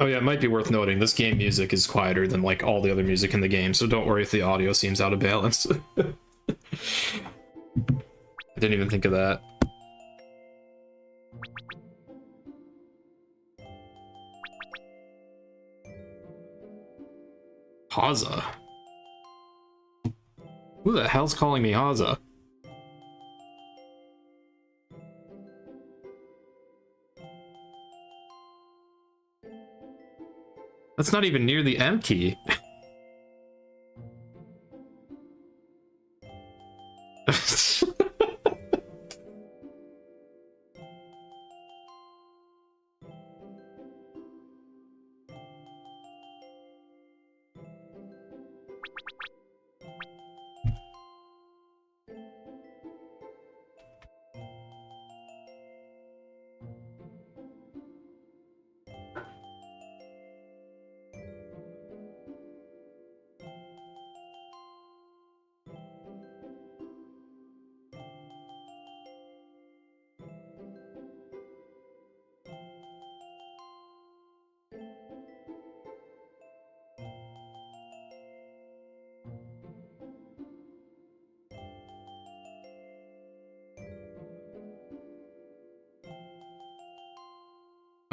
Oh yeah, it might be worth noting, this game music is quieter than like all the other music in the game, so don't worry if the audio seems out of balance. I didn't even think of that. Haza? Who the hell's calling me Haza? That's not even near the M key.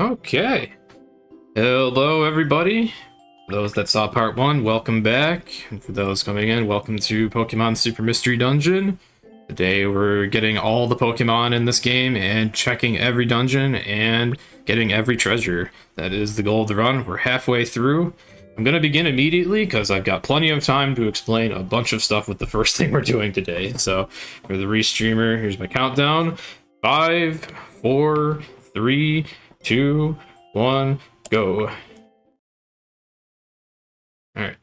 Okay. Hello, everybody. For those that saw part 1, welcome back. And for those coming in, welcome to Pokemon Super Mystery Dungeon. Today we're getting all the Pokemon in this game and checking every dungeon and getting every treasure. That is the goal of the run. We're halfway through. I'm going to begin immediately because I've got plenty of time to explain a bunch of stuff with the first thing we're doing today. So for the restreamer, here's my countdown. 5, 4, 3, 2, 1, go. Alright.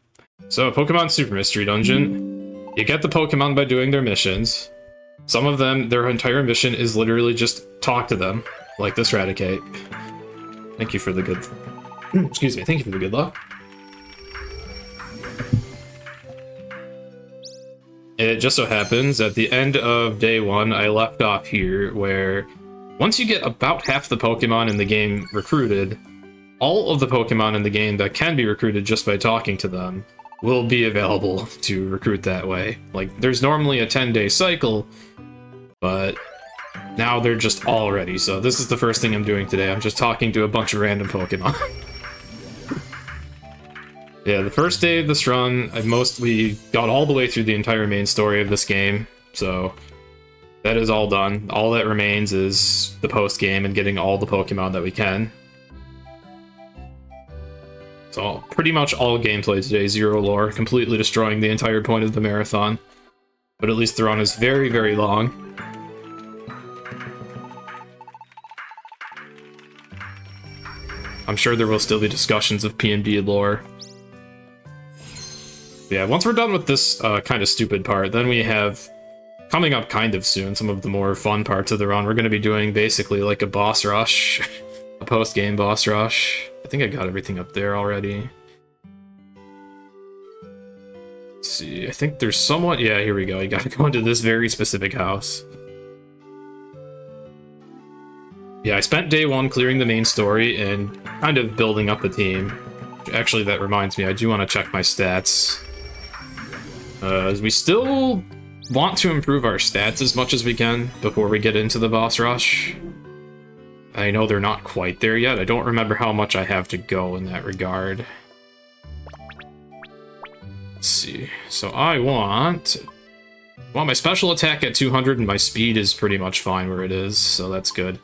So, Pokemon Super Mystery Dungeon. You get the Pokemon by doing their missions. Some of them, their entire mission is literally just talk to them. Like this Raticate. Thank you for the good... Excuse me, thank you for the good luck. It just so happens, at the end of day 1, I left off here, where once you get about half the Pokemon in the game recruited, all of the Pokemon in the game that can be recruited just by talking to them will be available to recruit that way. Like, there's normally a 10-day cycle, but now they're just all ready. So this is the first thing I'm doing today. I'm just talking to a bunch of random Pokemon. Yeah, the first day of this run, I mostly got all the way through the entire main story of this game, so that is all done. All that remains is the post-game and getting all the Pokemon that we can. So pretty much all gameplay today, zero lore, completely destroying the entire point of the marathon. But at least the run is very, very long. I'm sure there will still be discussions of P&B lore. Yeah, once we're done with this kind of stupid part, then we have, coming up kind of soon, some of the more fun parts of the run. We're going to be doing basically like a boss rush, a post-game boss rush. I think I got everything up there already. Let's see, I think there's somewhat... Yeah, here we go. You gotta go into this very specific house. Yeah, I spent day 1 clearing the main story and kind of building up the team. Actually, that reminds me, I do want to check my stats. We still want to improve our stats as much as we can before we get into the boss rush. I know they're not quite there yet. I don't remember how much I have to go in that regard. Let's see. So I want my special attack at 200 and my speed is pretty much fine where it is, so that's good.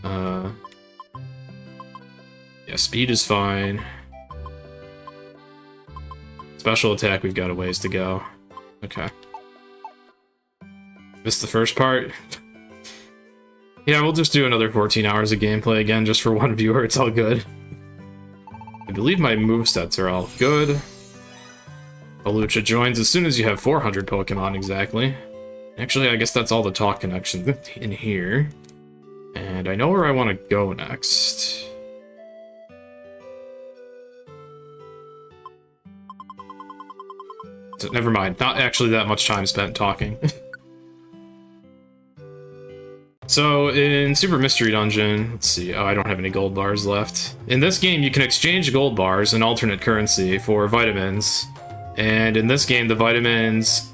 Yeah, speed is fine. Special attack, we've got a ways to go. Okay. Missed the first part. Yeah, we'll just do another 14 hours of gameplay again, just for one viewer, it's all good. I believe my movesets are all good. Alucha joins as soon as you have 400 Pokemon, exactly. Actually, I guess that's all the talk connections in here. And I know where I want to go next. So, never mind, not actually that much time spent talking. So in Super Mystery Dungeon, let's see, oh, I don't have any gold bars left. In this game, you can exchange gold bars and alternate currency for vitamins. And in this game, the vitamins,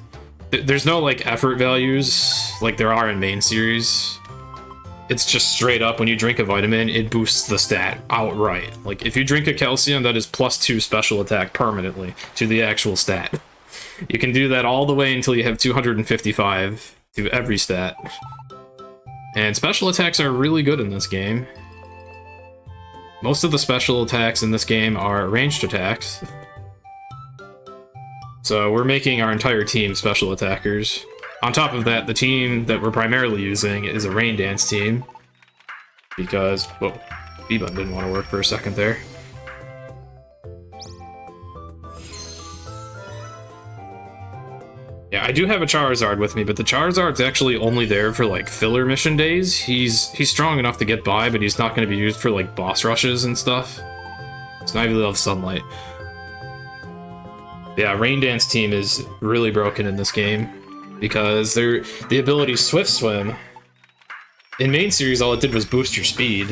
there's no like effort values like there are in main series. It's just straight up, when you drink a vitamin, it boosts the stat outright. Like if you drink a calcium, that is +2 special attack permanently to the actual stat. You can do that all the way until you have 255 to every stat. And special attacks are really good in this game. Most of the special attacks in this game are ranged attacks. So we're making our entire team special attackers. On top of that, the team that we're primarily using is a rain dance team. Because, whoa, B-button didn't want to work for a second there. Yeah, I do have a Charizard with me, but the Charizard's actually only there for, like, filler mission days. He's strong enough to get by, but he's not going to be used for, like, boss rushes and stuff. So I really love Sunlight. Yeah, Rain Dance team is really broken in this game, because the ability Swift Swim, in main series all it did was boost your speed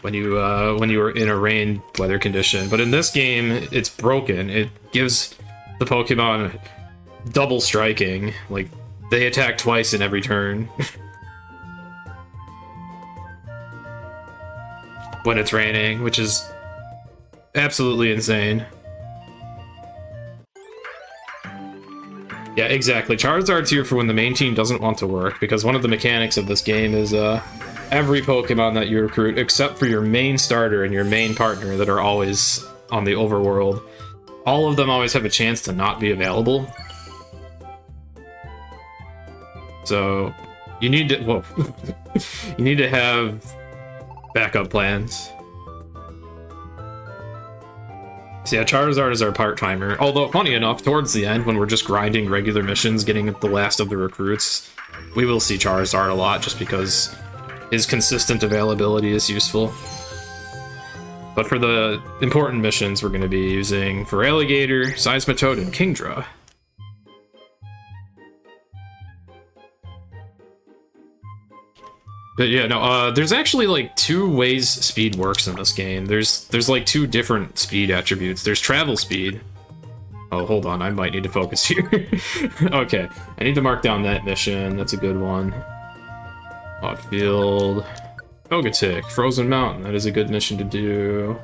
when you were in a rain weather condition, but in this game it's broken. It gives the Pokemon double striking, like they attack twice in every turn. When it's raining, which is absolutely insane. Yeah, exactly. Charizard's here for when the main team doesn't want to work, because one of the mechanics of this game is every Pokemon that you recruit, except for your main starter and your main partner that are always on the overworld, all of them always have a chance to not be available. So you need to, whoa, you need to have backup plans. So yeah, Charizard is our part-timer. Although, funny enough, towards the end, when we're just grinding regular missions, getting the last of the recruits, we will see Charizard a lot, just because his consistent availability is useful. But for the important missions, we're going to be using Feraligatr, Seismitoad, and Kingdra. But yeah, no, there's actually like 2 ways speed works in this game. There's like 2 different speed attributes. There's travel speed. Oh, hold on, I might need to focus here. Okay, I need to mark down that mission. That's a good one. Hot Field. Togetic, Frozen Mountain. That is a good mission to do.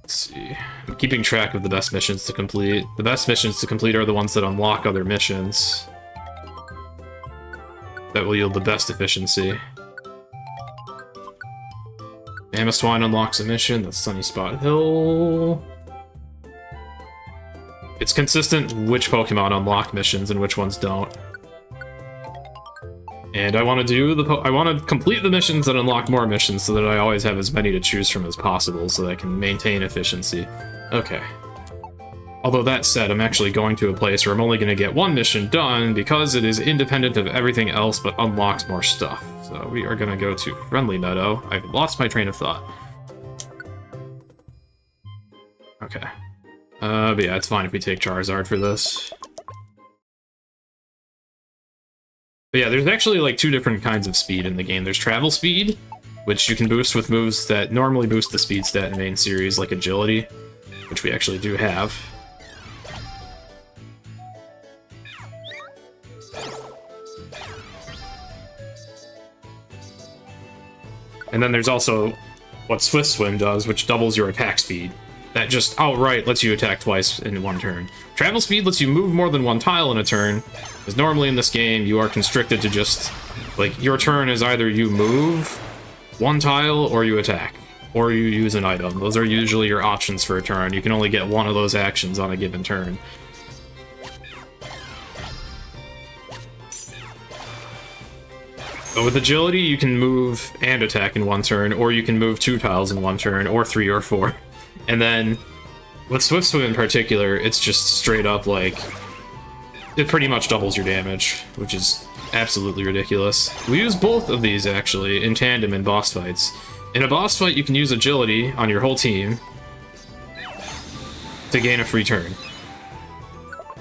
Let's see. I'm keeping track of the best missions to complete. The best missions to complete are the ones that unlock other missions. That will yield the best efficiency. Mamoswine unlocks a mission, that's Sunny Spot Hill. It's consistent which Pokemon unlock missions and which ones don't. And I want to complete the missions that unlock more missions so that I always have as many to choose from as possible so that I can maintain efficiency. Okay. Although that said, I'm actually going to a place where I'm only going to get 1 mission done because it is independent of everything else but unlocks more stuff. So we are going to go to Friendly Meadow. I've lost my train of thought. Okay. But yeah, it's fine if we take Charizard for this. But yeah, there's actually like 2 different kinds of speed in the game. There's travel speed, which you can boost with moves that normally boost the speed stat in main series, like agility, which we actually do have. And then there's also what Swift Swim does, which doubles your attack speed. That just outright lets you attack twice in 1 turn. Travel speed lets you move more than 1 tile in a turn, because normally in this game you are constricted to just, like, your turn is either you move 1 tile or you attack, or you use an item. Those are usually your options for a turn. You can only get 1 of those actions on a given turn. But with agility, you can move and attack in 1 turn, or you can move 2 tiles in 1 turn, or 3 or 4. And then, with Swift Swim in particular, it's just straight up, like, it pretty much doubles your damage, which is absolutely ridiculous. We use both of these, actually, in tandem in boss fights. In a boss fight, you can use agility on your whole team to gain a free turn.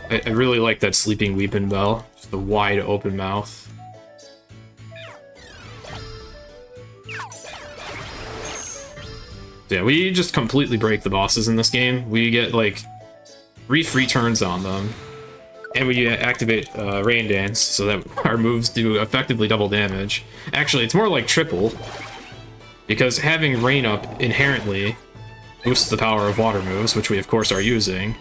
I really like that Sleeping Weepinbell, just the wide open mouth. Yeah, we just completely break the bosses in this game. We get like 3 free turns on them, and we activate Rain Dance so that our moves do effectively double damage. Actually, it's more like triple, because having Rain up inherently boosts the power of water moves, which we of course are using.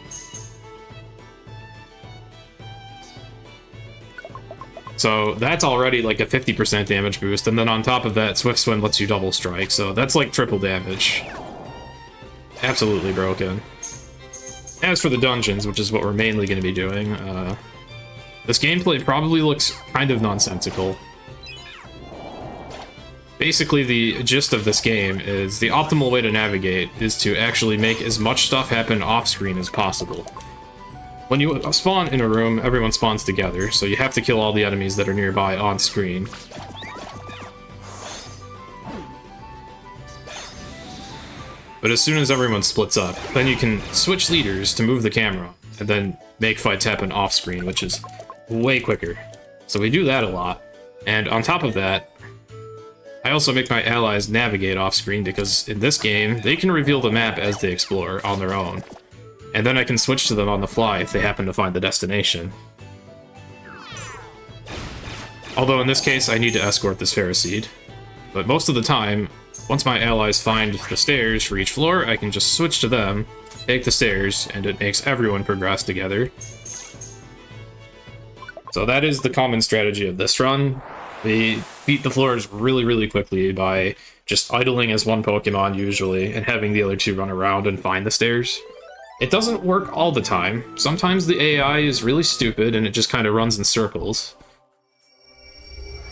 So that's already like a 50% damage boost, and then on top of that, Swift Swim lets you double strike, so that's like triple damage. Absolutely broken. As for the dungeons, which is what we're mainly going to be doing, this gameplay probably looks kind of nonsensical. Basically, the gist of this game is the optimal way to navigate is to actually make as much stuff happen off-screen as possible. When you spawn in a room, everyone spawns together, so you have to kill all the enemies that are nearby on-screen. But as soon as everyone splits up, then you can switch leaders to move the camera, and then make fights happen off-screen, which is way quicker. So we do that a lot. And on top of that, I also make my allies navigate off-screen, because in this game, they can reveal the map as they explore on their own. And then I can switch to them on the fly if they happen to find the destination. Although in this case, I need to escort this Phariseed. But most of the time, once my allies find the stairs for each floor, I can just switch to them, take the stairs, and it makes everyone progress together. So that is the common strategy of this run. We beat the floors really, really quickly by just idling as one Pokemon usually, and having the other two run around and find the stairs. It doesn't work all the time. Sometimes the AI is really stupid and it just kind of runs in circles.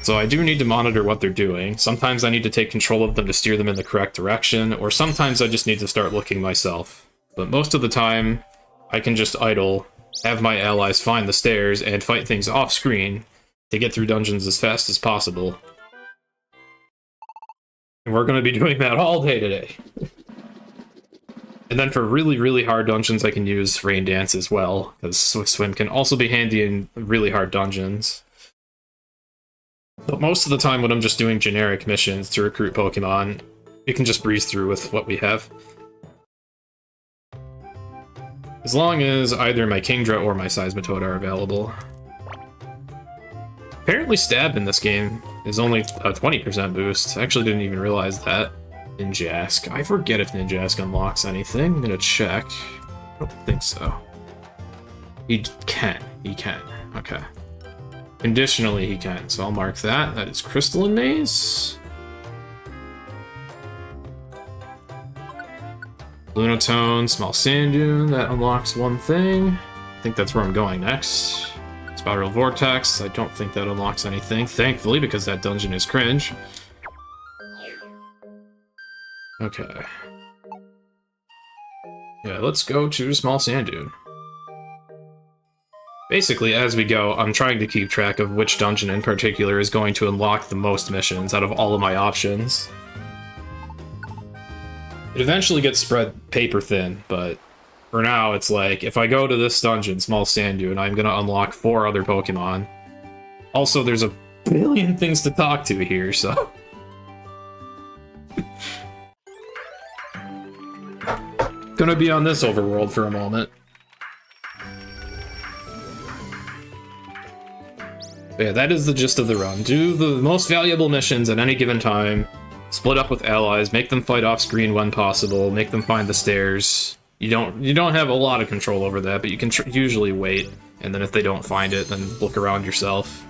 So I do need to monitor what they're doing. Sometimes I need to take control of them to steer them in the correct direction, or sometimes I just need to start looking myself. But most of the time, I can just idle, have my allies find the stairs, and fight things off-screen to get through dungeons as fast as possible. And we're going to be doing that all day today. And then for really, really hard dungeons, I can use Rain Dance as well, because Swift Swim can also be handy in really hard dungeons. But most of the time when I'm just doing generic missions to recruit Pokemon, you can just breeze through with what we have. As long as either my Kingdra or my Seismitoad are available. Apparently Stab in this game is only a 20% boost. I actually didn't even realize that. Ninjask. I forget if Ninjask unlocks anything. I'm gonna check. I don't think so. He can. He can. Okay. Conditionally, he can. So I'll mark that. That is Crystalline Maze. Lunatone, Small Sand Dune. That unlocks one thing. I think that's where I'm going next. Spiral Vortex. I don't think that unlocks anything. Thankfully, because that dungeon is cringe. Okay. Yeah, let's go to Small Sand Dune. Basically, as we go, I'm trying to keep track of which dungeon in particular is going to unlock the most missions out of all of my options. It eventually gets spread paper thin, but for now it's like, if I go to this dungeon, Small Sand Dune, I'm gonna unlock 4 other Pokemon. Also, there's a billion things to talk to here, so... Gonna be on this overworld for a moment. But yeah, that is the gist of the run. Do the most valuable missions at any given time, split up with allies, make them fight off screen when possible, make them find the stairs. You don't have a lot of control over that, but you can usually wait, and then if they don't find it, then look around yourself.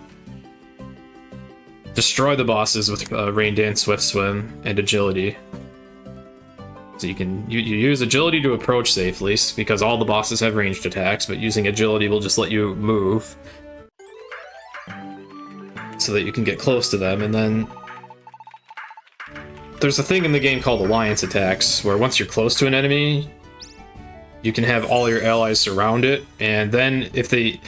Destroy the bosses with Rain Dance, Swift Swim, and Agility. So you use Agility to approach safely, because all the bosses have ranged attacks, but using Agility will just let you move. So that you can get close to them, and then... There's a thing in the game called Alliance Attacks, where once you're close to an enemy, you can have all your allies surround it, and then if they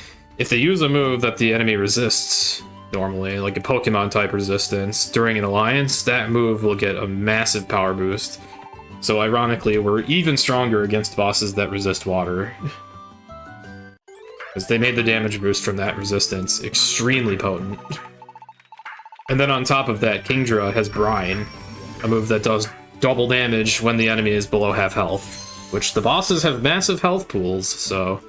use a move that the enemy resists, normally, like a Pokemon-type resistance, during an alliance, that move will get a massive power boost. So ironically, we're even stronger against bosses that resist water. Because they made the damage boost from that resistance extremely potent. And then on top of that, Kingdra has Brine, a move that does double damage when the enemy is below half health, which the bosses have massive health pools, so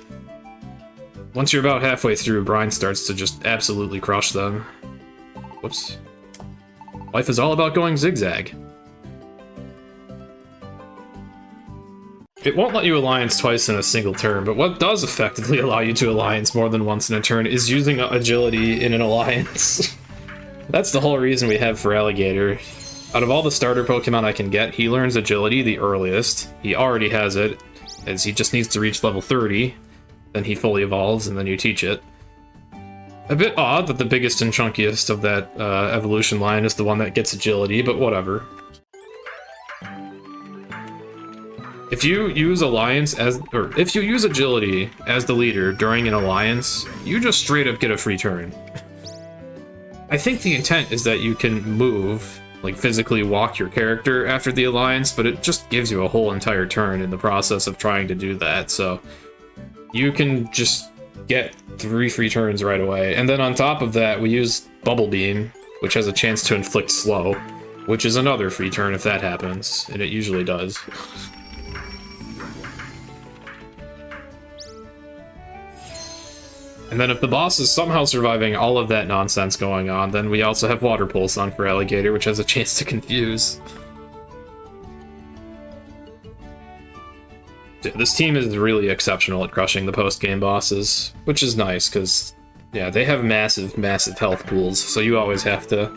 once you're about halfway through, Brine starts to just absolutely crush them. Whoops. Life is all about going zigzag. It won't let you alliance twice in a single turn, but what does effectively allow you to alliance more than once in a turn is using agility in an alliance. That's the whole reason we have Feraligatr. Out of all the starter Pokemon I can get, he learns agility the earliest. He already has it, as he just needs to reach level 30. Then he fully evolves, and then you teach it. A bit odd that the biggest and chunkiest of that evolution line is the one that gets agility, but whatever. If you use if you use agility as the leader during an alliance, you just straight up get a free turn. I think the intent is that you can move, like physically walk your character after the alliance, but it just gives you a whole entire turn in the process of trying to do that, so you can just get 3 free turns right away. And then on top of that, we use Bubble Beam, which has a chance to inflict slow, which is another free turn if that happens, and it usually does. And then if the boss is somehow surviving all of that nonsense going on, then we also have Water Pulse on Feraligatr, which has a chance to confuse. This team is really exceptional at crushing the post-game bosses, which is nice, because, yeah, they have massive, massive health pools, so you always have to...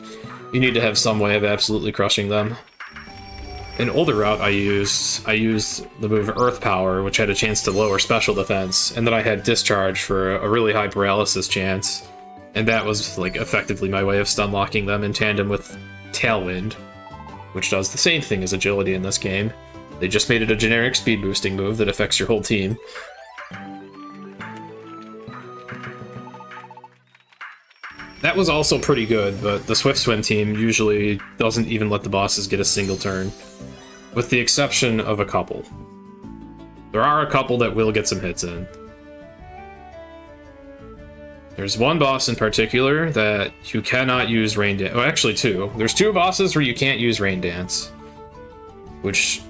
You need to have some way of absolutely crushing them. In older route, I used the move Earth Power, which had a chance to lower special defense, and then I had Discharge for a really high paralysis chance, and that was, like, effectively my way of stun-locking them in tandem with Tailwind, which does the same thing as Agility in this game. They just made it a generic speed-boosting move that affects your whole team. That was also pretty good, but the Swift Swim team usually doesn't even let the bosses get a single turn, with the exception of a couple. There are a couple that will get some hits in. There's one boss in particular that you cannot use Rain Dance. Oh, actually two. There's 2 bosses where you can't use Rain Dance, which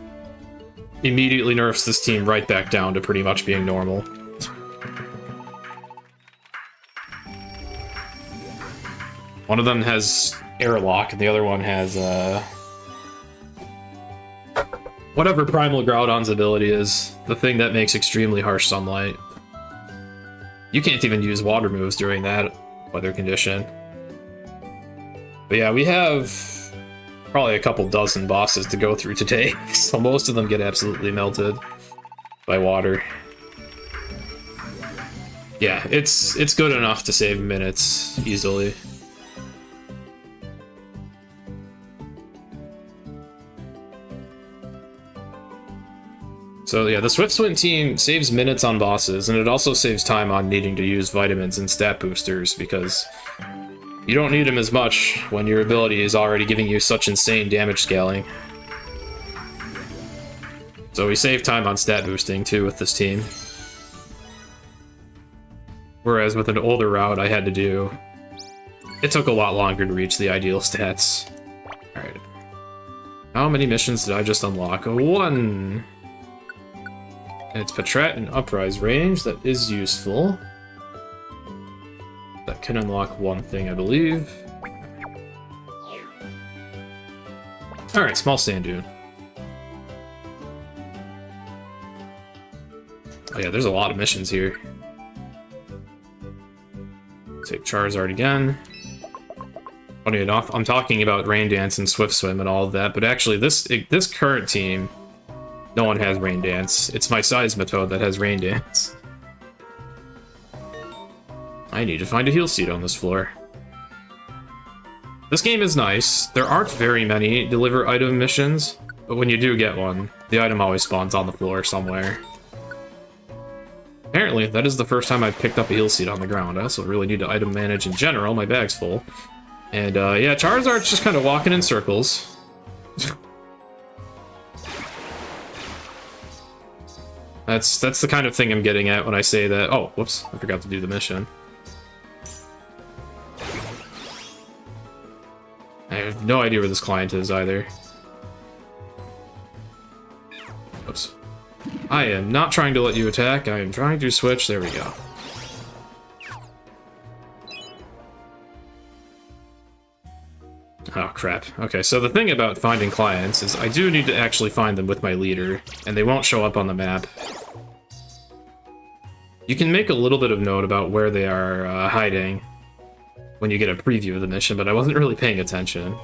immediately nerfs this team right back down to pretty much being normal. One of them has Airlock, and the other one has, whatever Primal Groudon's ability is, the thing that makes extremely harsh sunlight. You can't even use water moves during that weather condition. But yeah, we have probably a couple dozen bosses to go through today, so most of them get absolutely melted by water. Yeah, it's good enough to save minutes easily. So yeah, the Swift Swim team saves minutes on bosses, and it also saves time on needing to use vitamins and stat boosters, because you don't need them as much when your ability is already giving you such insane damage scaling. So we save time on stat boosting too with this team. Whereas with an older route I had to do... It took a lot longer to reach the ideal stats. Alright. How many missions did I just unlock? 1! It's Patrat in Uprise range, that is useful. That can unlock 1 thing, I believe. Alright, Small Sand Dune. Oh yeah, there's a lot of missions here. Take Charizard again. Funny enough, I'm talking about Rain Dance and Swift Swim and all of that, but actually this current team, no one has Rain Dance. It's my Seismitoad that has Rain Dance. I need to find a heal seed on this floor. This game is nice. There aren't very many deliver item missions, but when you do get one, the item always spawns on the floor somewhere. Apparently, that is the first time I've picked up a heal seed on the ground. I also really need to item manage in general. My bag's full. And yeah, Charizard's just kind of walking in circles. That's the kind of thing I'm getting at when I say that. Oh, whoops, I forgot to do the mission. I have no idea where this client is either. I am not trying to let you attack, I am trying to switch. There we go. Oh, crap. Okay, so the thing about finding clients is I do need to actually find them with my leader, and they won't show up on the map. You can make a little bit of note about where they are hiding when you get a preview of the mission, but I wasn't really paying attention.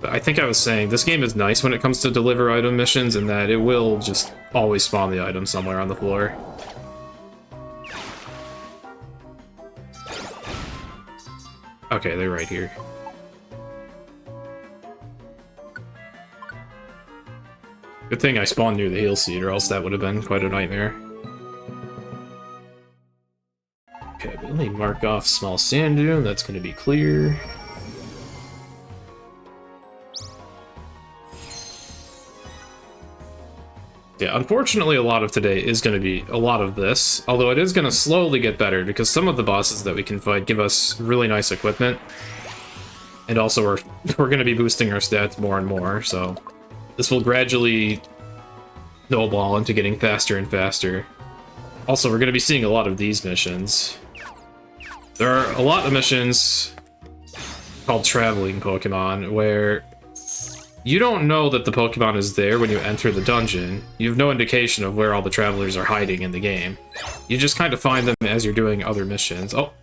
But I think I was saying, this game is nice when it comes to deliver item missions, in that it will just always spawn the item somewhere on the floor. Okay, they're right here. Good thing I spawned near the heal seed, or else that would have been quite a nightmare. Okay, but let me mark off small sand dune, that's going to be clear. Yeah, unfortunately a lot of today is going to be a lot of this, although it is going to slowly get better, because some of the bosses that we can fight give us really nice equipment. And also we're going to be boosting our stats more and more, so this will gradually snowball into getting faster and faster. Also, we're going to be seeing a lot of these missions. There are a lot of missions called traveling Pokemon, where you don't know that the Pokemon is there when you enter the dungeon. You have no indication of where all the travelers are hiding in the game. You just kind of find them as you're doing other missions. Oh!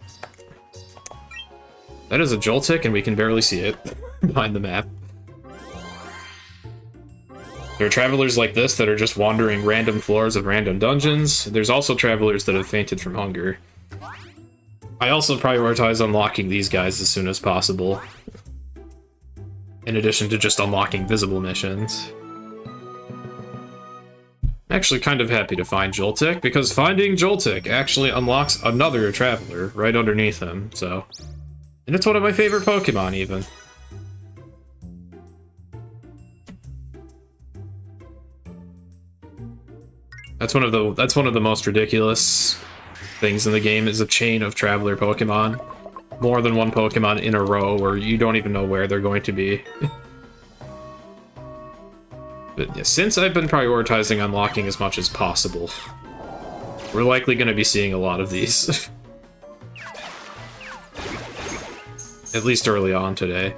That is a Joltik, and we can barely see it behind the map. There are travelers like this that are just wandering random floors of random dungeons. There's also travelers that have fainted from hunger. I also prioritize unlocking these guys as soon as possible, in addition to just unlocking visible missions. I'm actually kind of happy to find Joltik, because finding Joltik actually unlocks another traveler right underneath him, so... And it's one of my favorite Pokemon, even. That's one of the most ridiculous things in the game, is a chain of traveler Pokemon. More than one Pokemon in a row where you don't even know where they're going to be. But yeah, since I've been prioritizing unlocking as much as possible, we're likely going to be seeing a lot of these. At least early on today.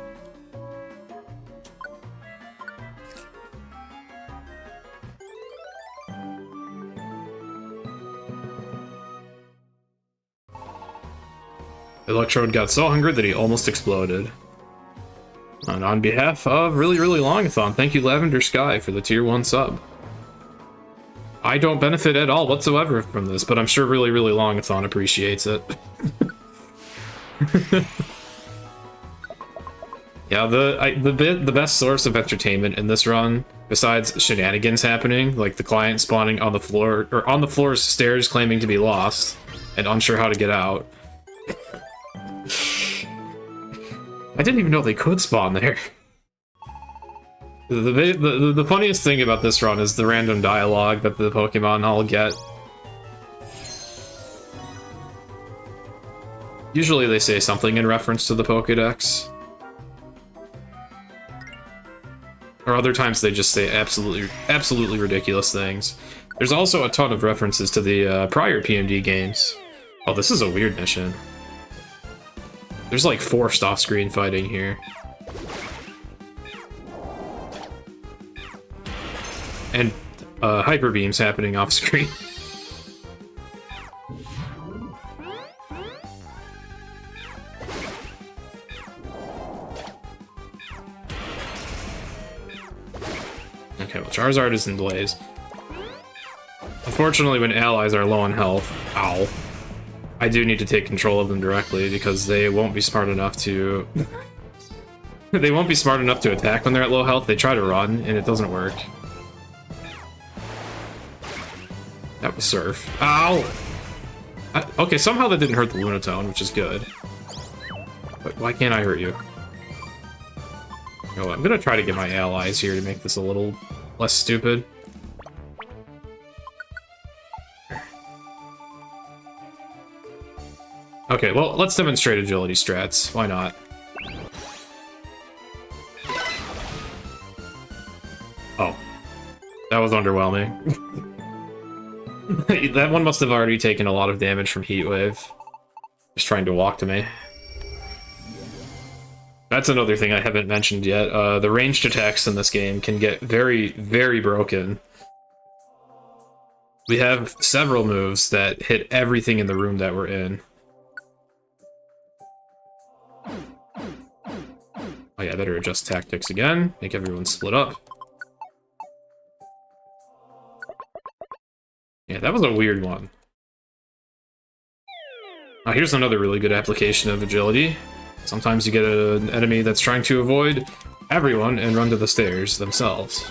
Electrode got so hungry that he almost exploded. And on behalf of Really Longathon, thank you Lavender Sky for the tier 1 sub. I don't benefit at all whatsoever from this, but I'm sure Really Longathon appreciates it. Yeah, the best source of entertainment in this run, besides shenanigans happening, like the client spawning on the floor, or on the floor's stairs claiming to be lost, and unsure how to get out. I didn't even know they could spawn there. The funniest thing about this run is the random dialogue that the Pokemon all get. Usually they say something in reference to the Pokédex. Or other times they just say absolutely ridiculous things. There's also a ton of references to the prior PMD games. Oh, this is a weird mission. There's like forced off-screen fighting here. And hyper beams happening off-screen. Okay, well, Charizard is in Blaze. Unfortunately, when allies are low on health, ow, I do need to take control of them directly, because they won't be smart enough to... they won't be smart enough to attack when they're at low health. They try to run, and it doesn't work. That was Surf. Ow! Okay, somehow that didn't hurt the Lunatone, which is good. But why can't I hurt you? Oh, I'm gonna try to get my allies here to make this a little less stupid. Okay, well, let's demonstrate agility strats. Why not? That was underwhelming. That one must have already taken a lot of damage from Heat Wave. Just trying to walk to me. That's another thing I haven't mentioned yet. The ranged attacks in this game can get very, very broken. We have several moves that hit everything in the room that we're in. Oh yeah, I better adjust tactics again. Make everyone split up. Yeah, that was a weird one. Oh, here's another really good application of agility. Sometimes you get an enemy that's trying to avoid everyone and run to the stairs themselves.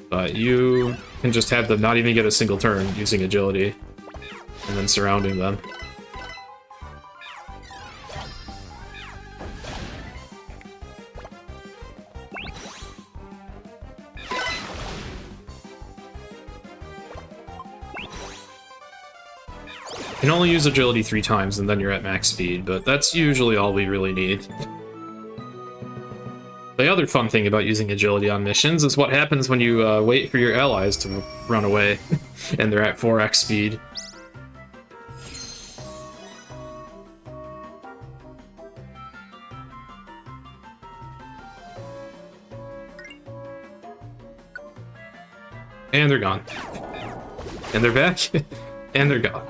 But you can just have them not even get a single turn using agility, and then surrounding them. You can only use agility 3 times and then you're at max speed, but that's usually all we really need. The other fun thing about using agility on missions is what happens when you wait for your allies to run away and they're at 4x speed. And they're gone. And they're back. And they're gone.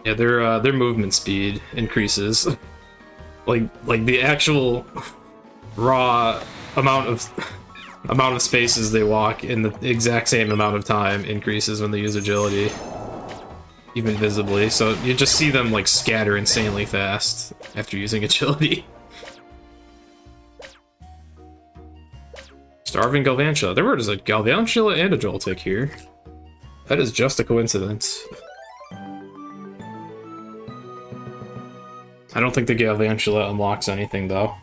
Yeah, their movement speed increases. like the actual raw amount of spaces they walk in the exact same amount of time increases when they use agility, even visibly. So you just see them like scatter insanely fast after using agility. Starving Galvantula. There was a Galvantula and a Joltik here. That is just a coincidence. I don't think the Galvantula unlocks anything, though.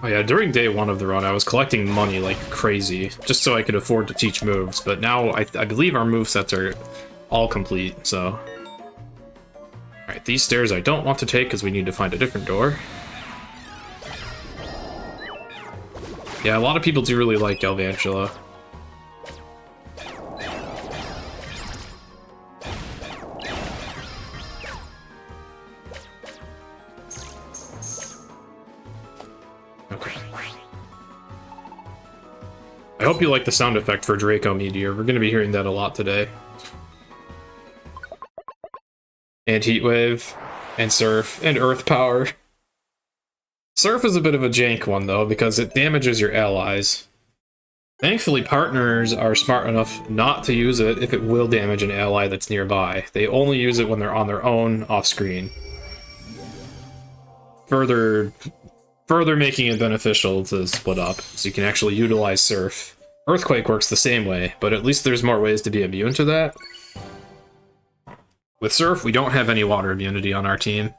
Oh yeah, during day 1 of the run, I was collecting money like crazy, just so I could afford to teach moves, but now I believe our movesets are all complete, so... Alright, these stairs I don't want to take because we need to find a different door. Yeah, a lot of people do really like Galvantula. Okay. I hope you like the sound effect for Draco Meteor. We're going to be hearing that a lot today. And Heat Wave, and Surf, and Earth Power. Surf is a bit of a jank one, though, because it damages your allies. Thankfully, partners are smart enough not to use it if it will damage an ally that's nearby. They only use it when they're on their own, off-screen. Further making it beneficial to split up, so you can actually utilize Surf. Earthquake works the same way, but at least there's more ways to be immune to that. With Surf, we don't have any water immunity on our team.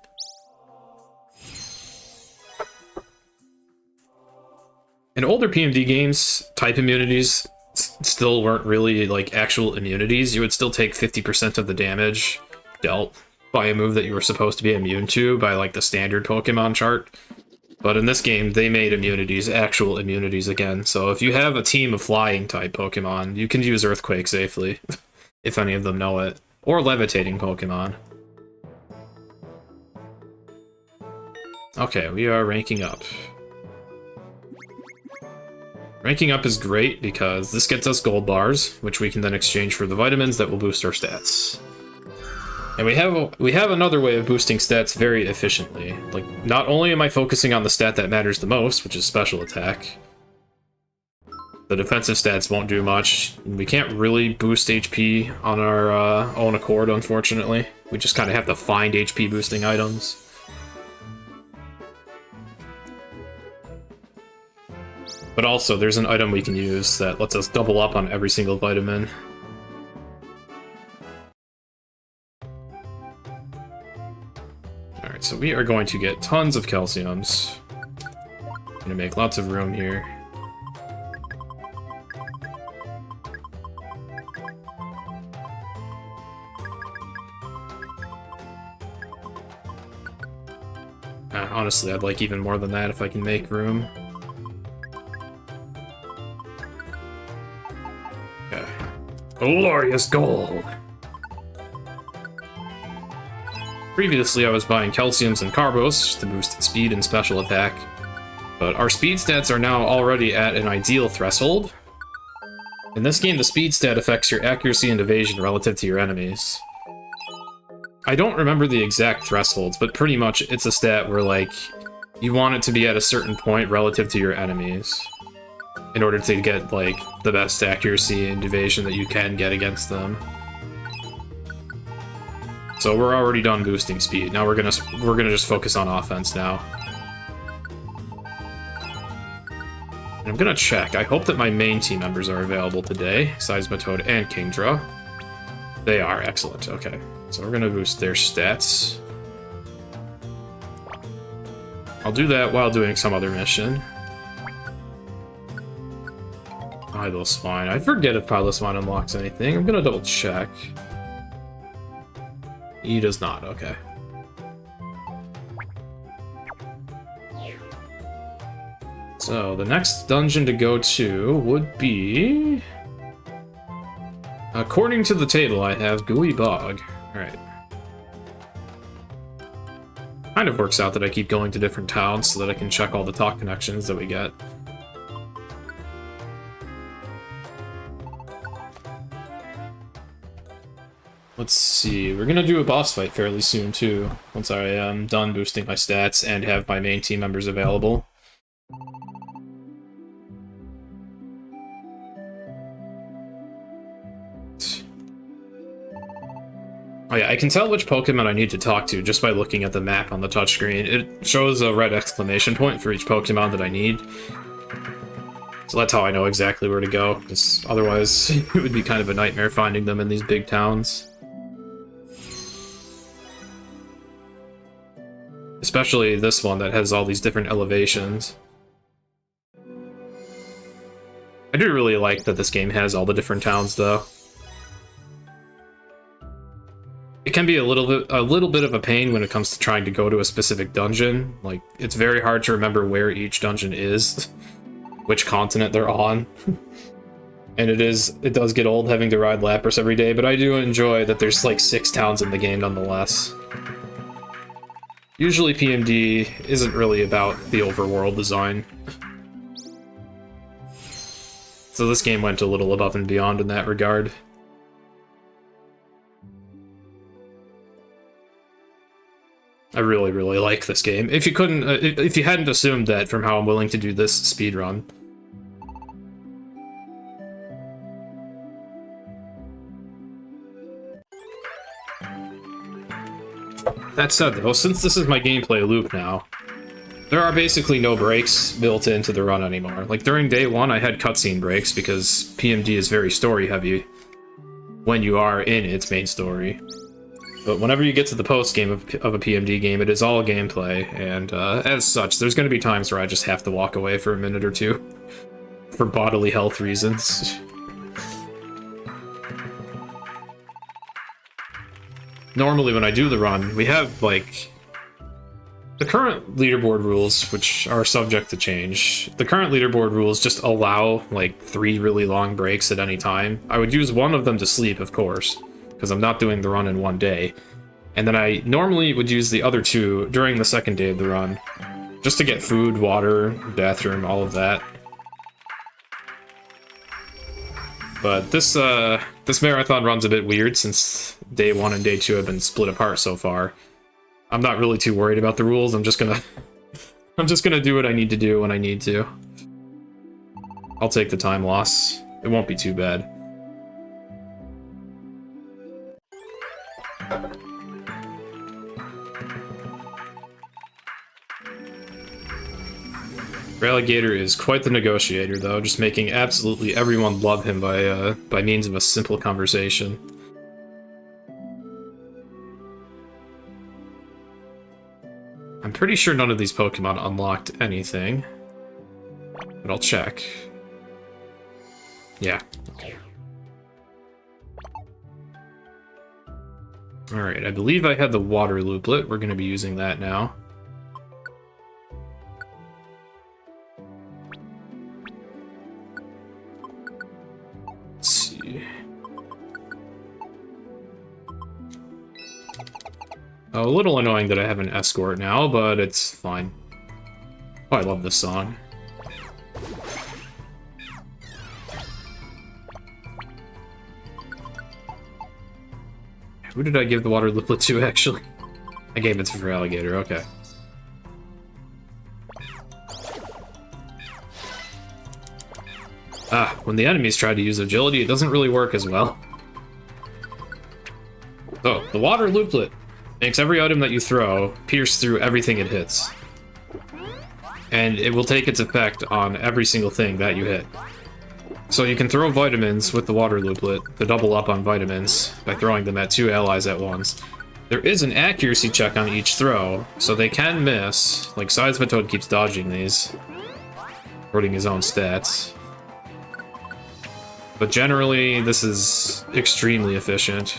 In older PMD games, type immunities still weren't really, like, actual immunities. You would still take 50% of the damage dealt by a move that you were supposed to be immune to by, like, the standard Pokemon chart. But in this game, they made immunities actual immunities again. So if you have a team of flying-type Pokemon, you can use Earthquake safely, if any of them know it. Or levitating Pokemon. Okay, we are ranking up. Ranking up is great because this gets us gold bars, which we can then exchange for the vitamins that will boost our stats. And we have another way of boosting stats very efficiently. Like, not only am I focusing on the stat that matters the most, which is special attack, the defensive stats won't do much. We can't really boost HP on our own accord, unfortunately. We just kind of have to find HP boosting items. But also, there's an item we can use that lets us double up on every single vitamin. Alright, so we are going to get tons of calciums. Gonna make lots of room here. Honestly, I'd like even more than that if I can make room. Okay. Glorious gold! Previously, I was buying calciums and carbos to boost speed and special attack, but our speed stats are now already at an ideal threshold. In this game, the speed stat affects your accuracy and evasion relative to your enemies. I don't remember the exact thresholds, but pretty much it's a stat where, like, you want it to be at a certain point relative to your enemies in order to get, like, the best accuracy and evasion that you can get against them. So we're already done boosting speed. Now we're gonna just focus on offense now. And I'm gonna check. I hope that my main team members are available today. Seismitoad and Kingdra. They are. Excellent. Okay. So we're gonna boost their stats. I'll do that while doing some other mission. Piloswine. I forget if Piloswine unlocks anything. I'm gonna double check. He does not, okay. So, the next dungeon to go to would be... According to the table, I have Gooey Bog. Alright. Kind of works out that I keep going to different towns so that I can check all the talk connections that we get. Let's see, we're gonna do a boss fight fairly soon too, once I am done boosting my stats and have my main team members available. Oh yeah, I can tell which Pokemon I need to talk to just by looking at the map on the touchscreen. It shows a red exclamation point for each Pokemon that I need. So that's how I know exactly where to go, because otherwise it would be kind of a nightmare finding them in these big towns. Especially this one that has all these different elevations. I do really like that this game has all the different towns, though. It can be a little bit of a pain when it comes to trying to go to a specific dungeon. Like, it's very hard to remember where each dungeon is, which continent they're on. And it does get old having to ride Lapras every day, but I do enjoy that there's like 6 towns in the game nonetheless. Usually PMD isn't really about the overworld design. So this game went a little above and beyond in that regard. I really, really like this game. If you hadn't assumed that from how I'm willing to do this speedrun. That said, though, since this is my gameplay loop now, there are basically no breaks built into the run anymore. Like, during day 1, I had cutscene breaks because PMD is very story-heavy when you are in its main story. But whenever you get to the post-game of a PMD game, it is all gameplay, and as such, there's going to be times where I just have to walk away for a minute or two for bodily health reasons. Normally, when I do the run, we have, like, the current leaderboard rules, which are subject to change. The current leaderboard rules just allow, like, 3 really long breaks at any time. I would use one of them to sleep, of course, because I'm not doing the run in one day. And then I normally would use the other 2 during the second day of the run, just to get food, water, bathroom, all of that. But this marathon run's a bit weird since day 1 and day 2 have been split apart so far. I'm not really too worried about the rules. I'm just gonna do what I need to do when I need to. I'll take the time loss. It won't be too bad. Relegator is quite the negotiator, though, just making absolutely everyone love him by means of a simple conversation. I'm pretty sure none of these Pokemon unlocked anything, but I'll check. Yeah. Alright, I believe I had the water looplet. We're going to be using that now. Let's see. Oh, a little annoying that I have an escort now, but it's fine. Oh, I love this song. Who did I give the water looplet to, actually? I gave it to Feraligatr, okay. Ah, when the enemies try to use agility, it doesn't really work as well. So, the water looplet makes every item that you throw pierce through everything it hits. And it will take its effect on every single thing that you hit. So you can throw vitamins with the water looplet to double up on vitamins by throwing them at 2 allies at once. There is an accuracy check on each throw, so they can miss. Like, Seismitoad keeps dodging these, according to his own stats. But generally, this is extremely efficient.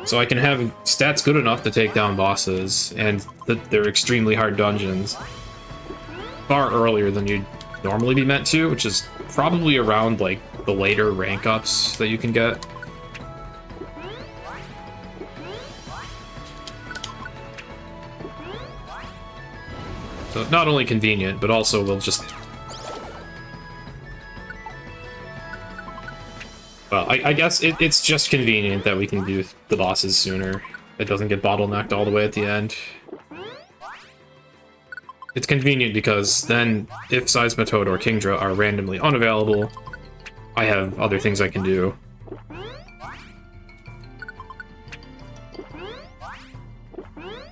So I can have stats good enough to take down bosses, and they're extremely hard dungeons. Far earlier than you'd normally be meant to, which is probably around, like, the later rank ups that you can get. So not only convenient, but also will just... Well, I guess it's just convenient that we can do the bosses sooner. It doesn't get bottlenecked all the way at the end. It's convenient because then, if Seismitoad or Kingdra are randomly unavailable, I have other things I can do.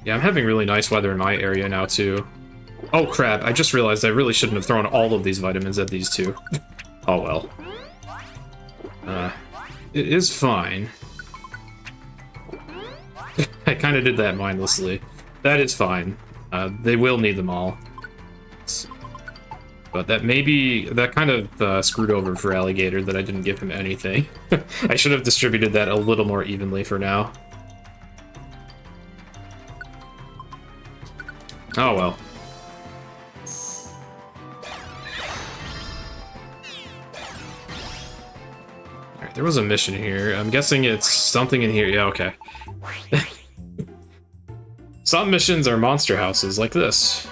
Yeah, I'm having really nice weather in my area now, too. Oh crap, I just realized I really shouldn't have thrown all of these vitamins at these two. Oh well. It is fine. I kind of did that mindlessly. That is fine. They will need them all. But that kind of screwed over for Feraligatr that I didn't give him anything. I should have distributed that a little more evenly for now. Oh well. Alright, there was a mission here. I'm guessing it's something in here. Yeah, okay. Some missions are monster houses, like this.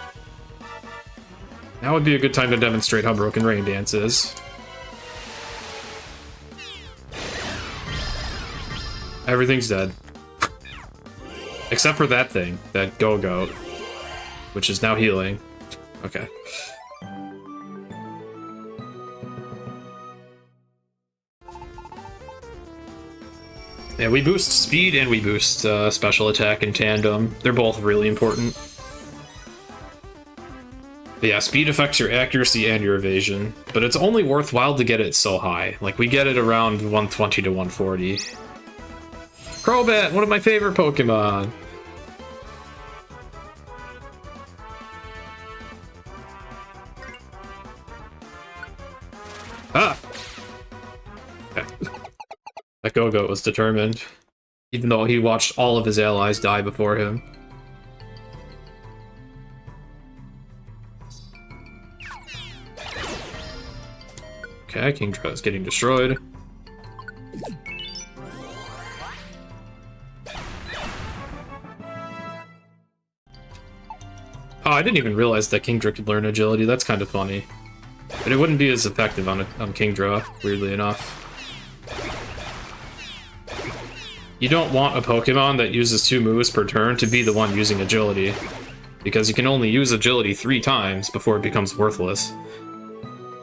Now would be a good time to demonstrate how broken Rain Dance is. Everything's dead. Except for that thing, that Go-Goat, which is now healing. Okay. Yeah, we boost speed and we boost special attack in tandem. They're both really important. But yeah, speed affects your accuracy and your evasion, but it's only worthwhile to get it so high. Like, we get it around 120 to 140. Crobat, one of my favorite Pokemon! Ah! Okay. That Go-Goat was determined, even though he watched all of his allies die before him. Okay, Kingdra is getting destroyed. Oh, I didn't even realize that Kingdra could learn agility. That's kind of funny. But it wouldn't be as effective on Kingdra, weirdly enough. You don't want a Pokemon that uses 2 moves per turn to be the one using agility, because you can only use agility 3 times before it becomes worthless.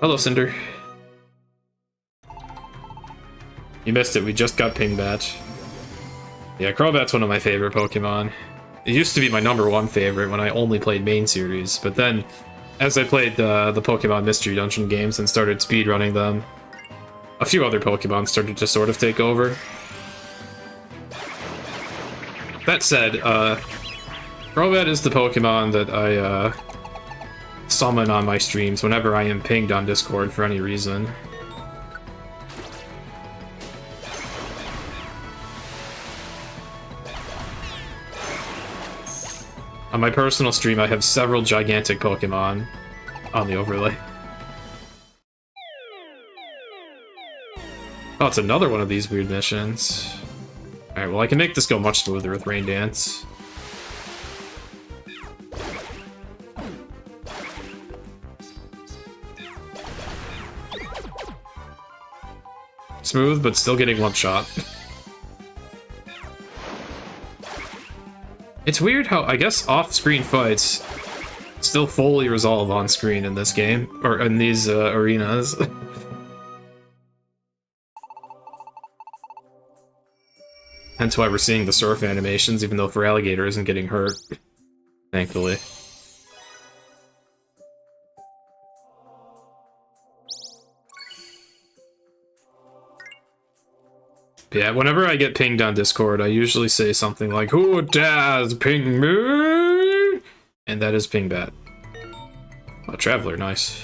Hello, Cinder. You missed it, we just got Pingbat. Yeah, Crobat's one of my favorite Pokemon. It used to be my #1 favorite when I only played main series, but then as I played the Pokemon Mystery Dungeon games and started speedrunning them, a few other Pokemon started to sort of take over. That said, Crobat is the Pokemon that I summon on my streams whenever I am pinged on Discord for any reason. On my personal stream, I have several gigantic Pokemon on the overlay. Oh, it's another one of these weird missions. Alright, well I can make this go much smoother with Rain Dance. Smooth, but still getting one shot. It's weird how, I guess, off-screen fights still fully resolve on-screen in this game, or in these arenas. Hence why we're seeing the surf animations, even though Feraligatr isn't getting hurt. Thankfully. Yeah, whenever I get pinged on Discord, I usually say something like, "Who dares ping me?" And that is Pingbat. Oh, Traveler, nice.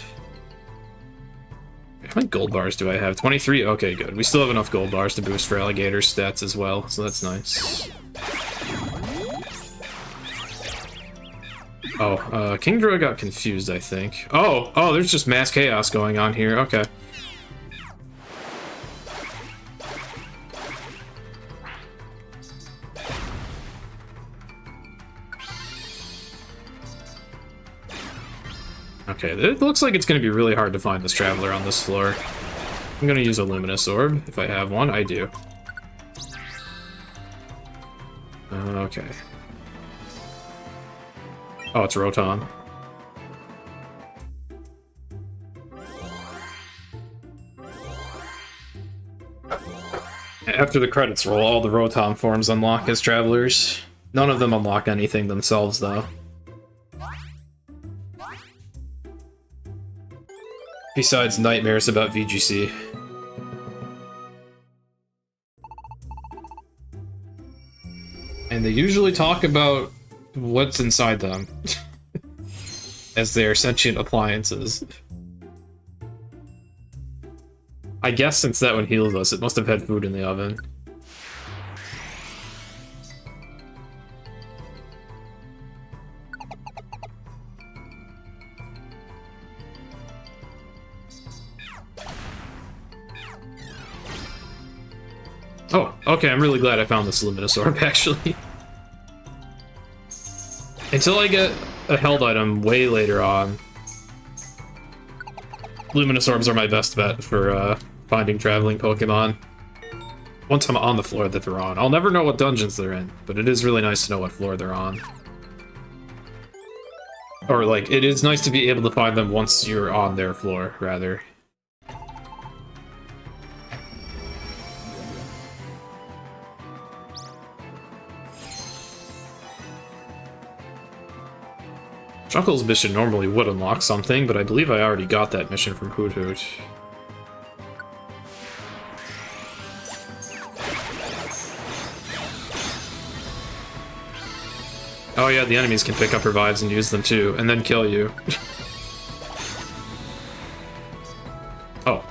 How many gold bars do I have? 23? Okay, good. We still have enough gold bars to boost Feraligatr's stats as well, so that's nice. Oh, Kingdra got confused, I think. Oh, there's just mass chaos going on here. Okay. Okay, it looks like it's going to be really hard to find this Traveler on this floor. I'm going to use a Luminous Orb, if I have one. I do. Okay. Oh, it's Rotom. After the credits roll, all the Rotom forms unlock as Travelers. None of them unlock anything themselves, though. Besides nightmares about VGC. And they usually talk about what's inside them. As they are sentient appliances. I guess since that one heals us, it must have had food in the oven. Oh, okay, I'm really glad I found this Luminous Orb, actually. Until I get a held item way later on, Luminous Orbs are my best bet for finding traveling Pokemon. Once I'm on the floor that they're on. I'll never know what dungeons they're in, but it is really nice to know what floor they're on. Or, like, it is nice to be able to find them once you're on their floor, rather. Chuckle's mission normally would unlock something, but I believe I already got that mission from Hoot Hoot. Oh yeah, the enemies can pick up revives and use them too, and then kill you. Oh.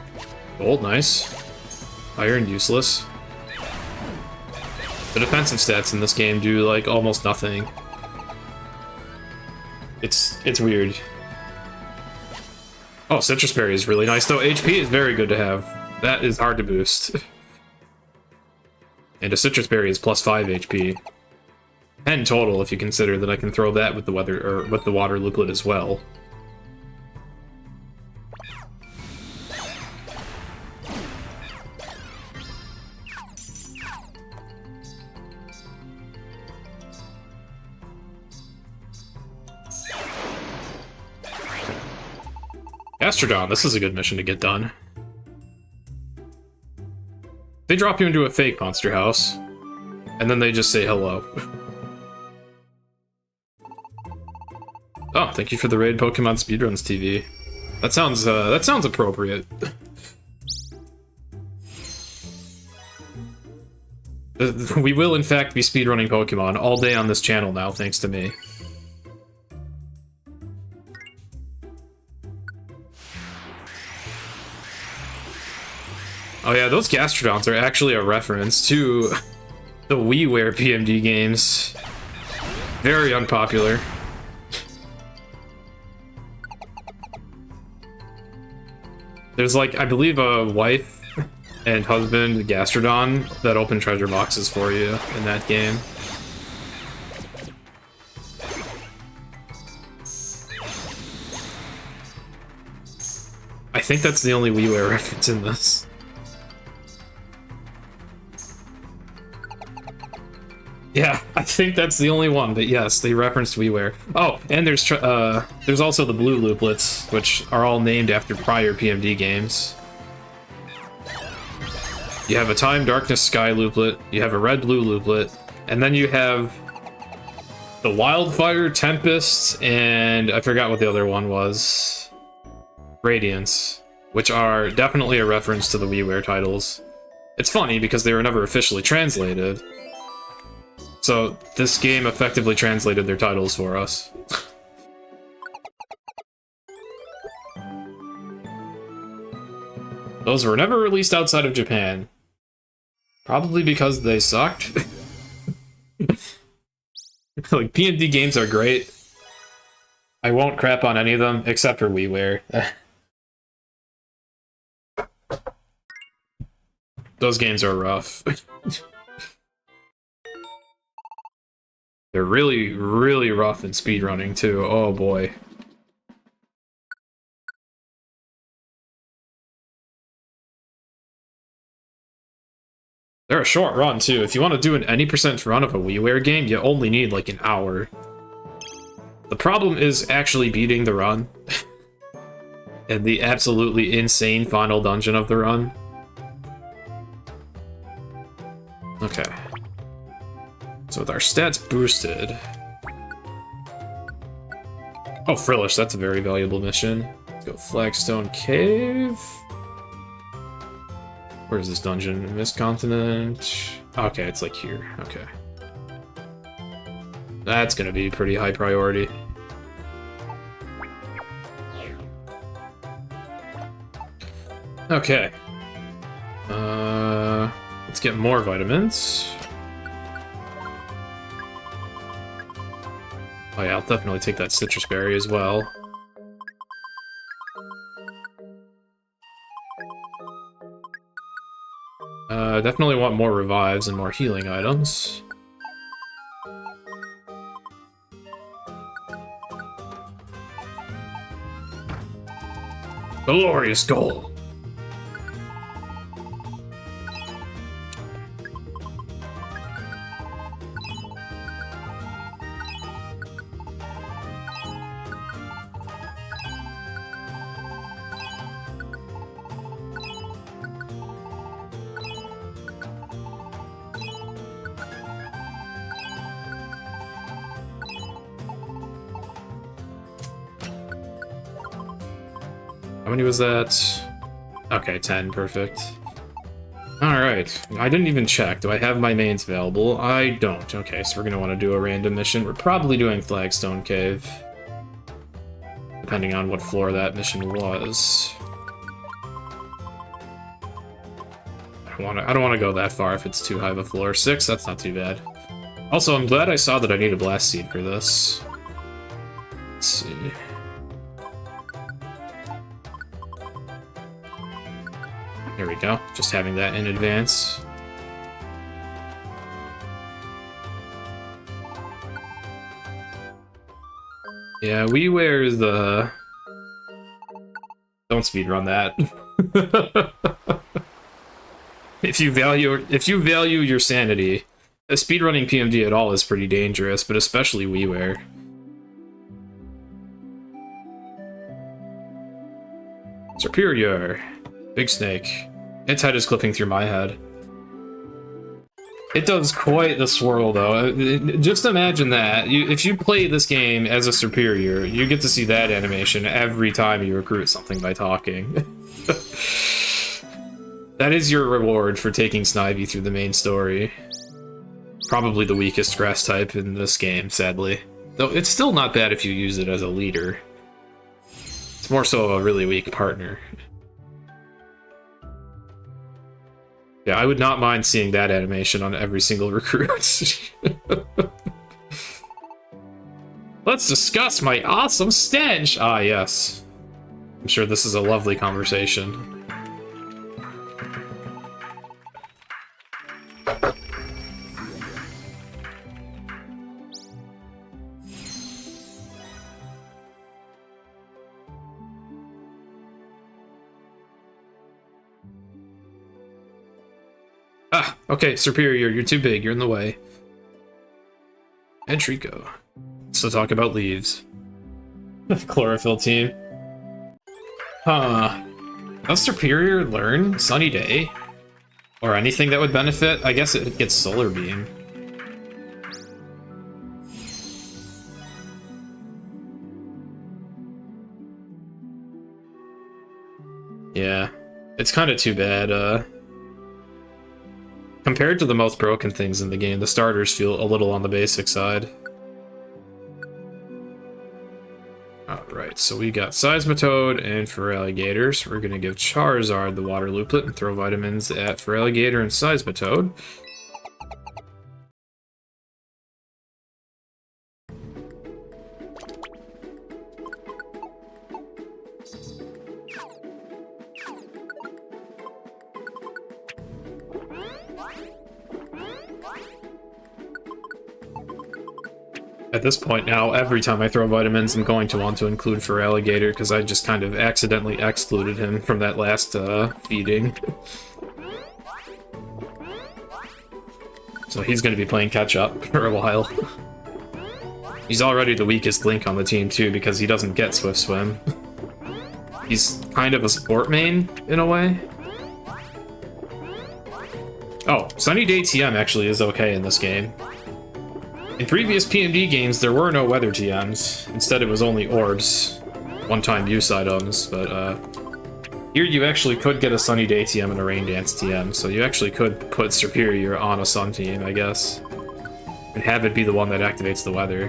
Gold, nice. Iron, useless. The defensive stats in this game do, like, almost nothing. It's weird. Oh, Citrus Berry is really nice, though. HP is very good to have. That is hard to boost. And a Citrus Berry is plus 5 HP. 10 total, if you consider that I can throw that with the with the Water Looplet as well. Astrodon, this is a good mission to get done. They drop you into a fake monster house, and then they just say hello. Oh, thank you for the raid, Pokemon Speedruns TV. That sounds appropriate. We will in fact be speedrunning Pokemon all day on this channel now, thanks to me. Oh yeah, those Gastrodons are actually a reference to the WiiWare PMD games. Very unpopular. There's like, I believe a wife and husband Gastrodon that open treasure boxes for you in that game. I think that's the only WiiWare reference in this. Yeah, I think that's the only one, but yes, they referenced WiiWare. Oh, and there's also the blue looplets, which are all named after prior PMD games. You have a Time, Darkness, Sky looplet, you have a red-blue looplet, and then you have the Wildfire, Tempest, and I forgot what the other one was. Radiance, which are definitely a reference to the WiiWare titles. It's funny because they were never officially translated. So, this game effectively translated their titles for us. Those were never released outside of Japan. Probably because they sucked. Like, PMD games are great. I won't crap on any of them, except for WiiWare. Those games are rough. They're really, really rough in speedrunning, too. Oh, boy. They're a short run, too. If you want to do an any percent run of a WiiWare game, you only need, like, an hour. The problem is actually beating the run. And the absolutely insane final dungeon of the run. Okay. So with our stats boosted... Oh, Frillish, that's a very valuable mission. Let's go Flagstone Cave. Where's this dungeon? Mist Continent. Okay, it's like here. Okay. That's gonna be pretty high priority. Okay. Let's get more vitamins. Oh yeah, I'll definitely take that citrus berry as well. Definitely want more revives and more healing items. Glorious goal! How many was that? Okay, 10, perfect. Alright, I didn't even check. Do I have my mains available? I don't. Okay, so we're gonna want to do a random mission. We're probably doing Flagstone Cave. Depending on what floor that mission was. I don't want to go that far if it's too high of a floor. 6, that's not too bad. Also, I'm glad I saw that I need a blast seed for this. Let's see. There we go, just having that in advance. Yeah, WiiWare is the... Don't speedrun that. If you value your sanity, speedrunning PMD at all is pretty dangerous, but especially WiiWare. Superior. Big Snake. Its head is clipping through my head. It does quite the swirl, though. Just imagine that. If you play this game as a superior, you get to see that animation every time you recruit something by talking. That is your reward for taking Snivy through the main story. Probably the weakest grass type in this game, sadly. Though it's still not bad if you use it as a leader. It's more so a really weak partner. Yeah, I would not mind seeing that animation on every single recruit. Let's discuss my awesome stench! Ah, yes. I'm sure this is a lovely conversation. Ah, okay, Superior, you're too big, you're in the way. And Trico. So talk about leaves. Chlorophyll team. Huh. Does Superior learn Sunny Day? Or anything that would benefit? I guess it gets Solar Beam. Yeah. It's kind of too bad, compared to the most broken things in the game, the starters feel a little on the basic side. Alright, so we got Seismitoad and Feraligatr, so we're going to give Charizard the Water Looplet and throw vitamins at Feraligatr and Seismitoad. At this point now, every time I throw vitamins, I'm going to want to include Feraligatr, because I just kind of accidentally excluded him from that last feeding. So he's going to be playing catch-up for a while. He's already the weakest Link on the team, too, because he doesn't get Swift Swim. He's kind of a support main, in a way. Oh, Sunny Day TM actually is okay in this game. In previous PMD games, there were no weather TMs. Instead, it was only orbs, one-time use items, but here you actually could get a Sunny Day TM and a Rain Dance TM, so you actually could put Superior on a Sun team, I guess, and have it be the one that activates the weather.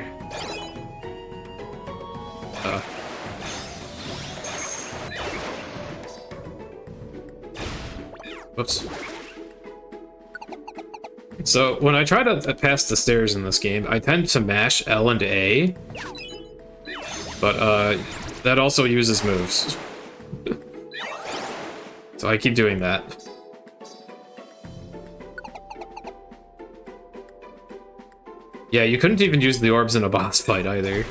Whoops. So, when I try to pass the stairs in this game, I tend to mash L and A, but that also uses moves. So I keep doing that. Yeah, you couldn't even use the orbs in a boss fight either.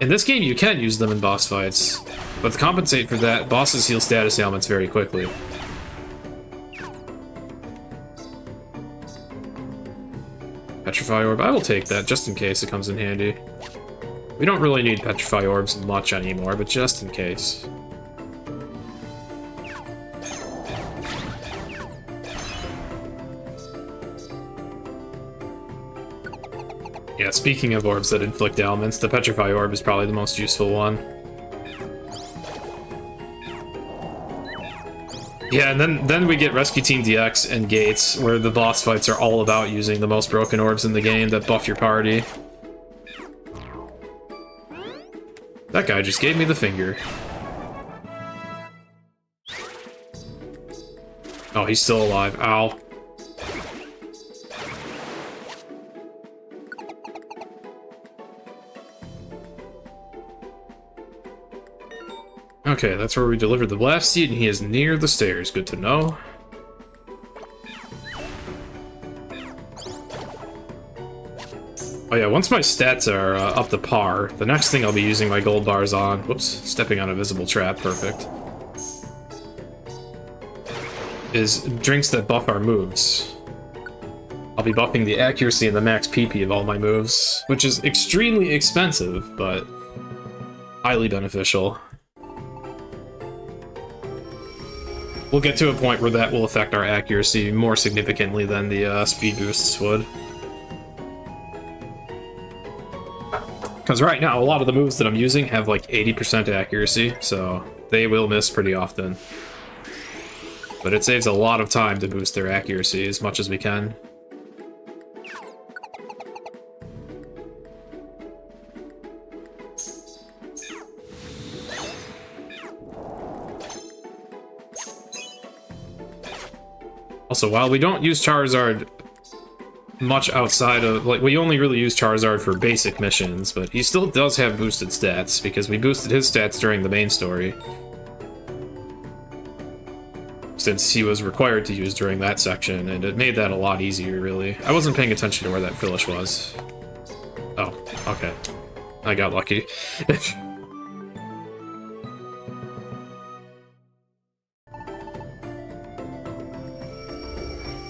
In this game, you can use them in boss fights, but to compensate for that, bosses heal status ailments very quickly. Petrify Orb, I will take that, just in case it comes in handy. We don't really need Petrify Orbs much anymore, but just in case. Yeah, speaking of orbs that inflict ailments, the Petrify Orb is probably the most useful one. Yeah, and then we get Rescue Team DX and Gates, where the boss fights are all about using the most broken orbs in the game that buff your party. That guy just gave me the finger. Oh, he's still alive. Ow. Okay, that's where we delivered the blast seed, and he is near the stairs. Good to know. Oh yeah, once my stats are up to par, the next thing I'll be using my gold bars on... Whoops, stepping on a visible trap, perfect. Is drinks that buff our moves. I'll be buffing the accuracy and the max PP of all my moves, which is extremely expensive, but highly beneficial. We'll get to a point where that will affect our accuracy more significantly than the speed boosts would. Because right now, a lot of the moves that I'm using have like 80% accuracy, so they will miss pretty often. But it saves a lot of time to boost their accuracy as much as we can. Also, while we don't use Charizard much outside of, like, we only really use Charizard for basic missions, but he still does have boosted stats, because we boosted his stats during the main story. Since he was required to use during that section, and it made that a lot easier, really. I wasn't paying attention to where that Phyllis was. Oh, okay. I got lucky.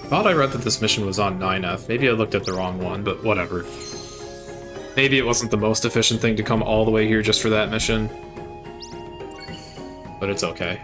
Thought I read that this mission was on 9F. Maybe I looked at the wrong one, but whatever. Maybe it wasn't the most efficient thing to come all the way here just for that mission. But it's okay.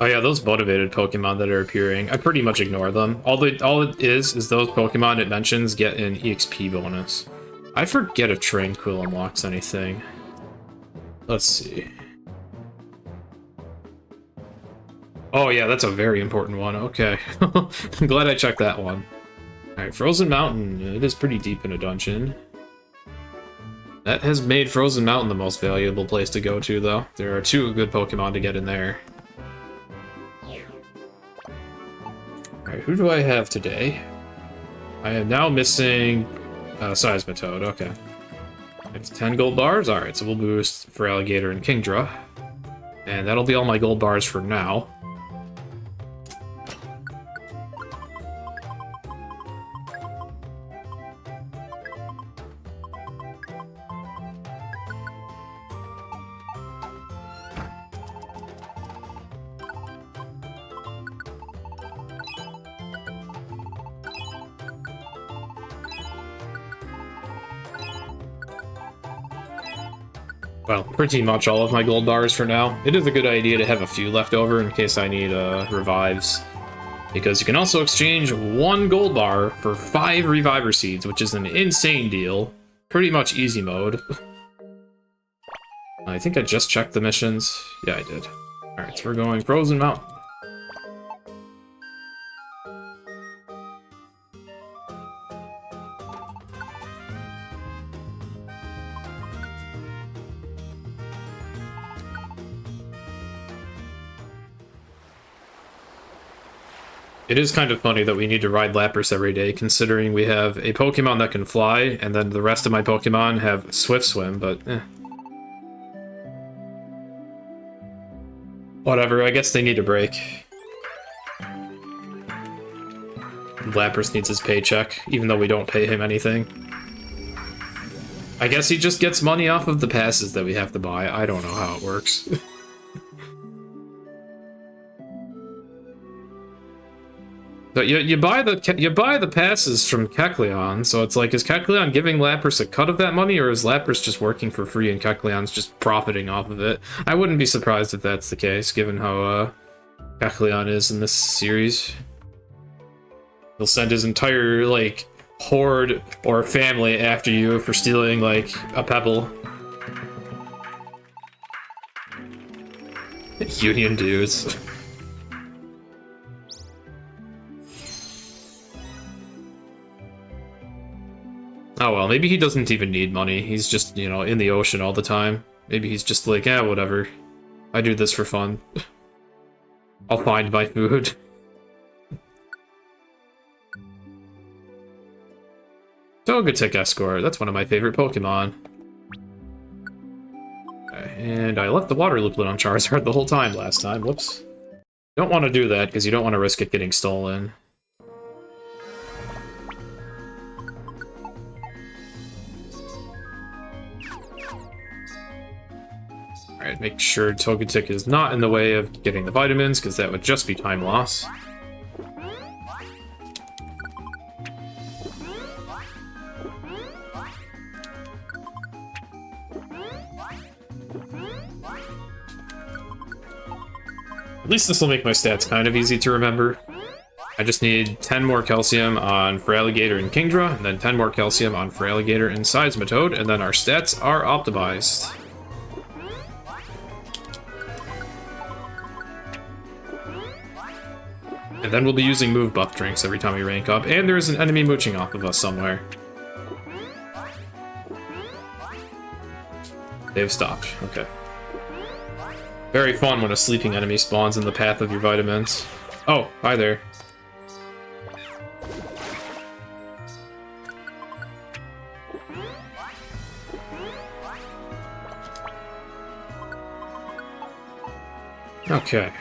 Oh yeah, those motivated Pokemon that are appearing, I pretty much ignore them. All it is those Pokemon it mentions get an EXP bonus. I forget if Tranquil unlocks anything. Let's see. Oh yeah, that's a very important one. Okay. I'm glad I checked that one. Alright, Frozen Mountain. It is pretty deep in a dungeon. That has made Frozen Mountain the most valuable place to go to, though. There are 2 good Pokemon to get in there. Alright, who do I have today? I am now missing Seismitoad, okay. It's 10 gold bars? Alright, so we'll boost for Alligator and Kingdra. And that'll be all my gold bars for now. Well, pretty much all of my gold bars for now. It is a good idea to have a few left over in case I need revives. Because you can also exchange 1 gold bar for 5 Reviver Seeds, which is an insane deal. Pretty much easy mode. I think I just checked the missions. Yeah, I did. Alright, so we're going Frozen Mountain. It is kind of funny that we need to ride Lapras every day, considering we have a Pokemon that can fly, and then the rest of my Pokemon have Swift Swim, but eh. Whatever, I guess they need a break. Lapras needs his paycheck, even though we don't pay him anything. I guess he just gets money off of the passes that we have to buy. I don't know how it works. But you buy the passes from Kecleon, so it's like, is Kecleon giving Lapras a cut of that money, or is Lapras just working for free and Kecleon's just profiting off of it? I wouldn't be surprised if that's the case, given how Kecleon is in this series. He'll send his entire, like, horde or family after you for stealing, like, a pebble. Union dudes. Oh well, maybe he doesn't even need money. He's just, you know, in the ocean all the time. Maybe he's just like, yeah, whatever. I do this for fun. I'll find my food. Togetic Escort, that's one of my favorite Pokemon. Okay, And I left the water looplet on Charizard the whole time last time. Whoops. Don't want to do that, because you don't want to risk it getting stolen. Alright, make sure Togetic is not in the way of getting the vitamins, because that would just be time loss. At least this will make my stats kind of easy to remember. I just need 10 more calcium on Feraligatr and Kingdra, and then 10 more calcium on Feraligatr and Seismitoad, and then our stats are optimized. And then we'll be using move buff drinks every time we rank up, and there's an enemy mooching off of us somewhere. They've stopped, okay. Very fun when a sleeping enemy spawns in the path of your vitamins. Oh, hi there. Okay.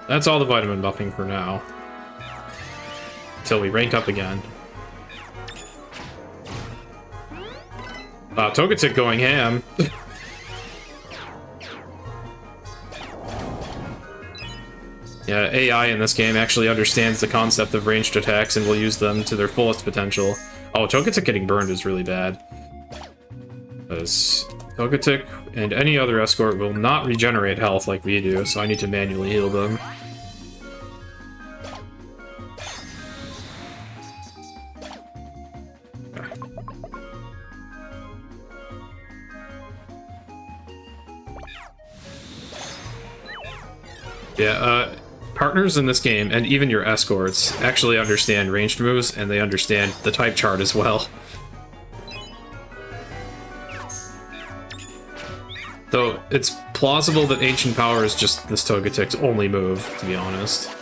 That's all the vitamin buffing for now. Until we rank up again. Togetic going ham. Yeah, AI in this game actually understands the concept of ranged attacks and will use them to their fullest potential. Oh, Togetic getting burned is really bad. Because Togetic and any other escort will not regenerate health like we do, so I need to manually heal them. Yeah, partners in this game, and even your escorts, actually understand ranged moves, and they understand the type chart as well. Though, it's plausible that Ancient Power is just this Togetic's only move, to be honest.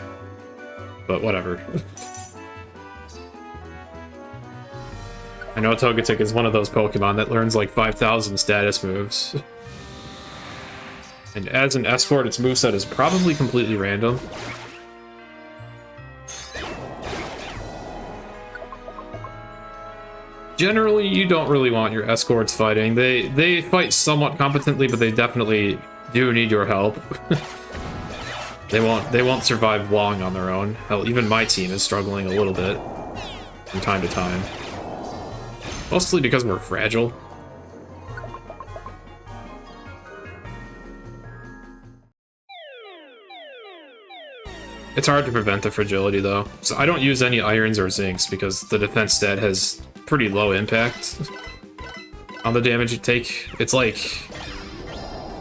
But whatever. I know Togetic is one of those Pokemon that learns like 5,000 status moves. And as an escort, its moveset is probably completely random. Generally, you don't really want your escorts fighting. They fight somewhat competently, but they definitely do need your help. They won't survive long on their own. Hell, even my team is struggling a little bit from time to time. Mostly because we're fragile. It's hard to prevent the fragility, though. So I don't use any irons or zincs because the defense stat has pretty low impact on the damage you take. It's like,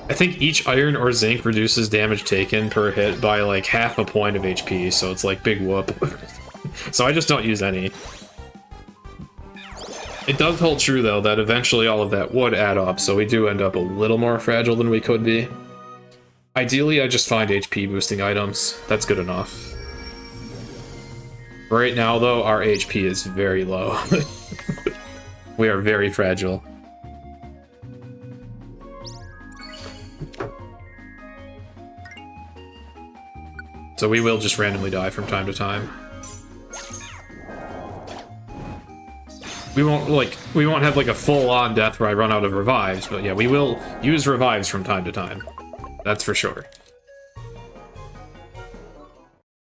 I think each iron or zinc reduces damage taken per hit by like half a point of HP, so it's like big whoop. So I just don't use any. It does hold true, though, that eventually all of that would add up, so we do end up a little more fragile than we could be. Ideally, I just find HP boosting items. That's good enough. Right now, though, our HP is very low. We are very fragile. So we will just randomly die from time to time. We won't have like a full-on death where I run out of revives, but yeah, we will use revives from time to time. That's for sure.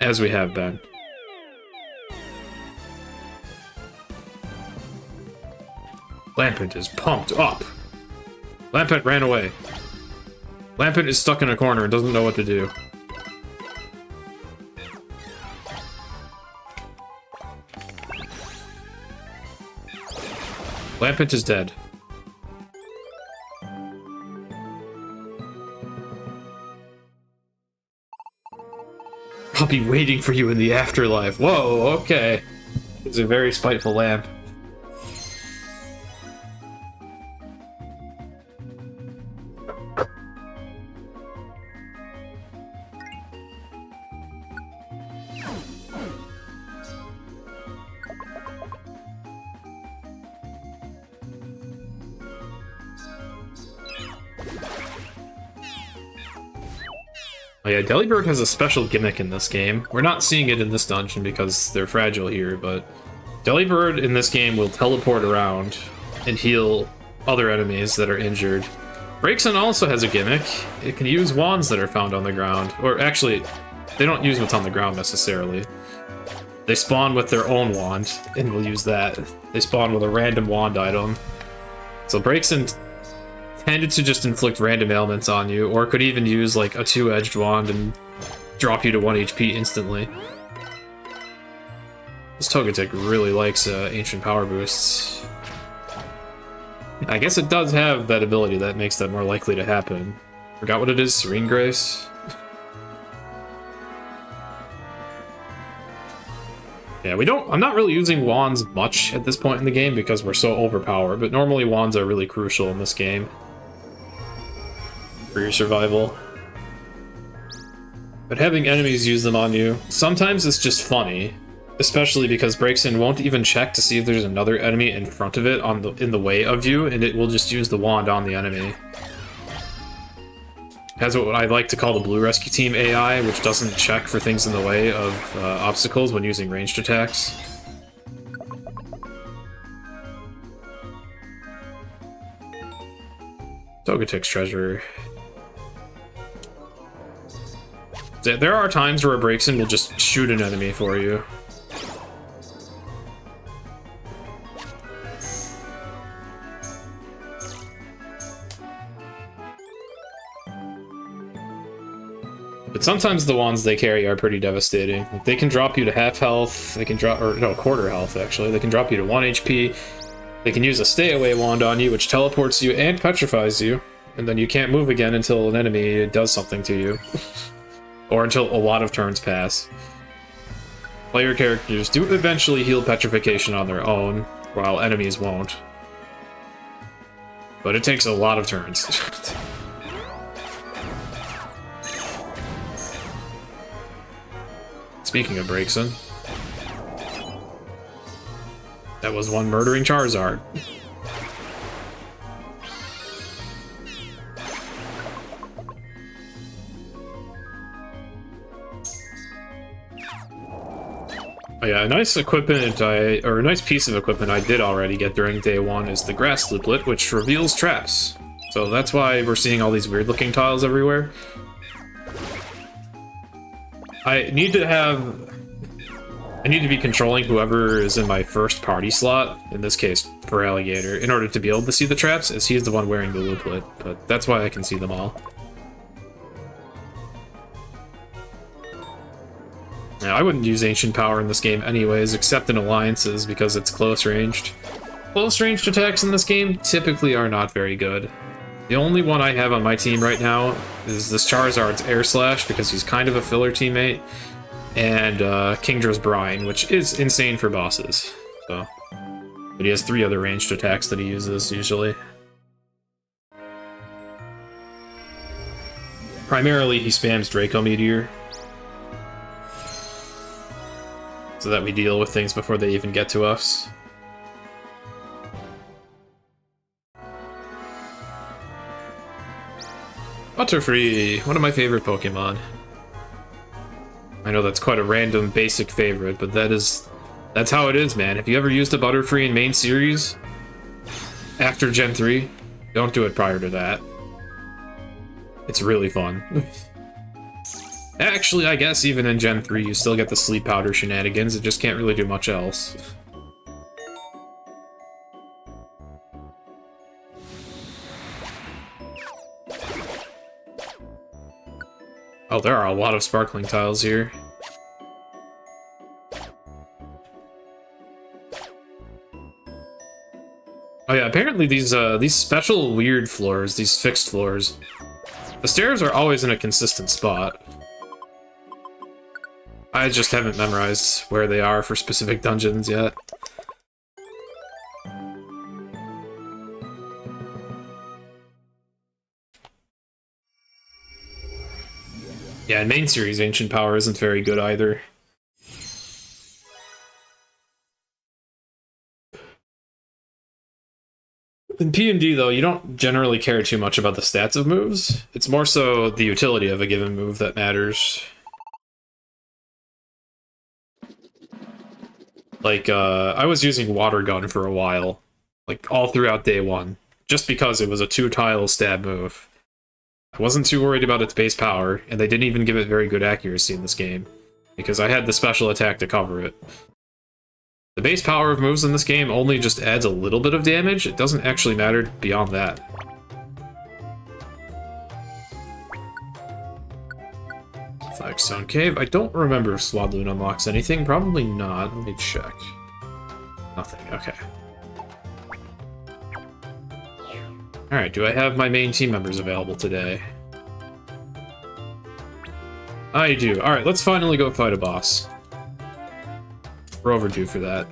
As we have been. Lampent is pumped up. Lampent ran away. Lampent is stuck in a corner and doesn't know what to do. Lampent is dead. I'll be waiting for you in the afterlife. Whoa, okay. It's a very spiteful lamp. Oh yeah, Delibird has a special gimmick in this game. We're not seeing it in this dungeon because they're fragile here, but Delibird in this game will teleport around and heal other enemies that are injured. Braixen also has a gimmick. It can use wands that are found on the ground. Or actually, they don't use what's on the ground necessarily. They spawn with their own wand, and we'll use that. They spawn with a random wand item. So Braixen tended to just inflict random ailments on you, or could even use like a two-edged wand and drop you to 1 HP instantly. This Togetic really likes ancient power boosts. I guess it does have that ability that makes that more likely to happen. Forgot what it is, Serene Grace? Yeah, I'm not really using wands much at this point in the game because we're so overpowered, but normally wands are really crucial in this game for your survival. But having enemies use them on you, sometimes it's just funny, especially because Braixen won't even check to see if there's another enemy in front of it in the way of you, and it will just use the wand on the enemy. It has what I like to call the Blue Rescue Team AI, which doesn't check for things in the way of obstacles when using ranged attacks. Togetic's treasure. There are times where a Braixen will just shoot an enemy for you. But sometimes the wands they carry are pretty devastating. They can drop you to half health, they can drop, or no, quarter health actually. They can drop you to 1 HP. They can use a stay away wand on you, which teleports you and petrifies you. And then you can't move again until an enemy does something to you. Or until a lot of turns pass. Player characters do eventually heal petrification on their own, while enemies won't. But it takes a lot of turns. Speaking of Braixen, that was one murdering Charizard. Oh yeah, a nice equipment or a nice piece of equipment I did already get during day 1 is the Grass Looplet, which reveals traps. So that's why we're seeing all these weird looking tiles everywhere. I need to be controlling whoever is in my first party slot, in this case for Alligator, in order to be able to see the traps, as he's the one wearing the looplet, but that's why I can see them all. Now, I wouldn't use Ancient Power in this game anyways, except in alliances, because it's close-ranged. Close-ranged attacks in this game typically are not very good. The only one I have on my team right now is this Charizard's Air Slash, because he's kind of a filler teammate, and Kingdra's Brine, which is insane for bosses. So, but he has 3 other ranged attacks that he uses, usually. Primarily, he spams Draco Meteor, so that we deal with things before they even get to us. Butterfree, one of my favorite Pokemon. I know that's quite a random basic favorite, but that's how it is, man. If you ever used a Butterfree in main series after Gen 3, don't do it prior to that. It's really fun. Actually, I guess even in Gen 3 you still get the sleep powder shenanigans, it just can't really do much else. Oh, there are a lot of sparkling tiles here. Oh yeah, apparently these special weird floors, these fixed floors, the stairs are always in a consistent spot. I just haven't memorized where they are for specific dungeons yet. Yeah, in main series, Ancient Power isn't very good either. In PMD, though, you don't generally care too much about the stats of moves. It's more so the utility of a given move that matters. Like, I was using Water Gun for a while, like, all throughout day one, just because it was a 2-tile stab move. I wasn't too worried about its base power, and they didn't even give it very good accuracy in this game, because I had the special attack to cover it. The base power of moves in this game only just adds a little bit of damage, it doesn't actually matter beyond that. Flagstone Cave, I don't remember if Swadloon unlocks anything, probably not, let me check. Nothing, okay. Alright, do I have my main team members available today? I do. Alright, let's finally go fight a boss. We're overdue for that.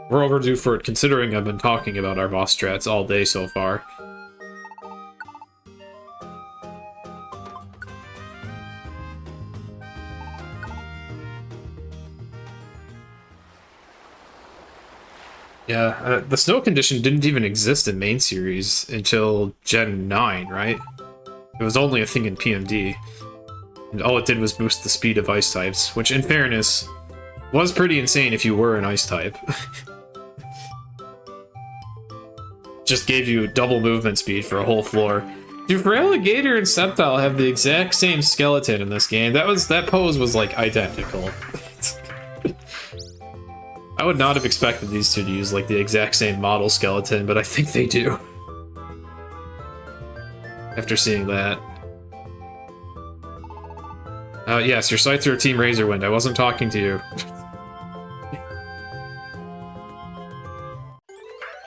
We're overdue for it, considering I've been talking about our boss strats all day so far. Yeah, the snow condition didn't even exist in main series until Gen 9, right? It was only a thing in PMD. And all it did was boost the speed of ice types, which, in fairness, was pretty insane if you were an ice type. Just gave you double movement speed for a whole floor. Dude, Feraligatr and Sceptile have the exact same skeleton in this game. That pose was, like, identical. I would not have expected these two to use, like, the exact same model skeleton, but I think they do. After seeing that. Yes, your sights are Team Razorwind. I wasn't talking to you.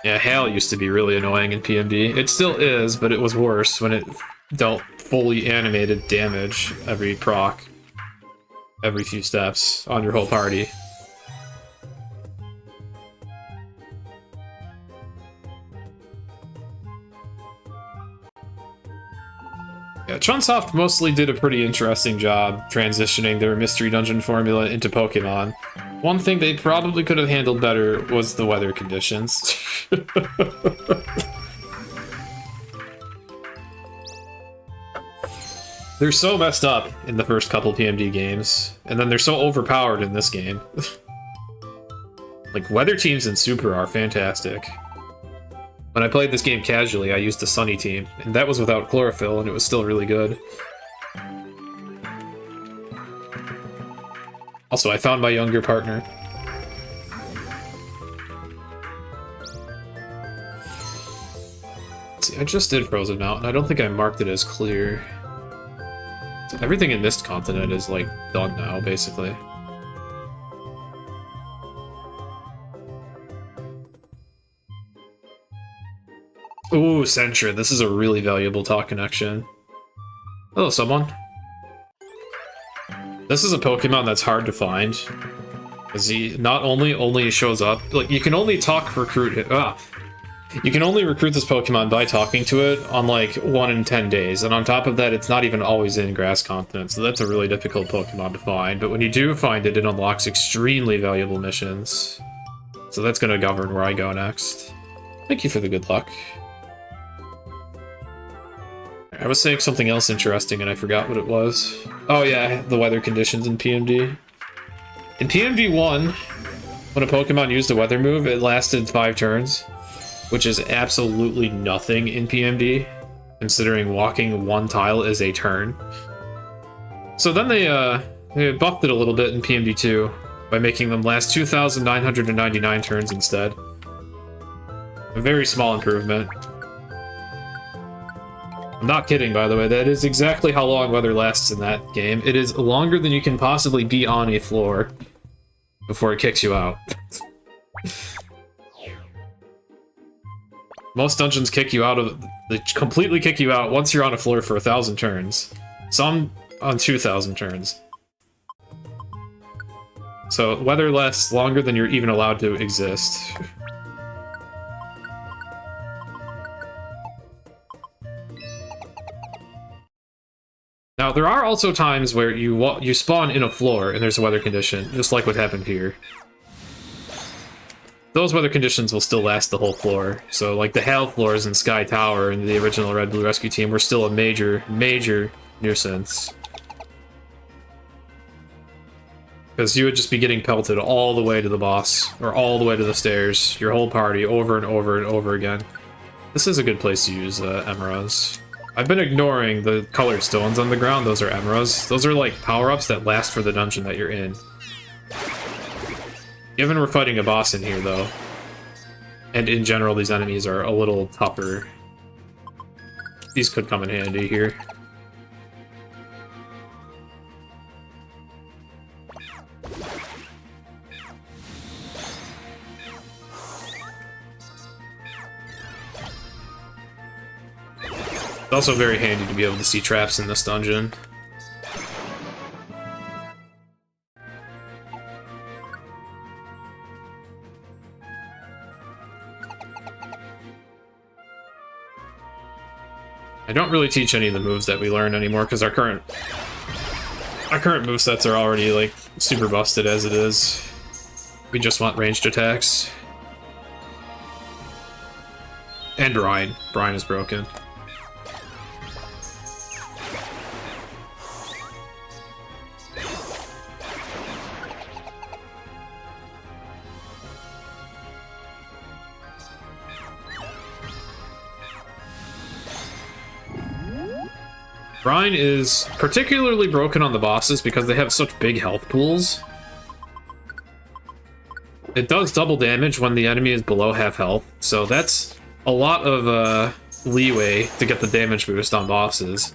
Yeah, Hail used to be really annoying in PMD. It still is, but it was worse when it dealt fully animated damage every proc, every few steps on your whole party. Yeah, Chunsoft mostly did a pretty interesting job transitioning their Mystery Dungeon formula into Pokemon. One thing they probably could have handled better was the weather conditions. They're so messed up in the first couple PMD games, and then they're so overpowered in this game. Like, weather teams in Super are fantastic. When I played this game casually, I used the Sunny team, and that was without Chlorophyll, and it was still really good. Also, I found my younger partner. See, I just did Frozen Mountain. I don't think I marked it as clear. So everything in Mist Continent is, like, done now, basically. Ooh, Sentra. This is a really valuable talk connection. Hello, someone. This is a Pokemon that's hard to find. Because he not only shows up, like, you can only recruit this Pokemon by talking to it on, like, 1 in 10 days. And on top of that, it's not even always in Grass Continent, so that's a really difficult Pokemon to find. But when you do find it, it unlocks extremely valuable missions. So that's gonna govern where I go next. Thank you for the good luck. I was saying something else interesting and I forgot what it was. Oh yeah, the weather conditions in PMD. In PMD 1, when a Pokemon used a weather move, it lasted 5 turns, which is absolutely nothing in PMD, considering walking 1 tile is a turn. So then they buffed it a little bit in PMD 2 by making them last 2,999 turns instead. A very small improvement. I'm not kidding, by the way. That is exactly how long weather lasts in that game. It is longer than you can possibly be on a floor before it kicks you out. Most dungeons kick you out of... They completely kick you out once you're on a floor for 1,000 turns. Some on 2,000 turns. So weather lasts longer than you're even allowed to exist. Now, there are also times where you spawn in a floor and there's a weather condition, just like what happened here. Those weather conditions will still last the whole floor. So, like, the hail floors in Sky Tower and the original Red Blue Rescue Team were still a major, major nuisance. Because you would just be getting pelted all the way to the boss, or all the way to the stairs, your whole party, over and over and over again. This is a good place to use emeralds. I've been ignoring the colored stones on the ground. Those are emeralds. Those are like power-ups that last for the dungeon that you're in. Given we're fighting a boss in here, though, and in general these enemies are a little tougher, these could come in handy here. It's also very handy to be able to see traps in this dungeon. I don't really teach any of the moves that we learn anymore because our current movesets are already like super busted as it is. We just want ranged attacks. And Brine. Brine is broken. Brine is particularly broken on the bosses because they have such big health pools. It does double damage when the enemy is below half health, so that's a lot of leeway to get the damage boost on bosses.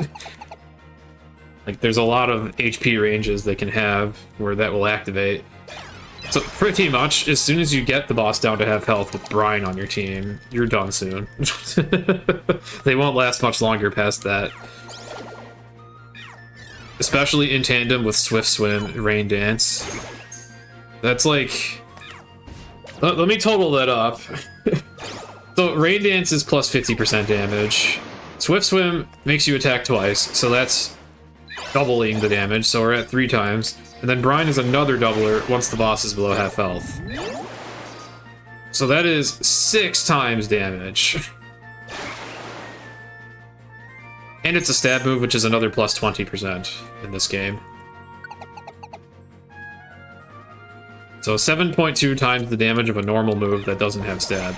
Like, there's a lot of HP ranges they can have where that will activate. So pretty much, as soon as you get the boss down to half health with Brine on your team, you're done soon. They won't last much longer past that. Especially in tandem with Swift Swim, Rain Dance. That's like... Let me total that up. So Rain Dance is plus 50% damage. Swift Swim makes you attack twice, so that's doubling the damage, so we're at 3 times. And then Brine is another doubler once the boss is below half health. So that is 6 times damage. And it's a stab move, which is another plus 20% in this game. So 7.2 times the damage of a normal move that doesn't have stab.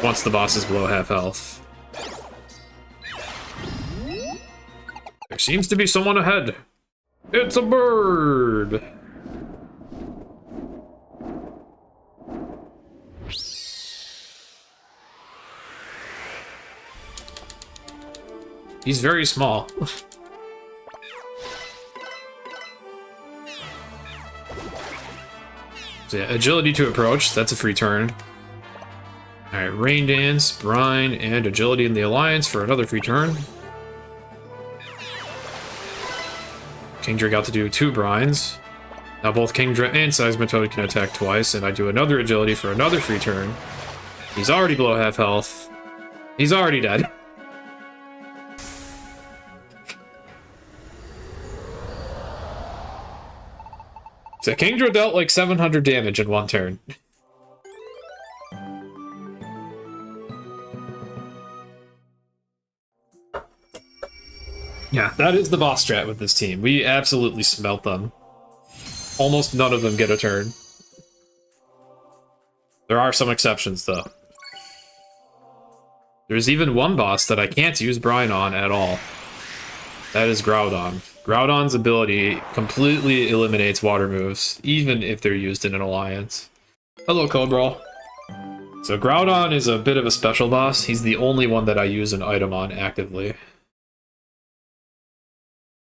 Once the boss is below half health. There seems to be someone ahead. It's a bird! He's very small. So yeah, agility to approach, that's a free turn. Alright, Rain Dance, Brine, and agility in the Alliance for another free turn. Kingdra got to do 2 Brines. Now both Kingdra and Seismitoad can attack twice, and I do another agility for another free turn. He's already below half health. He's already dead. So Kingdra dealt like 700 damage in 1 turn. Yeah, that is the boss strat with this team. We absolutely smelt them. Almost none of them get a turn. There are some exceptions, though. There's even one boss that I can't use Brine on at all. That is Groudon. Groudon's ability completely eliminates water moves, even if they're used in an alliance. Hello, Cobra. So Groudon is a bit of a special boss. He's the only one that I use an item on actively.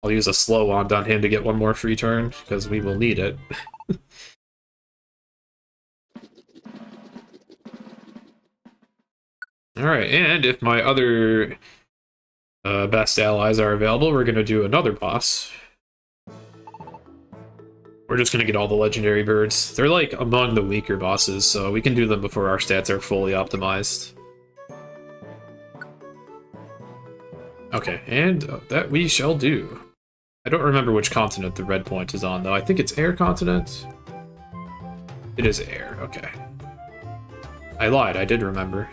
I'll use a slow wand on him to get one more free turn, because we will need it. Alright, and if my other best allies are available, we're going to do another boss. We're just going to get all the legendary birds. They're like among the weaker bosses, so we can do them before our stats are fully optimized. Okay, and that we shall do. I don't remember which continent the red point is on, though. I think it's air continent. It is air, okay. I lied, I did remember.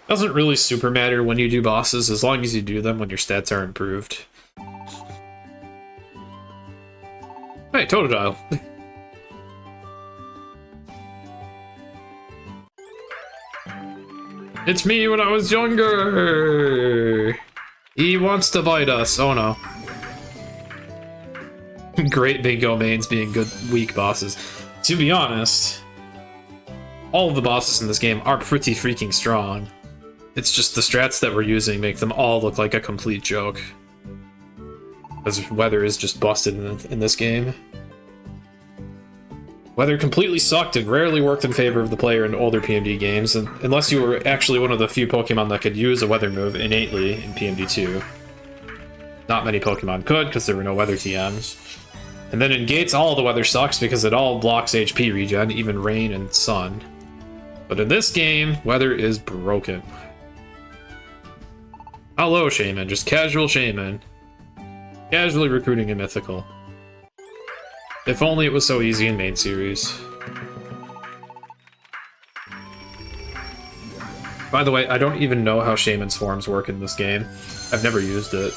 Doesn't really super matter when you do bosses, as long as you do them when your stats are improved. Hey, Totodile. It's me when I was younger! He wants to bite us, oh no. Great bingo mains being good, weak bosses. To be honest, all of the bosses in this game are pretty freaking strong. It's just the strats that we're using make them all look like a complete joke. Because weather is just busted in this game. Weather completely sucked and rarely worked in favor of the player in older PMD games, and unless you were actually one of the few Pokemon that could use a weather move innately in PMD2. Not many Pokemon could, because there were no weather TMs. And then in Gates, all the weather sucks because it all blocks HP regen, even rain and sun. But in this game, weather is broken. Hello, Shaman. Just casual Shaman. Casually recruiting a mythical. If only it was so easy in main series. By the way, I don't even know how Shaman's forms work in this game. I've never used it.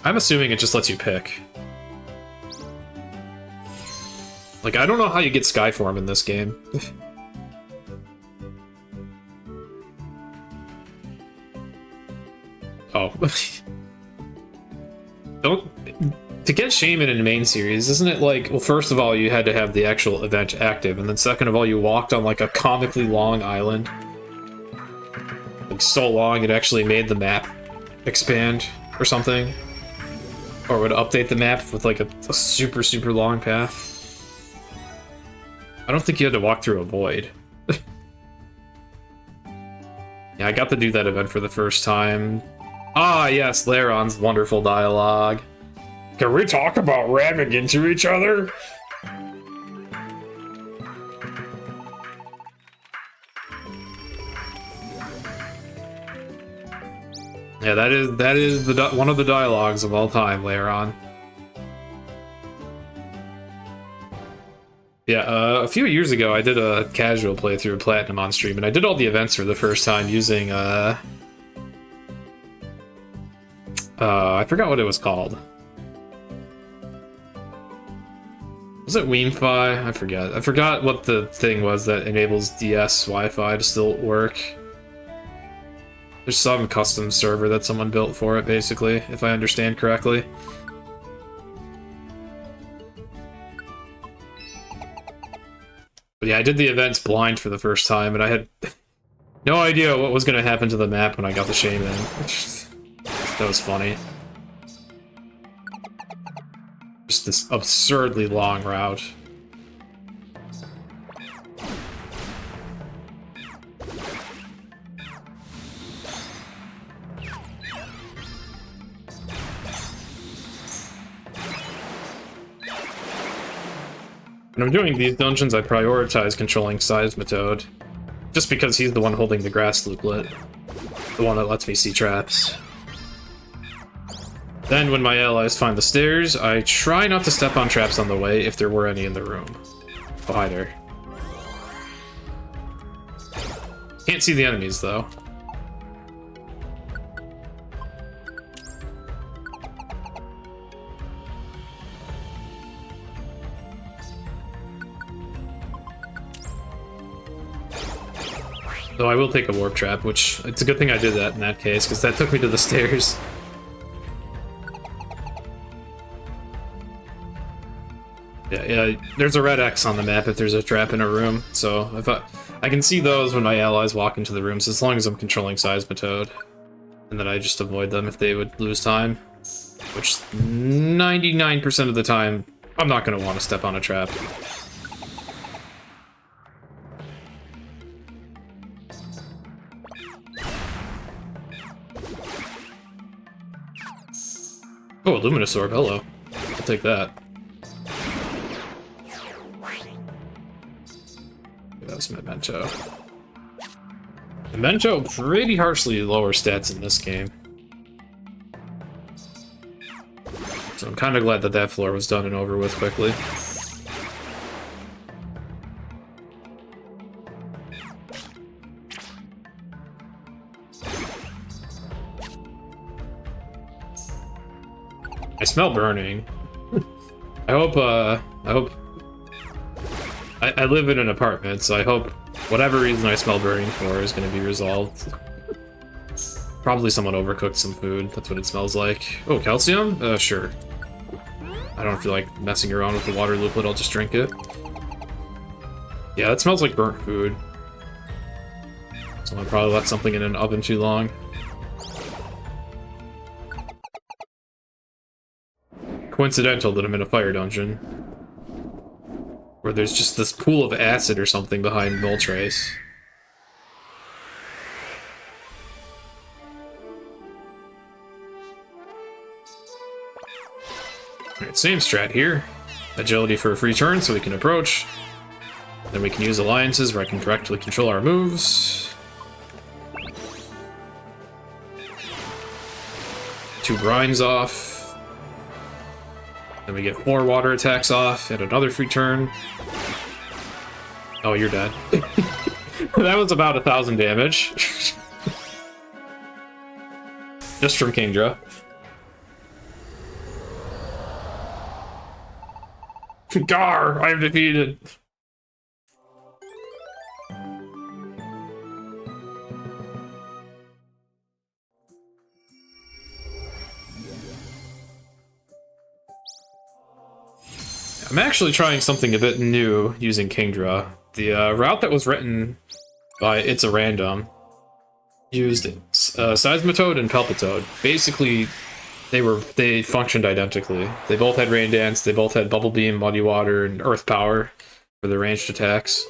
I'm assuming it just lets you pick. Like, I don't know how you get Skyform in this game. Oh. To get Shaman in the main series, isn't it like, well, first of all, you had to have the actual event active, and then second of all, you walked on like a comically long island. Like, so long it actually made the map expand or something. Or would update the map with like a super, super long path. I don't think you had to walk through a void. Yeah, I got to do that event for the first time. Ah, yes, Laron's wonderful dialogue. Can we talk about ramming into each other? Yeah, that is the one of the dialogues of all time, Laron. Yeah, a few years ago, I did a casual playthrough of Platinum on stream, and I did all the events for the first time using, I forgot what it was called. Was it Weemfi? I forget. I forgot what the thing was that enables DS Wi-Fi to still work. There's some custom server that someone built for it, basically, if I understand correctly. But yeah, I did the events blind for the first time, and I had no idea what was going to happen to the map when I got the Shaman. That was funny. Just this absurdly long route. When I'm doing these dungeons, I prioritize controlling Seismitoad, just because he's the one holding the grass looplet, the one that lets me see traps. Then, when my allies find the stairs, I try not to step on traps on the way if there were any in the room. Oh, hi there. Can't see the enemies, though. Though I will take a warp trap, which it's a good thing I did that in that case, because that took me to the stairs. Yeah, there's a red X on the map if there's a trap in a room, so if I can see those when my allies walk into the rooms, as long as I'm controlling Seismitoad. And then I just avoid them if they would lose time. Which, 99% of the time, I'm not going to want to step on a trap. Oh, Luminous Orb, hello. I'll take that. That's Memento. Memento pretty harshly lower stats in this game. So I'm kind of glad that that floor was done and over with quickly. I smell burning. I hope I live in an apartment, so I hope whatever reason I smell burning for is going to be resolved. Probably someone overcooked some food, that's what it smells like. Oh, calcium? Sure. I don't feel like messing around with the water looplet, I'll just drink it. Yeah, that smells like burnt food. Someone probably left something in an oven too long. Coincidental that I'm in a fire dungeon. Where there's just this pool of acid or something behind Null Trace. Alright, same strat here. Agility for a free turn so we can approach. Then we can use alliances where I can directly control our moves. 2 grinds off. Then we get 4 water attacks off and another free turn. Oh, you're dead. That was about 1,000 damage. Just from Kingdra. Gar! I am defeated! I'm actually trying something a bit new using Kingdra. The route that was written by It's a Random used Seismitoad and Palpitoad. Basically, they functioned identically. They both had Rain Dance, they both had Bubble Beam, Muddy Water, and Earth Power for their ranged attacks.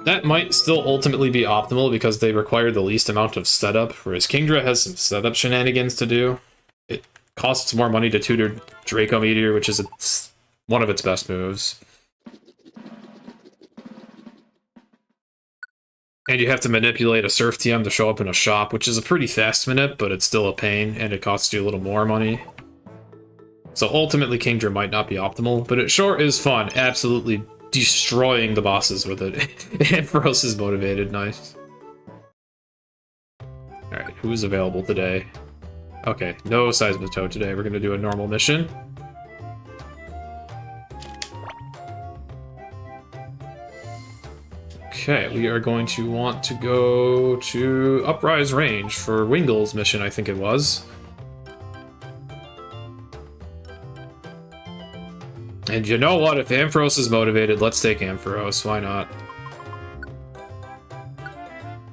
That might still ultimately be optimal because they require the least amount of setup, whereas Kingdra has some setup shenanigans to do. It costs more money to tutor Draco Meteor, which is one of its best moves. And you have to manipulate a Surf TM to show up in a shop, which is a pretty fast manip, but it's still a pain, and it costs you a little more money. So ultimately, Kingdra might not be optimal, but it sure is fun, absolutely destroying the bosses with it. Ampharos is motivated, nice. Alright, who is available today? Okay, no Seismitoad today, we're gonna do a normal mission. Okay, we are going to want to go to Uprise Range for Wingle's mission, I think it was. And you know what? If Ampharos is motivated, let's take Ampharos. Why not?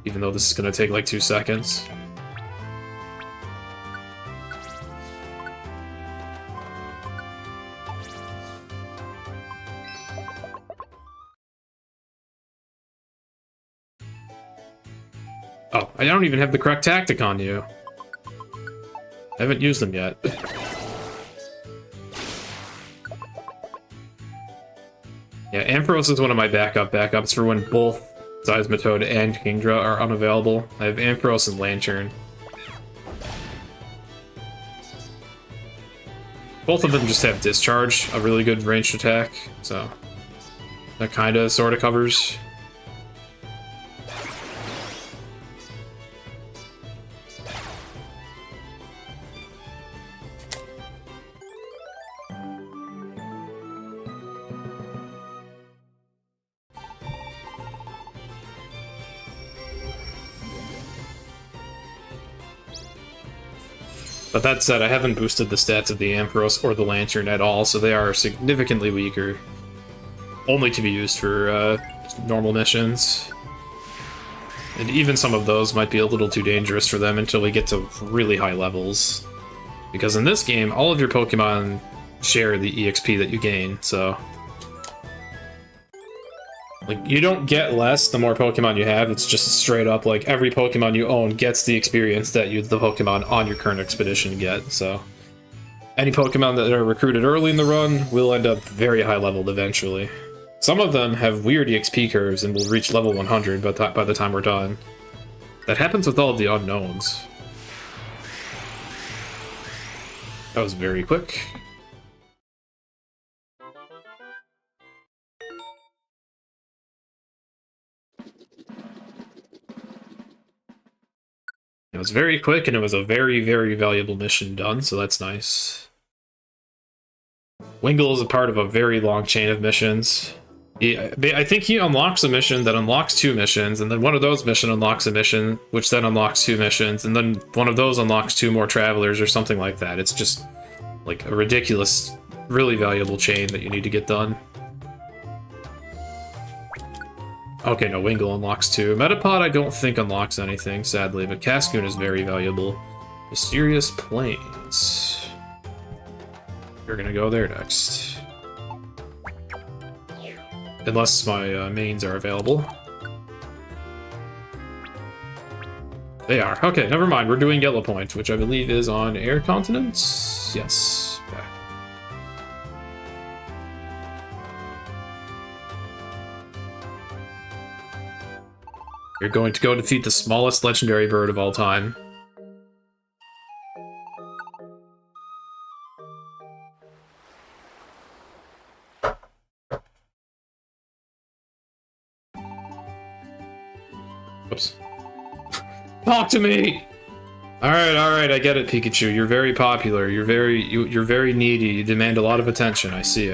Even though this is going to take like 2 seconds. Oh, I don't even have the correct tactic on you. I haven't used them yet. Yeah, Ampharos is one of my backups for when both Seismitoad and Kingdra are unavailable. I have Ampharos and Lantern. Both of them just have Discharge, a really good ranged attack, so that kinda sorta covers. But that said, I haven't boosted the stats of the Ampharos or the Lantern at all, so they are significantly weaker. Only to be used for normal missions. And even some of those might be a little too dangerous for them until we get to really high levels. Because in this game, all of your Pokemon share the EXP that you gain, so... Like, you don't get less the more Pokemon you have, it's just straight up, like, every Pokemon you own gets the experience that the Pokemon on your current expedition get, so... Any Pokemon that are recruited early in the run will end up very high leveled eventually. Some of them have weird EXP curves and will reach level 100 by the time we're done. That happens with all of the unknowns. That was very quick. It was very quick, and it was a very, very valuable mission done, so that's nice. Wingull is a part of a very long chain of missions. I think he unlocks a mission that unlocks 2 missions, and then one of those missions unlocks a mission, which then unlocks 2 missions, and then one of those unlocks 2 more travelers, or something like that. It's just, like, a ridiculous, really valuable chain that you need to get done. Okay, no, Wingull unlocks 2. Metapod I don't think unlocks anything, sadly, but Cascoon is very valuable. Mysterious Plains. We're gonna go there next. Unless my mains are available. They are. Okay, never mind. We're doing Yellow Point, which I believe is on Air Continents. Yes. Okay. You're going to go defeat the smallest legendary bird of all time. Whoops. Talk to me! Alright, I get it, Pikachu. You're very popular. You're very needy. You demand a lot of attention. I see.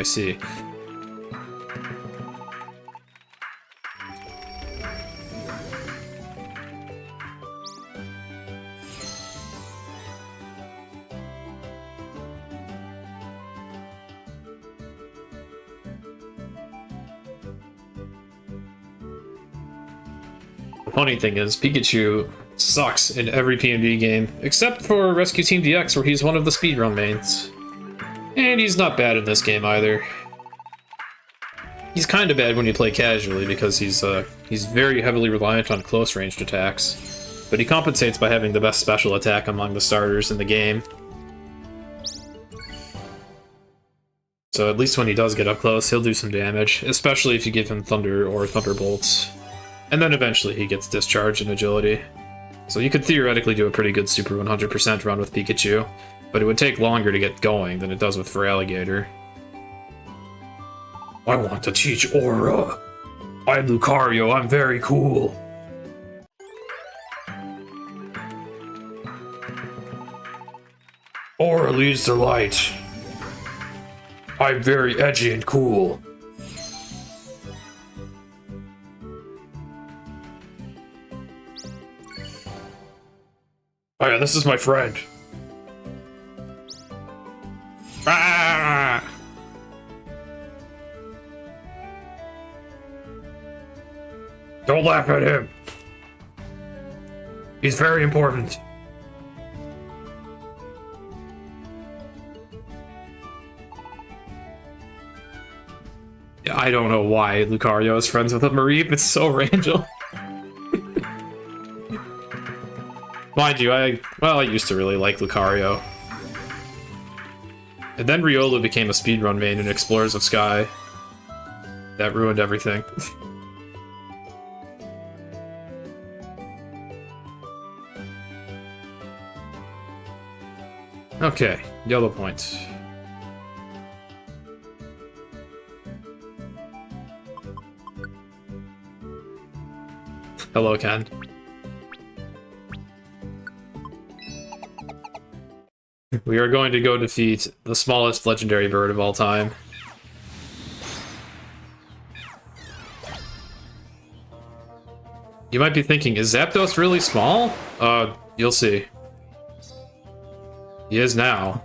The funny thing is, Pikachu sucks in every PNB game, except for Rescue Team DX, where he's one of the speedrun mains. And he's not bad in this game either. He's kinda bad when you play casually, because he's very heavily reliant on close-ranged attacks. But he compensates by having the best special attack among the starters in the game. So at least when he does get up close, he'll do some damage, especially if you give him Thunder or Thunderbolts. And then eventually he gets Discharge and Agility. So you could theoretically do a pretty good Super 100% run with Pikachu, but it would take longer to get going than it does with Feraligatr. I want to teach Aura! I'm Lucario, I'm very cool! Aura leads the light. I'm very edgy and cool. Oh yeah, this is my friend. Ah! Don't laugh at him. He's very important. Yeah, I don't know why Lucario is friends with a Mareep. It's so random. Mind you, I used to really like Lucario. And then Riolu became a speedrun main in Explorers of Sky. That ruined everything. Okay, Yellow Point. Hello, Ken. We are going to go defeat the smallest legendary bird of all time. You might be thinking, is Zapdos really small? You'll see. He is now.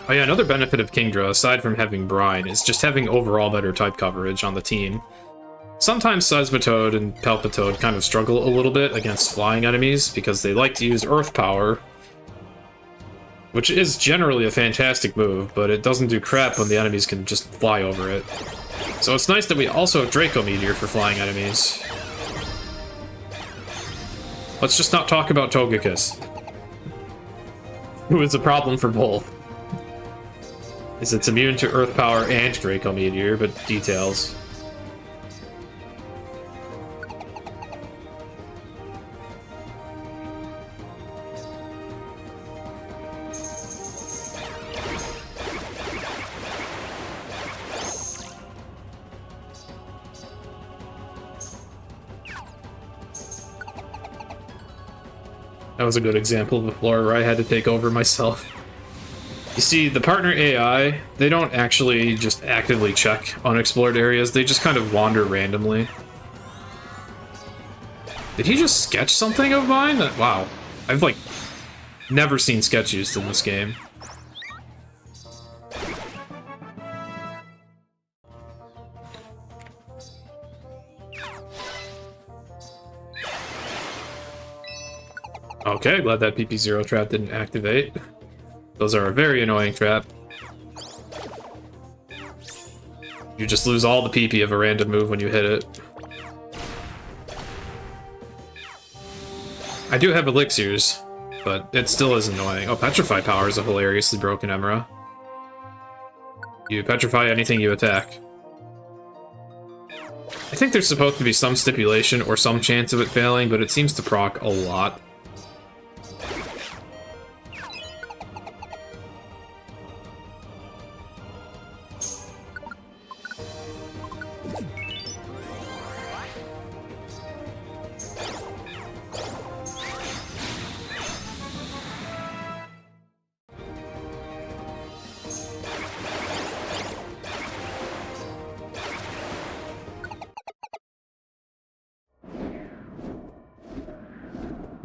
Oh yeah, another benefit of Kingdra, aside from having Brine, is just having overall better type coverage on the team. Sometimes Seismitoad and Palpitoad kind of struggle a little bit against flying enemies because they like to use Earth Power, which is generally a fantastic move, but it doesn't do crap when the enemies can just fly over it. So it's nice that we also have Draco Meteor for flying enemies. Let's just not talk about Togekiss, who is a problem for both. It's immune to Earth Power and Draco Meteor, but details. That was a good example of a floor where I had to take over myself. You see, the partner AI, they don't actually just actively check unexplored areas, they just kind of wander randomly. Did he just sketch something of mine? Wow. I've, like, never seen sketch used in this game. Okay, glad that PP0 trap didn't activate. Those are a very annoying trap. You just lose all the PP of a random move when you hit it. I do have elixirs, but it still is annoying. Oh, Petrify Power is a hilariously broken Emera. You petrify anything you attack. I think there's supposed to be some stipulation or some chance of it failing, but it seems to proc a lot.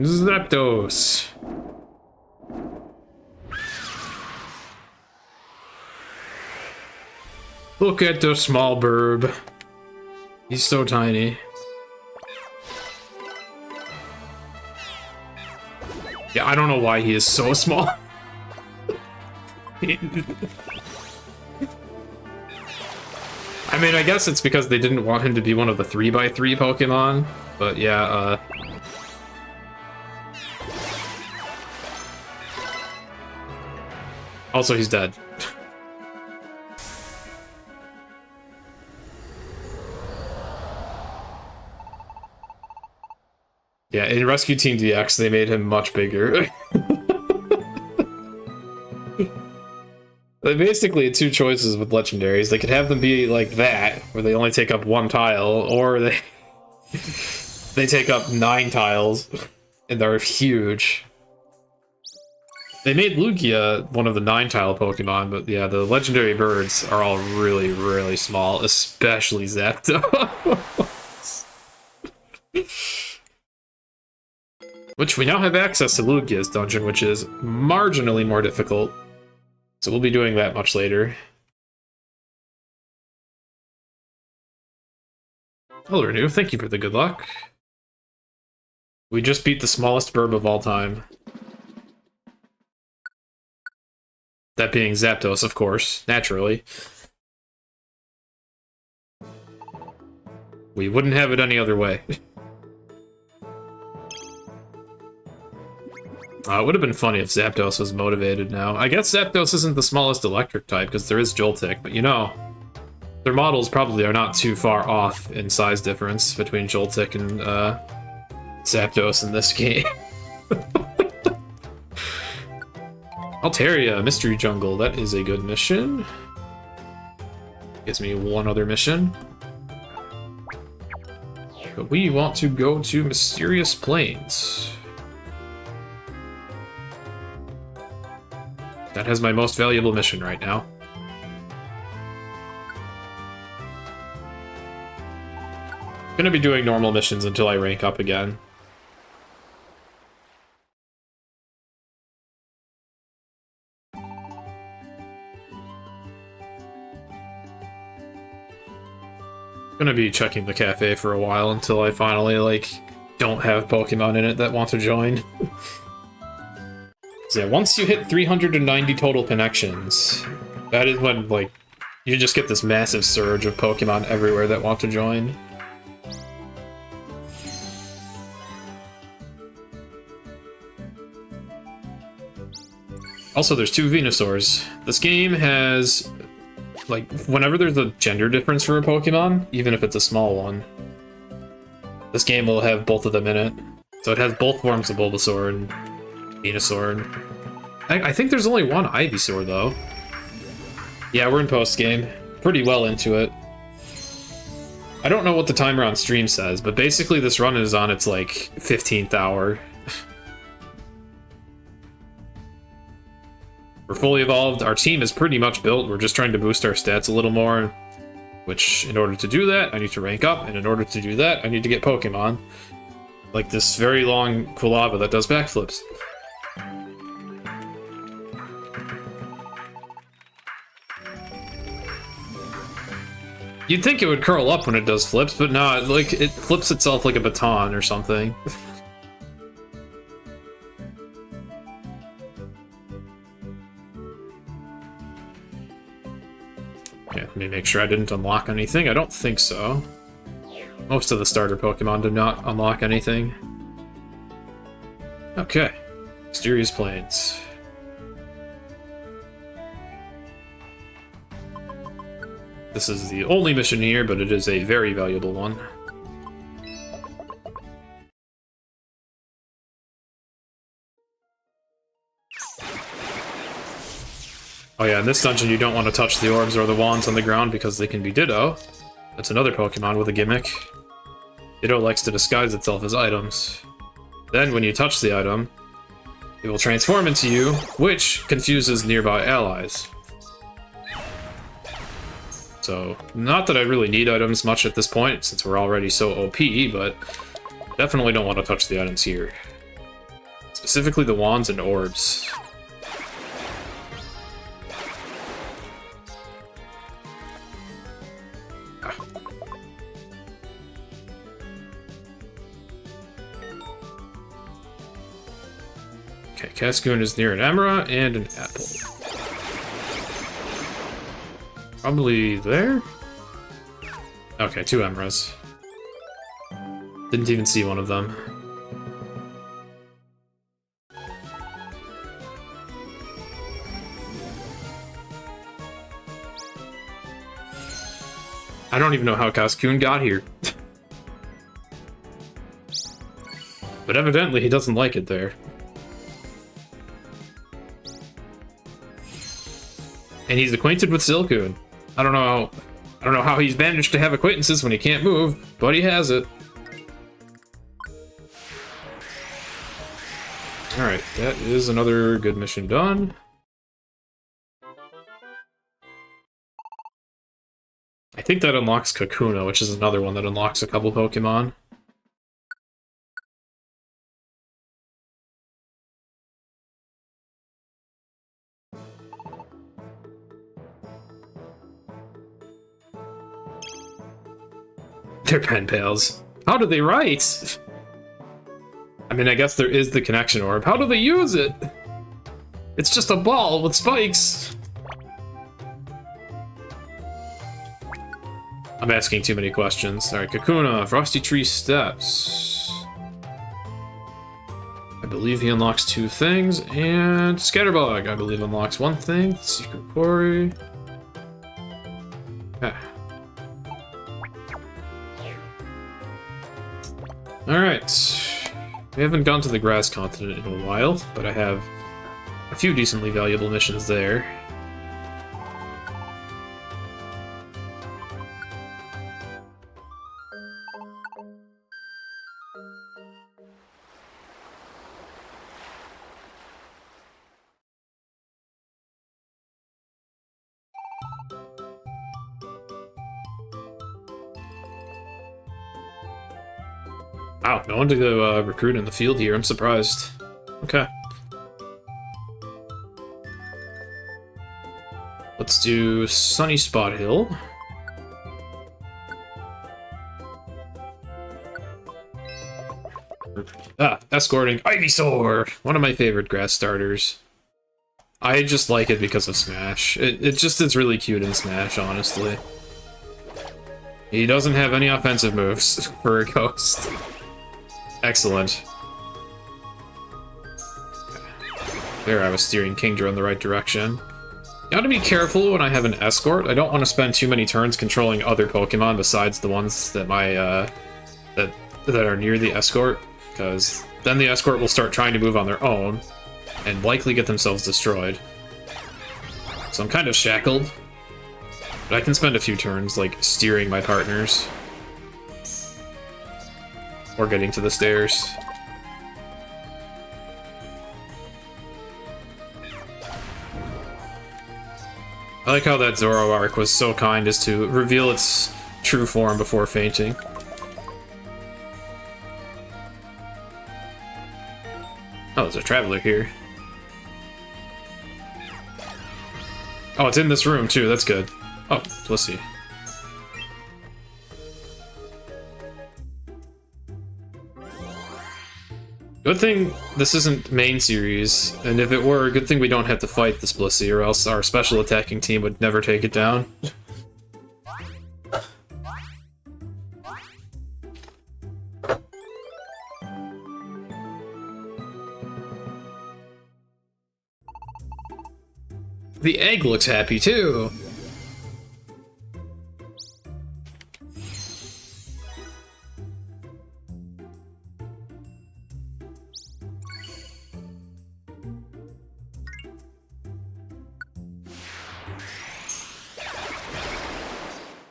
Zapdos. Look at the small burb. He's so tiny. Yeah, I don't know why he is so small. I mean, I guess it's because they didn't want him to be one of the 3x3 Pokemon, but yeah, also, he's dead. Yeah, in Rescue Team DX, they made him much bigger. They basically had two choices with legendaries. They could have them be like that, where they only take up one tile, or they take up 9 tiles, and they're huge. They made Lugia one of the 9-tile Pokemon, but yeah, the legendary birds are all really, really small, especially Zapdos. Which we now have access to Lugia's dungeon, which is marginally more difficult. So we'll be doing that much later. Hello, Renew. Thank you for the good luck. We just beat the smallest burb of all time. That being Zapdos, of course, naturally. We wouldn't have it any other way. It would have been funny if Zapdos was motivated now. I guess Zapdos isn't the smallest electric type, because there is Joltik, but you know, their models probably are not too far off in size difference between Joltik and Zapdos in this game. Altaria, Mystery Jungle, that is a good mission. Gives me one other mission. But we want to go to Mysterious Plains. That has my most valuable mission right now. Gonna be doing normal missions until I rank up again. Gonna be checking the cafe for a while until I finally, like, don't have Pokemon in it that want to join. So yeah, once you hit 390 total connections, that is when, like, you just get this massive surge of Pokemon everywhere that want to join. Also, there's 2 Venusaurs. This game has, like, whenever there's a gender difference for a Pokemon, even if it's a small one, this game will have both of them in it. So it has both forms of Bulbasaur and Venusaur. I think there's only one Ivysaur, though. Yeah, we're in post-game. Pretty well into it. I don't know what the timer on stream says, but basically this run is on its, like, 15th hour. We're fully evolved. Our team is pretty much built. We're just trying to boost our stats a little more. Which, in order to do that, I need to rank up. And in order to do that, I need to get Pokemon. Like this very long Kulava that does backflips. You'd think it would curl up when it does flips, but no, like, it flips itself like a baton or something. Okay, let me make sure I didn't unlock anything. I don't think so. Most of the starter Pokemon did not unlock anything. Okay. Mysterious Plains. This is the only mission here, but it is a very valuable one. Oh yeah, in this dungeon you don't want to touch the orbs or the wands on the ground because they can be Ditto. That's another Pokemon with a gimmick. Ditto likes to disguise itself as items. Then when you touch the item, it will transform into you, which confuses nearby allies. So, not that I really need items much at this point, since we're already so OP, but definitely don't want to touch the items here. Specifically the wands and orbs. Okay, Cascoon is near an Emera and an apple. Probably there? Okay, 2 Emeras. Didn't even see one of them. I don't even know how Cascoon got here. But evidently he doesn't like it there. And he's acquainted with Silcoon. I don't know how he's managed to have acquaintances when he can't move, but he has it. Alright, that is another good mission done. I think that unlocks Kakuna, which is another one that unlocks a couple Pokemon. They're pen pals. How do they write? I mean, I guess there is the connection orb. How do they use it? It's just a ball with spikes. I'm asking too many questions. Alright, Kakuna, Frosty Tree Steps. I believe he unlocks 2 things, and Scatterbug, I believe, unlocks 1 thing. Secret Quarry. Okay. Alright. We haven't gone to the Grass Continent in a while, but I have a few decently valuable missions there. Wow, no one to recruit in the field here. I'm surprised. Okay. Let's do Sunny Spot Hill. Escorting Ivysaur! One of my favorite grass starters. I just like it because of Smash. It just is really cute in Smash, honestly. He doesn't have any offensive moves for a ghost. Excellent. There, I was steering Kingdra in the right direction. Gotta be careful when I have an escort. I don't want to spend too many turns controlling other Pokemon besides the ones that that are near the escort, because then the escort will start trying to move on their own and likely get themselves destroyed. So I'm kind of shackled, but I can spend a few turns like steering my partners or getting to the stairs. I like how that Zoroark was so kind as to reveal its true form before fainting. Oh, there's a traveler here. Oh, it's in this room too, that's good. Oh, let's see. Good thing this isn't main series, and if it were, good thing we don't have to fight this Blissey, or else our special attacking team would never take it down. The egg looks happy too!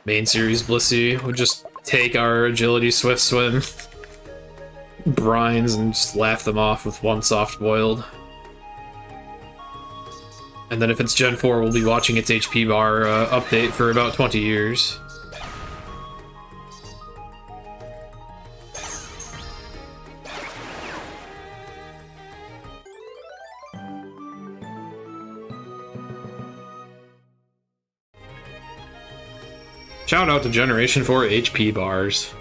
Main series Blissey would just take our agility Swift Swim brines and just laugh them off with one soft boiled. And then if it's Gen 4, we'll be watching its HP bar update for about 20 years. Shout out to Generation 4 HP bars.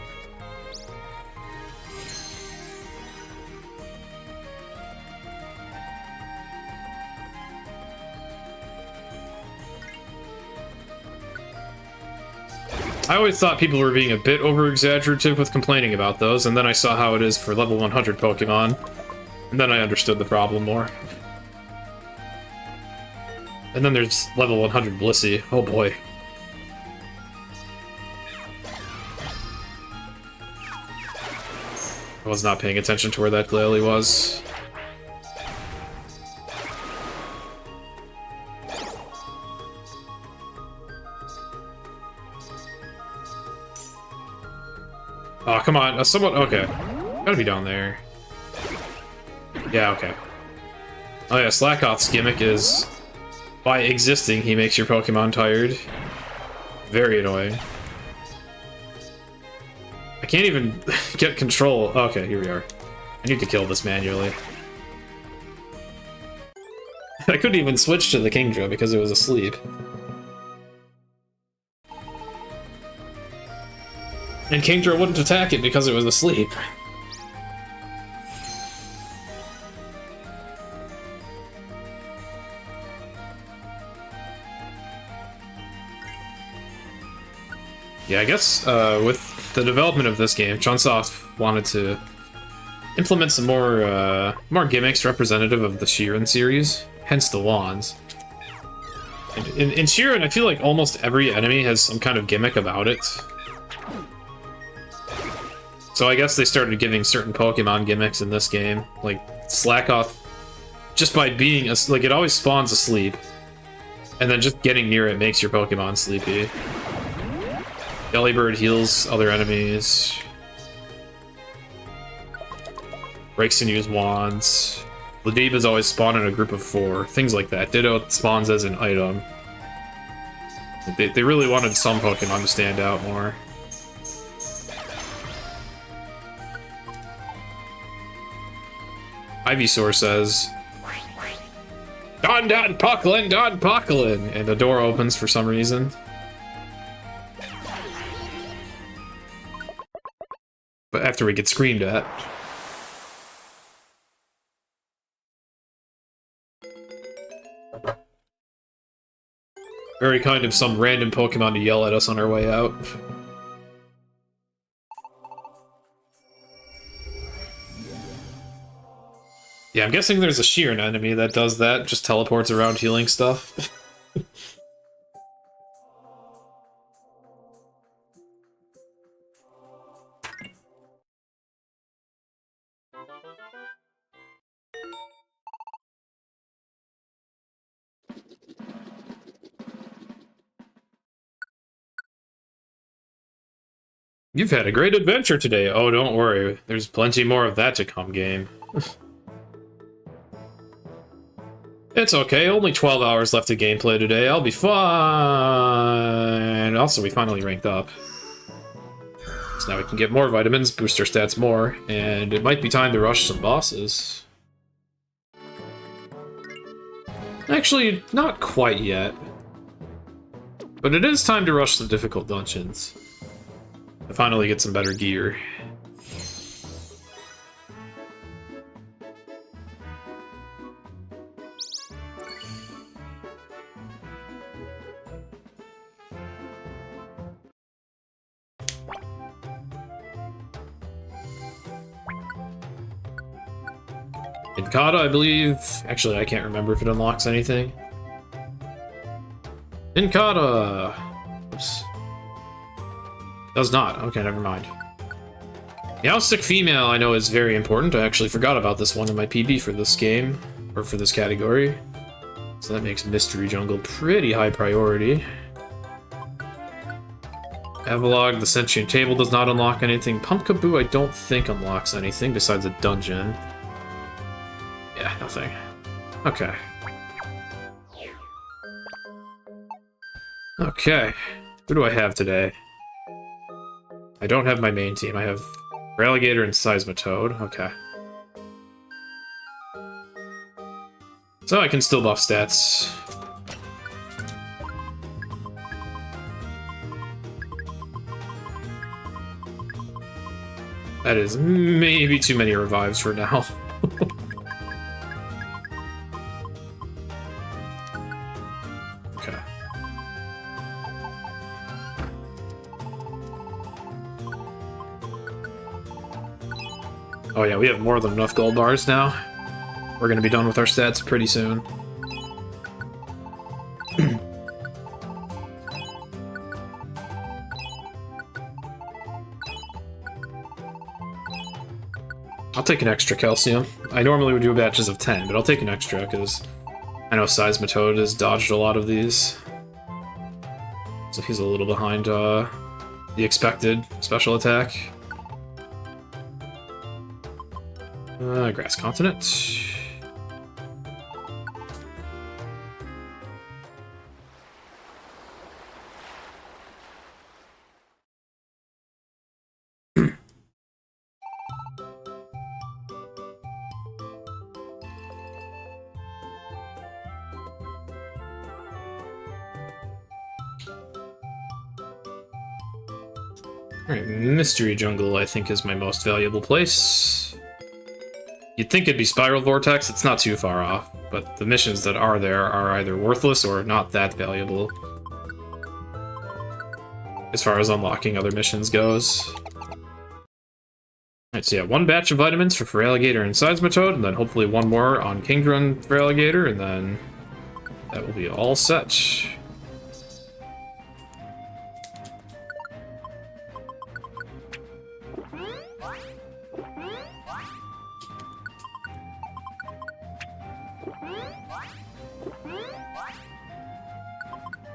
I always thought people were being a bit over-exaggerative with complaining about those, and then I saw how it is for level 100 Pokemon, and then I understood the problem more. And then there's level 100 Blissey. Oh boy. I was not paying attention to where that Glalie was. Oh, come on. Someone... Okay. Gotta be down there. Yeah, okay. Oh yeah, Slackoth's gimmick is... by existing, he makes your Pokemon tired. Very annoying. I can't even get control. Okay, here we are. I need to kill this manually. I couldn't even switch to the Kingdra because it was asleep. And Kingdra wouldn't attack it because it was asleep. Yeah, I guess with the development of this game, Chunsoft wanted to implement some more gimmicks representative of the Sheeran series, hence the wands. And in Sheeran, I feel like almost every enemy has some kind of gimmick about it. So I guess they started giving certain Pokemon gimmicks in this game, like Slackoth, just by being like it always spawns asleep, and then just getting near it makes your Pokemon sleepy. Delibird heals other enemies. Breaks and use wands. Ladib is always spawned in a group of 4. Things like that. Ditto spawns as an item. They really wanted some Pokemon to stand out more. Ivysaur says, Don Pucklin, Don Pucklin! And a door opens for some reason. But after we get screamed at. Very kind of some random Pokemon to yell at us on our way out. Yeah, I'm guessing there's a Sheeran enemy that does that, just teleports around healing stuff. You've had a great adventure today. Oh, don't worry. There's plenty more of that to come, game. It's okay, only 12 hours left of gameplay today. I'll be fine. Also, we finally ranked up. So now we can get more vitamins, boost our stats more, and it might be time to rush some bosses. Actually, not quite yet. But it is time to rush some difficult dungeons. To finally get some better gear. Inkata, I believe. Actually, I can't remember if it unlocks anything. Inkata! Oops. Does not. Okay, never mind. Meowstic female, I know, is very important. I actually forgot about this one in my PB for this game, or for this category. So that makes Mystery Jungle pretty high priority. Avalog, the Sentient Table, does not unlock anything. Pumpkaboo, I don't think unlocks anything besides a dungeon. Yeah, nothing. Okay. Okay. Who do I have today? I don't have my main team. I have Relegator and Seismitoad. Okay. So I can still buff stats. That is maybe too many revives for now. Okay. Oh yeah, we have more than enough gold bars now. We're gonna be done with our stats pretty soon. I'll take an extra calcium. I normally would do batches of 10, but I'll take an extra because I know Seismitoad has dodged a lot of these. So he's a little behind the expected special attack. Grass Continent. Alright, Mystery Jungle, I think, is my most valuable place. You'd think it'd be Spiral Vortex, it's not too far off, but the missions that are there are either worthless or not that valuable. As far as unlocking other missions goes. Alright, so yeah, one batch of vitamins for Feraligatr and Seismitoad, and then hopefully one more on Kingdra and Feraligatr, and then that will be all set.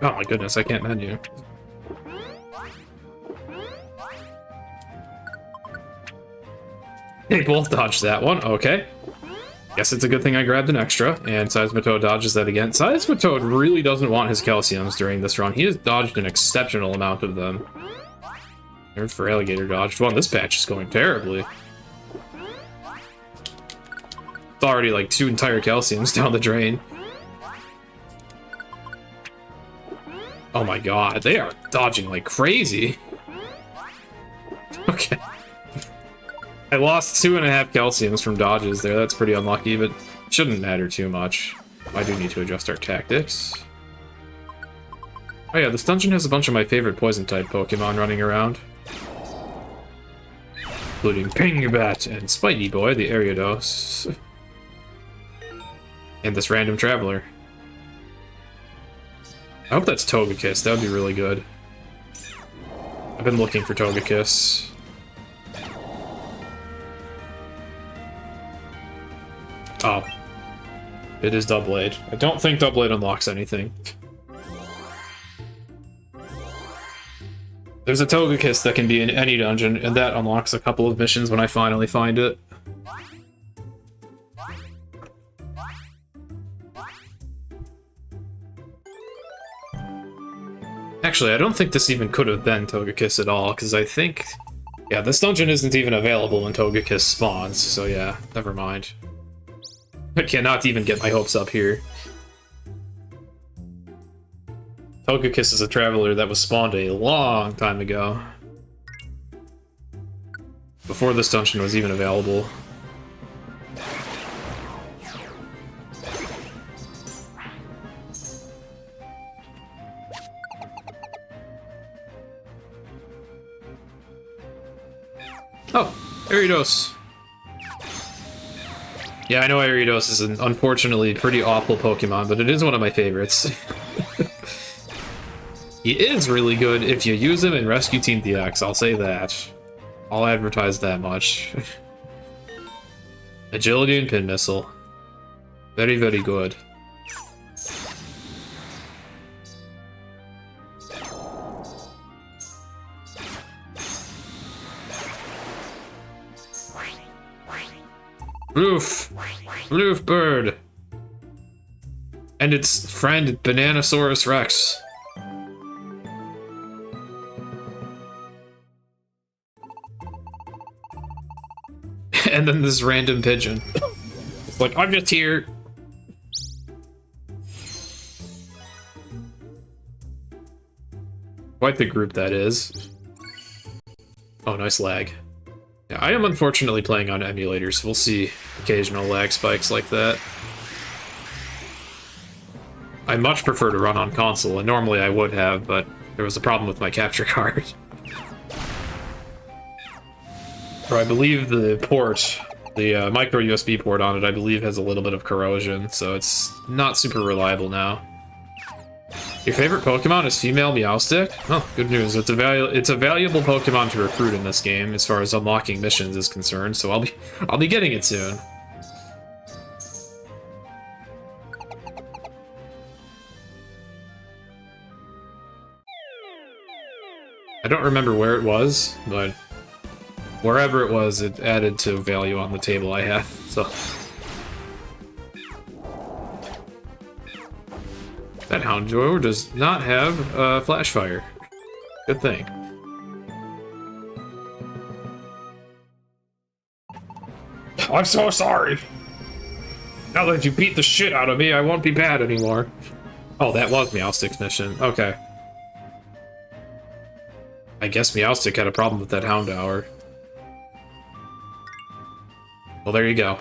Oh my goodness, I can't menu. They both dodged that one, okay. Guess it's a good thing I grabbed an extra, and Seismitoad dodges that again. Seismitoad really doesn't want his calciums during this run. He has dodged an exceptional amount of them. There's Feraligatr dodged one. This patch is going terribly. It's already like 2 entire calciums down the drain. Oh my god, they are dodging like crazy. Okay. I lost 2.5 calciums from dodges there. That's pretty unlucky, but shouldn't matter too much. I do need to adjust our tactics. Oh yeah, this dungeon has a bunch of my favorite poison-type Pokemon running around. Including Pingubat and Spidey Boy, the Ariados. And this random traveler. I hope that's Togekiss, that would be really good. I've been looking for Togekiss. Oh. It is Doublade. I don't think Doublade unlocks anything. There's a Togekiss that can be in any dungeon, and that unlocks a couple of missions when I finally find it. Actually, I don't think this even could have been Togekiss at all, because I think... Yeah, this dungeon isn't even available when Togekiss spawns, so yeah, never mind. I cannot even get my hopes up here. Togekiss is a traveler that was spawned a long time ago. Before this dungeon was even available. Oh, Ariados. Yeah, I know Ariados is an unfortunately pretty awful Pokemon, but it is one of my favorites. He is really good if you use him in Rescue Team DX, I'll say that. I'll advertise that much. Agility and Pin Missile. Very, very good. Roof! Roof bird! And its friend, Bananasaurus Rex. And then this random pigeon. It's like, I'm just here. Quite the group that is. Oh, nice lag. Yeah, I am unfortunately playing on emulators. We'll see occasional lag spikes like that. I much prefer to run on console, and normally I would have, but there was a problem with my capture card. Or I believe the port, the micro USB port on it, I believe has a little bit of corrosion, so it's not super reliable now. Your favorite Pokemon is female Meowstic? Oh, good news. It's a valuable Pokemon to recruit in this game as far as unlocking missions is concerned, so I'll be getting it soon. I don't remember where it was, but wherever it was, it added to value on the table I have, so. That Houndour does not have Flash Fire. Good thing. I'm so sorry! Now that you beat the shit out of me, I won't be bad anymore. Oh, that was Meowstic's mission. Okay. I guess Meowstic had a problem with that Houndour. Well, there you go.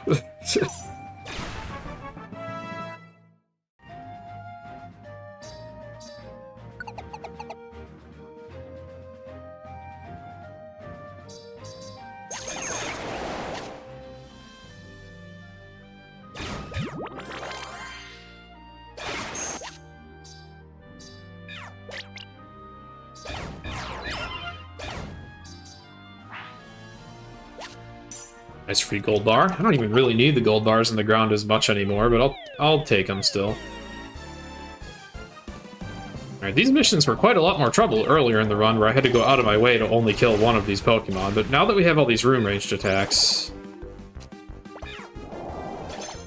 Nice free gold bar. I don't even really need the gold bars in the ground as much anymore, but I'll take them still. Alright, these missions were quite a lot more trouble earlier in the run, where I had to go out of my way to only kill one of these Pokemon, but now that we have all these room-ranged attacks,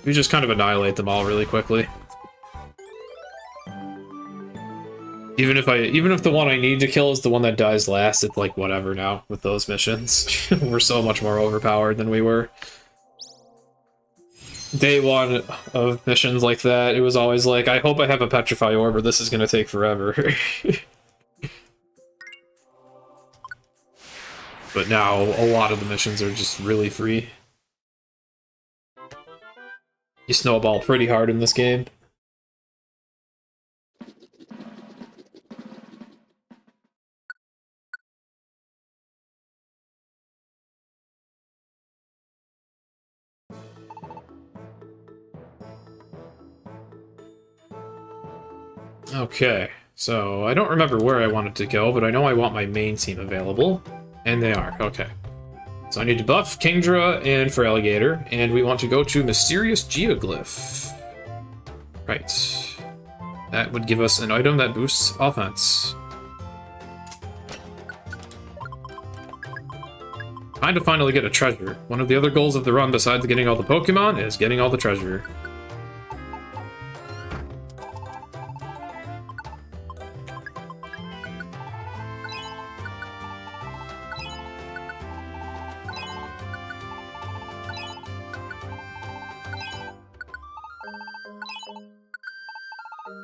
we just kind of annihilate them all really quickly. Even if the one I need to kill is the one that dies last, it's like whatever now with those missions. We're so much more overpowered than we were. Day one of missions like that, it was always like, I hope I have a Petrify Orb or this is gonna take forever. But now, a lot of the missions are just really free. You snowball pretty hard in this game. Okay, so I don't remember where I wanted to go, but I know I want my main team available. And they are, okay. So I need to buff Kingdra and Feraligatr, and we want to go to Mysterious Geoglyph. Right. That would give us an item that boosts offense. Time to finally get a treasure. One of the other goals of the run, besides getting all the Pokemon, is getting all the treasure.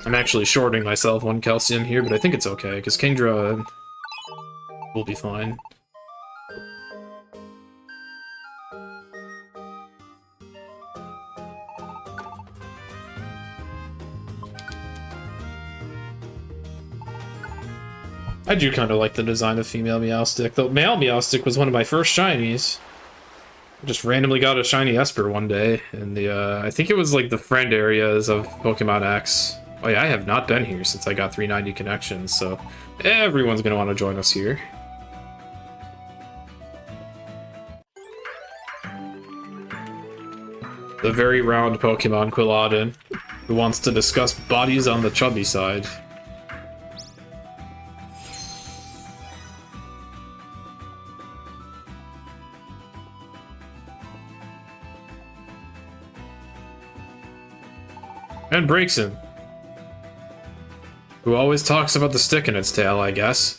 I'm actually shorting myself 1 calcium here, but I think it's okay, because Kingdra will be fine. I do kind of like the design of female Meowstic, though male Meowstic was one of my first shinies. I just randomly got a shiny Esper one day, in the, I think it was like the friend areas of Pokemon X. Oh yeah, I have not been here since I got 390 connections, so everyone's gonna want to join us here. The very round Pokemon Quilladin, who wants to discuss bodies on the chubby side. And Braixen, who always talks about the stick in its tail, I guess.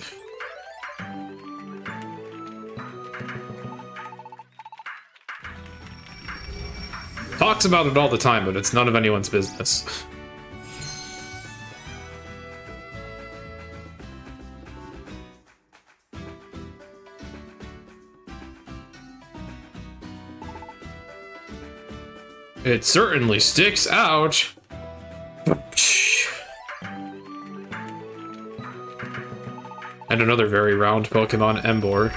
Talks about it all the time, but it's none of anyone's business. It certainly sticks out. And another very round Pokemon, Emboar.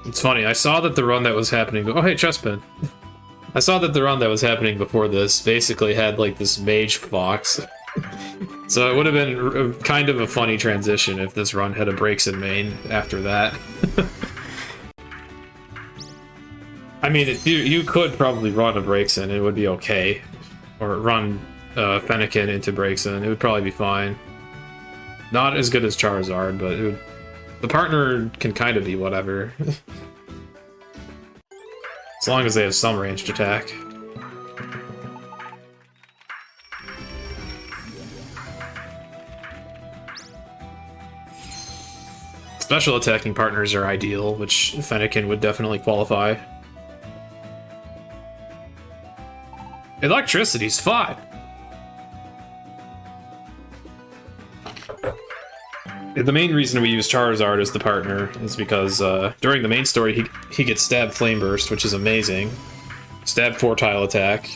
It's funny, I saw that the run that was happening... Oh, hey, Chespin. I saw that the run that was happening before this basically had, like, this Mage Fox. So it would have been kind of a funny transition if this run had a Braixen main after that. I mean, you could probably run a Braixen, it would be okay. Or run Fennekin into Braixen, it would probably be fine. Not as good as Charizard, but the partner can kind of be whatever. As long as they have some ranged attack. Special attacking partners are ideal, which Fennekin would definitely qualify. Electricity's fine! The main reason we use Charizard as the partner is because during the main story he gets Stab Flame Burst, which is amazing. Stab Fortile attack,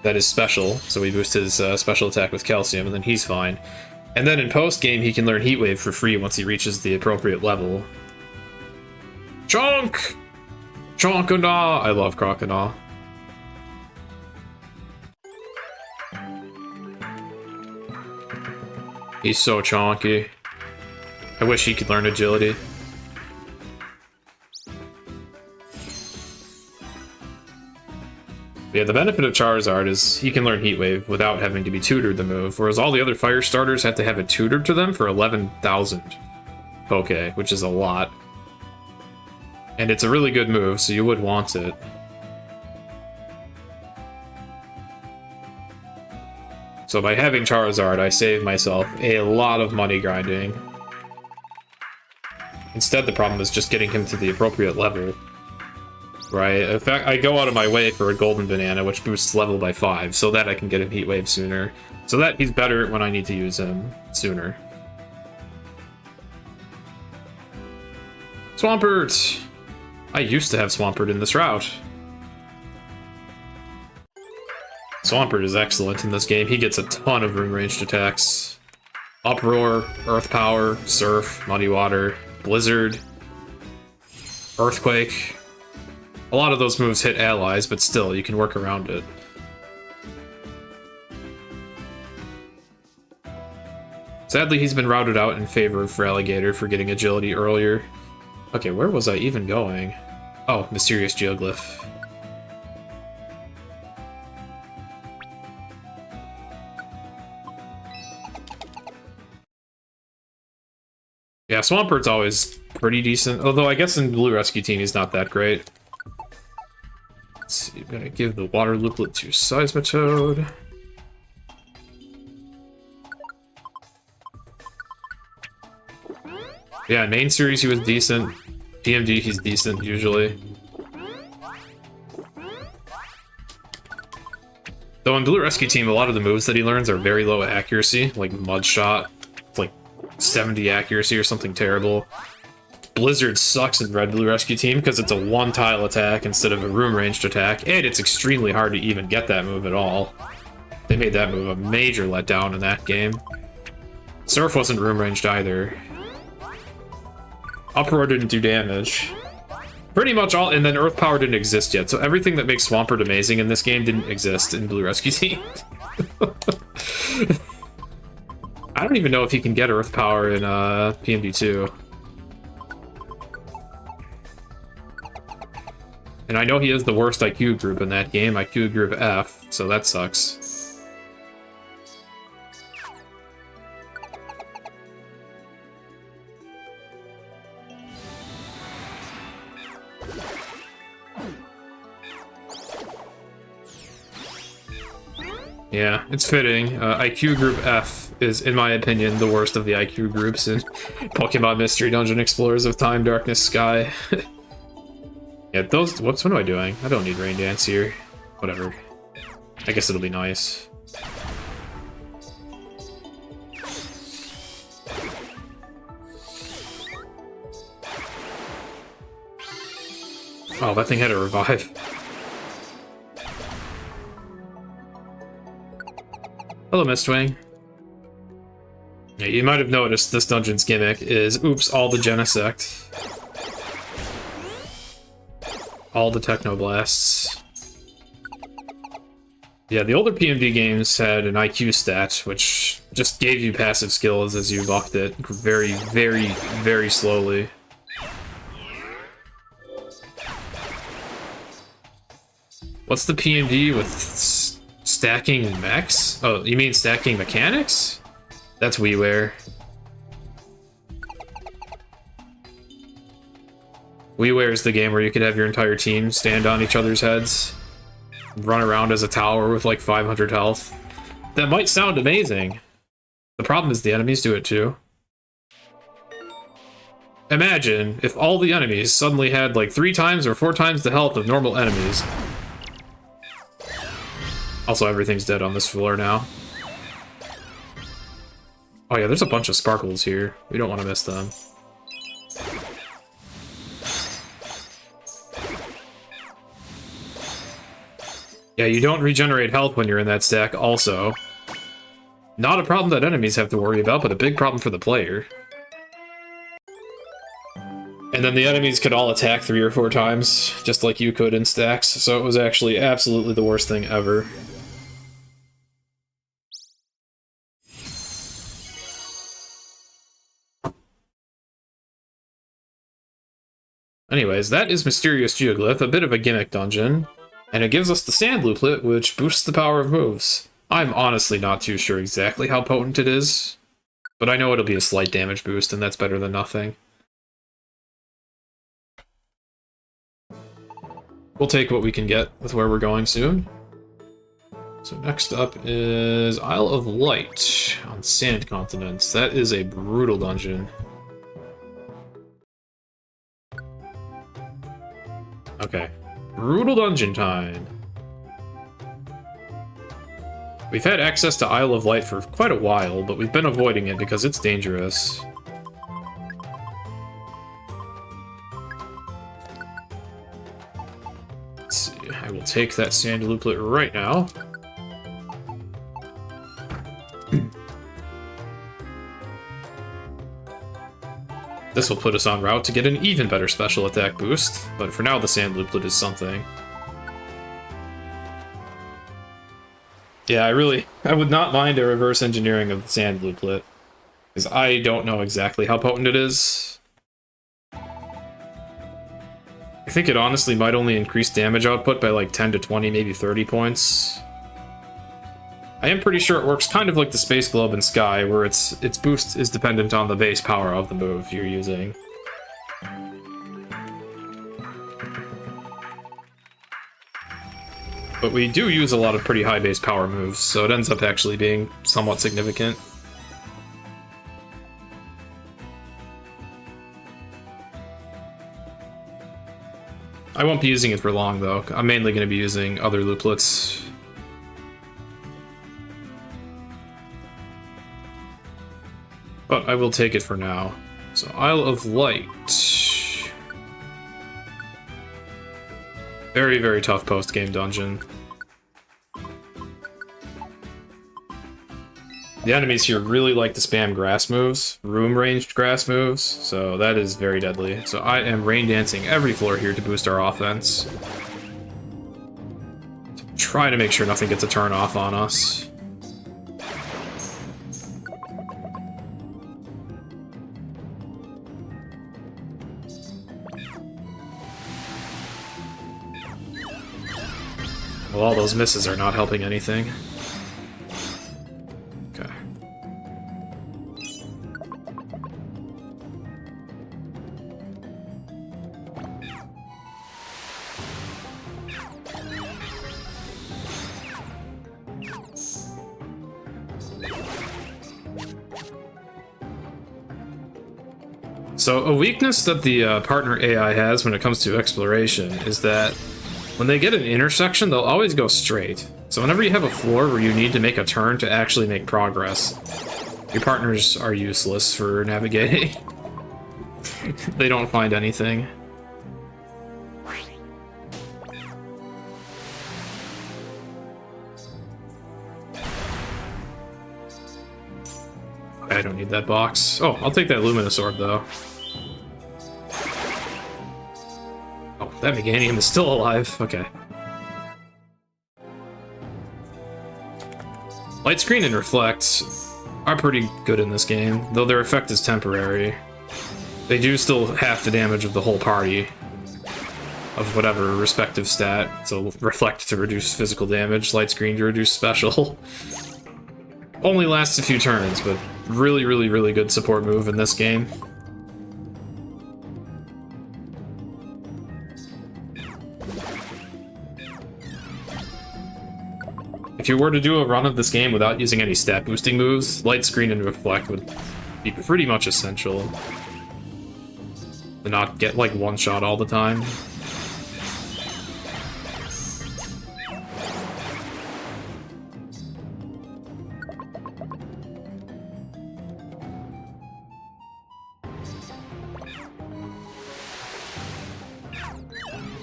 that is special, so we boost his special attack with Calcium, and then he's fine. And then in post-game, he can learn Heat Wave for free once he reaches the appropriate level. Chonk! Chonkanaw! I love Croconaw. He's so chonky. I wish he could learn Agility. Yeah, the benefit of Charizard is he can learn Heat Wave without having to be tutored the move, whereas all the other fire starters have to have it tutored to them for 11,000 Poke, which is a lot. And it's a really good move, so you would want it. So by having Charizard, I save myself a lot of money grinding. Instead, the problem is just getting him to the appropriate level. Right, in fact, I go out of my way for a Golden Banana, which boosts level by 5, so that I can get him Heat Wave sooner. So that he's better when I need to use him sooner. Swampert! I used to have Swampert in this route. Swampert is excellent in this game. He gets a ton of room ranged attacks. Uproar, Earth Power, Surf, Muddy Water, Blizzard, Earthquake. A lot of those moves hit allies, but still, you can work around it. Sadly, he's been routed out in favor of Feraligatr for getting agility earlier. Okay, where was I even going? Oh, Mysterious Geoglyph. Yeah, Swampert's always pretty decent, although I guess in Blue Rescue Team he's not that great. Let's see, I'm gonna give the Water Looplet to Seismitoad. Yeah, in main series he was decent. PMD he's decent usually. Though in Blue Rescue Team, a lot of the moves that he learns are very low accuracy, like Mud Shot, like 70 accuracy or something terrible. Blizzard sucks in Red Blue Rescue Team because it's a one-tile attack instead of a room-ranged attack, and it's extremely hard to even get that move at all. They made that move a major letdown in that game. Surf wasn't room-ranged either. Uproar didn't do damage. Pretty much all, and then Earth Power didn't exist yet, so everything that makes Swampert amazing in this game didn't exist in Blue Rescue Team. I don't even know if he can get Earth Power in PMD2. And I know he is the worst IQ group in that game, IQ group F, so that sucks. Yeah, it's fitting. IQ Group F is, in my opinion, the worst of the IQ groups in Pokemon Mystery Dungeon Explorers of Time, Darkness, Sky. Yeah, those... What am I doing? I don't need Rain Dance here. Whatever. I guess it'll be nice. Oh, that thing had a revive. Hello, Mistwing. Yeah, you might have noticed this dungeon's gimmick is, oops, all the Genesect. All the Technoblasts. Yeah, the older PMD games had an IQ stat, which just gave you passive skills as you buffed it very, very, very slowly. What's the PMD with stacking mechs? Oh, you mean stacking mechanics? That's WiiWare. WiiWare is the game where you could have your entire team stand on each other's heads, run around as a tower with like 500 health. That might sound amazing. The problem is the enemies do it too. Imagine if all the enemies suddenly had like 3 times or 4 times the health of normal enemies. Also, everything's dead on this floor now. Oh yeah, there's a bunch of sparkles here. We don't want to miss them. Yeah, you don't regenerate health when you're in that stack also. Not a problem that enemies have to worry about, but a big problem for the player. And then the enemies could all attack 3 or 4 times, just like you could in stacks, so it was actually absolutely the worst thing ever. Anyways, that is Mysterious Geoglyph, a bit of a gimmick dungeon, and it gives us the Sand Looplet, which boosts the power of moves. I'm honestly not too sure exactly how potent it is, but I know it'll be a slight damage boost, and that's better than nothing. We'll take what we can get with where we're going soon. So next up is Isle of Light on Sand Continents. That is a brutal dungeon. Okay, brutal dungeon time. We've had access to Isle of Light for quite a while, but we've been avoiding it because it's dangerous. Let's see, I will take that Sand Looplet right now. This will put us en route to get an even better special attack boost, but for now the sand looplet is something. Yeah, I would not mind a reverse engineering of the sand looplet, because I don't know exactly how potent it is. I think it honestly might only increase damage output by like 10 to 20, maybe 30 points. I am pretty sure it works kind of like the Space Globe in Sky, where its boost is dependent on the base power of the move you're using. But we do use a lot of pretty high base power moves, so it ends up actually being somewhat significant. I won't be using it for long, though. I'm mainly going to be using other looplets. But I will take it for now. So, Isle of Light. Very, very tough post-game dungeon. The enemies here really like to spam grass moves, room-ranged grass moves, so that is very deadly. So I am rain dancing every floor here to boost our offense. To try to make sure nothing gets a turn off on us. Well, all those misses are not helping anything. Okay. So, a weakness that the partner AI has when it comes to exploration is that when they get an intersection, they'll always go straight. So whenever you have a floor where you need to make a turn to actually make progress, your partners are useless for navigating. They don't find anything. I don't need that box. Oh, I'll take that luminous orb, though. Oh, that Meganium is still alive. Okay. Light Screen and Reflect are pretty good in this game, though their effect is temporary. They do still half the damage of the whole party, of whatever respective stat. So Reflect to reduce physical damage, Light Screen to reduce special. Only lasts a few turns, but really, really, really good support move in this game. If you were to do a run of this game without using any stat boosting moves, Light Screen and Reflect would be pretty much essential. To not get like one shot all the time.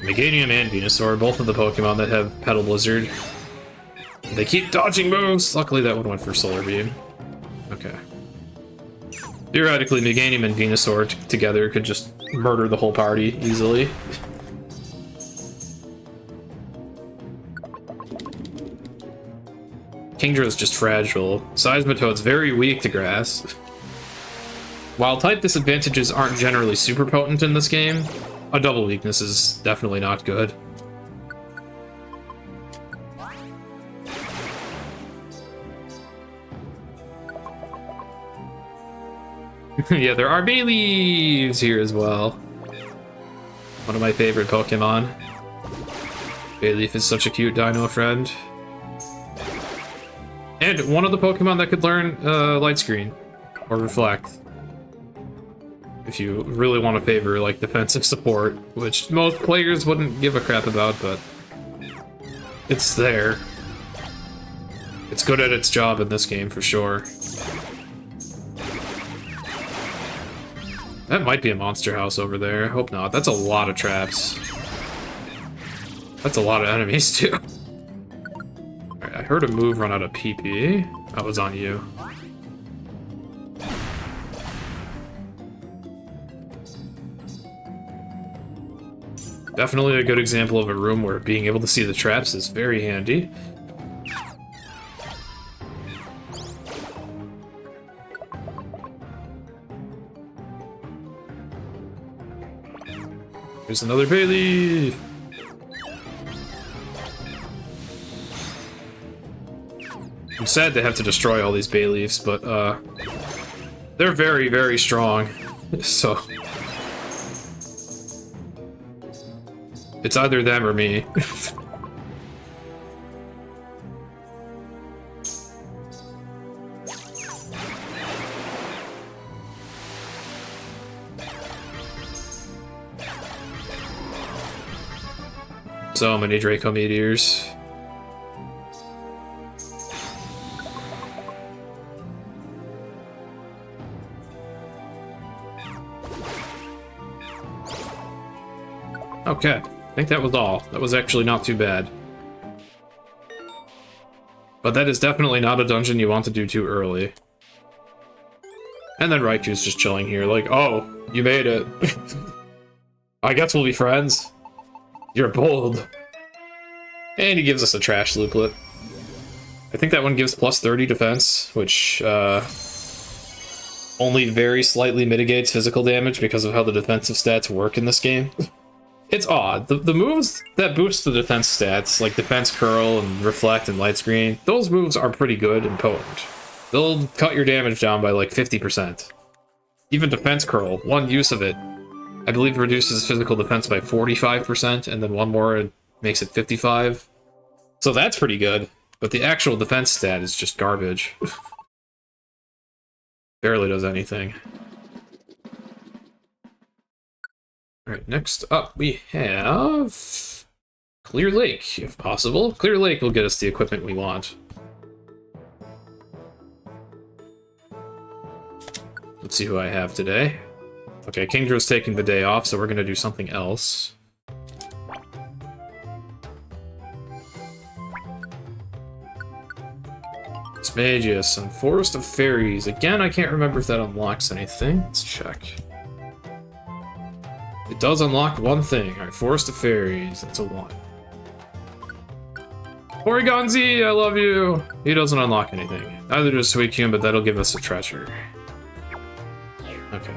Meganium and Venusaur, both of the Pokemon that have Petal Blizzard. They keep dodging moves! Luckily that one went for Solar Beam. Okay. Theoretically, Meganium and Venusaur together could just murder the whole party easily. Kingdra is just fragile. Seismitoad's very weak to grass. While type disadvantages aren't generally super potent in this game, a double weakness is definitely not good. Yeah, there are bay leaves here as well. One of my favorite Pokemon. Bayleaf is such a cute dino friend. And one of the Pokemon that could learn Light Screen or Reflect. If you really want to favor like defensive support, which most players wouldn't give a crap about, but it's there. It's good at its job in this game for sure. That might be a monster house over there. Hope not. That's a lot of traps. That's a lot of enemies too. Alright, I heard a move run out of PP. That was on you. Definitely a good example of a room where being able to see the traps is very handy. Here's another Bailey! I'm sad to have to destroy all these bay leaves, but they're very, very strong. So it's either them or me. So many Draco meteors. Okay, I think that was all. That was actually not too bad. But that is definitely not a dungeon you want to do too early. And then Raiku's just chilling here, like, oh, you made it. I guess we'll be friends. You're bold. And he gives us a trash looplet. I think that one gives plus 30 defense, which only very slightly mitigates physical damage because of how the defensive stats work in this game. It's odd. The moves that boost the defense stats, like Defense Curl and Reflect and Light Screen, those moves are pretty good and potent. They'll cut your damage down by like 50%. Even Defense Curl, one use of it, I believe reduces physical defense by 45%, and then one more it makes it 55. So that's pretty good, but the actual defense stat is just garbage. Barely does anything. Alright, next up we have Clear Lake, if possible. Clear Lake will get us the equipment we want. Let's see who I have today. Okay, Kingdro's taking the day off, so we're gonna do something else. Smagius and Forest of Fairies. Again, I can't remember if that unlocks anything. Let's check. It does unlock one thing. Alright, Forest of Fairies. That's a 1. Porygon-Z, I love you! He doesn't unlock anything. Neither does Suicune, but that'll give us a treasure. Okay.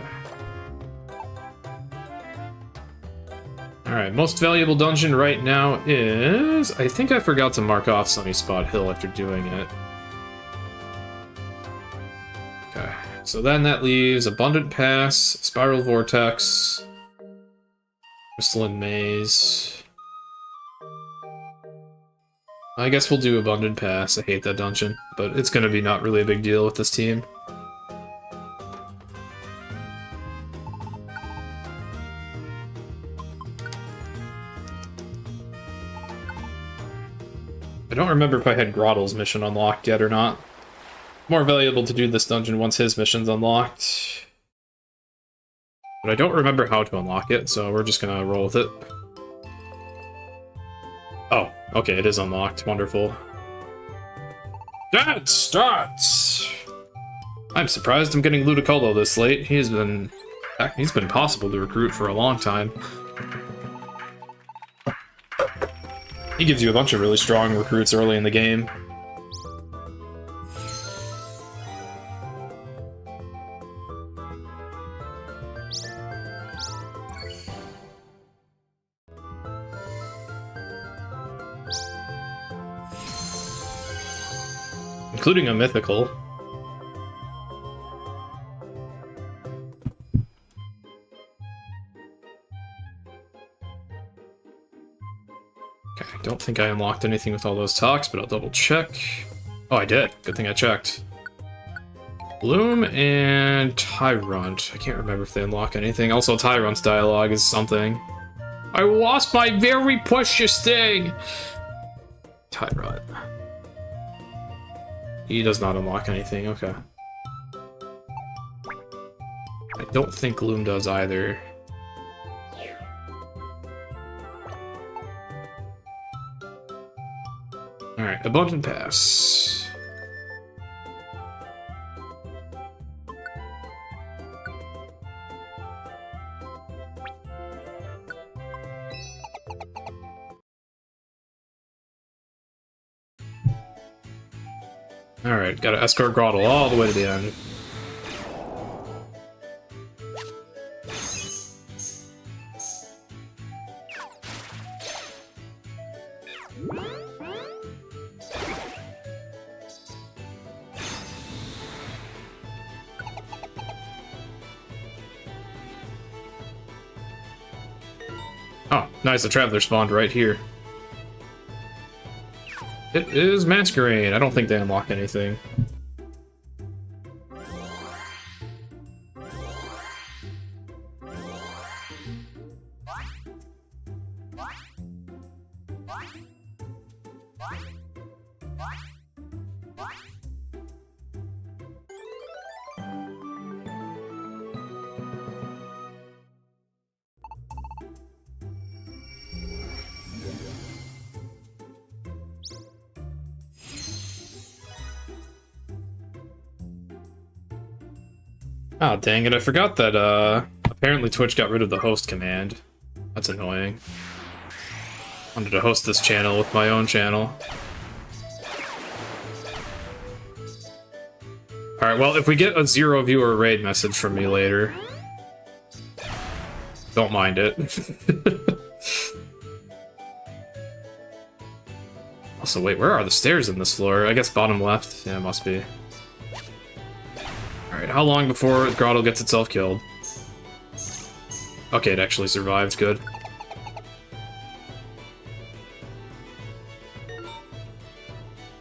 Alright, most valuable dungeon right now is... I think I forgot to mark off Sunny Spot Hill after doing it. Okay, so then that leaves Abundant Pass, Spiral Vortex, Crystalline Maze. I guess we'll do Abundant Pass. I hate that dungeon, but it's gonna be not really a big deal with this team. I don't remember if I had Grottle's mission unlocked yet or not. More valuable to do this dungeon once his mission's unlocked. But I don't remember how to unlock it, so we're just gonna roll with it. Oh, okay, it is unlocked. Wonderful. That starts! I'm surprised I'm getting Ludicolo this late. He's been impossible to recruit for a long time. He gives you a bunch of really strong recruits early in the game. Including a mythical. Okay, I don't think I unlocked anything with all those talks, but I'll double check. Oh, I did. Good thing I checked. Bloom and Tyrunt. I can't remember if they unlock anything. Also, Tyrunt's dialogue is something. I lost my very precious thing! Tyrunt. He does not unlock anything, okay. I don't think Gloom does either. Alright, Abundant Pass. Alright, gotta escort Groddle all the way to the end. Oh, nice, the Traveler spawned right here. It is Masquerade. I don't think they unlock anything. Oh, dang it, I forgot that, apparently Twitch got rid of the host command. That's annoying. I wanted to host this channel with my own channel. Alright, well, if we get a 0 viewer raid message from me later, don't mind it. Also, wait, where are the stairs in this floor? I guess bottom left. Yeah, it must be. Alright, how long before Groddle gets itself killed? Okay, it actually survived, good.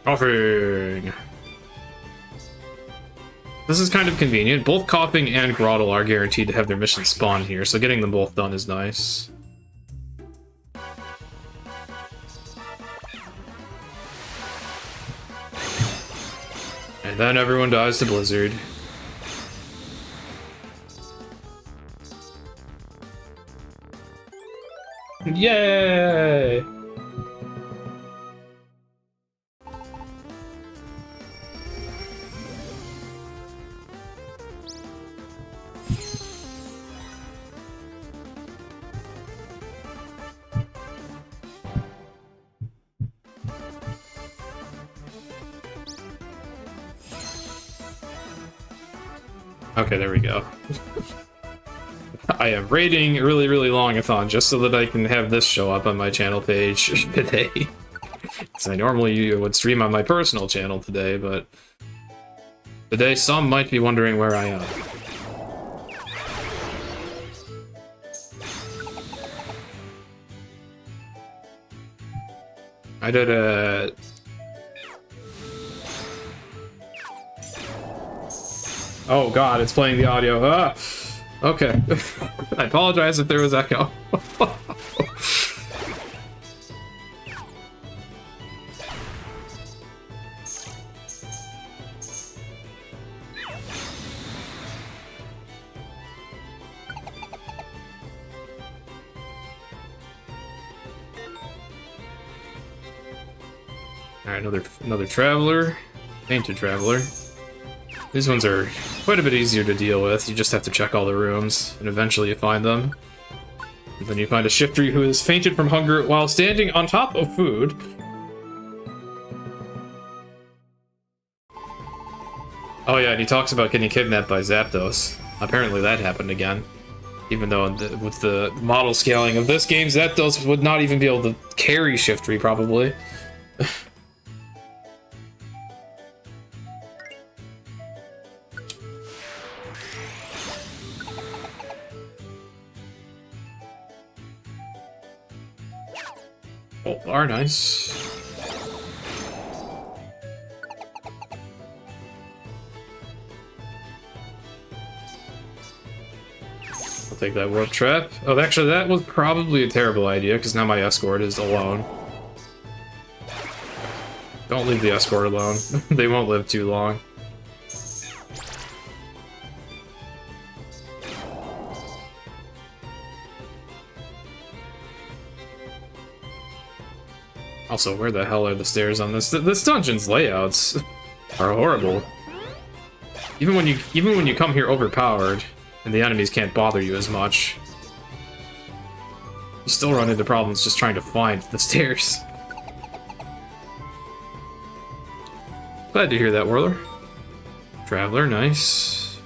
Coughing! This is kind of convenient. Both Coughing and Groddle are guaranteed to have their missions spawn here, so getting them both done is nice. And then everyone dies to Blizzard. Yay! Okay, there we go. I am raiding a really, really long-a-thon just so that I can have this show up on my channel page today. Because I normally would stream on my personal channel today, but today some might be wondering where I am. I did a... Oh god, it's playing the audio. Ah! Okay. I apologize if there was echo. Alright, another traveler. Painted traveler. These ones are quite a bit easier to deal with. You just have to check all the rooms, and eventually you find them. And then you find a shifter who has fainted from hunger while standing on top of food. Oh yeah, and he talks about getting kidnapped by Zapdos. Apparently that happened again. Even though with the model scaling of this game, Zapdos would not even be able to carry Shiftry, probably. Oh, are nice. I'll take that warp trap. Oh, actually, that was probably a terrible idea, because now my escort is alone. Don't leave the escort alone. They won't live too long. Also, where the hell are the stairs on this? This dungeon's layouts are horrible. Even when you come here overpowered, and the enemies can't bother you as much, you still run into problems just trying to find the stairs. Glad to hear that, Whirler. Traveler, nice.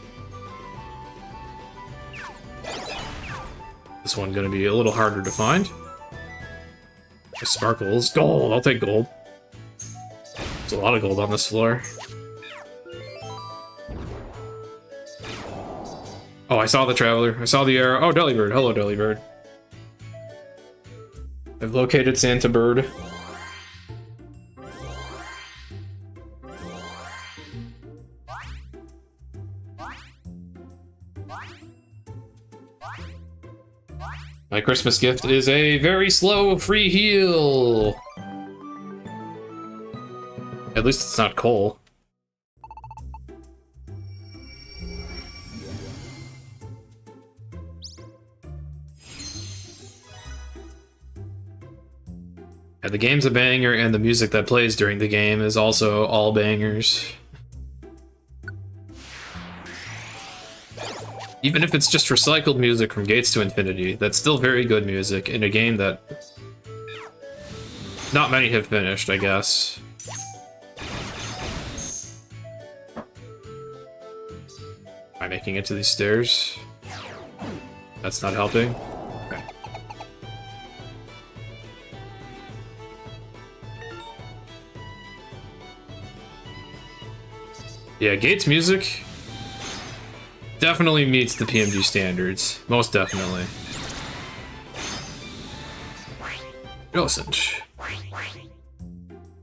This one gonna be a little harder to find. Sparkles. Gold! I'll take gold. There's a lot of gold on this floor. Oh, I saw the Traveler. I saw the arrow. Oh, Delibird. Hello, Delibird. I've located Santa Bird. My Christmas gift is a very slow free heal. At least it's not coal. Yeah, the game's a banger, and the music that plays during the game is also all bangers. Even if it's just recycled music from Gates to Infinity, that's still very good music in a game that not many have finished, I guess. Am I making it to these stairs? That's not helping. Okay. Yeah, Gates music definitely meets the PMG standards. Most definitely. Innocent.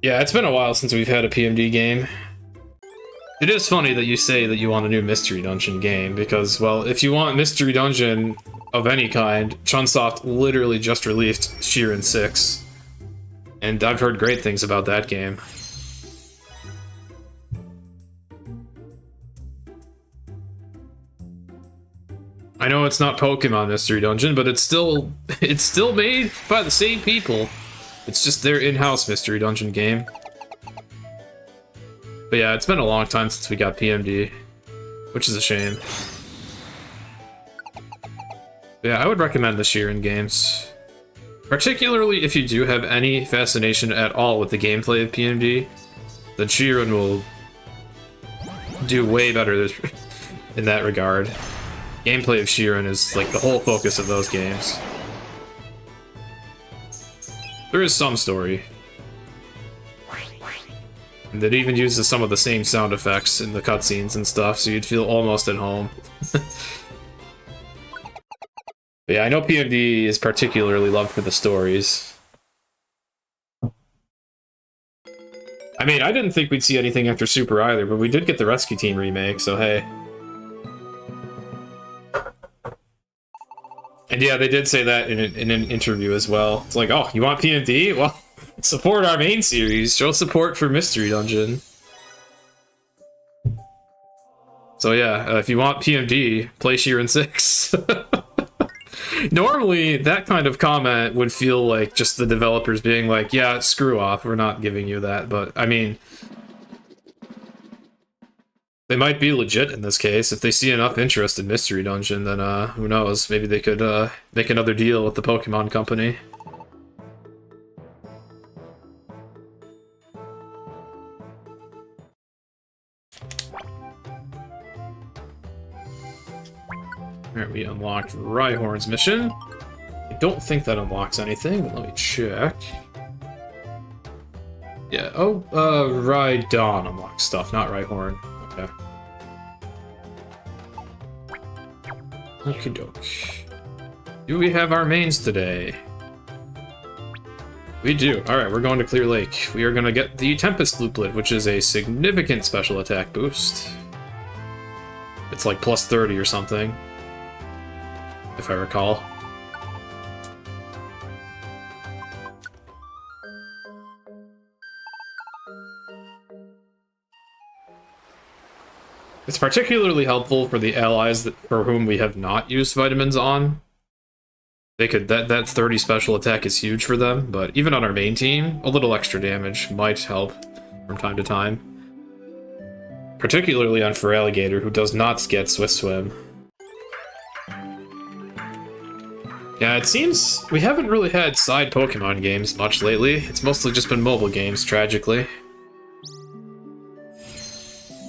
Yeah, it's been a while since we've had a PMD game. It is funny that you say that you want a new Mystery Dungeon game, because, well, if you want Mystery Dungeon of any kind, Chunsoft literally just released Sheeran 6. And I've heard great things about that game. I know it's not Pokemon Mystery Dungeon, but it's still made by the same people. It's just their in-house Mystery Dungeon game. But yeah, it's been a long time since we got PMD, which is a shame. But yeah, I would recommend the Sheeran games. Particularly if you do have any fascination at all with the gameplay of PMD, then Sheeran will do way better in that regard. Gameplay of Sheeran is like the whole focus of those games. There is some story. And it even uses some of the same sound effects in the cutscenes and stuff, so you'd feel almost at home. But yeah, I know PMD is particularly loved for the stories. I mean, I didn't think we'd see anything after Super either, but we did get the Rescue Team remake, so hey. And yeah, they did say that in an interview as well. It's like, oh, you want PMD? Well, support our main series. Show support for Mystery Dungeon. So yeah, if you want PMD, play Sheeran 6. Normally, that kind of comment would feel like just the developers being like, yeah, screw off, we're not giving you that. But, I mean, they might be legit in this case. If they see enough interest in Mystery Dungeon, then who knows? Maybe they could make another deal with the Pokemon Company. Alright, we unlocked Rhyhorn's mission. I don't think that unlocks anything, but let me check. Yeah, oh, Rhydon unlocks stuff, not Rhyhorn. Okay. Okie doke. Do we have our mains today? We do. Alright, we're going to Clear Lake. We are going to get the Tempest Looplet, which is a significant special attack boost. It's like plus 30 or something, if I recall. It's particularly helpful for the allies for whom we have not used vitamins on. They could that 30 special attack is huge for them, but even on our main team, a little extra damage might help from time to time. Particularly on Feraligatr, who does not get Swift Swim. Yeah, it seems we haven't really had side Pokemon games much lately. It's mostly just been mobile games, tragically.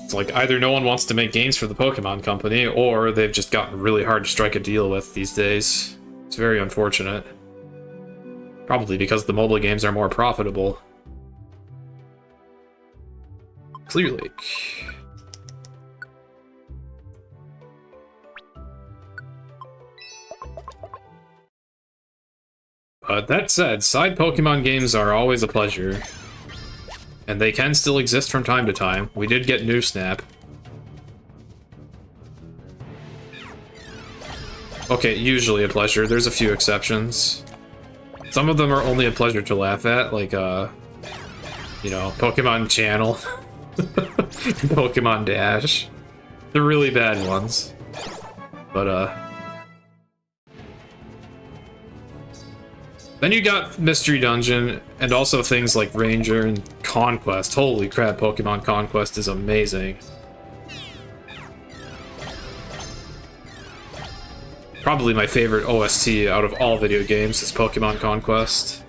It's like either no one wants to make games for the Pokemon Company, or they've just gotten really hard to strike a deal with these days. It's very unfortunate. Probably because the mobile games are more profitable. Clear Lake. But that said, side Pokemon games are always a pleasure. And they can still exist from time to time. We did get New Snap. Okay, usually a pleasure. There's a few exceptions. Some of them are only a pleasure to laugh at, like, you know, Pokemon Channel. Pokemon Dash. The really bad ones. But, then you got Mystery Dungeon, and also things like Ranger and Conquest. Holy crap, Pokemon Conquest is amazing. Probably my favorite OST out of all video games is Pokemon Conquest.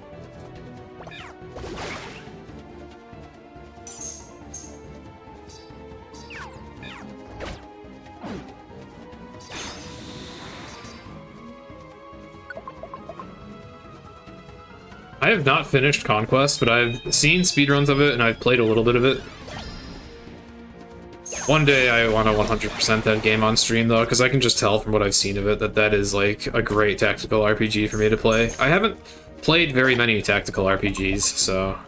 I have not finished Conquest, but I've seen speedruns of it, and I've played a little bit of it. One day I want to 100% that game on stream, though, because I can just tell from what I've seen of it that that is, like, a great tactical RPG for me to play. I haven't played very many tactical RPGs, so...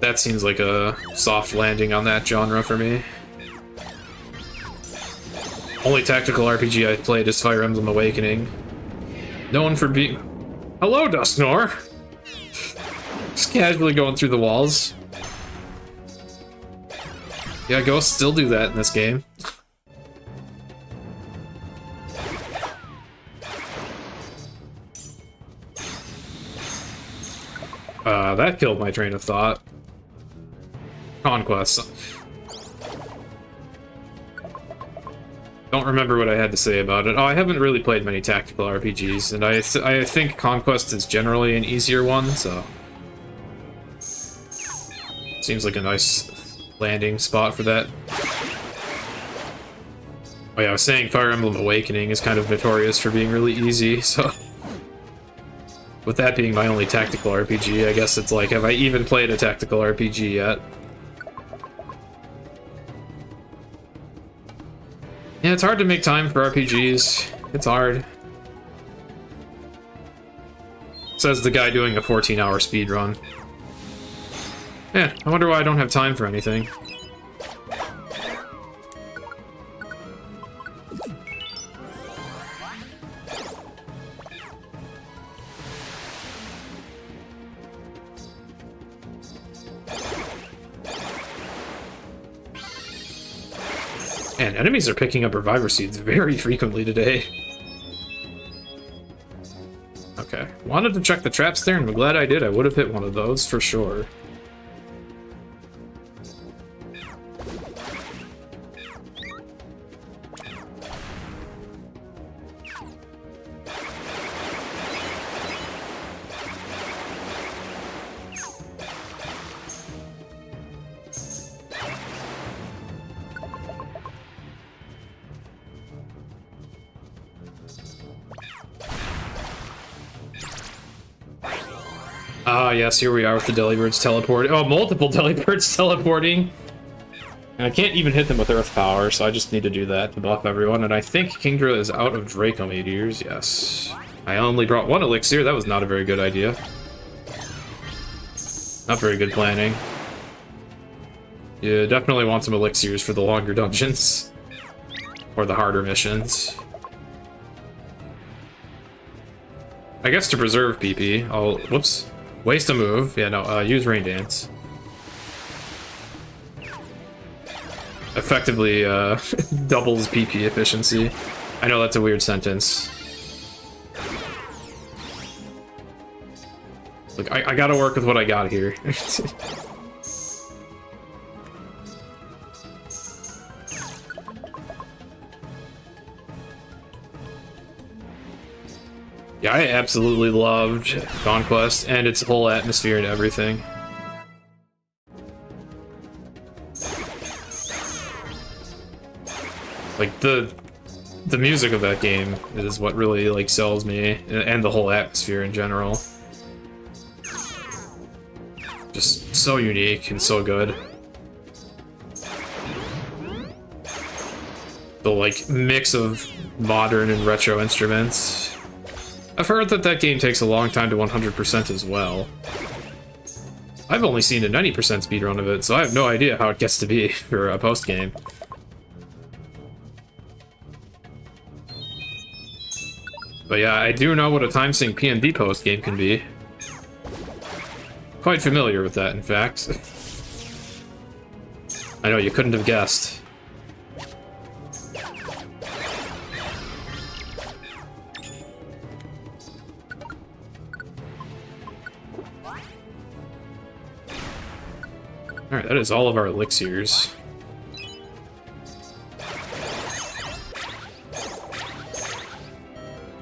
that seems like a soft landing on that genre for me. Only tactical RPG I've played is Fire Emblem Awakening. Known for being... Hello, Dusknor! Just casually going through the walls. Yeah, ghosts still do that in this game. That killed my train of thought. Conquest. Don't remember what I had to say about it. Oh, I haven't really played many tactical RPGs, and I think Conquest is generally an easier one, so... seems like a nice landing spot for that. Oh yeah, I was saying Fire Emblem Awakening is kind of notorious for being really easy, so... with that being my only tactical RPG, I guess it's like, have I even played a tactical RPG yet? Yeah, it's hard to make time for RPGs. It's hard. Says the guy doing a 14-hour speedrun. Yeah, I wonder why I don't have time for anything. Man, enemies are picking up Reviver Seeds very frequently today. Okay, wanted to check the traps there, and I'm glad I did. I would have hit one of those for sure. Ah, yes, here we are with the Delibirds teleporting. Oh, multiple Delibirds teleporting! And I can't even hit them with Earth Power, so I just need to do that to buff everyone. And I think Kingdra is out of Draco Meteors, yes. I only brought one elixir, that was not a very good idea. Not very good planning. You definitely want some elixirs for the longer dungeons. Or the harder missions. I guess to preserve PP, I'll... whoops. Waste a move. Yeah, no, use Rain Dance. Effectively, doubles PP efficiency. I know that's a weird sentence. Look, I gotta work with what I got here. Yeah, I absolutely loved Conquest and its whole atmosphere and everything. Like, the music of that game is what really, like, sells me, and the whole atmosphere in general. Just so unique and so good. The, like, mix of modern and retro instruments. I've heard that that game takes a long time to 100% as well. I've only seen a 90% speedrun of it, so I have no idea how it gets to be for a post-game. But yeah, I do know what a time sync PND post-game can be. Quite familiar with that, in fact. I know, you couldn't have guessed. Alright, that is all of our elixirs.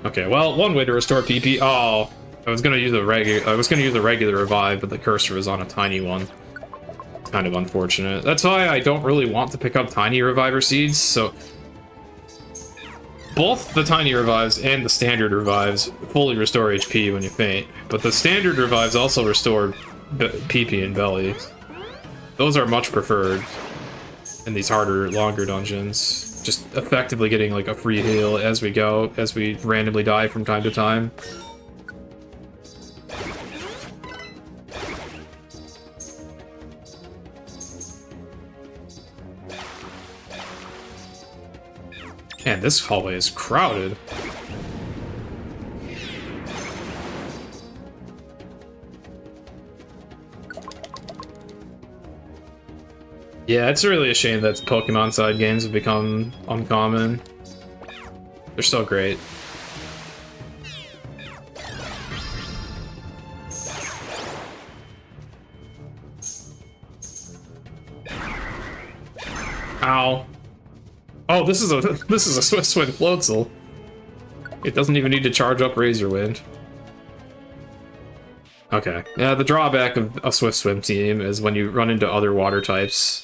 Okay, well, one way to restore PP. Oh, I was gonna use a regular revive, but the cursor was on a tiny one. Kind of unfortunate. That's why I don't really want to pick up tiny reviver seeds. So both the tiny revives and the standard revives fully restore HP when you faint, but the standard revives also restore PP and belly. Those are much preferred in these harder, longer dungeons. Just effectively getting like a free heal as we go, as we randomly die from time to time. Man, this hallway is crowded. Yeah, it's really a shame that Pokemon side games have become uncommon. They're so great. Ow. Oh, this is a Swift Swing Floatzel. It doesn't even need to charge up Razor Wind. Okay. Yeah, the drawback of a Swift Swim team is when you run into other water types.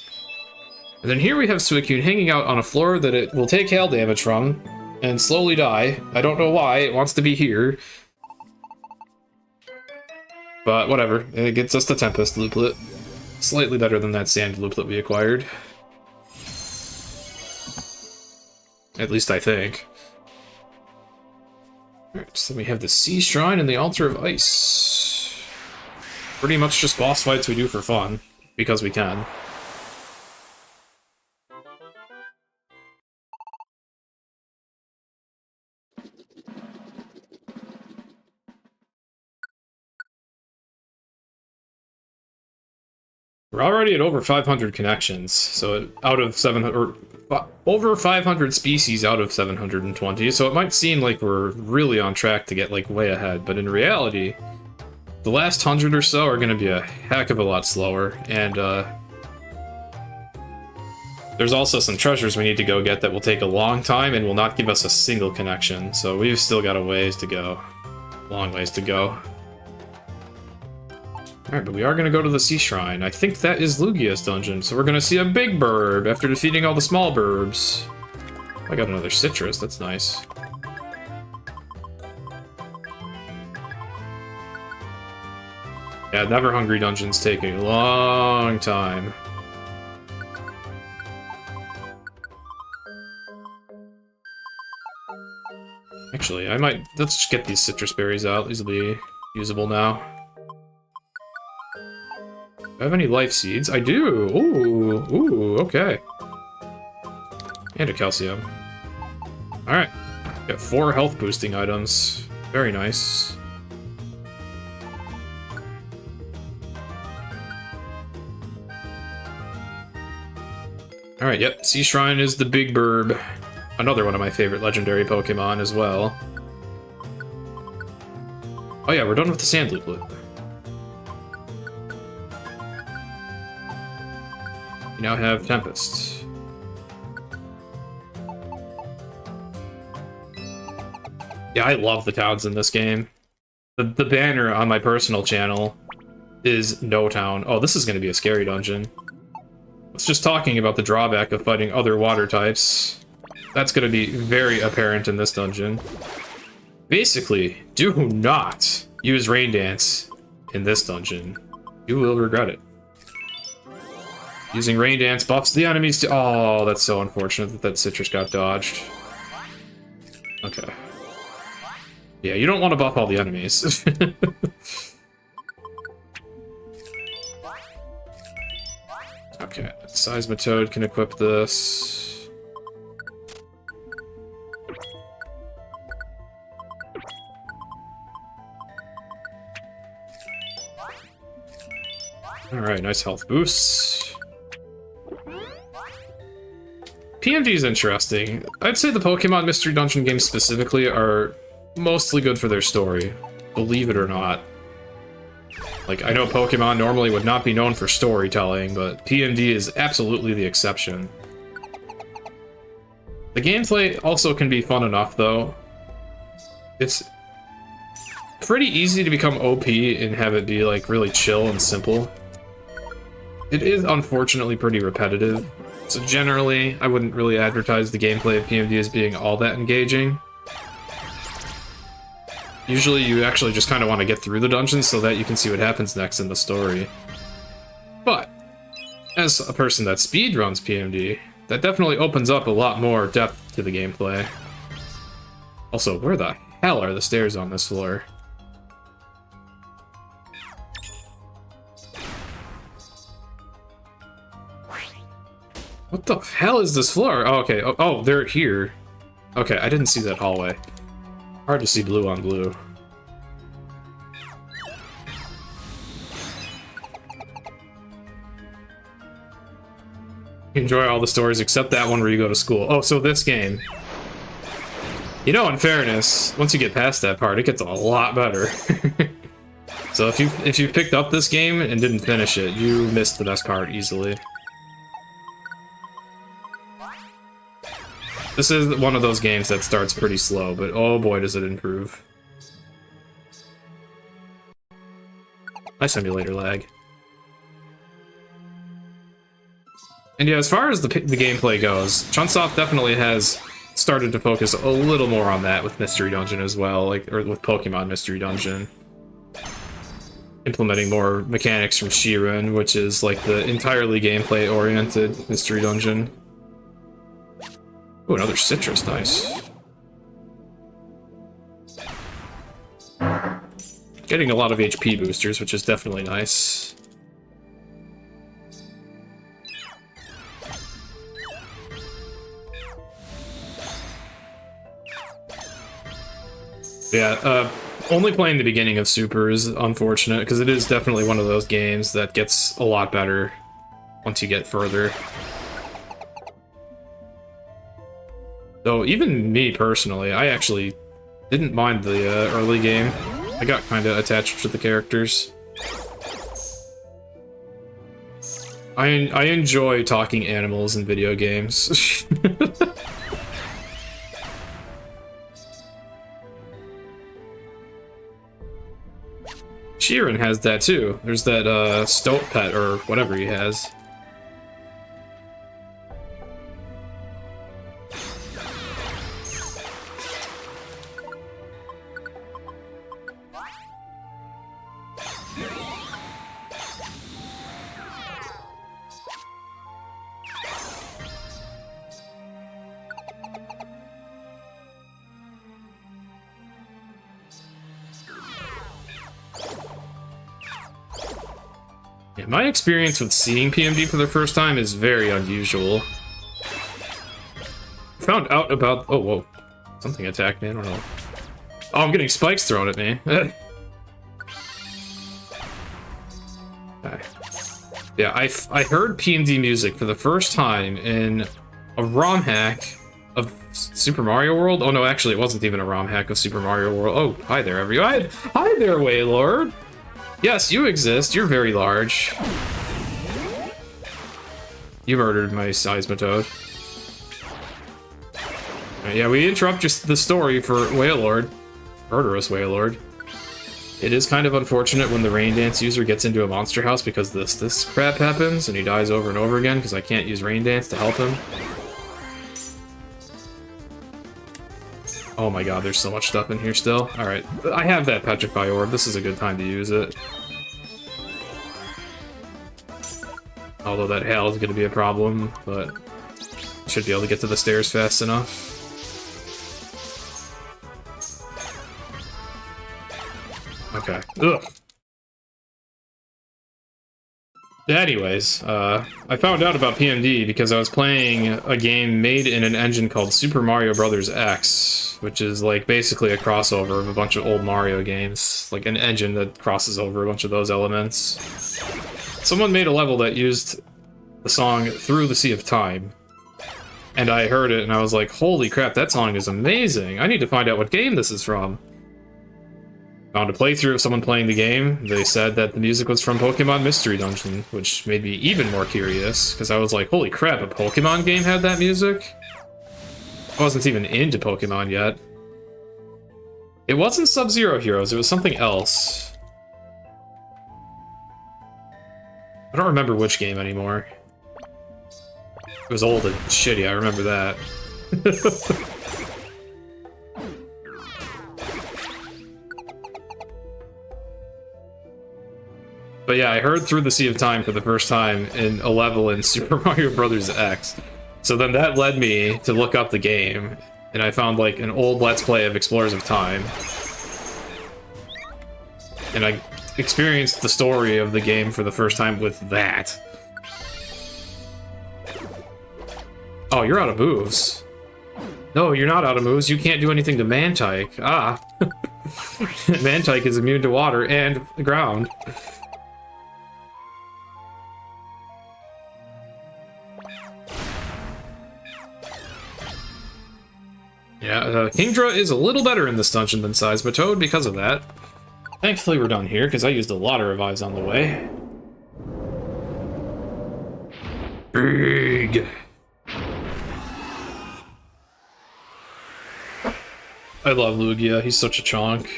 And then here we have Suicune hanging out on a floor that it will take hail damage from and slowly die. I don't know why, it wants to be here. But whatever, it gets us the Tempest Looplet. Slightly better than that Sand Looplet we acquired. At least I think. Alright, so we have the Sea Shrine and the Altar of Ice. Pretty much just boss fights we do for fun, because we can. We're already at over 500 connections, so out of 700, or over 500 species out of 720, so it might seem like we're really on track to get like way ahead, but in reality, the last 100 or so are going to be a heck of a lot slower, and there's also some treasures we need to go get that will take a long time and will not give us a single connection, so we've still got a ways to go. Long ways to go. Alright, but we are going to go to the Sea Shrine. I think that is Lugia's dungeon, so we're going to see a big burb after defeating all the small burbs. I got another citrus, that's nice. Yeah, Never Hungry dungeons take a long time. Actually, let's just get these citrus berries out. These will be usable now. Do I have any life seeds? I do! Ooh, okay. And a calcium. Alright. Got 4 health boosting items. Very nice. Alright, yep. Sea Shrine is the big burb. Another one of my favorite legendary Pokemon as well. Oh yeah, we're done with the Sand Looplet. We now have Tempest. Yeah, I love the towns in this game. The banner on my personal channel is No Town. Oh, this is going to be a scary dungeon. I was just talking about the drawback of fighting other water types. That's going to be very apparent in this dungeon. Basically, do not use Rain Dance in this dungeon. You will regret it. Using Rain Dance buffs the enemies to... Oh, that's so unfortunate that that citrus got dodged. Okay. Yeah, you don't want to buff all the enemies. Okay, Seismitoad can equip this. Alright, nice health boosts. PMD is interesting. I'd say the Pokemon Mystery Dungeon games specifically are mostly good for their story, believe it or not. Like, I know Pokemon normally would not be known for storytelling, but PMD is absolutely the exception. The gameplay also can be fun enough, though. It's pretty easy to become OP and have it be, like, really chill and simple. It is, unfortunately, pretty repetitive. So generally, I wouldn't really advertise the gameplay of PMD as being all that engaging. Usually you actually just kind of want to get through the dungeons so that you can see what happens next in the story. But, as a person that speedruns PMD, that definitely opens up a lot more depth to the gameplay. Also, where the hell are the stairs on this floor? What the hell is this floor? Oh, okay. Oh, they're here. Okay, I didn't see that hallway. Hard to see blue on blue. Enjoy all the stories except that one where you go to school. Oh, so this game. You know, in fairness, once you get past that part, it gets a lot better. So if you picked up this game and didn't finish it, you missed the best part easily. This is one of those games that starts pretty slow, but oh boy does it improve. Nice emulator lag. And yeah, as far as the gameplay goes, Chunsoft definitely has started to focus a little more on that with Mystery Dungeon as well, like, or with Pokemon Mystery Dungeon. Implementing more mechanics from Shiren, which is like the entirely gameplay-oriented Mystery Dungeon. Ooh, another citrus, nice. Getting a lot of HP boosters, which is definitely nice. Yeah, only playing the beginning of Super is unfortunate, because it is definitely one of those games that gets a lot better once you get further. Though, even me personally, I actually didn't mind the early game. I got kind of attached to the characters. I enjoy talking animals in video games. Shiren has that too. There's that stoat pet or whatever he has. Yeah, my experience with seeing PMD for the first time is very unusual. I found out about... Oh, whoa. Something attacked me, I don't know. Oh, I'm getting spikes thrown at me. Yeah, I heard PMD music for the first time in a ROM hack of Super Mario World. Oh, no, actually, it wasn't even a ROM hack of Super Mario World. Oh, hi there, everyone. Hi there, Wailord. Yes, you exist. You're very large. You murdered my Seismitoad. Yeah, we interrupt just the story for Wailord. Murderous Wailord. It is kind of unfortunate when the Rain Dance user gets into a monster house because this crap happens and he dies over and over again because I can't use Rain Dance to help him. Oh my god, there's so much stuff in here still. Alright, I have that Petrify Orb. This is a good time to use it. Although that hail is going to be a problem, but should be able to get to the stairs fast enough. Okay. Ugh. Anyways, I found out about PMD because I was playing a game made in an engine called Super Mario Bros. X, which is like basically a crossover of a bunch of old Mario games, like an engine that crosses over a bunch of those elements. Someone made a level that used the song Through the Sea of Time, and I heard it and I was like, holy crap, that song is amazing! I need to find out what game this is from. Found a playthrough of someone playing the game. They said that the music was from Pokemon Mystery Dungeon, which made me even more curious, because I was like, holy crap, a Pokemon game had that music? I wasn't even into Pokemon yet. It wasn't Sub-Zero Heroes, it was something else. I don't remember which game anymore. It was old and shitty, I remember that. But yeah, I heard Through the Sea of Time for the first time in a level in Super Mario Bros. X. So then that led me to look up the game, and I found like an old Let's Play of Explorers of Time. And I experienced the story of the game for the first time with that. Oh, you're out of moves. No, you're not out of moves. You can't do anything to Mantike. Ah. Mantike is immune to water and the ground. Yeah, Kingdra is a little better in this dungeon than Seismitoad because of that. Thankfully we're done here, because I used a lot of revives on the way. Big! I love Lugia, he's such a chonk.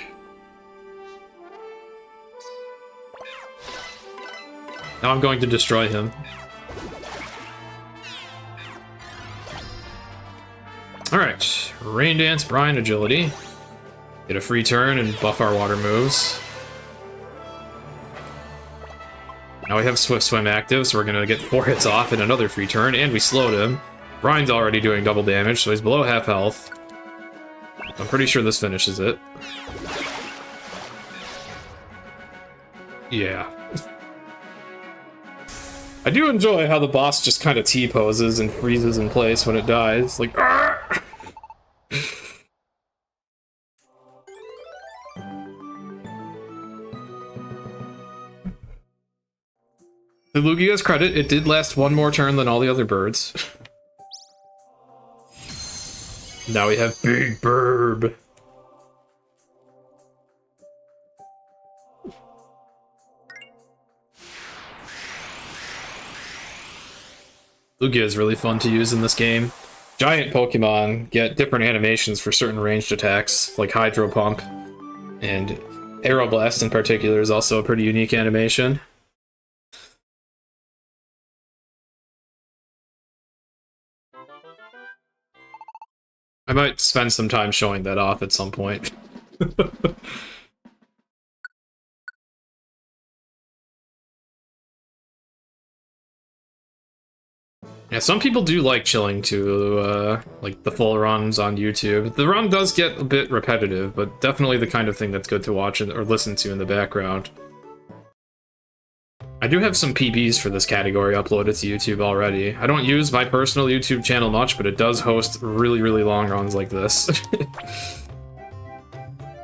Now I'm going to destroy him. Alright, Rain Dance, Brine, Agility. Get a free turn and buff our water moves. Now we have Swift Swim active, so we're gonna get 4 hits off and another free turn, and we slowed him. Brine's already doing double damage, so he's below half health. I'm pretty sure this finishes it. Yeah. I do enjoy how the boss just kind of T-poses and freezes in place when it dies. Like, argh! To Lugia's credit, it did last one more turn than all the other birds. Now we have Big Burb. Lugia is really fun to use in this game. Giant Pokemon get different animations for certain ranged attacks, like Hydro Pump, and Aeroblast in particular is also a pretty unique animation. I might spend some time showing that off at some point. Yeah, some people do like chilling to, like, the full runs on YouTube. The run does get a bit repetitive, but definitely the kind of thing that's good to watch or listen to in the background. I do have some PBs for this category uploaded to YouTube already. I don't use my personal YouTube channel much, but it does host really, really long runs like this.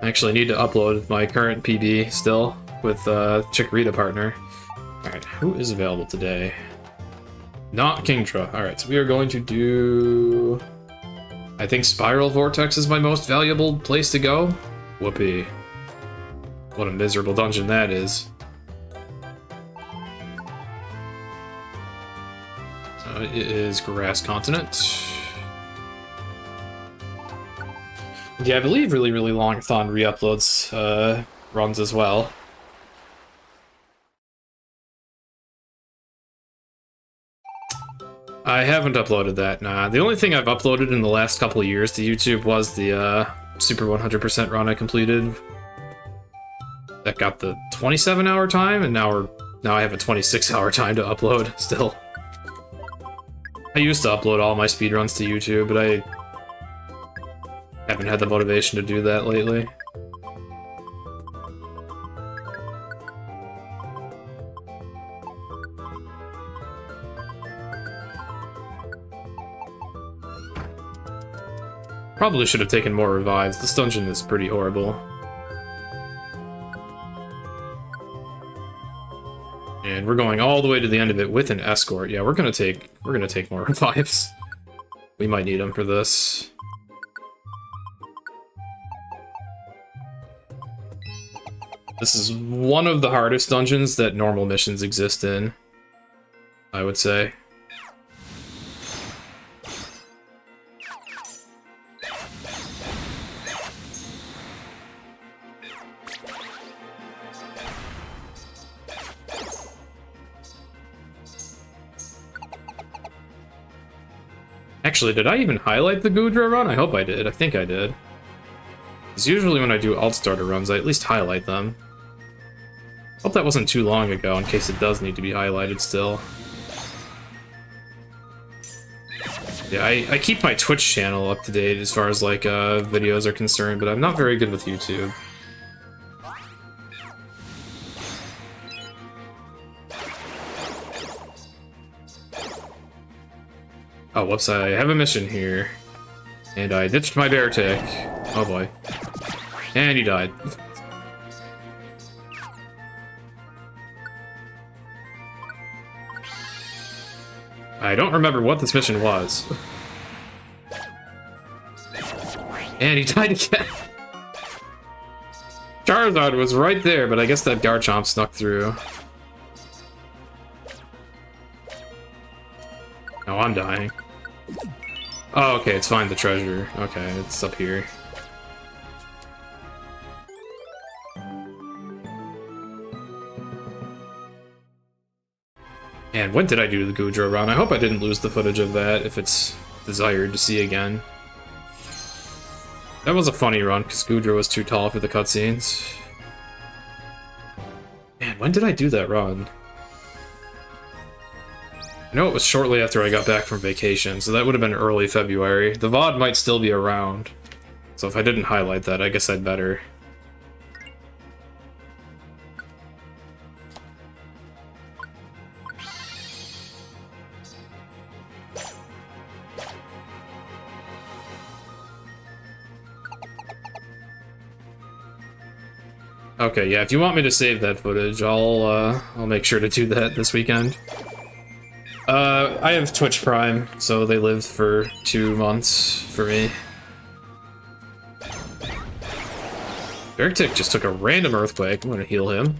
I actually need to upload my current PB still with Chikorita partner. Alright, who is available today? Not Kingdra. Alright, so we are going to do... I think Spiral Vortex is my most valuable place to go. Whoopee. What a miserable dungeon that is. It is Grass Continent. Yeah, I believe really, really long Thon re-uploads runs as well. I haven't uploaded that, nah. The only thing I've uploaded in the last couple of years to YouTube was the Super 100% run I completed. That got the 27-hour time, and now I have a 26-hour time to upload still. I used to upload all my speedruns to YouTube, but I haven't had the motivation to do that lately. Probably should have taken more revives. This dungeon is pretty horrible. And we're going all the way to the end of it with an escort. Yeah, we're gonna take more revives. We might need them for this. This is one of the hardest dungeons that normal missions exist in, I would say. Actually, did I even highlight the Gudra run? I hope I did. I think I did. Because usually when I do alt starter runs, I at least highlight them. Hope that wasn't too long ago, in case it does need to be highlighted still. Yeah, I keep my Twitch channel up to date as far as, like, videos are concerned, but I'm not very good with YouTube. Oh, whoops, I have a mission here. And I ditched my bear tick. Oh boy. And he died. I don't remember what this mission was. And he died again. Charizard was right there, but I guess that Garchomp snuck through. Oh, I'm dying. Oh, okay, it's find the treasure. Okay, it's up here. And when did I do the Gudra run? I hope I didn't lose the footage of that, if it's desired to see again. That was a funny run, because Gudra was too tall for the cutscenes. Man, when did I do that run? I know it was shortly after I got back from vacation, so that would have been early February. The VOD might still be around, so if I didn't highlight that, I guess I'd better. Okay, yeah, if you want me to save that footage, I'll make sure to do that this weekend. I have Twitch Prime, so they lived for 2 months for me. Bertic just took a random earthquake. I'm gonna heal him.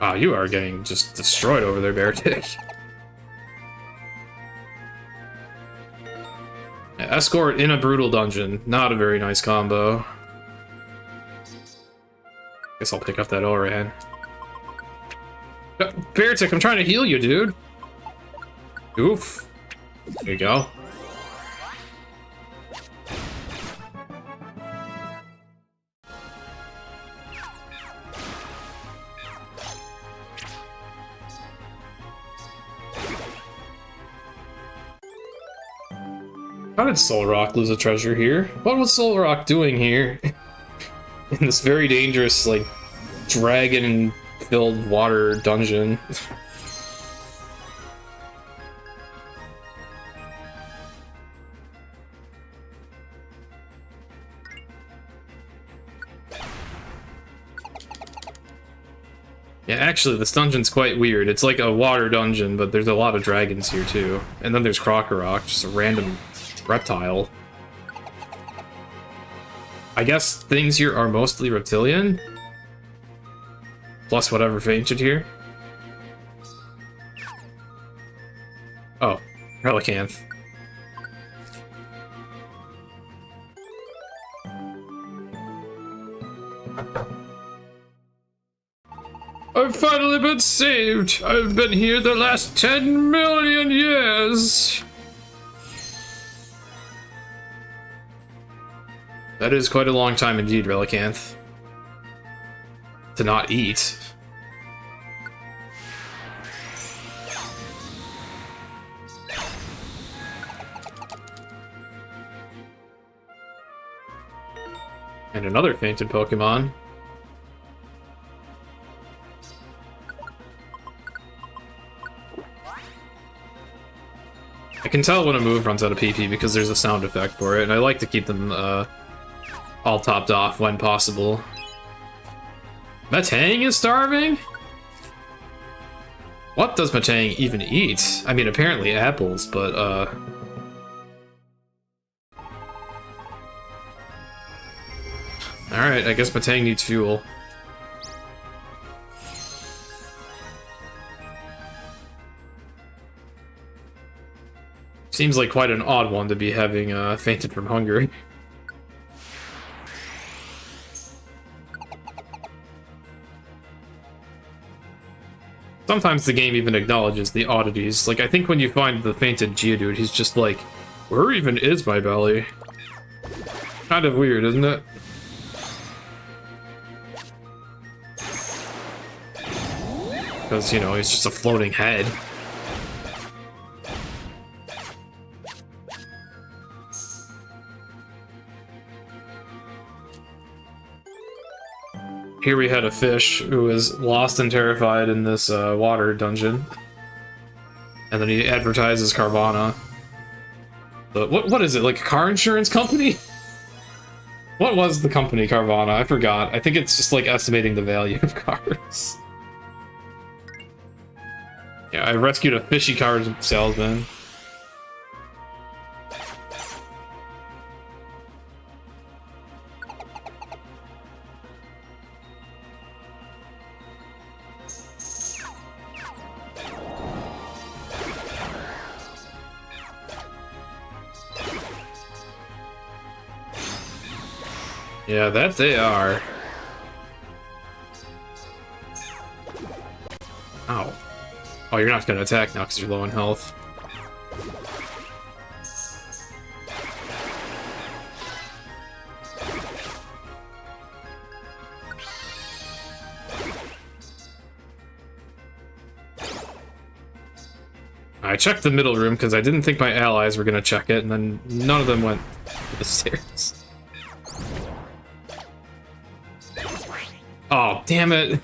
Wow, you are getting just destroyed over there, Bertic. Escort in a brutal dungeon. Not a very nice combo. Guess I'll pick up that Oran. Bertic, I'm trying to heal you, dude. Oof. There you go. How did Solrock lose a treasure here? What was Solrock doing here? In this very dangerous, like, dragon-filled water dungeon. Yeah, actually, this dungeon's quite weird. It's like a water dungeon, but there's a lot of dragons here, too. And then there's Krokorok, just a random reptile. I guess things here are mostly reptilian? Plus whatever fainted here. Oh, Relicanth. I've finally been saved! I've been here the last 10 million years! That is quite a long time indeed, Relicanth. To not eat. And another fainted Pokemon. I can tell when a move runs out of PP because there's a sound effect for it, and I like to keep them all topped off when possible. Matang is starving? What does Matang even eat? I mean, apparently apples, but alright, I guess Matang needs fuel. Seems like quite an odd one to be having fainted from hunger. Sometimes the game even acknowledges the oddities. Like, I think when you find the fainted Geodude, he's just like, where even is my belly? Kind of weird, isn't it? Because, you know, he's just a floating head. Here we had a fish who was lost and terrified in this water dungeon. And then he advertises Carvana. But what is it, like a car insurance company? What was the company, Carvana? I forgot. I think it's just like estimating the value of cars. Yeah, I rescued a fishy car salesman. Yeah, that they are. Ow. Oh, you're not gonna attack now because you're low in health. I checked the middle room because I didn't think my allies were gonna check it, and then none of them went to the stairs. Oh, damn it!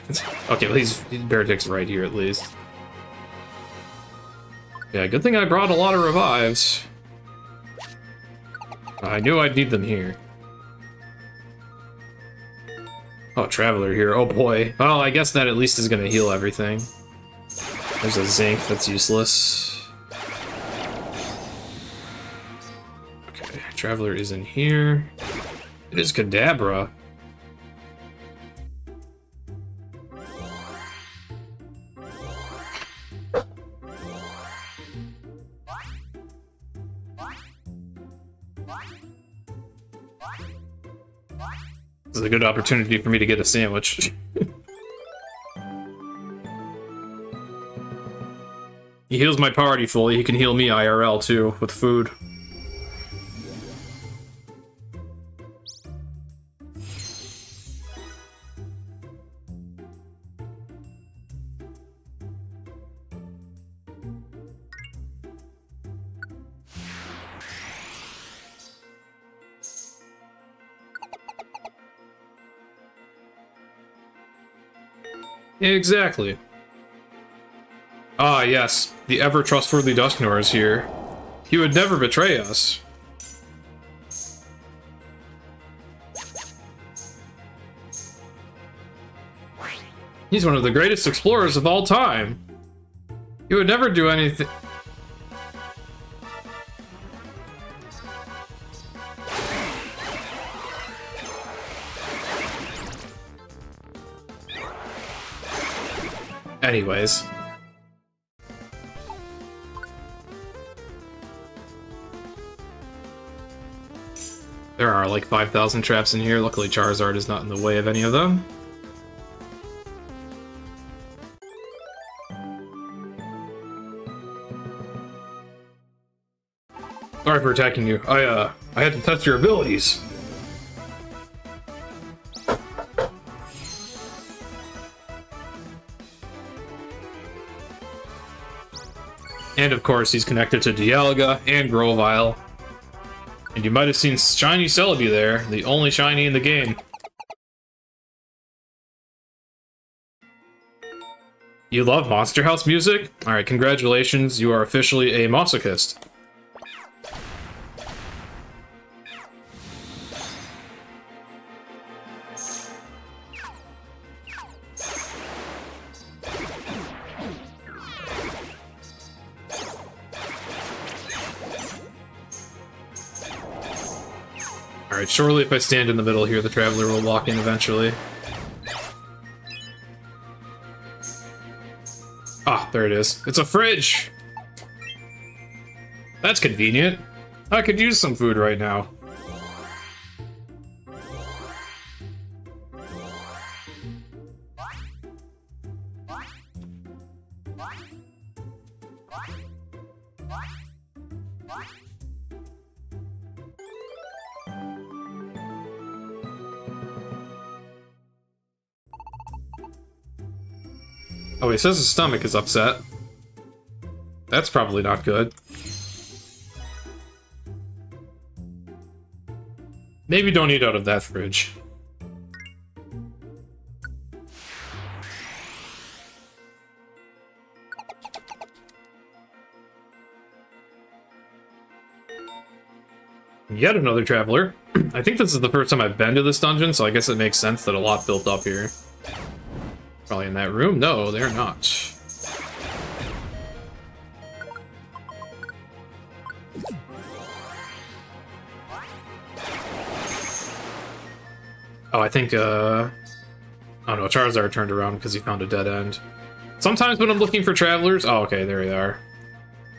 Okay, well, he's Beartic's right here at least. Yeah, good thing I brought a lot of revives. I knew I'd need them here. Oh, Traveler here. Oh boy. Well, I guess that at least is gonna heal everything. There's a Zinc that's useless. Okay, Traveler is in here. It is Kadabra. This is a good opportunity for me to get a sandwich. He heals my party fully, he can heal me IRL too, with food. Exactly. Ah, yes, the ever-trustworthy Dusknoir is here. He would never betray us. He's one of the greatest explorers of all time. He would never do anything... Anyways. There are like 5,000 traps in here. Luckily Charizard is not in the way of any of them. Sorry for attacking you. I had to test your abilities. And of course, he's connected to Dialga and Grovyle. And you might have seen Shiny Celebi there, the only shiny in the game. You love Monster House music? Alright, congratulations, you are officially a masochist. Alright, surely if I stand in the middle here, the Traveler will walk in eventually. Ah, there it is. It's a fridge! That's convenient. I could use some food right now. Oh, he says his stomach is upset. That's probably not good. Maybe don't eat out of that fridge. Yet another Traveler. I think this is the first time I've been to this dungeon, so I guess it makes sense that a lot built up here. Probably in that room? No, they're not. Oh, I think, oh no, Charizard turned around because he found a dead end. Sometimes when I'm looking for travelers... Oh, okay, there they are.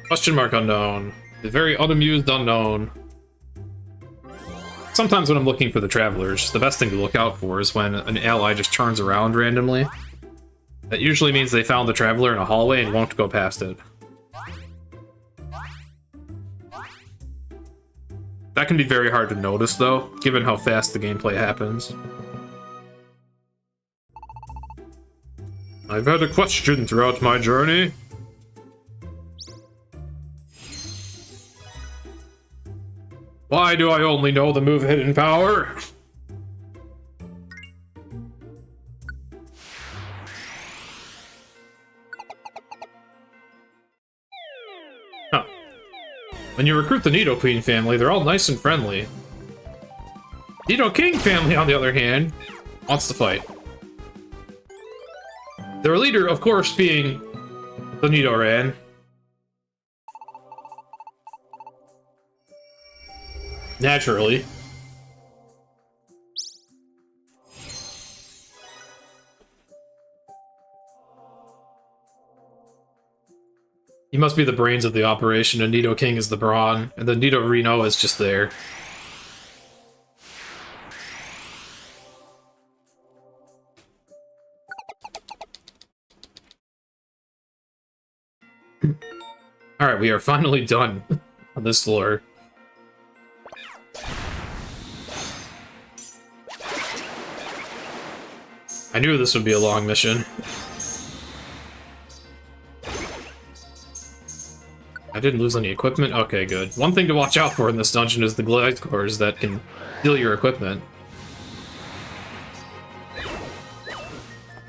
Question mark unknown. The very unamused unknown. Sometimes when I'm looking for the travelers, the best thing to look out for is when an ally just turns around randomly. That usually means they found the traveler in a hallway and won't go past it. That can be very hard to notice, though, given how fast the gameplay happens. I've had a question throughout my journey. Why do I only know the move Hidden Power? Huh. When you recruit the Nidoqueen family, they're all nice and friendly. Nidoking family, on the other hand, wants to fight. Their leader, of course, being the Nidoran. Naturally. He must be the brains of the operation, and Nidoking is the brawn, and the Nidorino is just there. Alright, we are finally done on this floor. I knew this would be a long mission. I didn't lose any equipment? Okay, good. One thing to watch out for in this dungeon is the glide cores that can steal your equipment.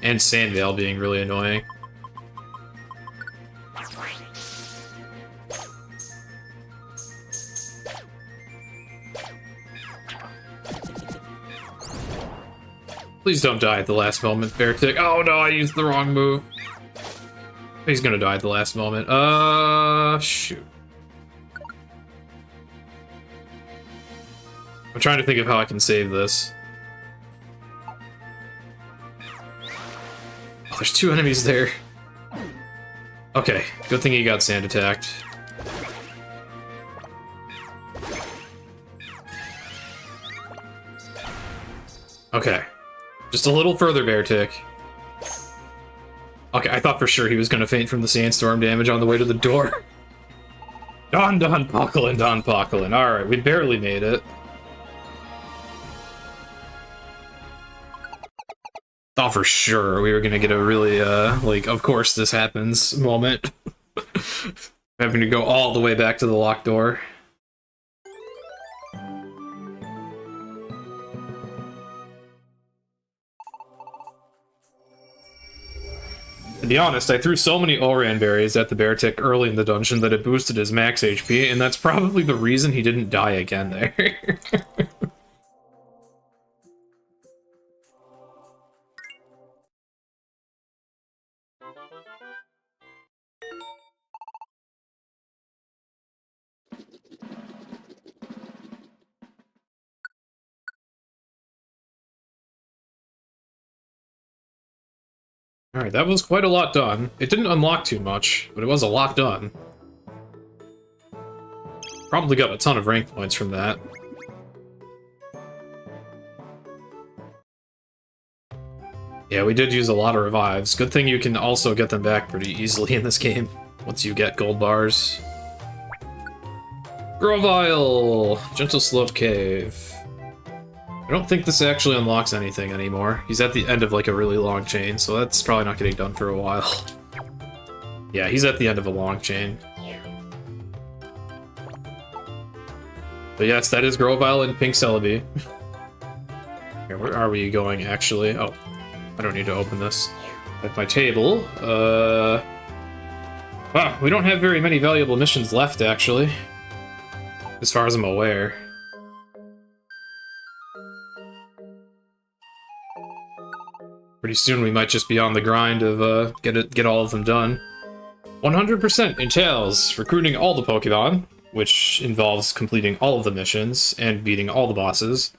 And Sandvale being really annoying. Please don't die at the last moment, Beartick. Oh no, I used the wrong move. He's gonna die at the last moment. Shoot. I'm trying to think of how I can save this. Oh, there's two enemies there. Okay, good thing he got sand attacked. Okay. Just a little further, Beartick. Okay, I thought for sure he was gonna faint from the sandstorm damage on the way to the door. Don Pocolin. Alright, we barely made it. Thought for sure we were gonna get a really, like, of course this happens moment. Having to go all the way back to the locked door. To be honest, I threw so many Oran berries at the bear tick early in the dungeon that it boosted his max HP, and that's probably the reason he didn't die again there. Alright, that was quite a lot done. It didn't unlock too much, but it was a lot done. Probably got a ton of rank points from that. Yeah, we did use a lot of revives. Good thing you can also get them back pretty easily in this game, once you get gold bars. Grovile! Gentle Slope Cave. I don't think this actually unlocks anything anymore. He's at the end of like a really long chain, so that's probably not getting done for a while. Yeah, he's at the end of a long chain. But yes, that is Grovile and Pink Celebi. Here, where are we going actually? Oh, I don't need to open this. At my table, wow, we don't have very many valuable missions left actually. As far as I'm aware. Pretty soon we might just be on the grind of get all of them done. 100% entails recruiting all the Pokemon, which involves completing all of the missions and beating all the bosses.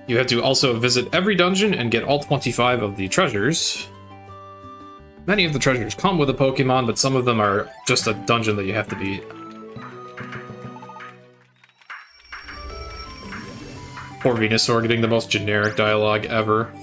You have to also visit every dungeon and get all 25 of the treasures. Many of the treasures come with a Pokemon, but some of them are just a dungeon that you have to beat. Poor Venusaur getting the most generic dialogue ever.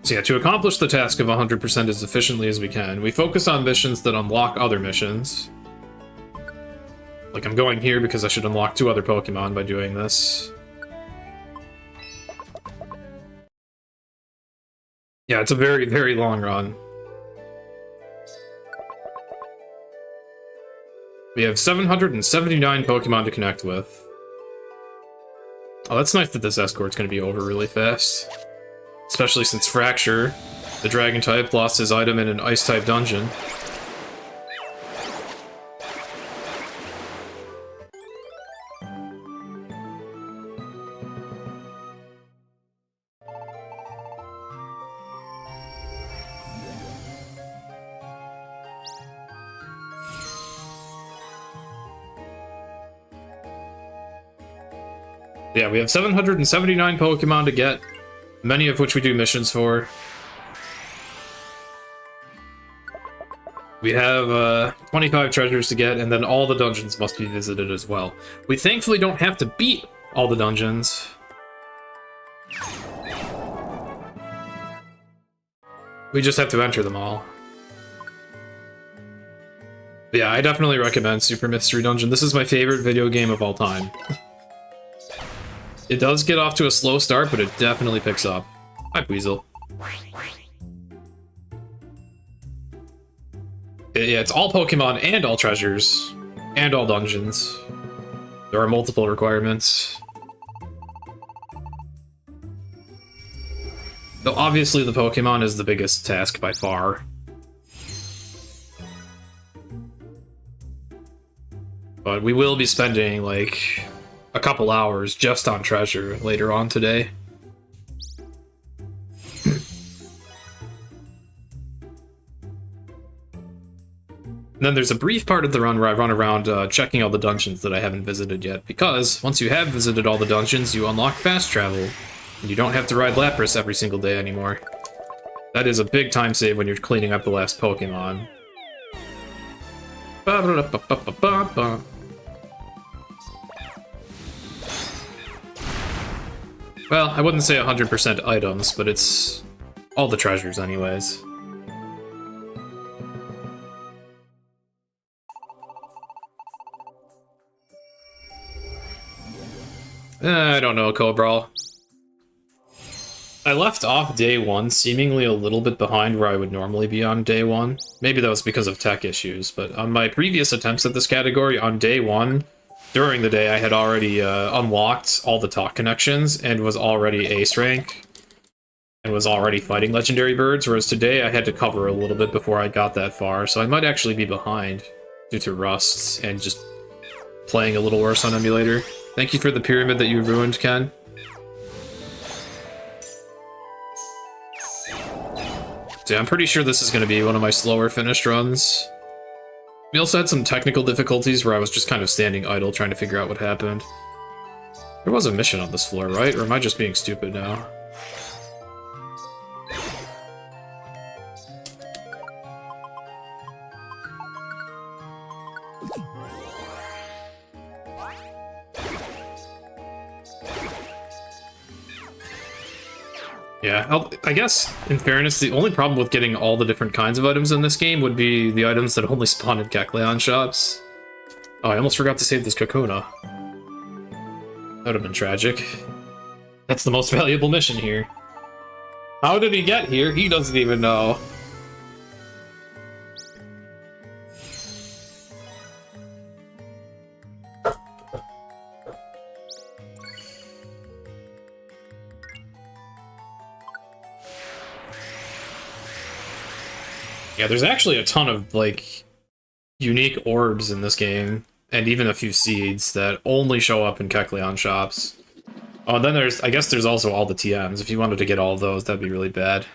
So yeah, to accomplish the task of 100% as efficiently as we can, we focus on missions that unlock other missions. Like, I'm going here because I should unlock 2 other Pokemon by doing this. Yeah, it's a very, very long run. We have 779 Pokemon to connect with. Oh, that's nice that this escort's gonna be over really fast. Especially since Fracture, the Dragon type, lost his item in an Ice type dungeon. Yeah, we have 779 Pokemon to get, many of which we do missions for. We have 25 treasures to get, and then all the dungeons must be visited as well. We thankfully don't have to beat all the dungeons. We just have to enter them all. But yeah, I definitely recommend Super Mystery Dungeon. This is my favorite video game of all time. It does get off to a slow start, but it definitely picks up. Hi, Weasel. Yeah, it's all Pokemon and all treasures. And all dungeons. There are multiple requirements. Though obviously the Pokemon is the biggest task by far. But we will be spending, like, a couple hours just on treasure later on today. And then there's a brief part of the run where I run around checking all the dungeons that I haven't visited yet, because once you have visited all the dungeons, you unlock fast travel, and you don't have to ride Lapras every single day anymore. That is a big time save when you're cleaning up the last Pokemon. Ba-ba-da-ba-ba-ba-ba. Well, I wouldn't say 100% items, but it's all the treasures anyways. I don't know, Cobra. I left off day one seemingly a little bit behind where I would normally be on day one. Maybe that was because of tech issues, but on my previous attempts at this category, on day one, during the day, I had already unlocked all the talk connections and was already ace rank and was already fighting legendary birds, whereas today I had to cover a little bit before I got that far, so I might actually be behind due to rusts and just playing a little worse on emulator. Thank you for the pyramid that you ruined, Ken. Yeah, I'm pretty sure this is going to be one of my slower finished runs. We also had some technical difficulties where I was just kind of standing idle trying to figure out what happened. There was a mission on this floor, right? Or am I just being stupid now? Yeah, I guess, in fairness, the only problem with getting all the different kinds of items in this game would be the items that only spawn in Kecleon shops. Oh, I almost forgot to save this Kakuna. That would have been tragic. That's the most valuable mission here. How did he get here? He doesn't even know. Yeah, there's actually a ton of, like, unique orbs in this game, and even a few seeds that only show up in Kecleon shops. Oh, and then I guess there's also all the TMs. If you wanted to get all of those, that'd be really bad.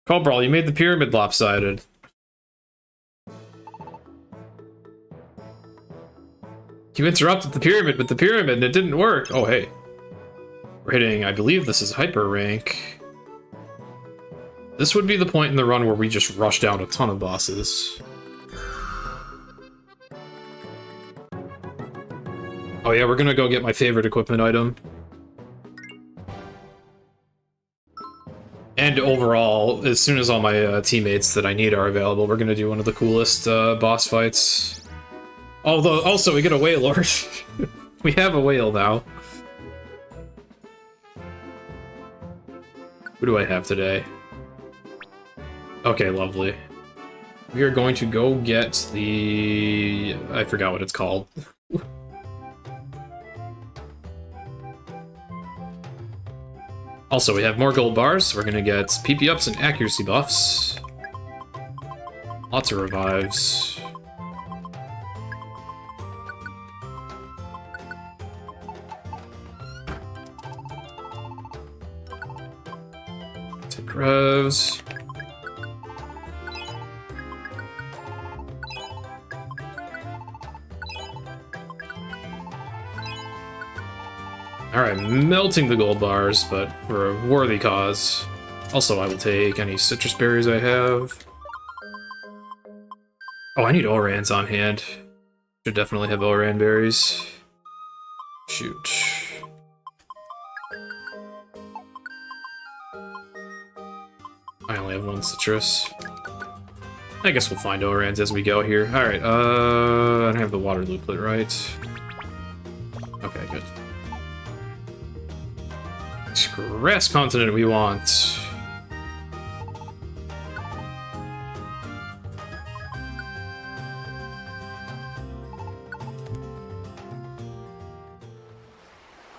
Cobra, you made the pyramid lopsided. You interrupted the pyramid with the pyramid and it didn't work. Oh, hey. We're hitting, I believe this is hyper rank. This would be the point in the run where we just rush down a ton of bosses. Oh yeah, we're gonna go get my favorite equipment item. And overall, as soon as all my teammates that I need are available, we're gonna do one of the coolest boss fights. Although, also, we get a whaler. We have a whale now. Who do I have today? Okay, lovely. We are going to go get the... I forgot what it's called. Also, we have more gold bars, so we're gonna get PP ups and accuracy buffs. Lots of revives. Take revs. Alright, melting the gold bars, but for a worthy cause. Also, I will take any citrus berries I have. Oh, I need Orans on hand. Should definitely have Oran berries. Shoot. I only have one citrus. I guess we'll find Orans as we go here. Alright, I don't have the water looplet, right? Okay, good. Grass continent we want.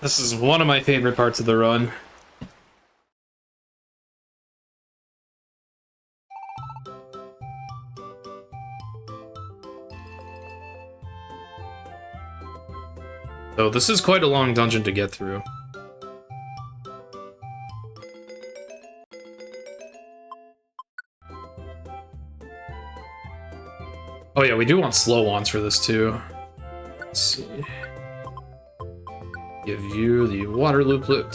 This is one of my favorite parts of the run. So this is quite a long dungeon to get through. Oh yeah, we do want slow ones for this too. Let's see. Give you the water looplet.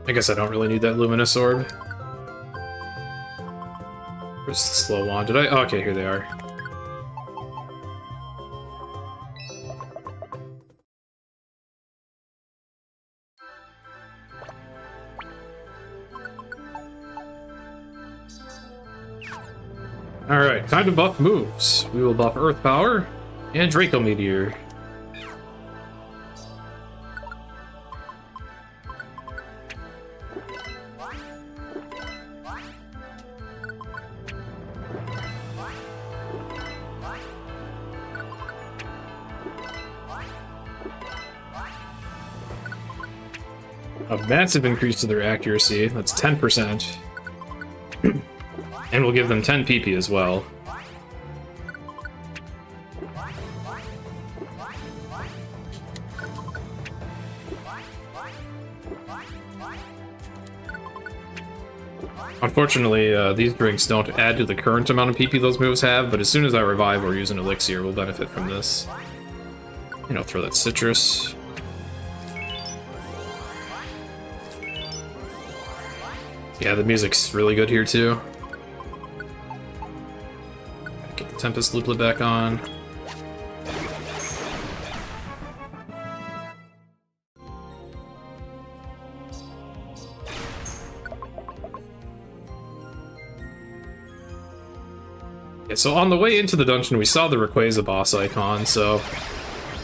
I guess I don't really need that luminous orb. Where's the slow wand? Did I? Oh, okay, here they are. Alright, time to buff moves. We will buff Earth Power and Draco Meteor. A massive increase to their accuracy, that's 10%. And we'll give them 10 PP as well. Unfortunately, these drinks don't add to the current amount of PP those moves have, but as soon as I revive or use an elixir, we'll benefit from this. And I'll throw that citrus. Yeah, the music's really good here too. Get the Tempest Looplet back on. Yeah, so on the way into the dungeon, we saw the Rayquaza boss icon, so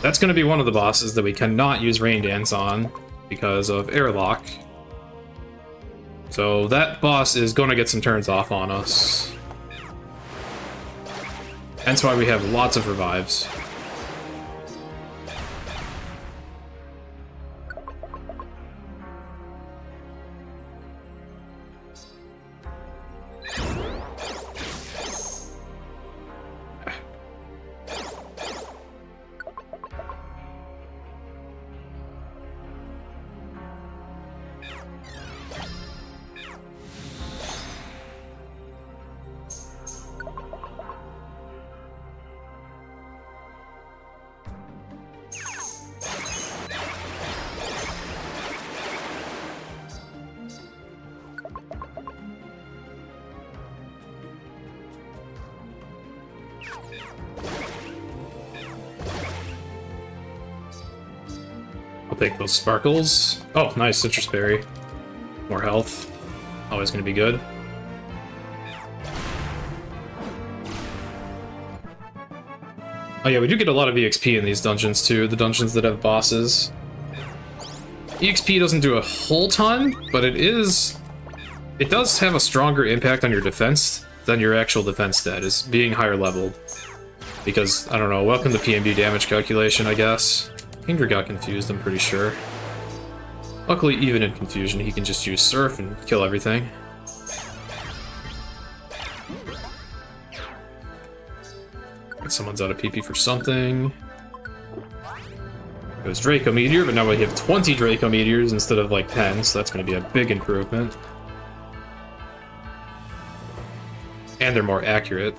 that's going to be one of the bosses that we cannot use Rain Dance on because of airlock. So that boss is going to get some turns off on us. That's why we have lots of revives. I'll take those sparkles. Oh, nice, citrus berry. More health. Always gonna be good. Oh yeah, we do get a lot of EXP in these dungeons too, the dungeons that have bosses. EXP doesn't do a whole ton, but it does have a stronger impact on your defense than your actual defense stat, is being higher leveled. Because, I don't know, welcome to PMB damage calculation, I guess. Kingdra got confused, I'm pretty sure. Luckily, even in confusion, he can just use Surf and kill everything. Someone's out of PP for something. It was Draco Meteor, but now we have 20 Draco Meteors instead of like 10, so that's going to be a big improvement. And they're more accurate.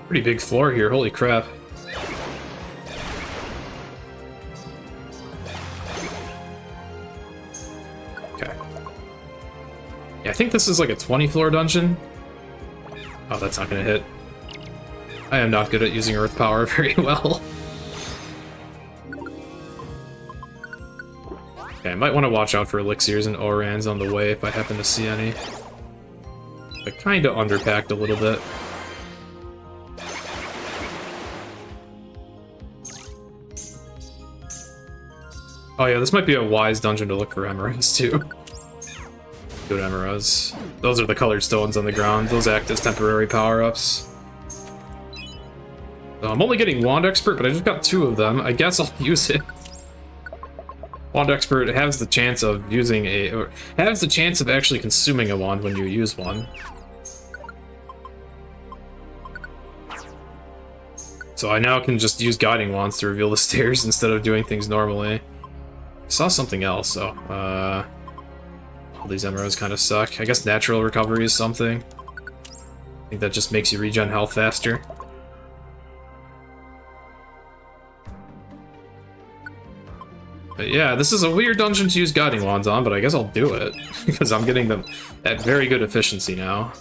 Pretty big floor here, holy crap. Okay. Yeah, I think this is like a 20 floor dungeon. Oh, that's not gonna hit. I am not good at using Earth Power very well. Okay, I might want to watch out for elixirs and orans on the way if I happen to see any. I kinda underpacked a little bit. Oh yeah, this might be a wise dungeon to look for emeralds too. Good emeralds. Those are the colored stones on the ground. Those act as temporary power-ups. So I'm only getting Wand Expert, but I just got 2 of them. I guess I'll use it. Wand Expert has the chance of using has the chance of actually consuming a wand when you use one. So I now can just use guiding wands to reveal the stairs instead of doing things normally. I saw something else, so, all these emeralds kind of suck. I guess natural recovery is something. I think that just makes you regen health faster. But yeah, this is a weird dungeon to use guiding wands on, but I guess I'll do it, because I'm getting them at very good efficiency now.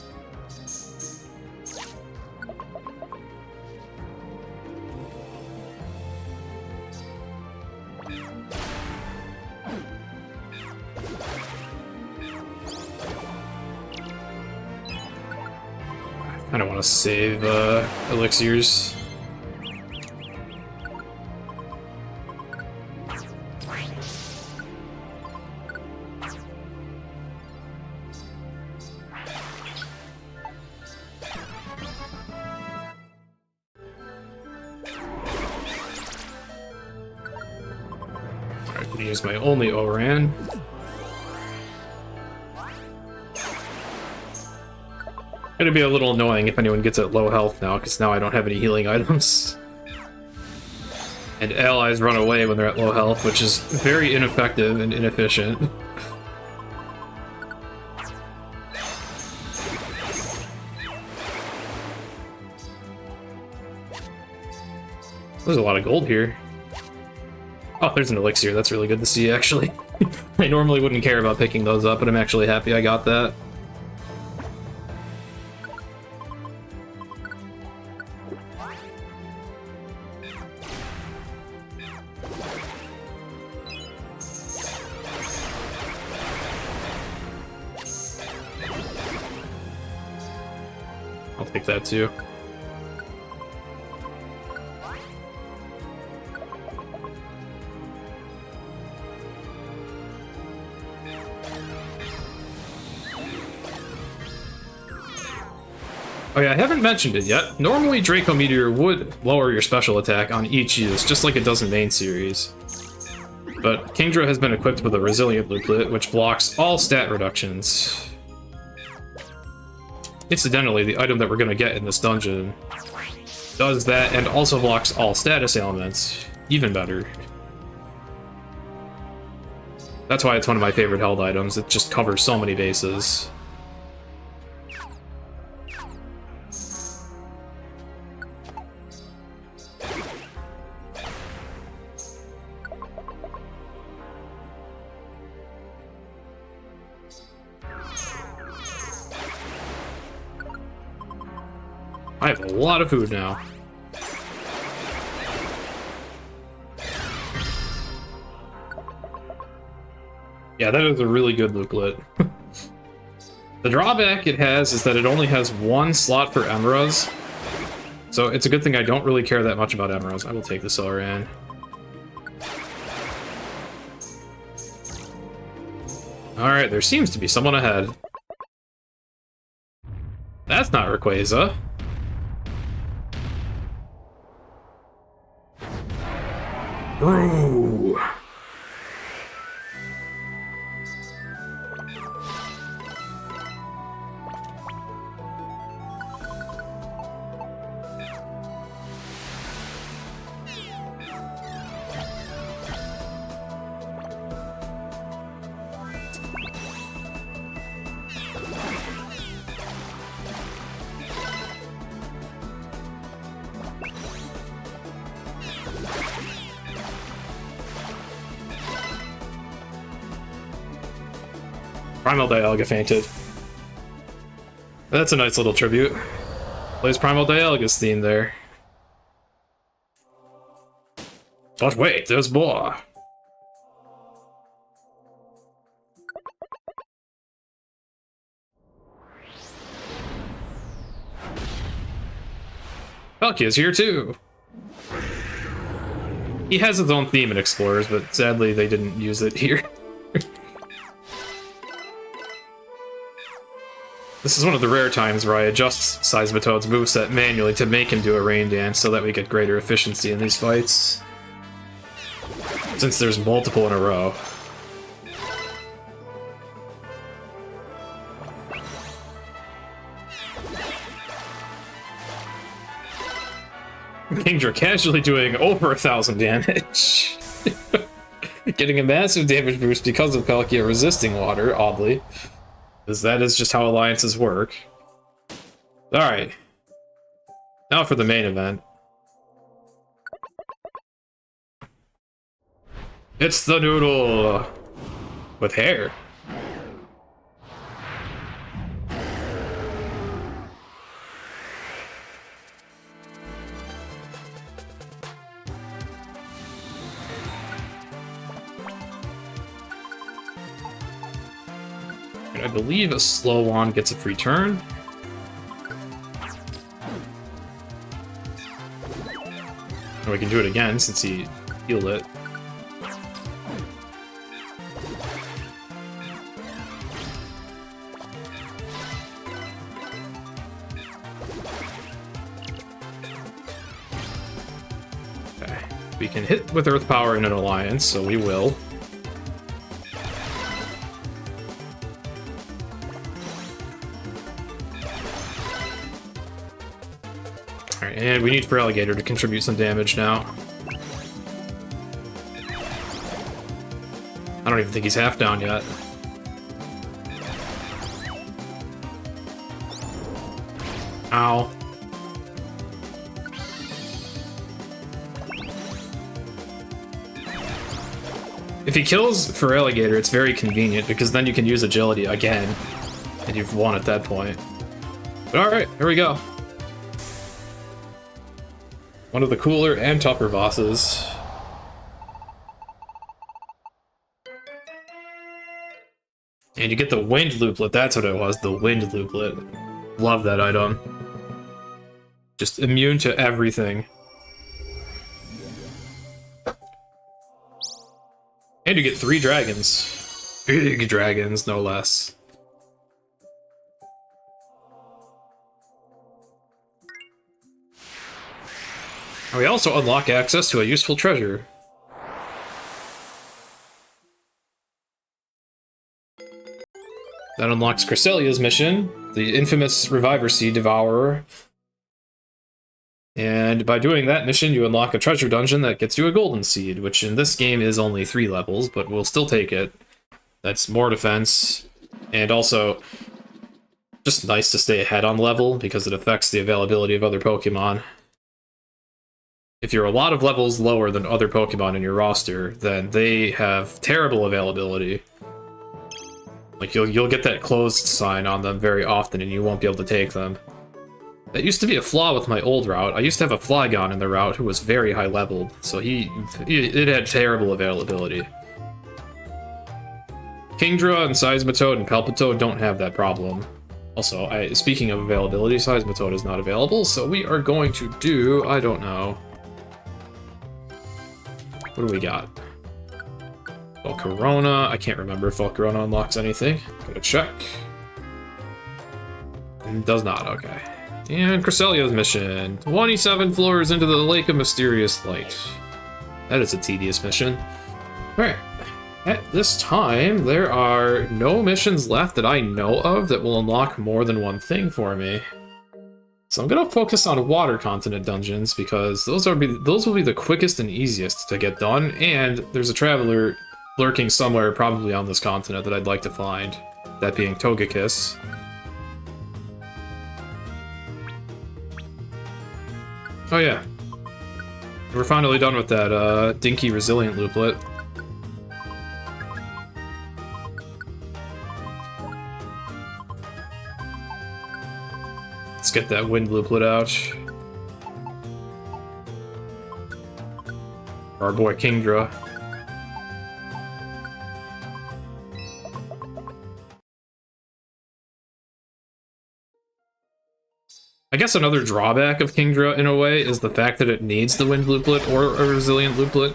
I don't want to save elixirs. Alright, I'm gonna use my only Oran. It'd be a little annoying if anyone gets at low health now, because now I don't have any healing items. And allies run away when they're at low health, which is very ineffective and inefficient. There's a lot of gold here. Oh, there's an elixir. That's really good to see, actually. I normally wouldn't care about picking those up, but I'm actually happy I got that. I'll take that too. Oh yeah, I haven't mentioned it yet. Normally Draco Meteor would lower your special attack on each use, just like it does in main series. But Kingdra has been equipped with a resilient looplet, which blocks all stat reductions. Incidentally, the item that we're going to get in this dungeon does that and also blocks all status ailments. Even better. That's why it's one of my favorite held items. It just covers so many bases. I have a lot of food now. Yeah, that is a really good looplet. The drawback it has is that it only has one slot for emeralds. So it's a good thing I don't really care that much about emeralds. I will take the Celeran. Alright, there seems to be someone ahead. That's not Rayquaza. Bro. Primal Dialga fainted. That's a nice little tribute. Plays Primal Dialga's theme there. But wait, there's more. Palkia's here too. He has his own theme in Explorers, but sadly they didn't use it here. This is one of the rare times where I adjust Seismitoad's moveset manually to make him do a rain dance so that we get greater efficiency in these fights. Since there's multiple in a row. Kingdra casually doing over 1,000 damage. Getting a massive damage boost because of Palkia resisting water, oddly. Because that is just how alliances work. Alright. Now for the main event. It's the noodle! With hair. I believe a slow one gets a free turn. And we can do it again since he healed it. Okay. We can hit with Earth Power in an alliance, so we will. And we need RRLOL5 to contribute some damage now. I don't even think he's half down yet. Ow. If he kills RRLOL5, it's very convenient because then you can use agility again, and you've won at that point. But alright, here we go. One of the cooler and tougher bosses. And you get the wind looplet, that's what it was, the wind looplet. Love that item. Just immune to everything. And you get 3 dragons. Big dragons, no less. We also unlock access to a useful treasure. That unlocks Cresselia's mission, the infamous Reviver Seed Devourer. And by doing that mission, you unlock a treasure dungeon that gets you a golden seed, which in this game is only 3 levels, but we'll still take it. That's more defense, and also just nice to stay ahead on level, because it affects the availability of other Pokemon. If you're a lot of levels lower than other Pokemon in your roster, then they have terrible availability. Like, you'll get that closed sign on them very often, and you won't be able to take them. That used to be a flaw with my old route. I used to have a Flygon in the route who was very high leveled, so it had terrible availability. Kingdra and Seismitoad and Palpitoad don't have that problem. Also, speaking of availability, Seismitoad is not available, so we are going to do, I don't know. What do we got? Volcarona. I can't remember if Volcarona unlocks anything. Gotta check. It does not, okay. And Cresselia's mission. 27 floors into the Lake of Mysterious Light. That is a tedious mission. Alright. At this time, there are no missions left that I know of that will unlock more than one thing for me. So I'm gonna focus on water continent dungeons because those will be the quickest and easiest to get done, and there's a traveler lurking somewhere probably on this continent that I'd like to find. That being Togekiss. Oh yeah. We're finally done with that dinky resilient looplet. Let's get that wind looplet out. For our boy Kingdra. I guess another drawback of Kingdra, in a way, is the fact that it needs the wind looplet or a resilient looplet,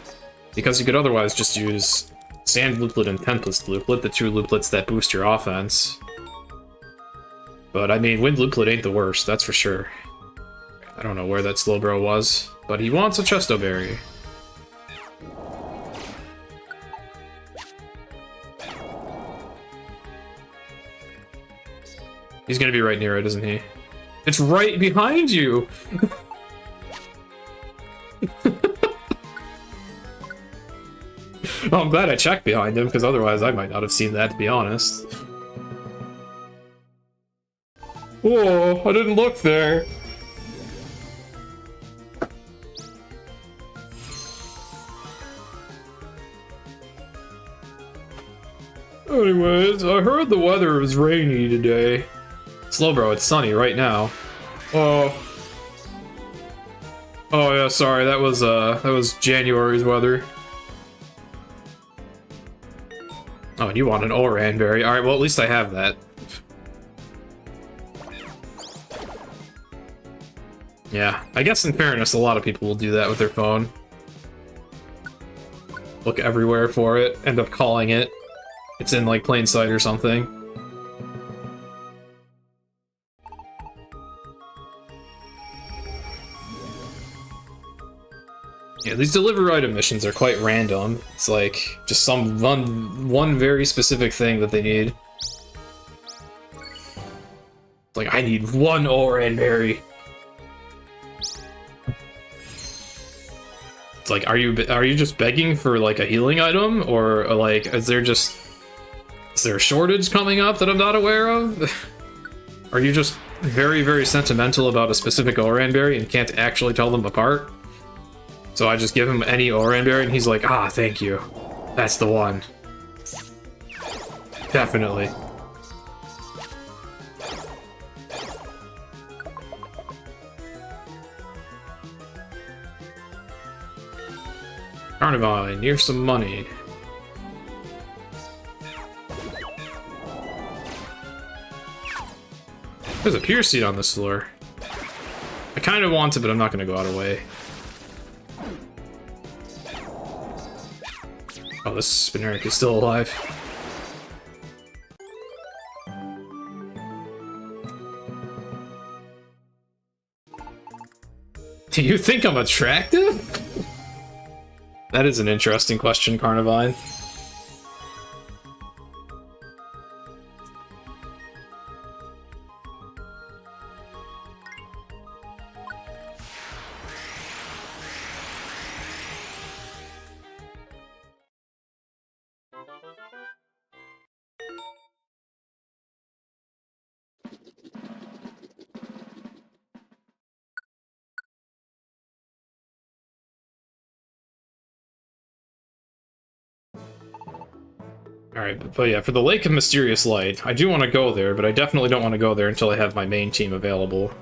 because you could otherwise just use sand looplet and tempest looplet, the 2 looplets that boost your offense. But I mean, wind looplet ain't the worst, that's for sure. I don't know where that Slowbro was, but he wants a Chesto Berry. He's gonna be right near it, isn't he? It's right behind you! Well, I'm glad I checked behind him, because otherwise I might not have seen that, to be honest. Whoa, I didn't look there. Anyways, I heard the weather was rainy today. Slowbro, it's sunny right now. Oh. Oh yeah, sorry, that was January's weather. Oh, and you want an Oran berry. Alright, well at least I have that. Yeah, I guess in fairness, a lot of people will do that with their phone. Look everywhere for it, end up calling it. It's in, like, plain sight or something. Yeah, these deliver item missions are quite random. It's like, just some one very specific thing that they need. It's like, I need one Oran berry. It's like, are you just begging for, like, a healing item? Or, like, is there a shortage coming up that I'm not aware of? Are you just very, very sentimental about a specific Oran berry and can't actually tell them apart? So I just give him any Oran berry and he's like, ah, thank you. That's the one. Definitely. Carnivine, here's some money. There's a Pierce Seed on this floor. I kind of want it, but I'm not going to go out of way. Oh, this Spineric is still alive. Do you think I'm attractive? That is an interesting question, Carnivine. Alright, but yeah, for the Lake of Mysterious Light, I do want to go there, but I definitely don't want to go there until I have my main team available.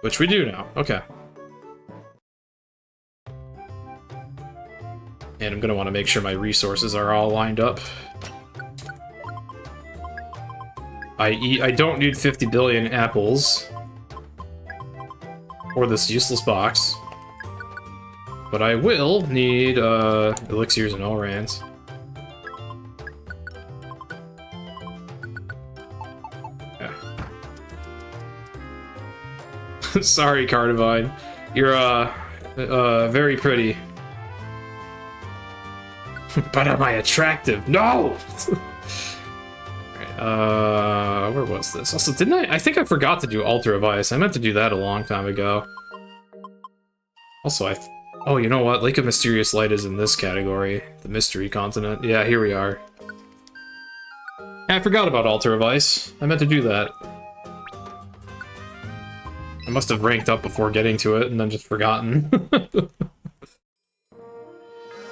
Which we do now. Okay. And I'm going to want to make sure my resources are all lined up. I don't need 50 billion apples. Or this useless box. But I will need, elixirs and Orans. Sorry, Carnivine. You're, very pretty. But am I attractive? No! Where was this? Also, didn't I think I forgot to do Altar of Ice. I meant to do that a long time ago. Also, oh, you know what? Lake of Mysterious Light is in this category. The Mystery Continent. Yeah, here we are. I forgot about Altar of Ice. I meant to do that. I must have ranked up before getting to it and then just forgotten.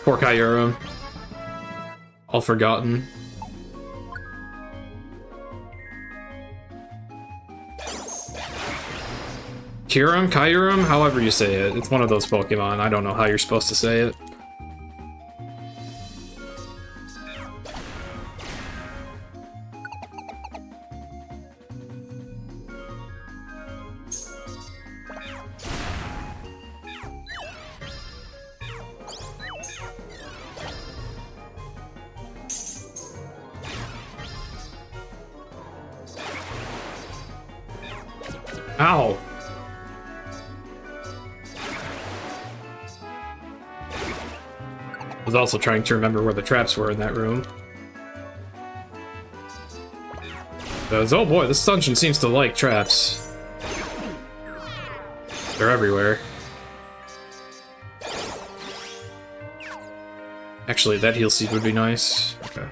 Poor Kyurem. All forgotten. Kyurem, however you say it. It's one of those Pokemon. I don't know how you're supposed to say it. Ow! I was also trying to remember where the traps were in that room. Because, oh boy, this dungeon seems to like traps. They're everywhere. actually, that heal seed would be nice. Okay.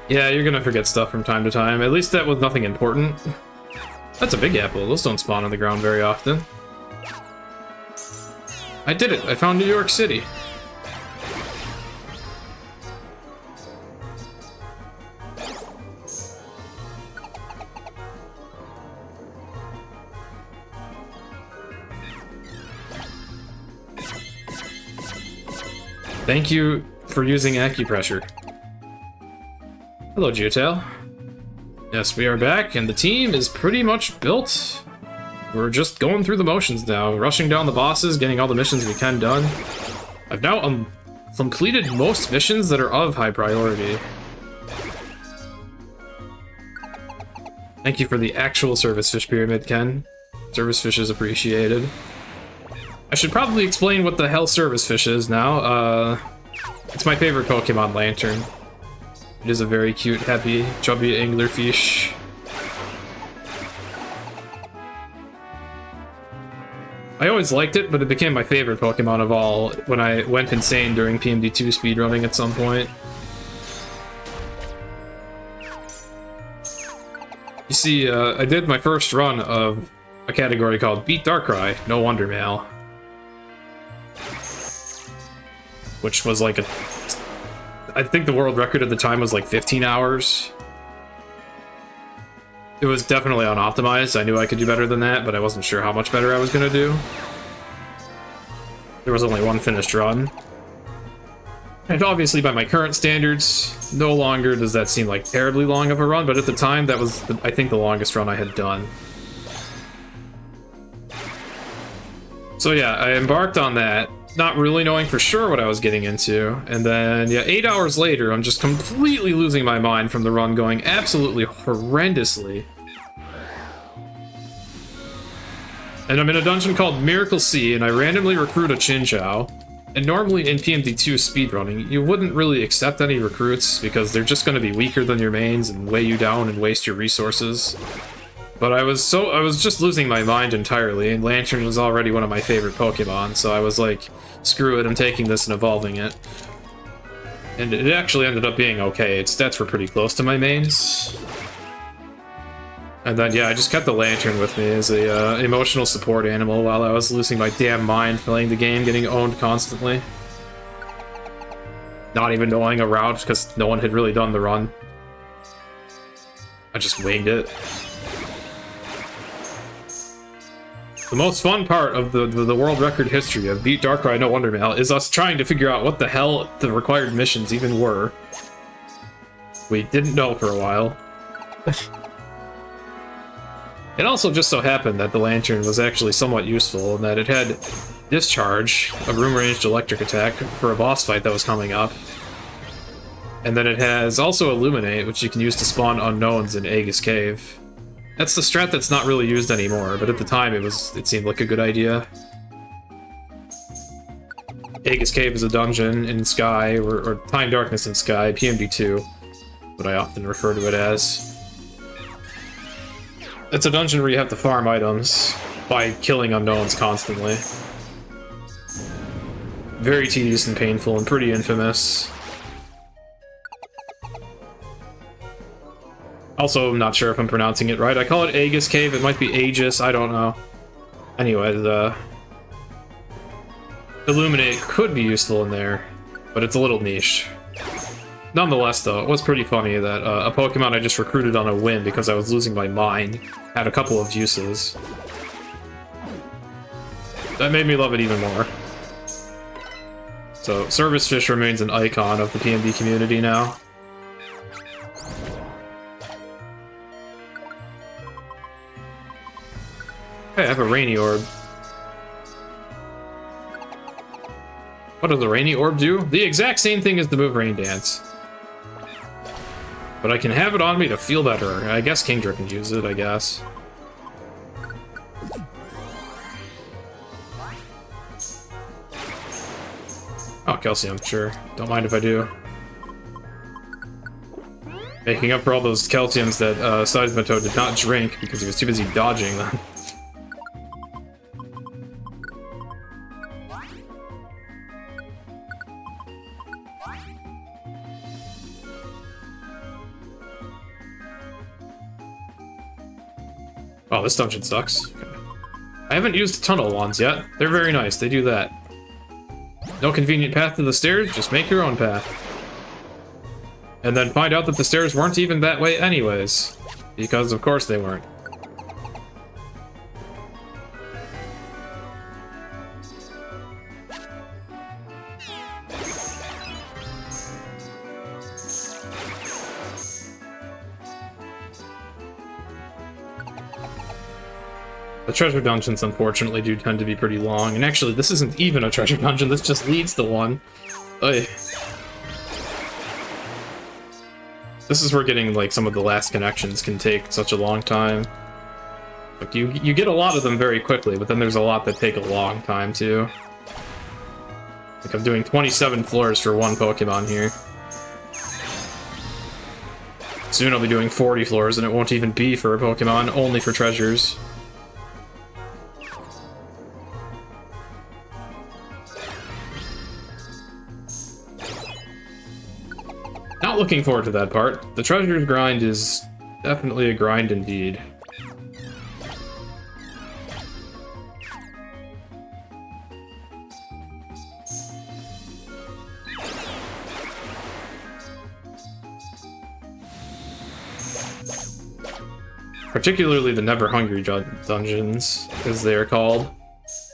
Yeah, you're gonna forget stuff from time to time. At least that was nothing important. That's a big apple. Those don't spawn on the ground very often. I did it! I found New York City! Thank you for using acupressure. Hello, Geotail. Yes, we are back, and the team is pretty much built. We're just going through the motions now, rushing down the bosses, getting all the missions we can done. I've now completed most missions that are of high priority. Thank you for the actual Service Fish Pyramid, Ken. Service Fish is appreciated. I should probably explain what the hell Service Fish is now. It's my favorite Pokemon Lantern. It is a very cute, happy, chubby anglerfish. I always liked it, but it became my favorite Pokemon of all when I went insane during PMD2 speedrunning at some point. You see, I did my first run of a category called Beat Darkrai, No Wonder Mal. Which was like I think the world record at the time was like 15 hours. It was definitely unoptimized. I knew I could do better than that, but I wasn't sure how much better I was gonna do. There was only one finished run. And obviously by my current standards, no longer does that seem like terribly long of a run, but at the time that was, I think, the longest run I had done. So yeah, I embarked on that, not really knowing for sure what I was getting into, and then, yeah, 8 hours later, I'm just completely losing my mind from the run, going absolutely horrendously. And I'm in a dungeon called Miracle Sea, and I randomly recruit a Chinchou. And normally in PMD2 speedrunning, you wouldn't really accept any recruits, because they're just going to be weaker than your mains and weigh you down and waste your resources. But I was just losing my mind entirely, and Lantern was already one of my favorite Pokemon, so I was like, screw it, I'm taking this and evolving it. And it actually ended up being okay. Its stats were pretty close to my mains. And then, yeah, I just kept the Lantern with me as a emotional support animal while I was losing my damn mind playing the game, getting owned constantly. Not even knowing a route, because no one had really done the run. I just winged it. The most fun part of the world record history of Beat Darkrai No Wonder Mal is us trying to figure out what the hell the required missions even were. We didn't know for a while. It also just so happened that the Lantern was actually somewhat useful in that it had Discharge, a room-ranged electric attack, for a boss fight that was coming up. And then it has also Illuminate, which you can use to spawn unknowns in Aegis Cave. That's the strat that's not really used anymore, but at the time it seemed like a good idea. Aegis Cave is a dungeon in Sky, or Time Darkness in Sky, PMD2, what I often refer to it as. It's a dungeon where you have to farm items by killing unknowns constantly. Very tedious and painful and pretty infamous. Also, I'm not sure if I'm pronouncing it right. I call it Aegis Cave, it might be Aegis, I don't know. Anyway, Illuminate could be useful in there, but it's a little niche. Nonetheless, though, it was pretty funny that a Pokemon I just recruited on a whim because I was losing my mind had a couple of uses. That made me love it even more. So, Service Fish remains an icon of the PMD community now. Hey, I have a Rainy Orb. What does the Rainy Orb do? The exact same thing as the move Rain Dance. But I can have it on me to feel better. I guess Kingdra can use it, I guess. Oh, Calcium, sure. Don't mind if I do. Making up for all those Calciums that Seismitoad did not drink because he was too busy dodging them. Oh, this dungeon sucks. Okay. I haven't used tunnel ones yet. They're very nice, they do that. No convenient path to the stairs, just make your own path. And then find out that the stairs weren't even that way anyways. Because of course they weren't. The treasure dungeons, unfortunately, do tend to be pretty long. And actually, this isn't even a treasure dungeon, this just leads to one. Ugh. This is where getting, like, some of the last connections can take such a long time. Like, you get a lot of them very quickly, but then there's a lot that take a long time, too. Like, I'm doing 27 floors for one Pokemon here. Soon I'll be doing 40 floors, and it won't even be for a Pokemon, only for treasures. Not looking forward to that part. The treasures grind is definitely a grind indeed. Particularly the Never Hungry dungeons, as they are called.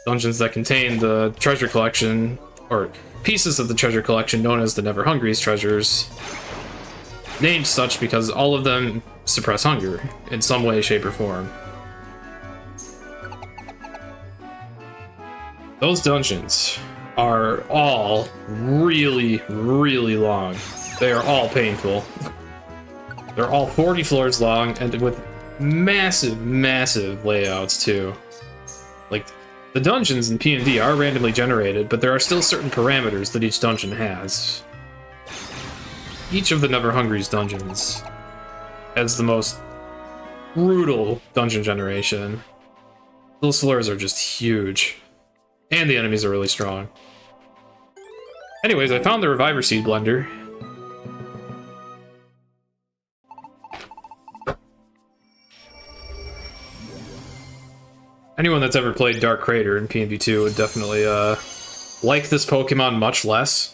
Dungeons that contain the treasure collection, or pieces of the treasure collection known as the Never Hungry's treasures. Named such because all of them suppress hunger, in some way, shape, or form. Those dungeons are all really, really long. They are all painful. They're all 40 floors long, and with massive, massive layouts, too. Like, the dungeons in P&D are randomly generated, but there are still certain parameters that each dungeon has. Each of the Never Hungry's dungeons has the most brutal dungeon generation. Those floors are just huge. And the enemies are really strong. Anyways, I found the Reviver Seed Blender. Anyone that's ever played Dark Crater in PNB2 would definitely like this Pokemon much less.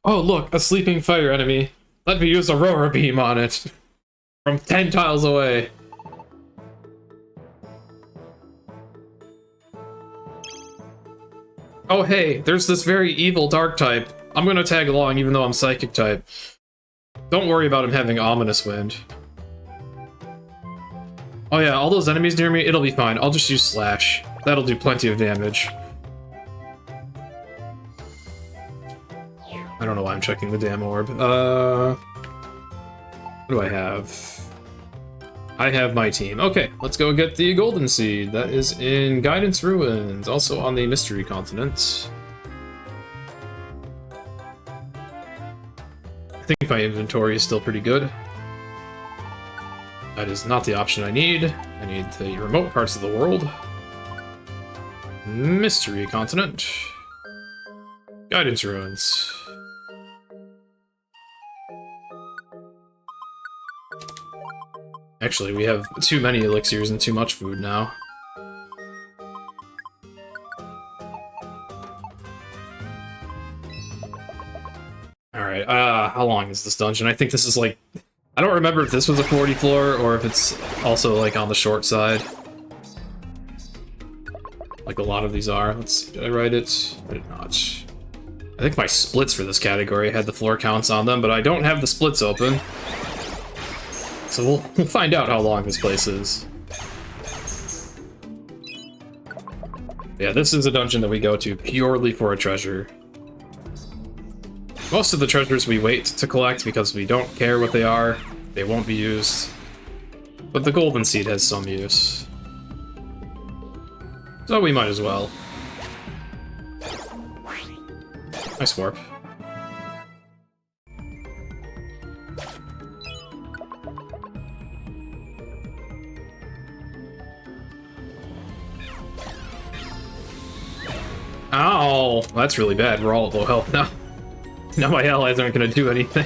Oh, look, a sleeping fire enemy. Let me use Aurora Beam on it. From 10 tiles away. Oh, hey, there's this very evil dark type. I'm gonna tag along even though I'm psychic type. Don't worry about him having Ominous Wind. Oh yeah, all those enemies near me, it'll be fine. I'll just use Slash. That'll do plenty of damage. I don't know why I'm checking the damn orb. What do I have? I have my team. Okay, let's go get the Golden Seed. That is in Guidance Ruins, also on the Mystery Continent. I think my inventory is still pretty good. That is not the option I need. I need the remote parts of the world. Mystery Continent. Guidance Ruins. Actually, we have too many elixirs and too much food now. Alright, how long is this dungeon? I think this is like... I don't remember if this was a 40 floor or if it's also like on the short side. Like a lot of these are. Let's see, did I write it? I did not. I think my splits for this category had the floor counts on them, but I don't have the splits open. So we'll find out how long this place is. Yeah, this is a dungeon that we go to purely for a treasure. Most of the treasures we wait to collect because we don't care what they are. They won't be used. But the golden seed has some use. So we might as well. Nice warp. Ow! That's really bad. We're all at low health now. Now my allies aren't gonna do anything.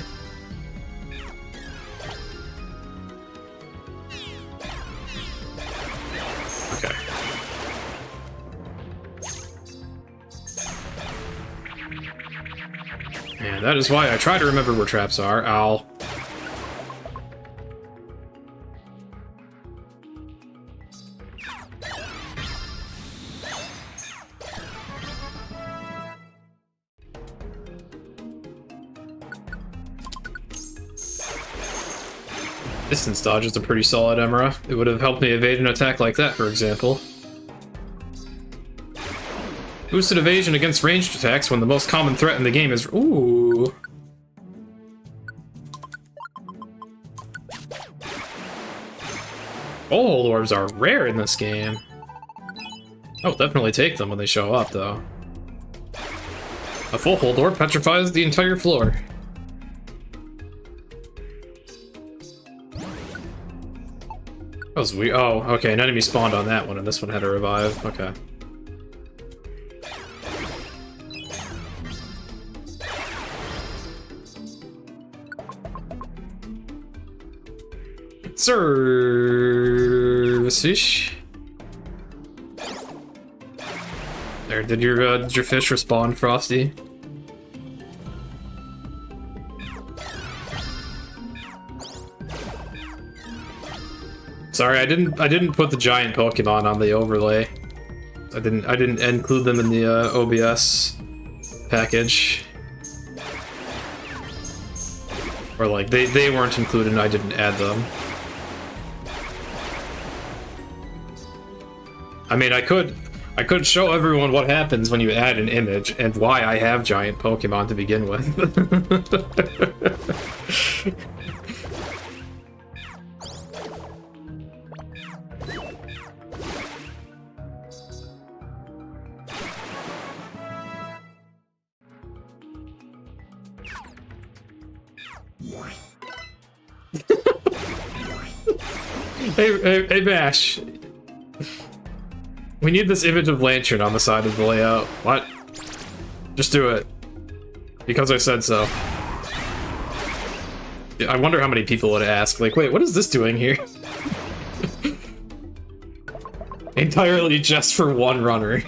Okay. And that is why I try to remember where traps are. Ow. Distance dodge is a pretty solid Emera. It would have helped me evade an attack like that, for example. Boosted evasion against ranged attacks when the most common threat in the game is... Ooh! Hold orbs are rare in this game. I'll definitely take them when they show up, though. A full hold orb petrifies the entire floor. That was weird. Oh, okay, an enemy spawned on that one, and this one had to revive. Okay. Service. There, did your fish respawn, Frosty? Sorry, I didn't put the giant Pokemon on the overlay. I didn't include them in the OBS package. Or like they weren't included and I didn't add them. I mean, I could show everyone what happens when you add an image and why I have giant Pokemon to begin with. Hey, Bash. We need this image of Lantern on the side of the layout. What? Just do it. Because I said so. I wonder how many people would ask, like, wait, what is this doing here? Entirely just for one runner.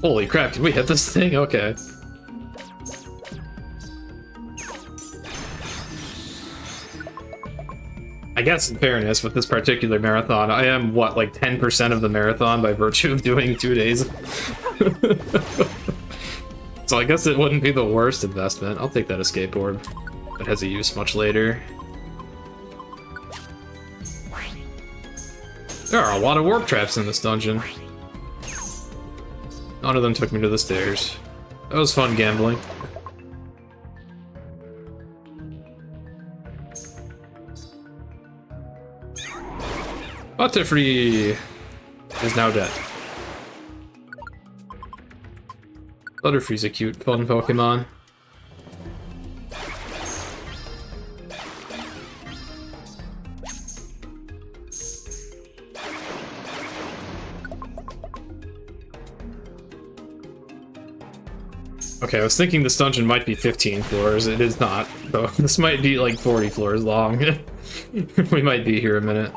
Holy crap, can we hit this thing? Okay. I guess in fairness, with this particular marathon, I am, what, like 10% of the marathon by virtue of doing 2 days? So I guess it wouldn't be the worst investment. I'll take that escape orb. It has a use much later. There are a lot of warp traps in this dungeon. None of them took me to the stairs. That was fun gambling. Butterfree is now dead. Butterfree's a cute, fun Pokemon. Okay, I was thinking this dungeon might be 15 floors. It is not. So this might be like 40 floors long. We might be here a minute.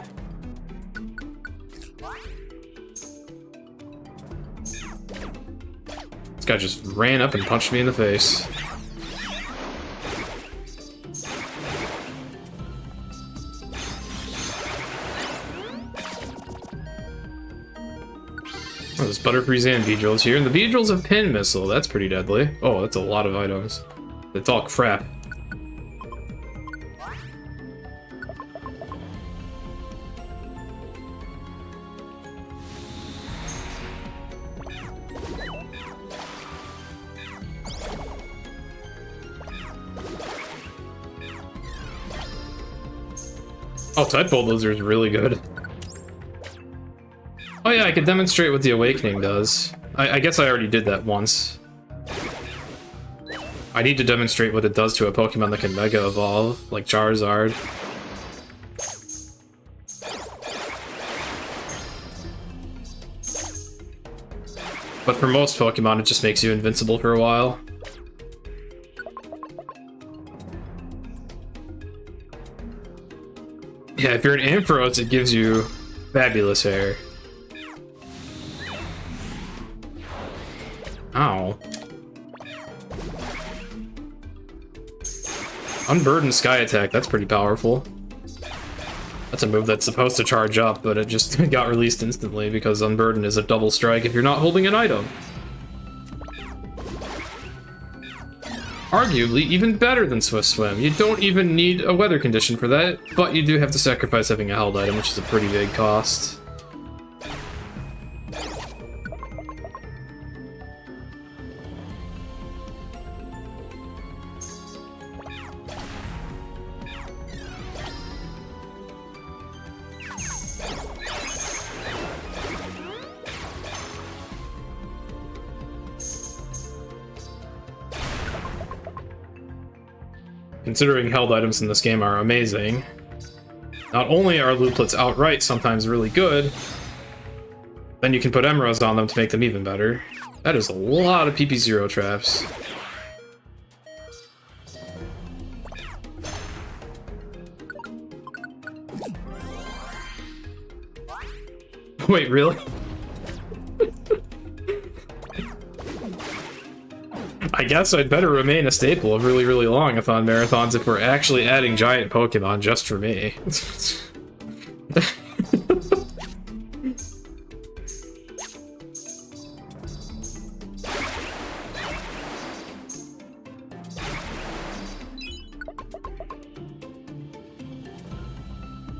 This guy just ran up and punched me in the face. Oh, there's Butterfrees and Beedrills here, and the Beedrills have Pin Missile. That's pretty deadly. Oh, that's a lot of items. It's all crap. Oh, Type Bulldozer is really good. Oh yeah, I could demonstrate what the Awakening does. I guess I already did that once. I need to demonstrate what it does to a Pokemon that can Mega Evolve, like Charizard. But for most Pokemon, it just makes you invincible for a while. Yeah, if you're an Ampharos, it gives you fabulous hair. Ow. Unburdened Sky Attack, that's pretty powerful. That's a move that's supposed to charge up, but it just got released instantly because Unburden is a double strike if you're not holding an item. Arguably even better than Swift Swim. You don't even need a weather condition for that, but you do have to sacrifice having a held item, which is a pretty big cost. Considering held items in this game are amazing, not only are Looplets outright sometimes really good, then you can put Emeralds on them to make them even better. That is a lot of PP0 traps. Wait, really? I guess I'd better remain a staple of really, really long-a-thon marathons if we're actually adding giant Pokemon just for me.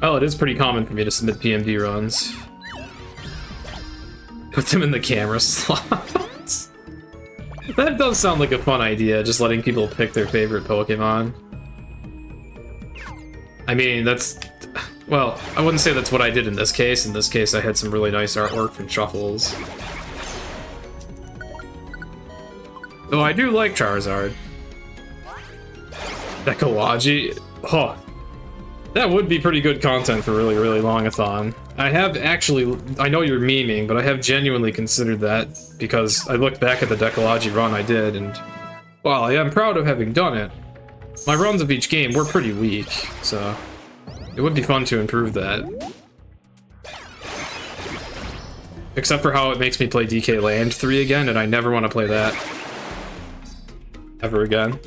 Well, it is pretty common for me to submit PMD runs. Put them in the camera slots. That does sound like a fun idea, just letting people pick their favorite Pokemon. I mean, that's... well, I wouldn't say that's what I did in this case. In this case, I had some really nice artwork from Shuffles. Though I do like Charizard. Ecology? Oh, that would be pretty good content for really, really long-a-thon. I have actually, I know you're memeing, but I have genuinely considered that because I looked back at the Decalogy run I did, and while I am proud of having done it, my runs of each game were pretty weak, so it would be fun to improve that. Except for how it makes me play DK Land 3 again, and I never want to play that ever again.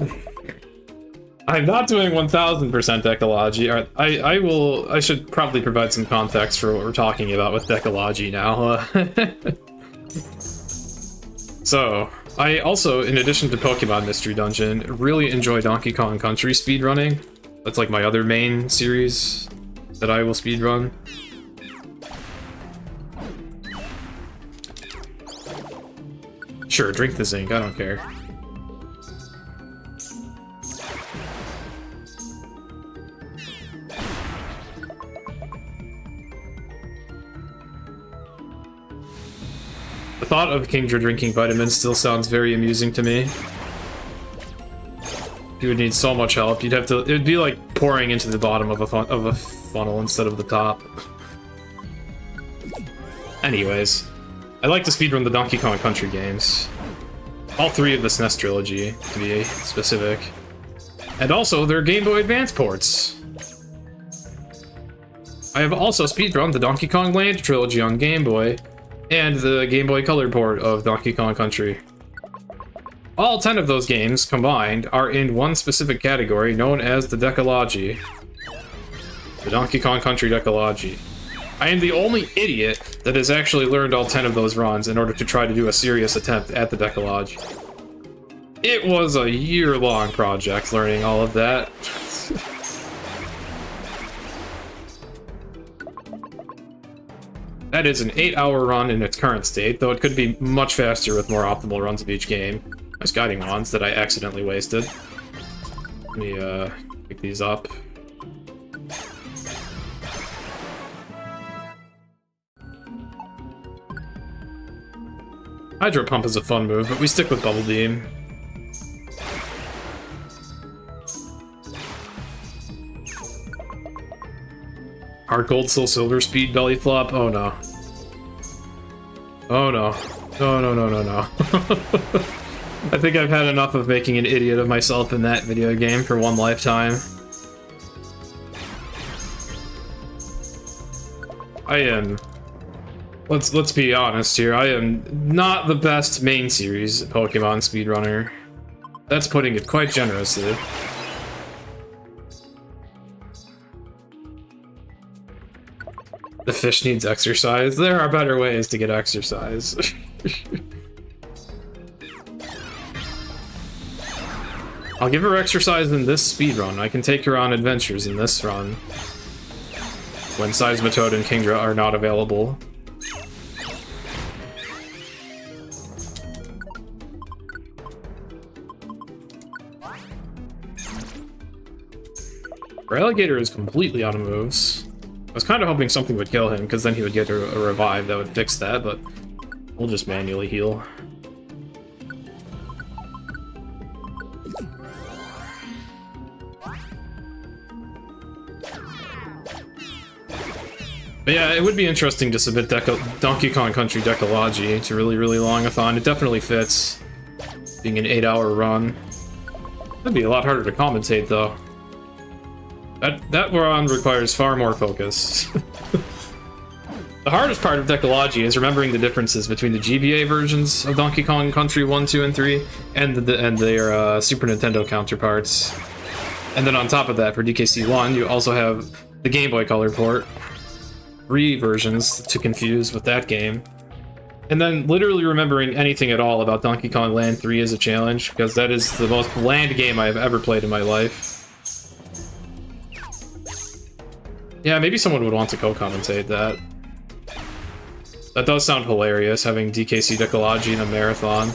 I'm not doing 1000% Ecology. I should probably provide some context for what we're talking about with Decalogy now. So, I also, in addition to Pokemon Mystery Dungeon, really enjoy Donkey Kong Country speedrunning. That's like my other main series that I will speedrun. Sure, drink the zinc, I don't care. The thought of Kingdra drinking vitamins still sounds very amusing to me. You would need so much help. You'd have to. It would be like pouring into the bottom of a funnel instead of the top. Anyways, I like to speedrun the Donkey Kong Country games. All three of the SNES trilogy, to be specific. And also their Game Boy Advance ports. I have also speedrun the Donkey Kong Land trilogy on Game Boy, and the Game Boy Color port of Donkey Kong Country. All 10 of those games combined are in one specific category known as the Decalogy. The Donkey Kong Country Decalogy. I am the only idiot that has actually learned all 10 of those runs in order to try to do a serious attempt at the Decalogy. It was a year-long project learning all of that. That is an 8-hour run in its current state, though it could be much faster with more optimal runs of each game. Nice guiding wands that I accidentally wasted. Let me pick these up. Hydro Pump is a fun move, but we stick with Bubble Beam. Hard Gold, Soul Silver, Speed, Belly Flop. Oh no. Oh no. No, no, no, no, no. I think I've had enough of making an idiot of myself in that video game for one lifetime. I am... Let's be honest here, I am not the best main series Pokemon speedrunner. That's putting it quite generously. The fish needs exercise. There are better ways to get exercise. I'll give her exercise in this speedrun. I can take her on adventures in this run. When Seismitoad and Kingdra are not available. Our Alligator is completely out of moves. I was kind of hoping something would kill him, because then he would get a revive that would fix that, but we'll just manually heal. But yeah, it would be interesting to submit Donkey Kong Country Decalogy to really long-a-thon. It definitely fits, being an 8-hour run. That'd be a lot harder to commentate, though. That run requires far more focus. The hardest part of Decalogy is remembering the differences between the GBA versions of Donkey Kong Country 1, 2, and 3, and their Super Nintendo counterparts. And then on top of that, for DKC1, you also have the Game Boy Color port. 3 versions to confuse with that game. And then literally remembering anything at all about Donkey Kong Land 3 is a challenge, because that is the most bland game I have ever played in my life. Yeah, maybe someone would want to co-commentate that. That does sound hilarious, having DKC Decalogy in a marathon.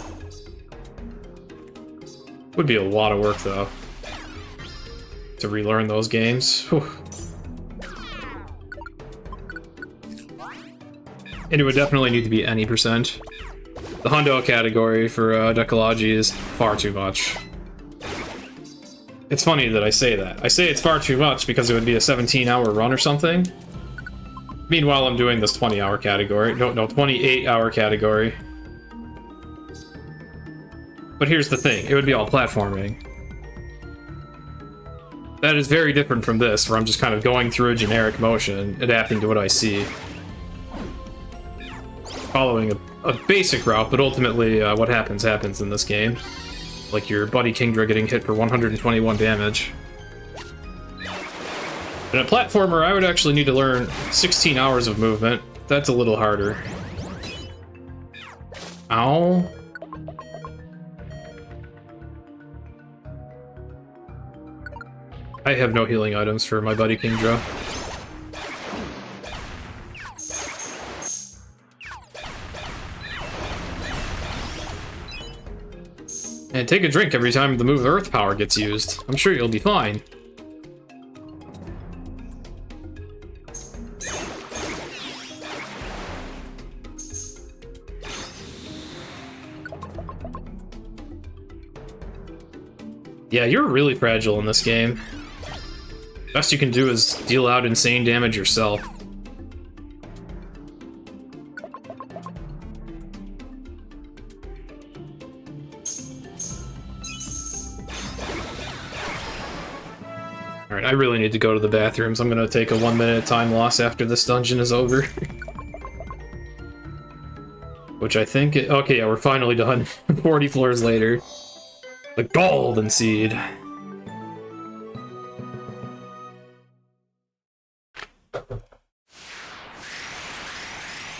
Would be a lot of work, though, to relearn those games. Whew. And it would definitely need to be any percent. The Hundo category for Decalogy is far too much. It's funny that I say that. I say it's far too much because it would be a 17-hour run or something. Meanwhile, I'm doing this 20-hour category. No, 28-hour category. But here's the thing. It would be all platforming. That is very different from this, where I'm just kind of going through a generic motion, adapting to what I see. Following a basic route, but ultimately what happens in this game. Like your buddy Kingdra getting hit for 121 damage. In a platformer, I would actually need to learn 16 hours of movement. That's a little harder. Ow. I have no healing items for my buddy Kingdra. And take a drink every time the move Earth Power gets used. I'm sure you'll be fine. Yeah, you're really fragile in this game. Best you can do is deal out insane damage yourself. Alright, I really need to go to the bathrooms. I'm gonna take a 1-minute time loss after this dungeon is over. Which I think... Okay, yeah, we're finally done. 40 floors later. The Golden Seed.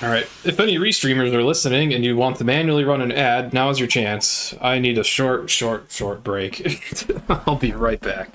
Alright, if any restreamers are listening and you want to manually run an ad, now's your chance. I need a short break. I'll be right back.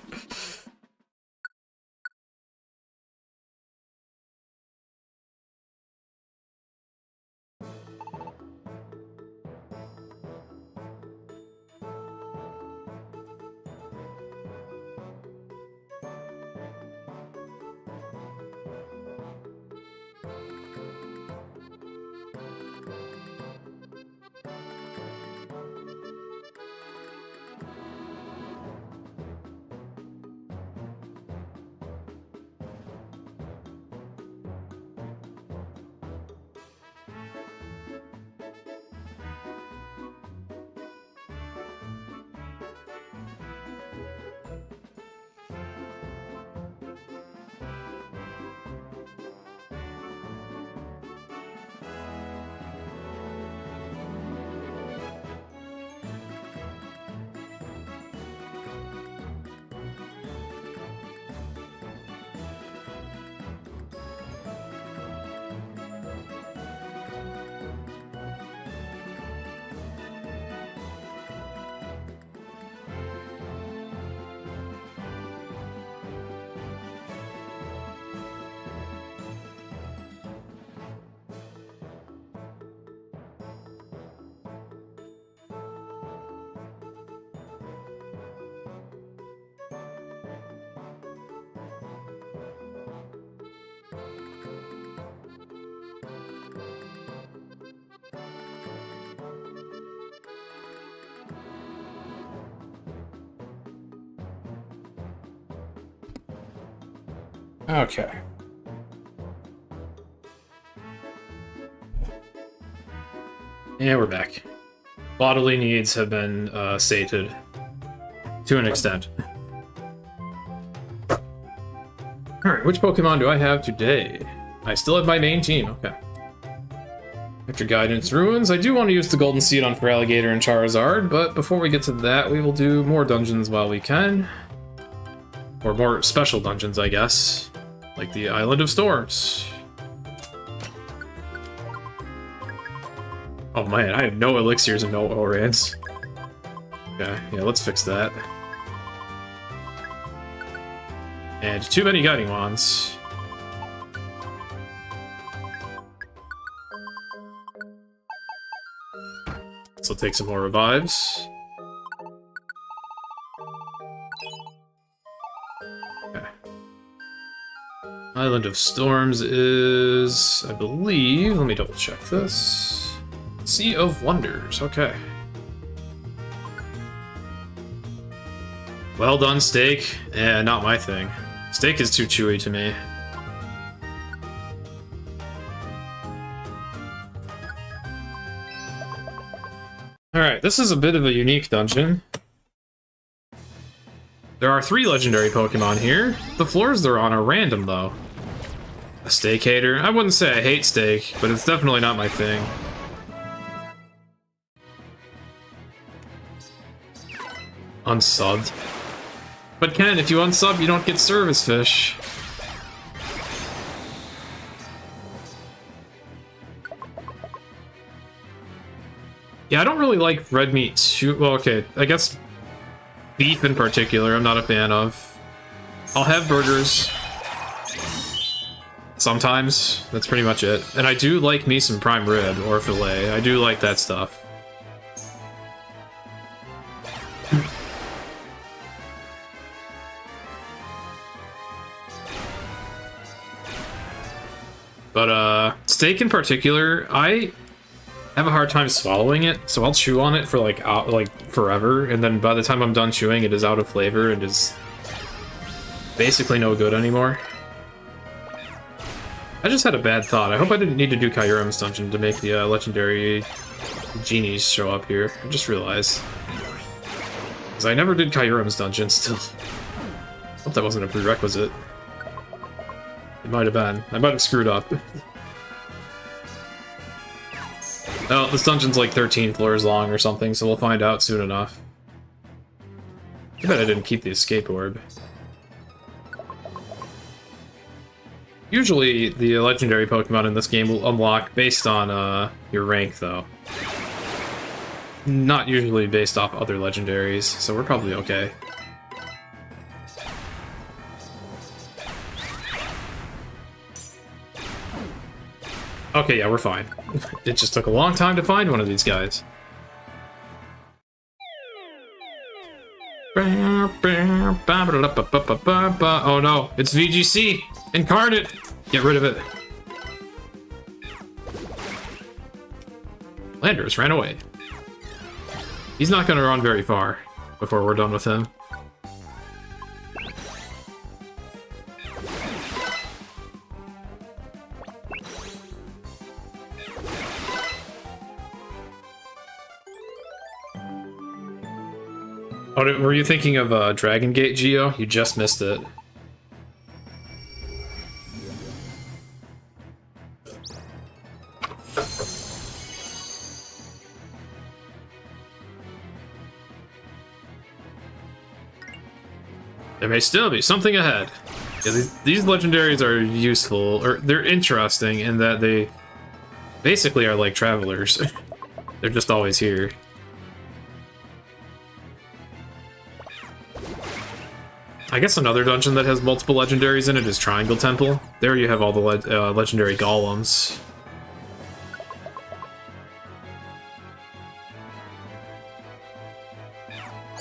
Okay. And we're back. Bodily needs have been sated. To an extent. Alright, which Pokemon do I have today? I still have my main team, okay. After Guidance Ruins, I do want to use the Golden Seed on Feraligatr and Charizard, but before we get to that, we will do more dungeons while we can. Or more special dungeons, I guess. Like the Island of Storms. Oh man, I have no elixirs and no Orans. Okay, yeah, let's fix that. And too many Guiding Wands. So take some more revives. Okay. Island of Storms is, I believe, let me double check this. Sea of Wonders, okay. Well done, steak. Not my thing. Steak is too chewy to me. Alright, this is a bit of a unique dungeon. There are 3 legendary Pokemon here. The floors they're on are random, though. A steak hater? I wouldn't say I hate steak, but it's definitely not my thing. Unsubbed. But Ken, if you unsub, you don't get service fish. Yeah, I don't really like red meat too. Well, okay, I guess beef in particular, I'm not a fan of. I'll have burgers. Sometimes. That's pretty much it. And I do like me some prime rib or filet. I do like that stuff. But, steak in particular, I have a hard time swallowing it, so I'll chew on it for, like forever, and then by the time I'm done chewing, it is out of flavor and is basically no good anymore. I just had a bad thought. I hope I didn't need to do Kyurem's dungeon to make the, legendary genies show up here. I just realized. Because I never did Kyurem's dungeon still. Hope that wasn't a prerequisite. It might have been. I might have screwed up. Oh, this dungeon's like 13 floors long or something, so we'll find out soon enough. I bet I didn't keep the escape orb. Usually, the legendary Pokemon in this game will unlock based on your rank, though. Not usually based off other legendaries, so we're probably okay. Okay, yeah, we're fine. It just took a long time to find one of these guys. Oh no, it's VGC! Incarnate! Get rid of it. Landers ran away. He's not gonna run very far before we're done with him. Oh, were you thinking of Dragon Gate, Geo? You just missed it. There may still be something ahead. Yeah, these legendaries are useful, or they're interesting in that they basically are like travelers. They're just always here. I guess another dungeon that has multiple legendaries in it is Triangle Temple. There you have all the legendary golems.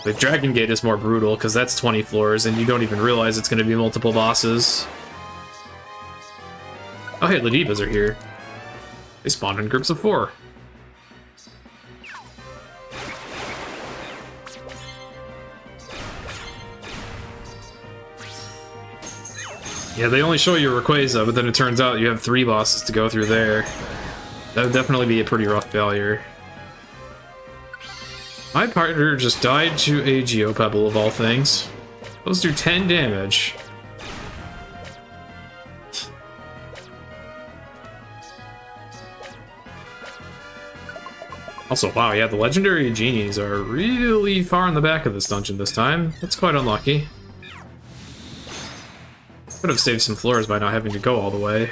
The Dragon Gate is more brutal, because that's 20 floors, and you don't even realize it's going to be multiple bosses. Oh hey, Ladivas are here. They spawned in groups of 4. Yeah, they only show you Rayquaza, but then it turns out you have 3 bosses to go through there. That would definitely be a pretty rough failure. My partner just died to a Geopebble of all things. Those do 10 damage. Also, wow, yeah, the legendary genies are really far in the back of this dungeon this time. That's quite unlucky. Could have saved some floors by not having to go all the way.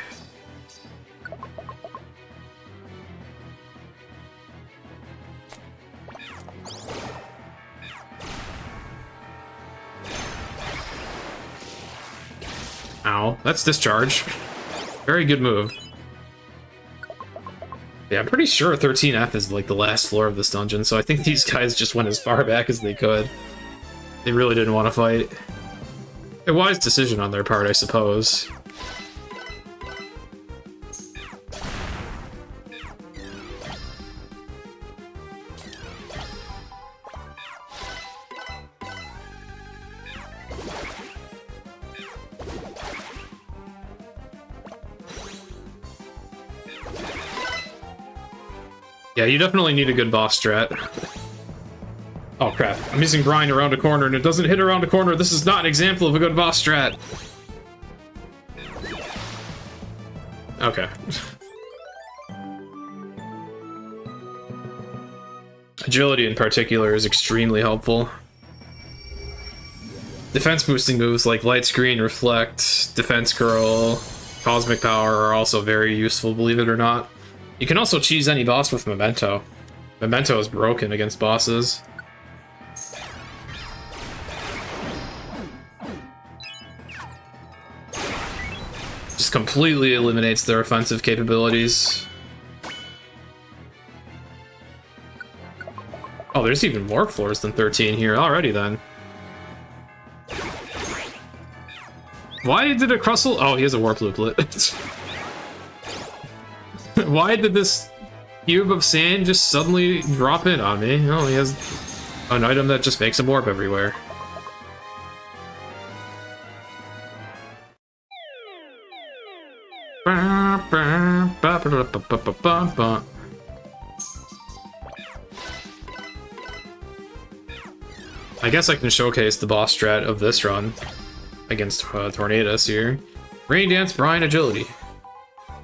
Ow, that's discharge. Very good move. Yeah, I'm pretty sure 13F is like the last floor of this dungeon, so I think these guys just went as far back as they could. They really didn't want to fight. A wise decision on their part, I suppose. Yeah, you definitely need a good boss strat. Oh crap, I'm using Brine around a corner and it doesn't hit around a corner. This is not an example of a good boss strat. Okay. Agility in particular is extremely helpful. Defense boosting moves like Light Screen, Reflect, Defense Curl, Cosmic Power are also very useful, believe it or not. You can also cheese any boss with Memento. Memento is broken against bosses. Just completely eliminates their offensive capabilities. Oh, there's even more floors than 13 here already then. Why did a Crustle? Oh, he has a Warp Looplet. Why did this cube of sand just suddenly drop in on me? Oh, he has an item that just makes him warp everywhere. I guess I can showcase the boss strat of this run against Tornadus here. Rain Dance, Brine, Agility.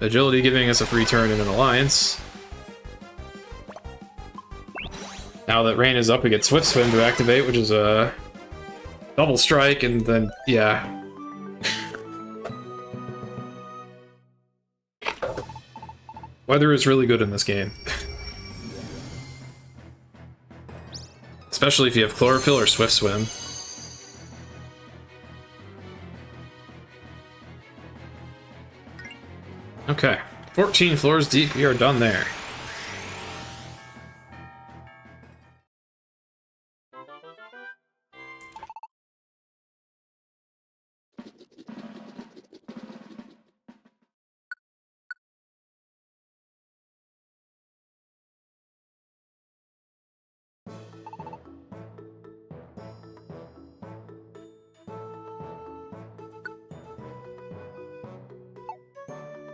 Agility giving us a free turn in an alliance. Now that Rain is up, we get Swift Swim to activate, which is a double strike, and then, yeah. Weather is really good in this game. Especially if you have Chlorophyll or Swift Swim. Okay, 14 floors deep, we are done there.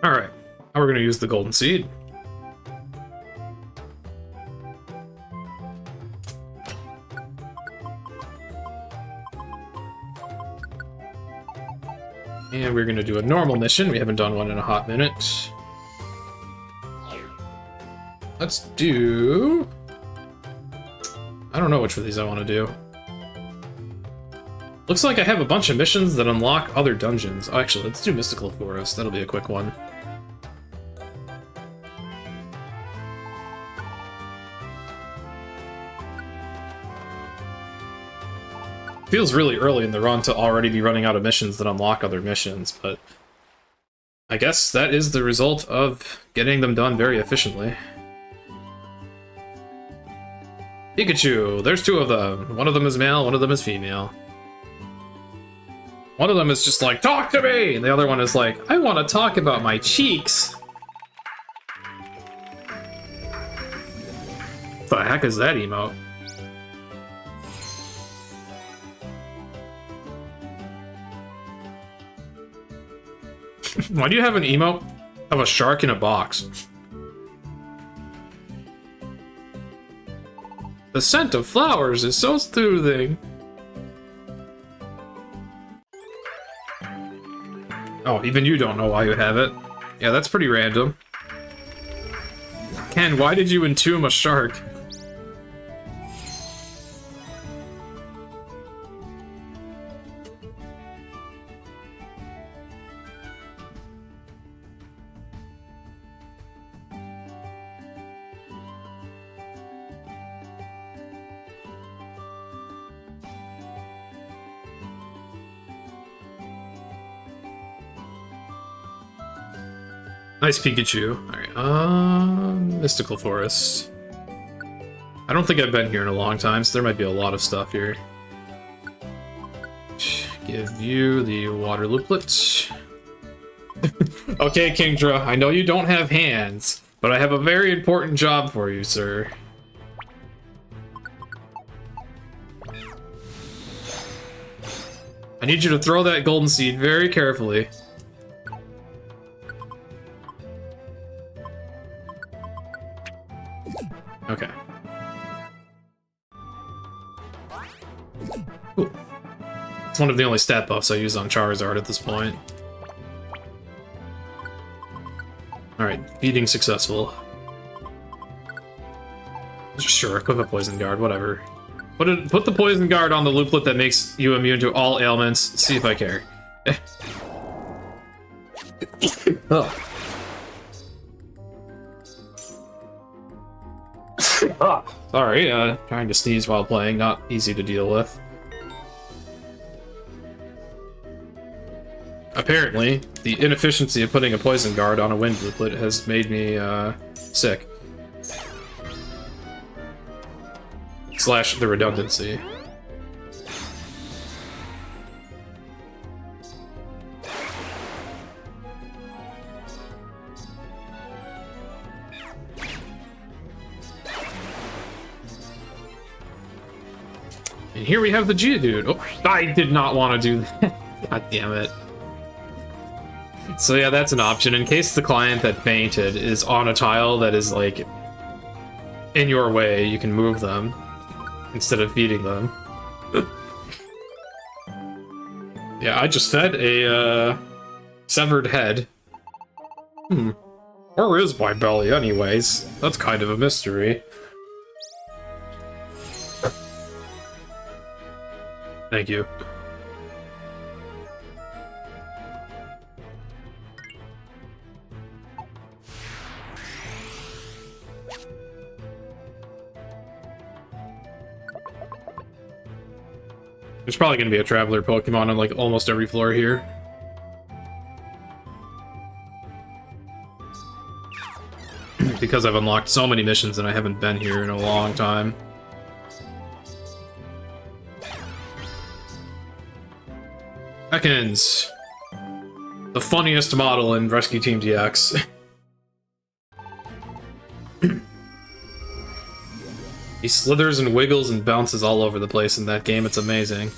Alright, now we're going to use the Golden Seed. And we're going to do a normal mission. We haven't done one in a hot minute. Let's do... I don't know which of these I want to do. Looks like I have a bunch of missions that unlock other dungeons. Oh, actually, let's do Mystical Forest. That'll be a quick one. Feels really early in the run to already be running out of missions that unlock other missions, but I guess that is the result of getting them done very efficiently. Pikachu! There's 2 of them. One of them is male, one of them is female. One of them is just like, talk to me! And the other one is like, I want to talk about my cheeks! What the heck is that emote? Why do you have an emote of a shark in a box? The scent of flowers is so soothing. Oh, even you don't know why you have it. Yeah, that's pretty random. Ken, why did you entomb a shark? Nice Pikachu. Alright, Mystical Forest. I don't think I've been here in a long time, so there might be a lot of stuff here. Give you the water looplet. Okay, Kingdra, I know you don't have hands, but I have a very important job for you, sir. I need you to throw that golden seed very carefully. Okay. Cool. It's one of the only stat buffs I use on Charizard at this point. Alright, feeding successful. Sure, equip a poison guard, whatever. Put the poison guard on the looplet that makes you immune to all ailments. See if I care. Oh. Sorry, trying to sneeze while playing, not easy to deal with. Apparently, the inefficiency of putting a poison guard on a wind looplet has made me, sick. Slash the redundancy. And here we have the Geodude. Oh, I did not want to do that. God damn it. So yeah, that's an option. In case the client that fainted is on a tile that is, like, in your way, you can move them instead of feeding them. Yeah, I just fed a, severed head. Where is my belly anyways? That's kind of a mystery. Thank you. There's probably going to be a Traveler Pokemon on, like, almost every floor here. Because I've unlocked so many missions and I haven't been here in a long time. Ekans! The funniest model in Rescue Team DX. He slithers and wiggles and bounces all over the place in that game, it's amazing.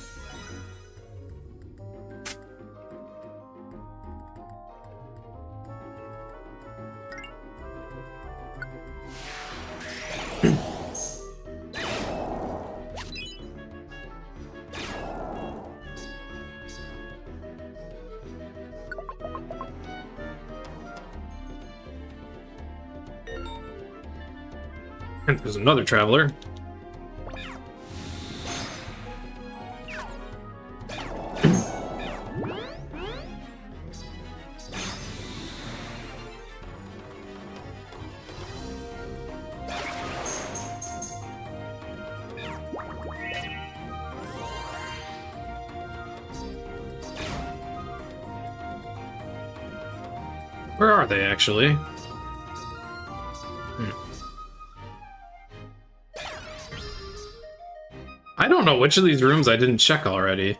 And there's another traveler. Where are they, actually? I don't know which of these rooms I didn't check already.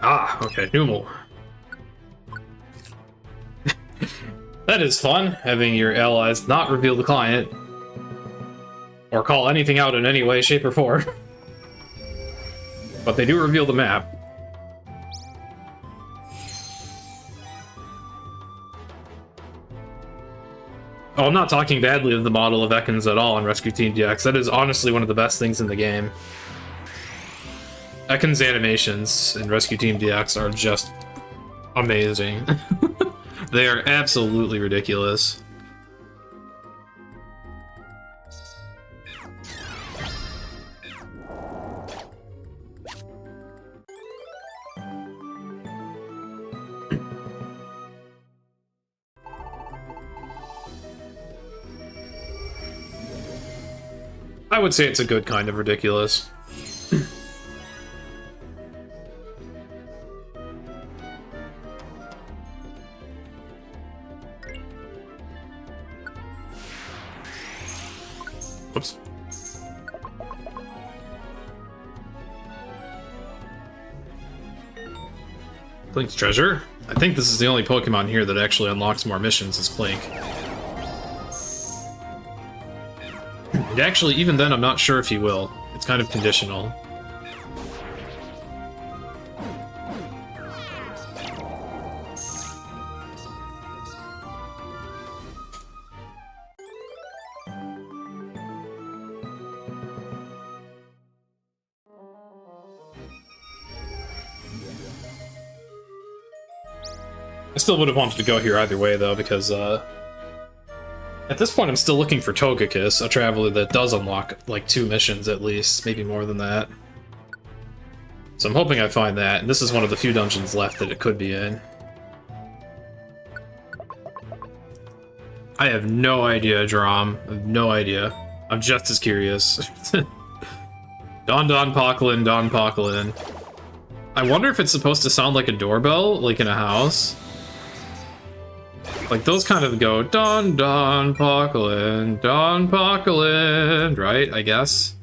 Ah, okay, Numel. That is fun, having your allies not reveal the client, or call anything out in any way, shape, or form. But they do reveal the map. Oh, I'm not talking badly of the model of Ekans at all in Rescue Team DX. That is honestly one of the best things in the game. Ekans animations in Rescue Team DX are just amazing. They are absolutely ridiculous. I would say it's a good kind of ridiculous. Whoops. Clink's treasure? I think this is the only Pokemon here that actually unlocks more missions as Clink. And actually, even then, I'm not sure if he will. It's kind of conditional. I still would have wanted to go here either way, though, because, at this point I'm still looking for Togekiss, a traveler that does unlock, like, 2 missions at least, maybe more than that. So I'm hoping I find that, and this is one of the few dungeons left that it could be in. I have no idea, Drom. I have no idea. I'm just as curious. Don Poklin, Don Poklin. I wonder if it's supposed to sound like a doorbell, like in a house. Like, those kind of go, Don Poklin, right, I guess?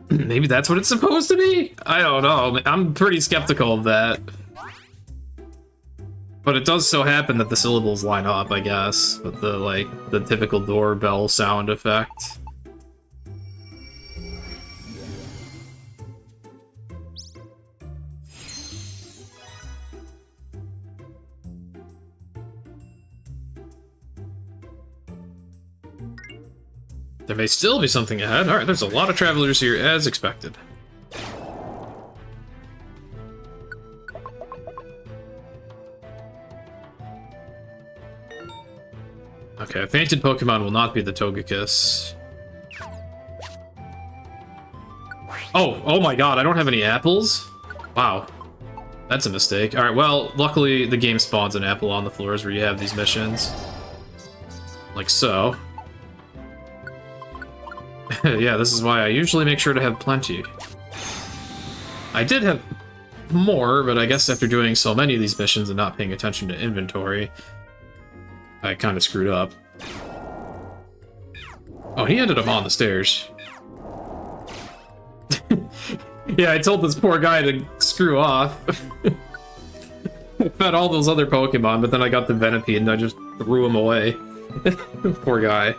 Maybe that's what it's supposed to be? I don't know, I'm pretty skeptical of that. But it does so happen that the syllables line up, I guess, with the, like, the typical doorbell sound effect. There may still be something ahead. Alright, there's a lot of travelers here, as expected. Okay, a fainted Pokemon will not be the Togekiss. Oh my god, I don't have any apples? Wow. That's a mistake. Alright, well, luckily the game spawns an apple on the floors where you have these missions. Like so. Yeah, this is why I usually make sure to have plenty. I did have more, but I guess after doing so many of these missions and not paying attention to inventory, I kind of screwed up. Oh, he ended up on the stairs. Yeah, I told this poor guy to screw off. I fed all those other Pokemon, but then I got the Venipede and I just threw him away. Poor guy.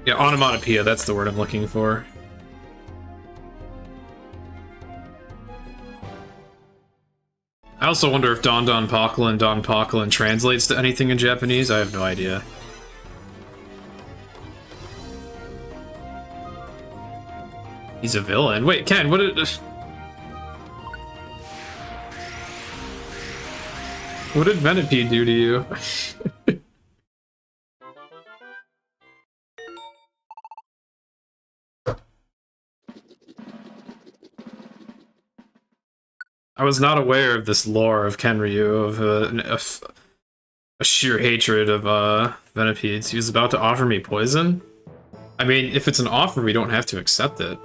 Yeah, onomatopoeia, that's the word I'm looking for. I also wonder if Don Poklin translates to anything in Japanese. I have no idea. He's a villain. Wait, Ken, what did... What did Venipede do to you? I was not aware of this lore of Kenryu, of a sheer hatred of Venipedes. He was about to offer me poison? I mean, if it's an offer, we don't have to accept it.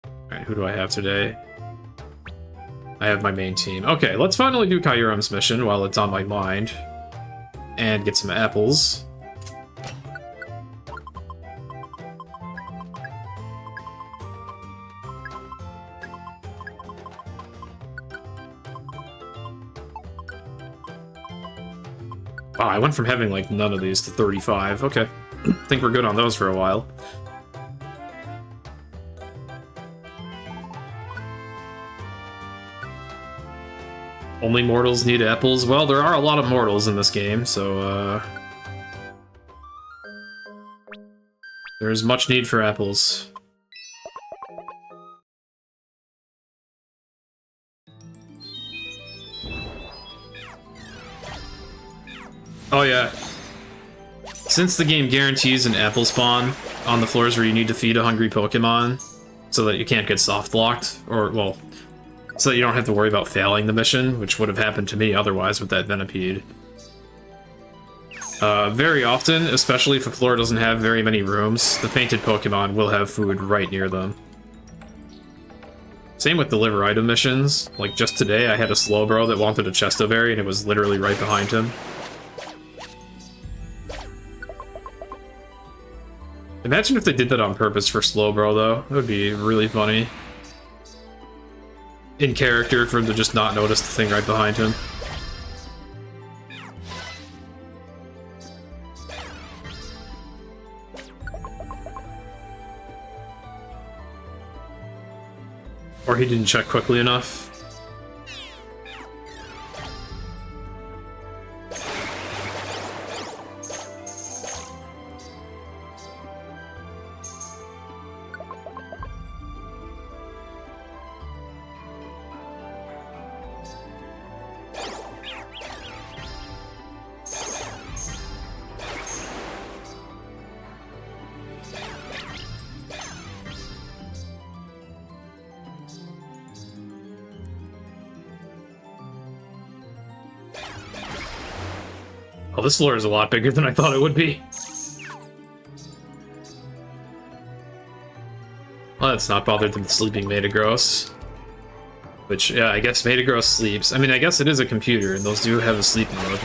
Alright, who do I have today? I have my main team. Okay, let's finally do Kyurem's mission while it's on my mind. and get some apples. Wow, I went from having, like, none of these to 35. Okay. I think we're good on those for a while. Only mortals need apples? Well, there are a lot of mortals in this game, so, there's much need for apples. Oh yeah. Since the game guarantees an apple spawn on the floors where you need to feed a hungry Pokemon, so that you can't get soft-locked, or, well, so that you don't have to worry about failing the mission, which would have happened to me otherwise with that Venipede. Very often, especially if a floor doesn't have very many rooms, the painted Pokemon will have food right near them. Same with deliver item missions. Like, just today I had a Slowbro that wanted a Chesto Berry, and it was literally right behind him. Imagine if they did that on purpose for Slowbro, though. That would be really funny. In character, for him to just not notice the thing right behind him. Or he didn't check quickly enough. Oh, this floor is a lot bigger than I thought it would be. Well, let's not bother with sleeping Metagross. Which, yeah, I guess Metagross sleeps. I mean, I guess it is a computer, and those do have a sleep mode.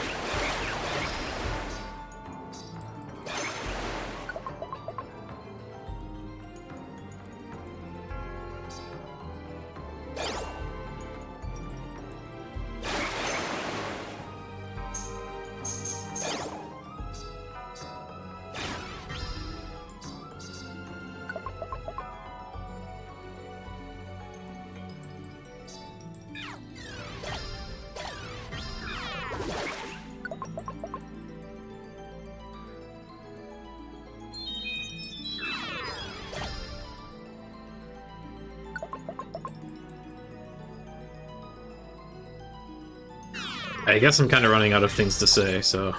I guess I'm kind of running out of things to say, so...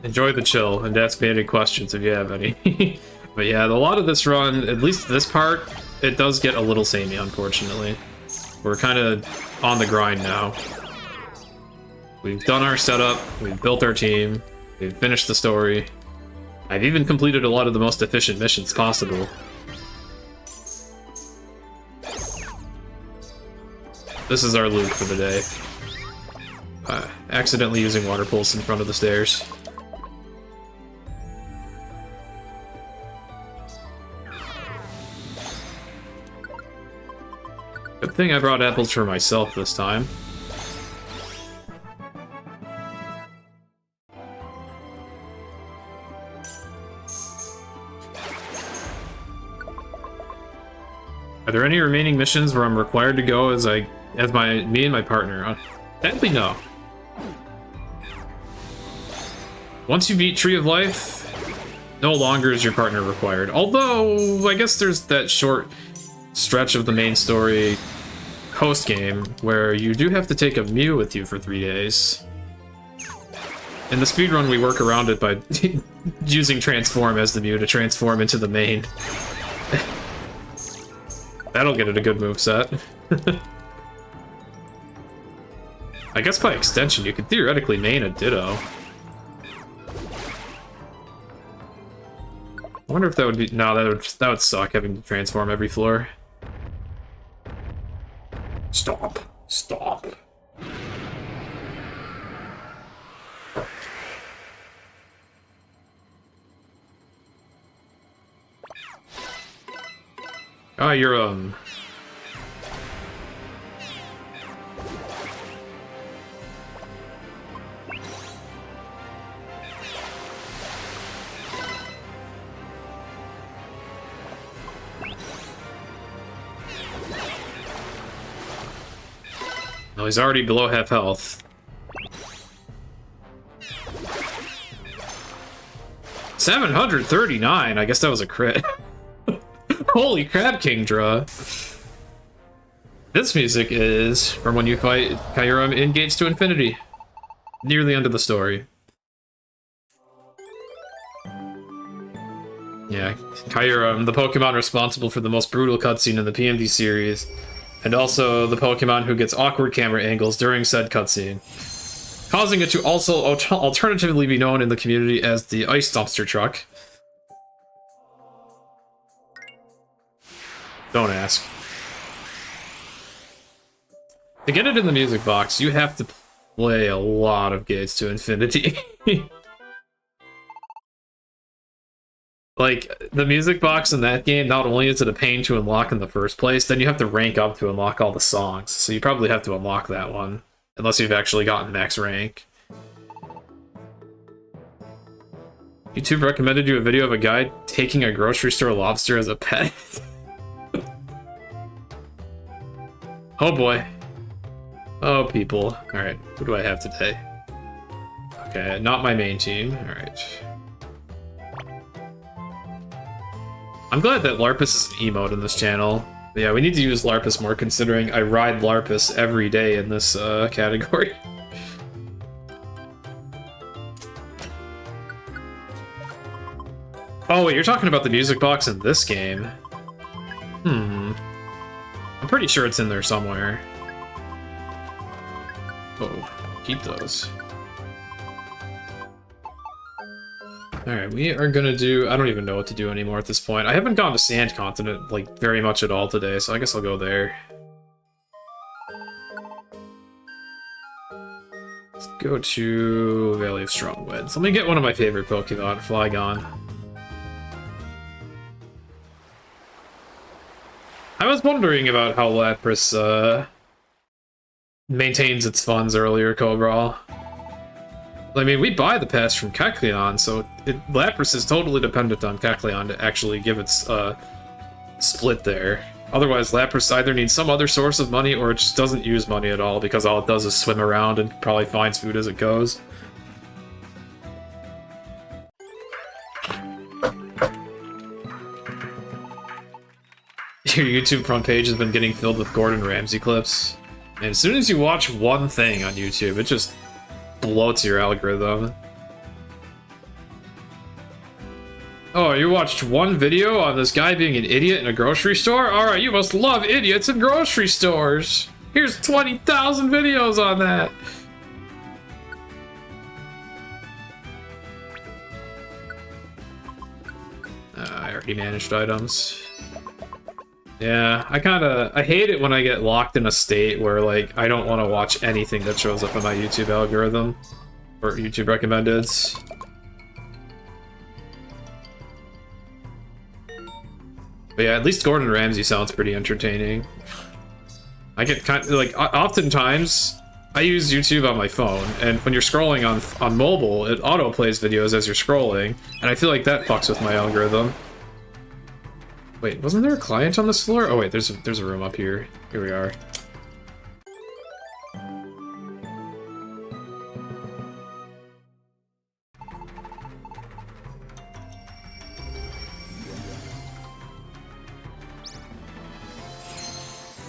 Enjoy the chill, and ask me any questions if you have any. But yeah, a lot of this run, at least this part, it does get a little samey, unfortunately. We're kind of on the grind now. We've done our setup, we've built our team, we've finished the story. I've even completed a lot of the most efficient missions possible. This is our loot for the day. Accidentally using water pulse in front of the stairs. Good thing I brought apples for myself this time. Are there any remaining missions where I'm required to go as me and my partner? Technically, no. Once you beat Tree of Life, no longer is your partner required. Although, I guess there's that short stretch of the main story post-game where you do have to take a Mew with you for 3 days. In the speedrun, we work around it by using Transform as the Mew to transform into the main. That'll get it a good moveset. I guess by extension, you could theoretically main a Ditto. I wonder if that would be... No, that would suck, having to transform every floor. Stop. Stop. Oh, you're, No, he's already below half health. 739? I guess that was a crit. Holy crap, King Draw. This music is from when you fight Kyurem in Gates to Infinity. Near the end of the story. Yeah, Kyurem, the Pokemon responsible for the most brutal cutscene in the PMD series, and also the Pokemon who gets awkward camera angles during said cutscene, causing it to also alternatively be known in the community as the Ice Dumpster Truck. Don't ask. To get it in the music box, you have to play a lot of Gates to Infinity. Like, the music box in that game, not only is it a pain to unlock in the first place, then you have to rank up to unlock all the songs. So you probably have to unlock that one, unless you've actually gotten max rank. YouTube recommended you a video of a guy taking a grocery store lobster as a pet. Oh boy. Oh, people. Alright, what do I have today? Okay, not my main team. Alright. I'm glad that Larpus is an emote in this channel. But yeah, we need to use Larpus more, considering I ride Larpus every day in this category. Oh wait, you're talking about the music box in this game? I'm pretty sure it's in there somewhere. Oh, keep those. Alright, we are gonna do... I don't even know what to do anymore at this point. I haven't gone to Sand Continent, like, very much at all today, so I guess I'll go there. Let's go to Valley of Strong Winds. Let me get one of my favorite Pokemon, Flygon. I was wondering about how Lapras, maintains its funds earlier, Cobra. I mean, we buy the pass from Kecleon, so Lapras is totally dependent on Kecleon to actually give its split there. Otherwise, Lapras either needs some other source of money or it just doesn't use money at all because all it does is swim around and probably finds food as it goes. Your YouTube front page has been getting filled with Gordon Ramsay clips. And as soon as you watch one thing on YouTube, it just bloats your algorithm. Oh, you watched one video on this guy being an idiot in a grocery store? Alright, you must love idiots in grocery stores! Here's 20,000 videos on that! I already managed items. Yeah, I hate it when I get locked in a state where, like, I don't want to watch anything that shows up in my YouTube algorithm. Or YouTube recommendeds. But yeah, at least Gordon Ramsay sounds pretty entertaining. I get kind of, like, oftentimes, I use YouTube on my phone, and when you're scrolling on mobile, it auto-plays videos as you're scrolling, and I feel like that fucks with my algorithm. Wait, wasn't there a client on this floor? Oh wait, there's a room up here. Here we are.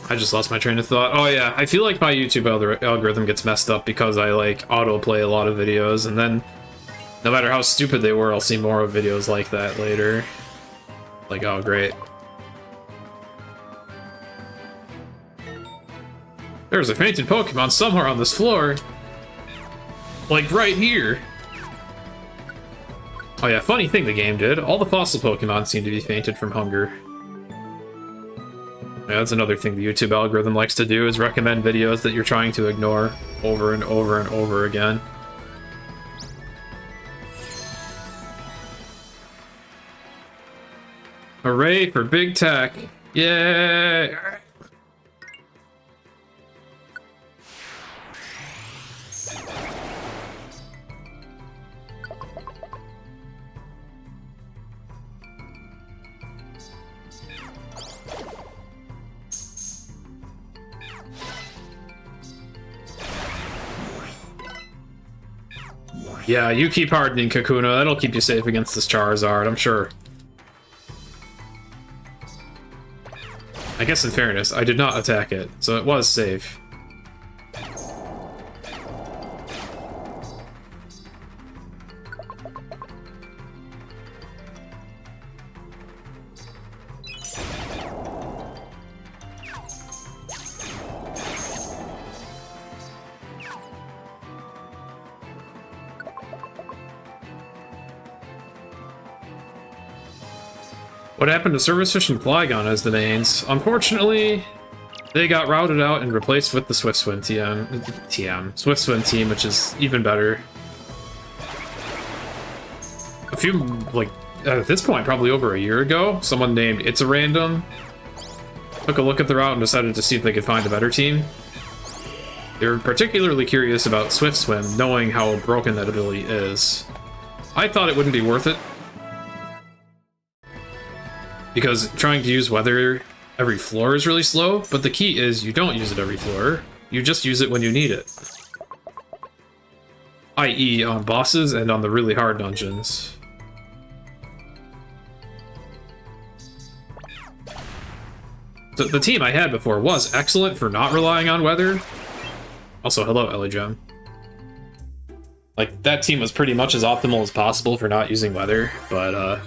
I just lost my train of thought. Oh yeah, I feel like my YouTube algorithm gets messed up because I like autoplay a lot of videos, and then no matter how stupid they were, I'll see more of videos like that later. Like, oh great. There's a fainted Pokemon somewhere on this floor. Like right here. Oh yeah, funny thing the game did. All the fossil Pokemon seem to be fainted from hunger. Yeah, that's another thing the YouTube algorithm likes to do, is recommend videos that you're trying to ignore over and over and over again. Hooray for big tech! Yay! Yeah, you keep hardening Kakuna. That'll keep you safe against this Charizard, I'm sure. I guess in fairness, I did not attack it, so it was safe. What happened to Service Fish and Flygon as the mains? Unfortunately, they got routed out and replaced with the Swift Swim Swift Swim team, which is even better. A few, like, at this point, probably over a year ago, someone named It's a Random took a look at the route and decided to see if they could find a better team. They were particularly curious about Swift Swim, knowing how broken that ability is. I thought it wouldn't be worth it, because trying to use weather every floor is really slow, but the key is you don't use it every floor, you just use it when you need it. i.e. on bosses and on the really hard dungeons. The team I had before was excellent for not relying on weather. Also, hello, Ellie Gem. Like, that team was pretty much as optimal as possible for not using weather, but,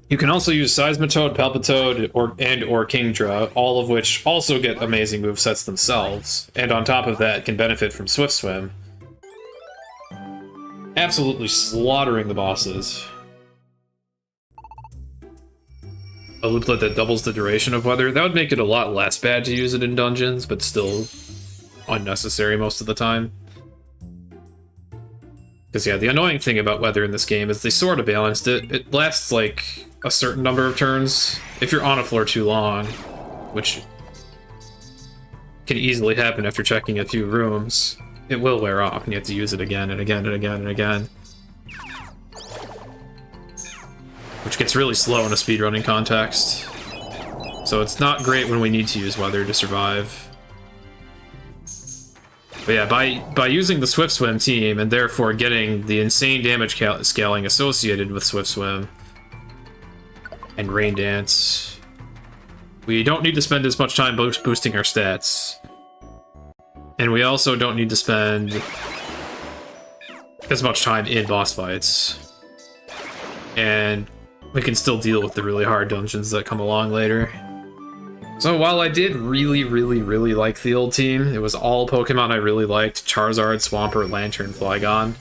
you can also use Seismitoad, Palpitoad, or Kingdra, all of which also get amazing movesets themselves, and on top of that can benefit from Swift Swim. Absolutely slaughtering the bosses. A looplet that doubles the duration of weather, that would make it a lot less bad to use it in dungeons, but still unnecessary most of the time. Because yeah, the annoying thing about weather in this game is they sort of balanced it. It lasts like a certain number of turns if you're on a floor too long, which can easily happen after checking a few rooms. It will wear off and you have to use it again and again and again and again. Which gets really slow in a speedrunning context. So it's not great when we need to use weather to survive. But yeah, by using the Swift Swim team, and therefore getting the insane damage scaling associated with Swift Swim and Rain Dance, we don't need to spend as much time boosting our stats. And we also don't need to spend as much time in boss fights. And we can still deal with the really hard dungeons that come along later. So while I did really like the old team, it was all Pokemon I really liked: Charizard, Swampert, Lantern, Flygon.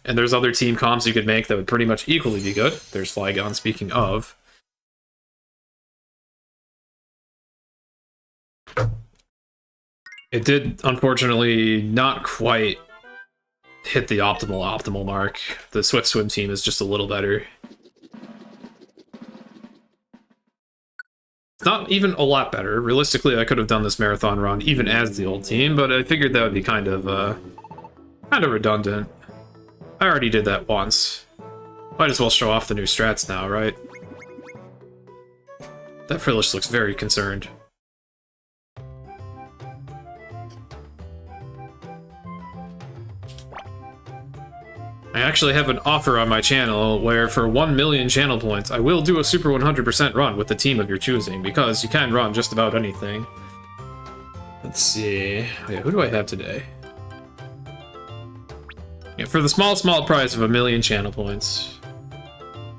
And there's other team comps you could make that would pretty much equally be good. There's Flygon, speaking of. It did, unfortunately, not quite hit the optimal mark. The Swift Swim team is just a little better. Not even a lot better. Realistically, I could have done this marathon run even as the old team, but I figured that would be kind of redundant. I already did that once. Might as well show off the new strats now, right? That Frillish looks very concerned. I actually have an offer on my channel where for 1 million channel points, I will do a Super 100% run with the team of your choosing, because you can run just about anything. Let's see. Oh yeah, who do I have today? Yeah, for the small price of 1 million channel points,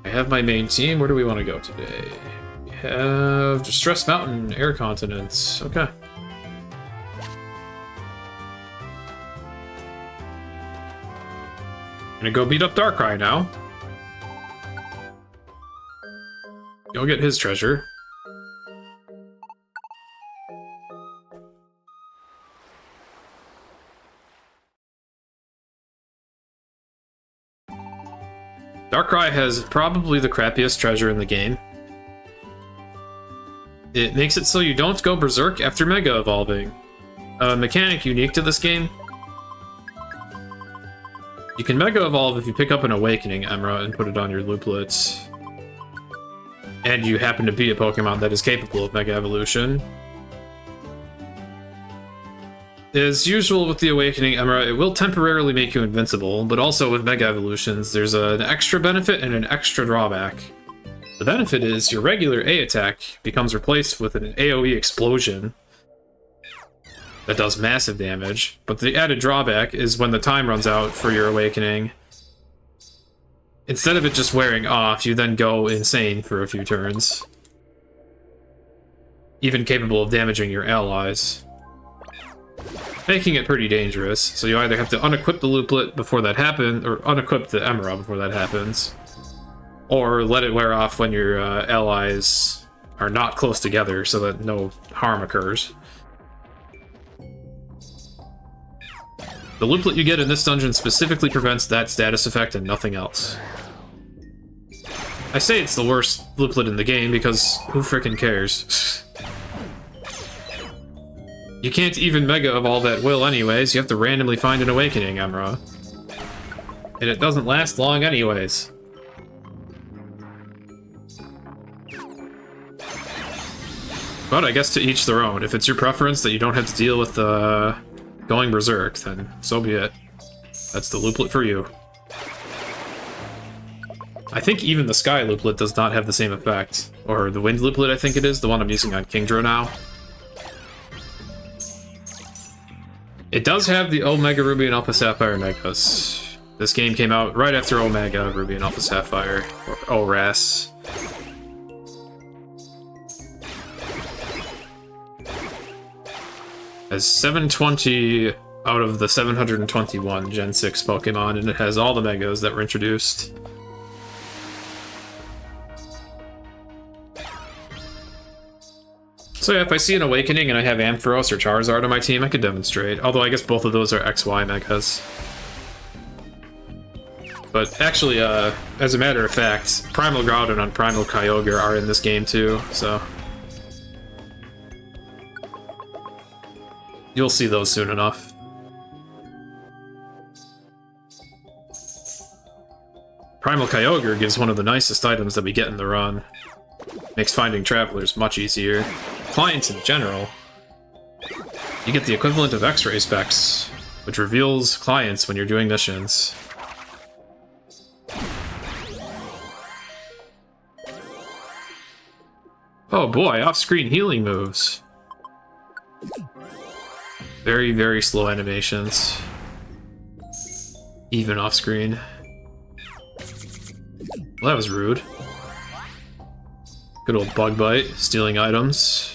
I have my main team. Where do we want to go today? We have Distress Mountain, Air Continents. Okay. Gonna go beat up Darkrai now. Go get his treasure. Darkrai has probably the crappiest treasure in the game. It makes it so you don't go berserk after Mega Evolving. A mechanic unique to this game. You can Mega Evolve if you pick up an Awakening Emerald and put it on your Looplets. And you happen to be a Pokemon that is capable of Mega Evolution. As usual with the Awakening Emerald, it will temporarily make you invincible, but also with Mega Evolutions, there's an extra benefit and an extra drawback. The benefit is your regular A attack becomes replaced with an AoE explosion that does massive damage, but the added drawback is when the time runs out for your Awakening, instead of it just wearing off, you then go insane for a few turns, even capable of damaging your allies, making it pretty dangerous. So you either have to unequip the Looplet before that happens, or unequip the Emerald before that happens, or let it wear off when your allies are not close together so that no harm occurs. The Looplet you get in this dungeon specifically prevents that status effect and nothing else. I say it's the worst Looplet in the game because who frickin' cares? You can't even Mega Evolve at will anyways, you have to randomly find an Awakening Emerald. And it doesn't last long anyways. But I guess to each their own. If it's your preference that you don't have to deal with going berserk, then so be it. That's the Looplet for you. I think even the Sky Looplet does not have the same effect. Or the Wind Looplet, I think it is, the one I'm using on Kingdra now. It does have the Omega Ruby and Alpha Sapphire Megas. This game came out right after Omega Ruby and Alpha Sapphire, or ORAS. Has 720 out of the 721 Gen 6 Pokemon, and it has all the Megas that were introduced. So yeah, if I see an Awakening and I have Ampharos or Charizard on my team, I could demonstrate. Although I guess both of those are XY Megas. But actually, as a matter of fact, Primal Groudon and Primal Kyogre are in this game too, so... you'll see those soon enough. Primal Kyogre gives one of the nicest items that we get in the run. Makes finding travelers much easier. Clients in general. You get the equivalent of X-ray specs, which reveals clients when you're doing missions. Oh boy, off-screen healing moves. Very, very slow animations. Even off-screen. Well, that was rude. Good old Bug Bite, stealing items.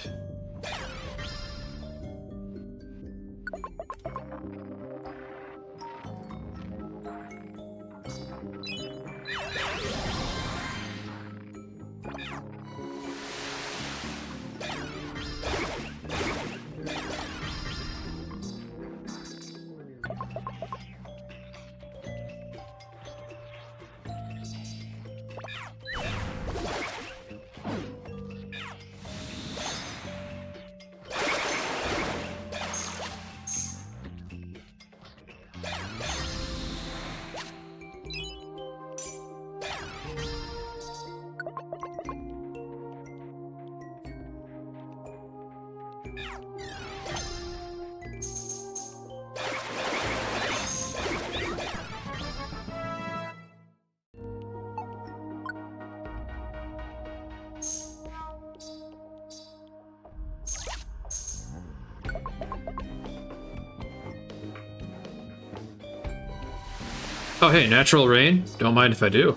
Oh hey, natural rain? Don't mind if I do.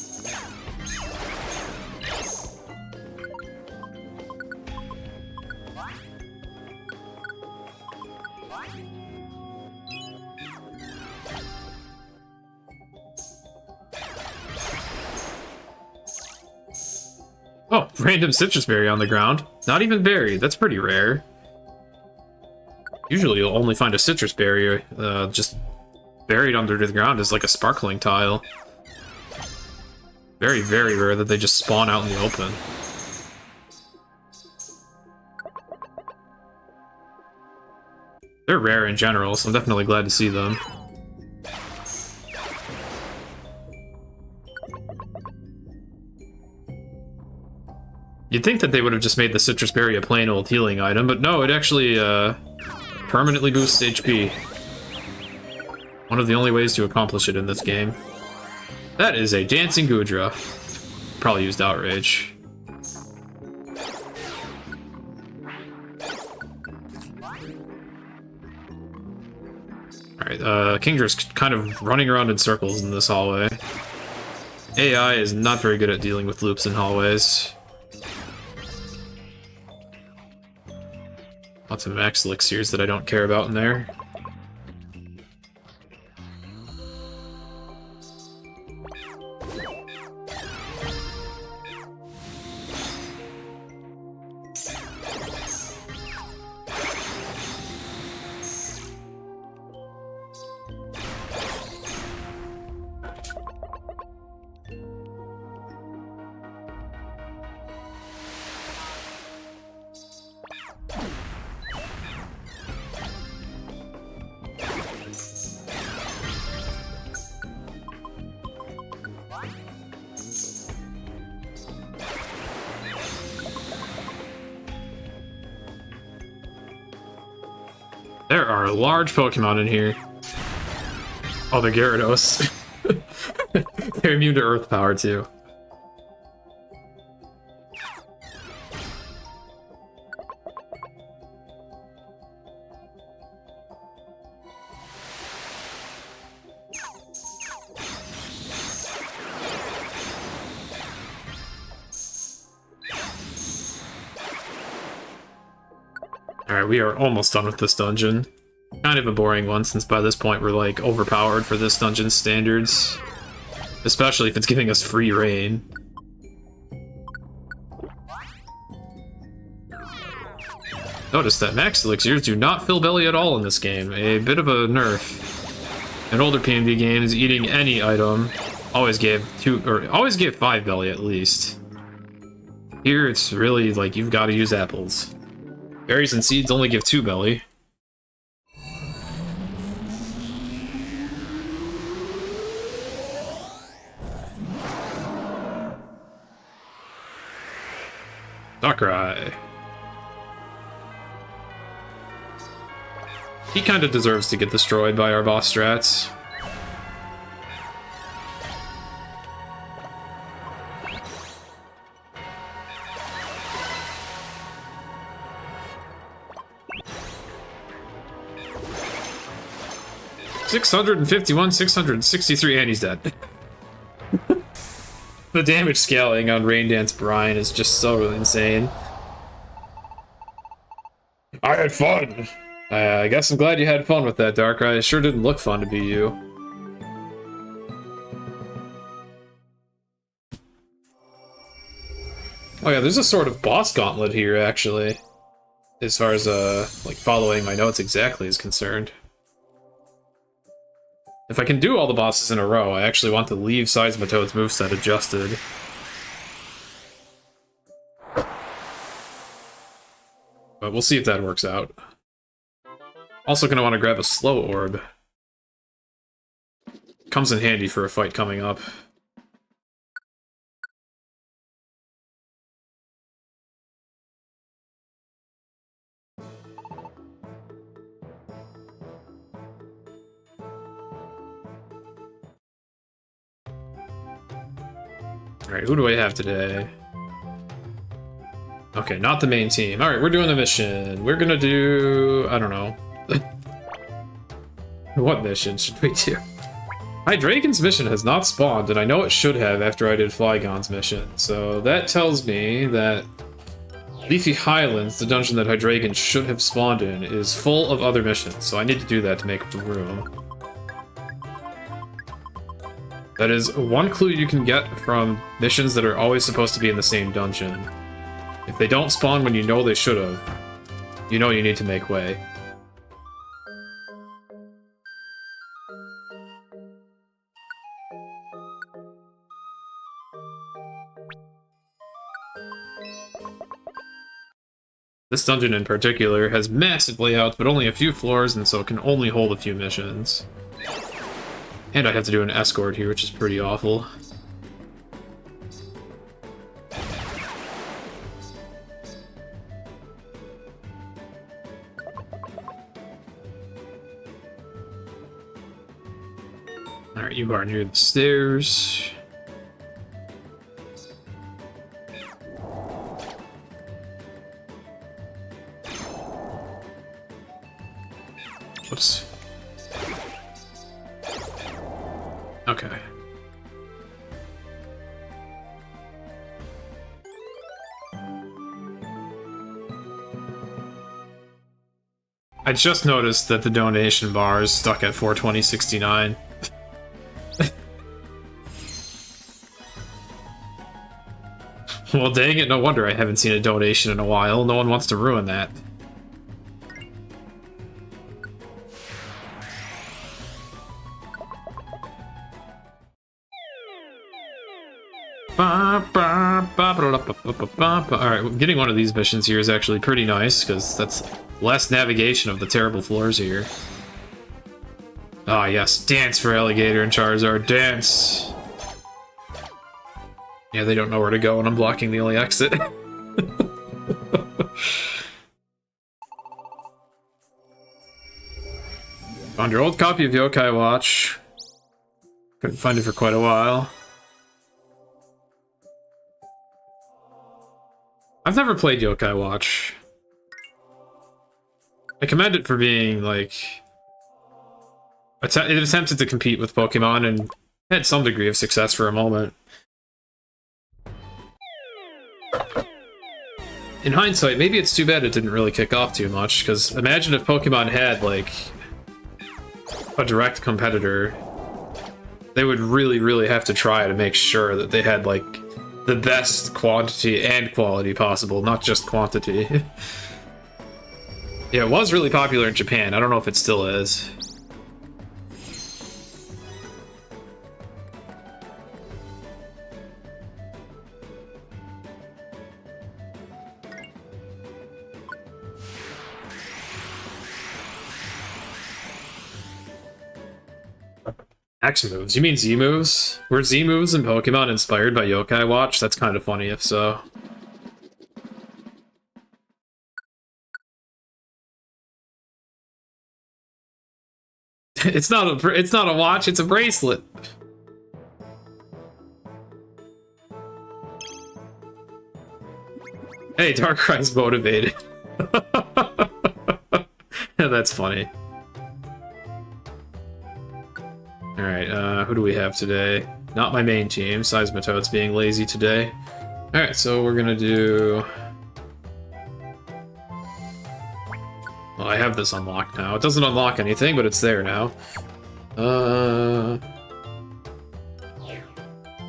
Oh, random citrus berry on the ground. Not even buried, that's pretty rare. Usually you'll only find a citrus berry just buried under the ground as like a sparkling tile. Very, very rare that they just spawn out in the open. They're rare in general, so I'm definitely glad to see them. You'd think that they would have just made the citrus berry a plain old healing item, but no, it actually permanently boosts HP. One of the only ways to accomplish it in this game. That is a dancing Gudra. Probably used Outrage. Alright, Kingdra's kind of running around in circles in this hallway. AI is not very good at dealing with loops in hallways. Lots of max elixirs that I don't care about in there. There are large Pokemon in here. Oh, the Gyarados. They're immune to Earth power, too. Alright, we are almost done with this dungeon. Kind of a boring one, since by this point we're, like, overpowered for this dungeon's standards. Especially if it's giving us free reign. Notice that max elixirs do not fill belly at all in this game. A bit of a nerf. In older PNB games, eating any item always gave 5 belly at least. Here it's really like you've got to use apples. Berries and seeds only give 2 belly. Darkrai. He kind of deserves to get destroyed by our boss strats. $651, 663, and he's dead. The damage scaling on Rain Dance Brine is just so insane. I had fun! I guess I'm glad you had fun with that, Darkrai. It sure didn't look fun to be you. Oh yeah, there's a sort of boss gauntlet here, actually. As far as, like, following my notes exactly is concerned. If I can do all the bosses in a row, I actually want to leave Seismitoad's moveset adjusted. But we'll see if that works out. Also gonna want to grab a slow orb. Comes in handy for a fight coming up. Alright, who do I have today? Okay, not the main team. Alright, we're doing the mission. We're gonna do... I don't know. What mission should we do? Hydreigon's mission has not spawned, and I know it should have after I did Flygon's mission. So that tells me that Leafy Highlands, the dungeon that Hydreigon should have spawned in, is full of other missions. So I need to do that to make room. That is one clue you can get from missions that are always supposed to be in the same dungeon. If they don't spawn when you know they should have, you know you need to make way. This dungeon in particular has massive layouts, but only a few floors, and so it can only hold a few missions. And I have to do an escort here, which is pretty awful. Alright, you are near the stairs. Whoops. Okay. I just noticed that the donation bar is stuck at 420.69. Well, dang it, no wonder I haven't seen a donation in a while. No one wants to ruin that. Alright, getting one of these missions here is actually pretty nice, because that's less navigation of the terrible floors here. Ah, yes, dance for Alligator and Charizard, dance! Yeah, they don't know where to go, and I'm blocking the only exit. Found your old copy of Yokai Watch. Couldn't find it for quite a while. I've never played Yokai Watch. I commend it for being, like... it attempted to compete with Pokemon and had some degree of success for a moment. In hindsight, maybe it's too bad it didn't really kick off too much, because imagine if Pokemon had, like, a direct competitor. They would really have to try to make sure that they had, like, the best quantity and quality possible, not just quantity. Yeah, it was really popular in Japan. I don't know if it still is. X moves? You mean Z moves? Were Z moves in Pokemon inspired by Yokai Watch? That's kind of funny if so. It's not a watch, it's a bracelet. Hey, Darkrai's motivated. That's funny. Alright, who do we have today? Not my main team, Seismitoad's being lazy today. Alright, so we're gonna do... Well, I have this unlocked now. It doesn't unlock anything, but it's there now.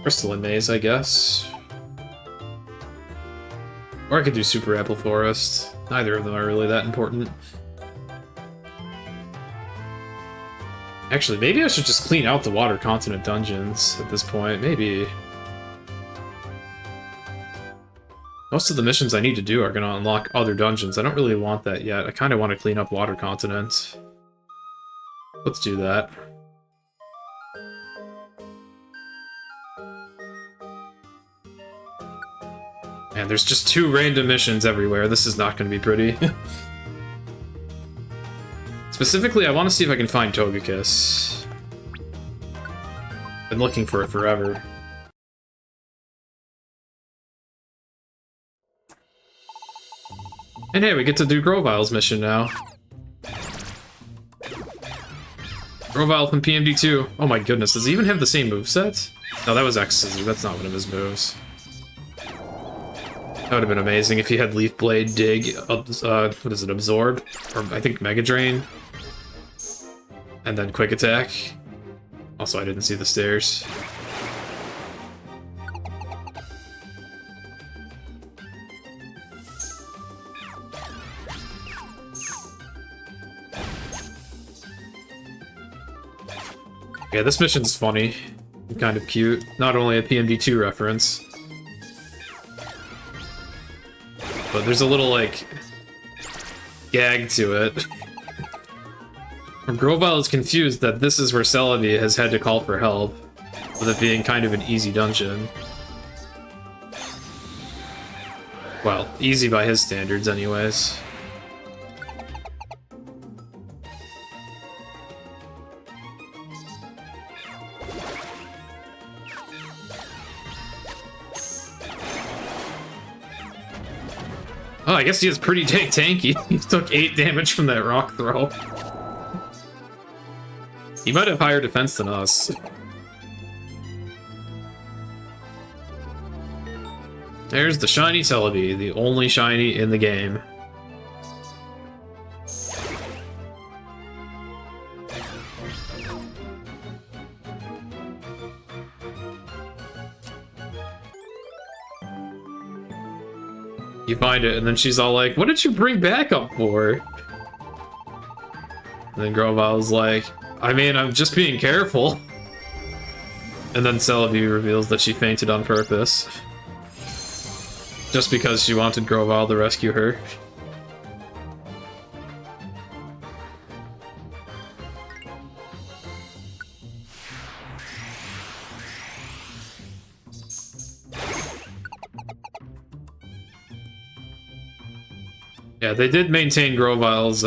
Crystalline Maze, I guess. Or I could do Super Apple Forest. Neither of them are really that important. Actually, maybe I should just clean out the Water Continent dungeons at this point. Maybe. Most of the missions I need to do are going to unlock other dungeons. I don't really want that yet. I kind of want to clean up Water Continent. Let's do that. Man, there's just 2 random missions everywhere. This is not going to be pretty. Specifically, I want to see if I can find Togekiss. Been looking for it forever. And hey, we get to do Grovyle's mission now. Grovyle from PMD2. Oh my goodness, does he even have the same moveset? No, that was X-Scissor. That's not one of his moves. That would have been amazing if he had Leaf Blade, Dig, what is it, Absorb? Or I think Mega Drain. And then Quick Attack. Also, I didn't see the stairs. Yeah, this mission's funny. And kind of cute. Not only a PMD2 reference. But there's a little, like, gag to it. Grovyle is confused that this is where Celebi has had to call for help, with it being kind of an easy dungeon. Well, easy by his standards anyways. Oh, I guess he is pretty tanky. He took 8 damage from that rock throw. He might have higher defense than us. There's the shiny Celebi, the only shiny in the game. You find it, and then she's all like, what did you bring backup for? And then Grovyle's like, I mean, I'm just being careful. And then Celebi reveals that she fainted on purpose. Just because she wanted Grovyle to rescue her. Yeah, they did maintain Grovyle's,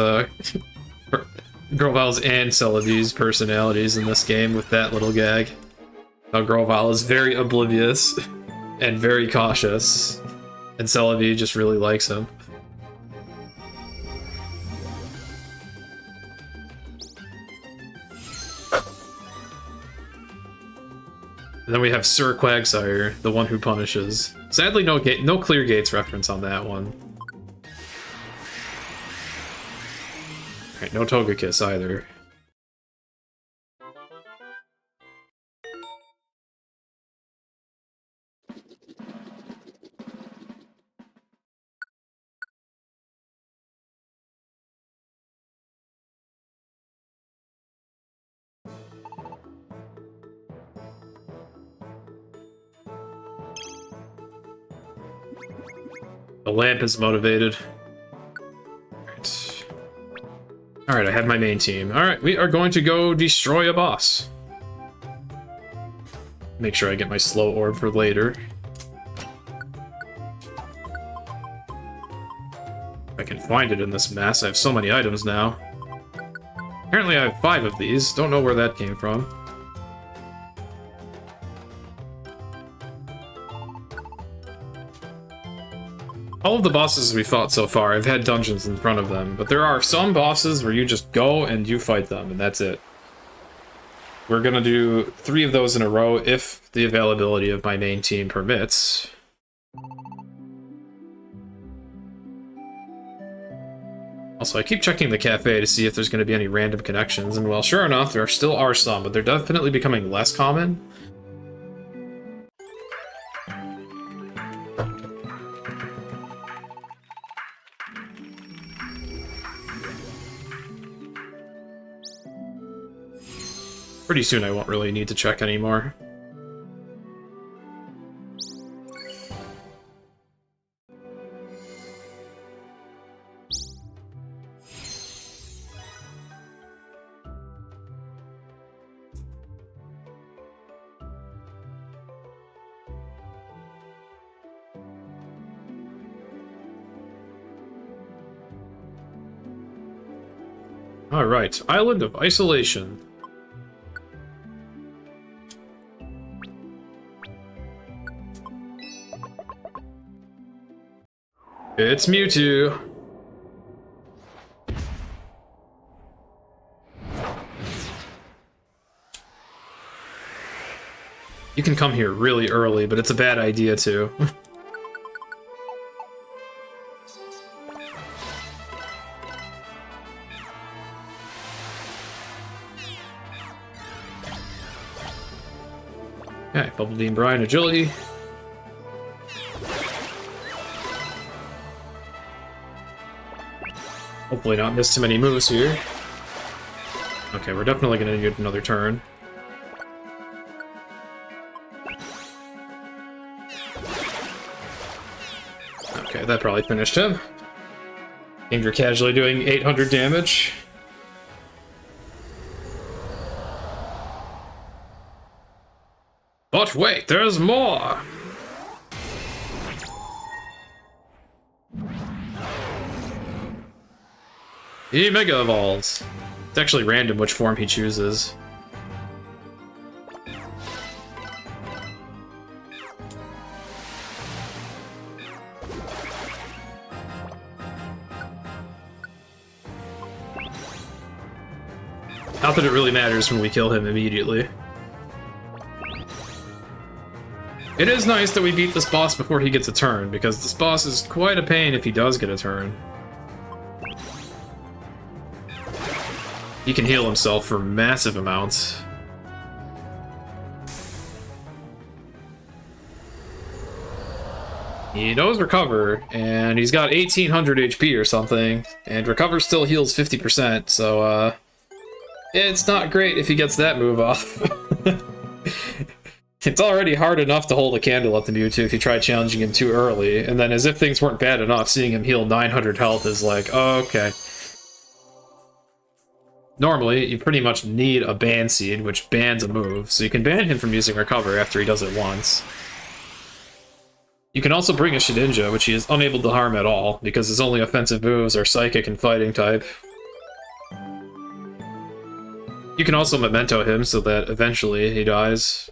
Grovyle's and Celebi's personalities in this game with that little gag. Now Grovyle is very oblivious and very cautious, and Celebi just really likes him. And then we have Sir Quagsire, the one who punishes. Sadly, no Clear Gates reference on that one. Alright, no Togekiss either. The lamp is motivated. Alright, I have my main team. Alright, we are going to go destroy a boss. Make sure I get my slow orb for later. If I can find it in this mess. I have so many items now. Apparently I have 5 of these. Don't know where that came from. All of the bosses we fought so far, I've had dungeons in front of them, but there are some bosses where you just go and you fight them, and that's it. We're gonna do 3 of those in a row if the availability of my main team permits. Also, I keep checking the cafe to see if there's gonna be any random connections, and well, sure enough, there still are some, but they're definitely becoming less common. Pretty soon I won't really need to check anymore. Alright, Island of Isolation. It's Mewtwo! You can come here really early, but it's a bad idea too. Okay, Bubble Beam, Brian, Agility. Hopefully not miss too many moves here. Okay, we're definitely gonna need another turn. Okay, that probably finished him. And you're casually doing 800 damage. But wait, there's more! He Mega Evolves. It's actually random which form he chooses. Not that it really matters when we kill him immediately. It is nice that we beat this boss before he gets a turn, because this boss is quite a pain if he does get a turn. He can heal himself for massive amounts. He knows Recover, and he's got 1800 HP or something, and Recover still heals 50%, so, it's not great if he gets that move off. It's already hard enough to hold a candle at the Mewtwo if you try challenging him too early, and then as if things weren't bad enough, seeing him heal 900 health is like, oh, okay. Normally, you pretty much need a ban seed, which bans a move, so you can ban him from using Recover after he does it once. You can also bring a Shedinja, which he is unable to harm at all, because his only offensive moves are Psychic and Fighting type. You can also Memento him so that eventually he dies.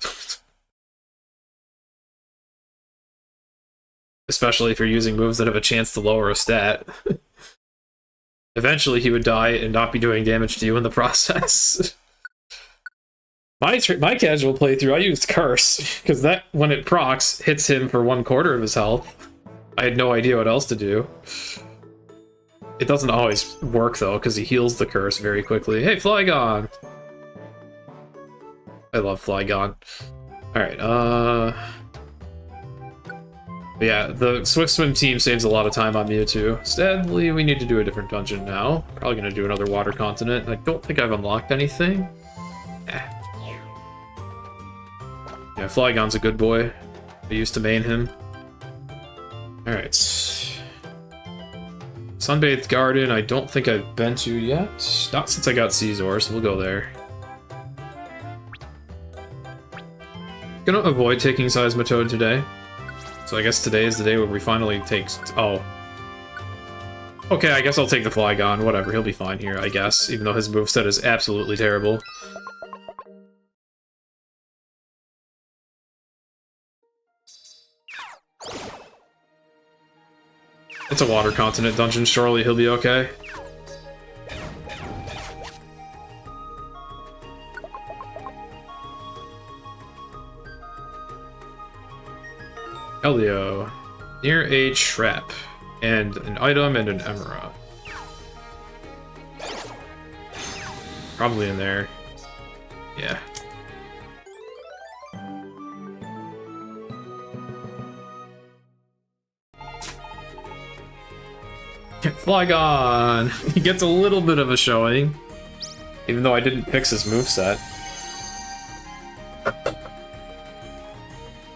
Especially if you're using moves that have a chance to lower a stat. Eventually he would die and not be doing damage to you in the process. My casual playthrough, I used Curse, because that, when it procs, hits him for 1/4 of his health. I had no idea what else to do. It doesn't always work, though, because he heals the Curse very quickly. Hey, Flygon! I love Flygon. Alright, yeah, the Swift Swim team saves a lot of time on Mewtwo. Sadly, we need to do a different dungeon now. Probably gonna do another water continent. I don't think I've unlocked anything. Yeah, Flygon's a good boy. I used to main him. Alright. Sunbathed Garden, I don't think I've been to yet. Not since I got Caesar, so we'll go there. Gonna avoid taking Seismitoad today. So I guess today is the day where we finally take... Oh. Okay, I guess I'll take the Flygon. Whatever, he'll be fine here, I guess. Even though his moveset is absolutely terrible. It's a water continent dungeon, surely he'll be okay. Elio. Near a trap. And an item and an emerald. Probably in there. Yeah. Flygon! He gets a little bit of a showing. Even though I didn't fix his moveset.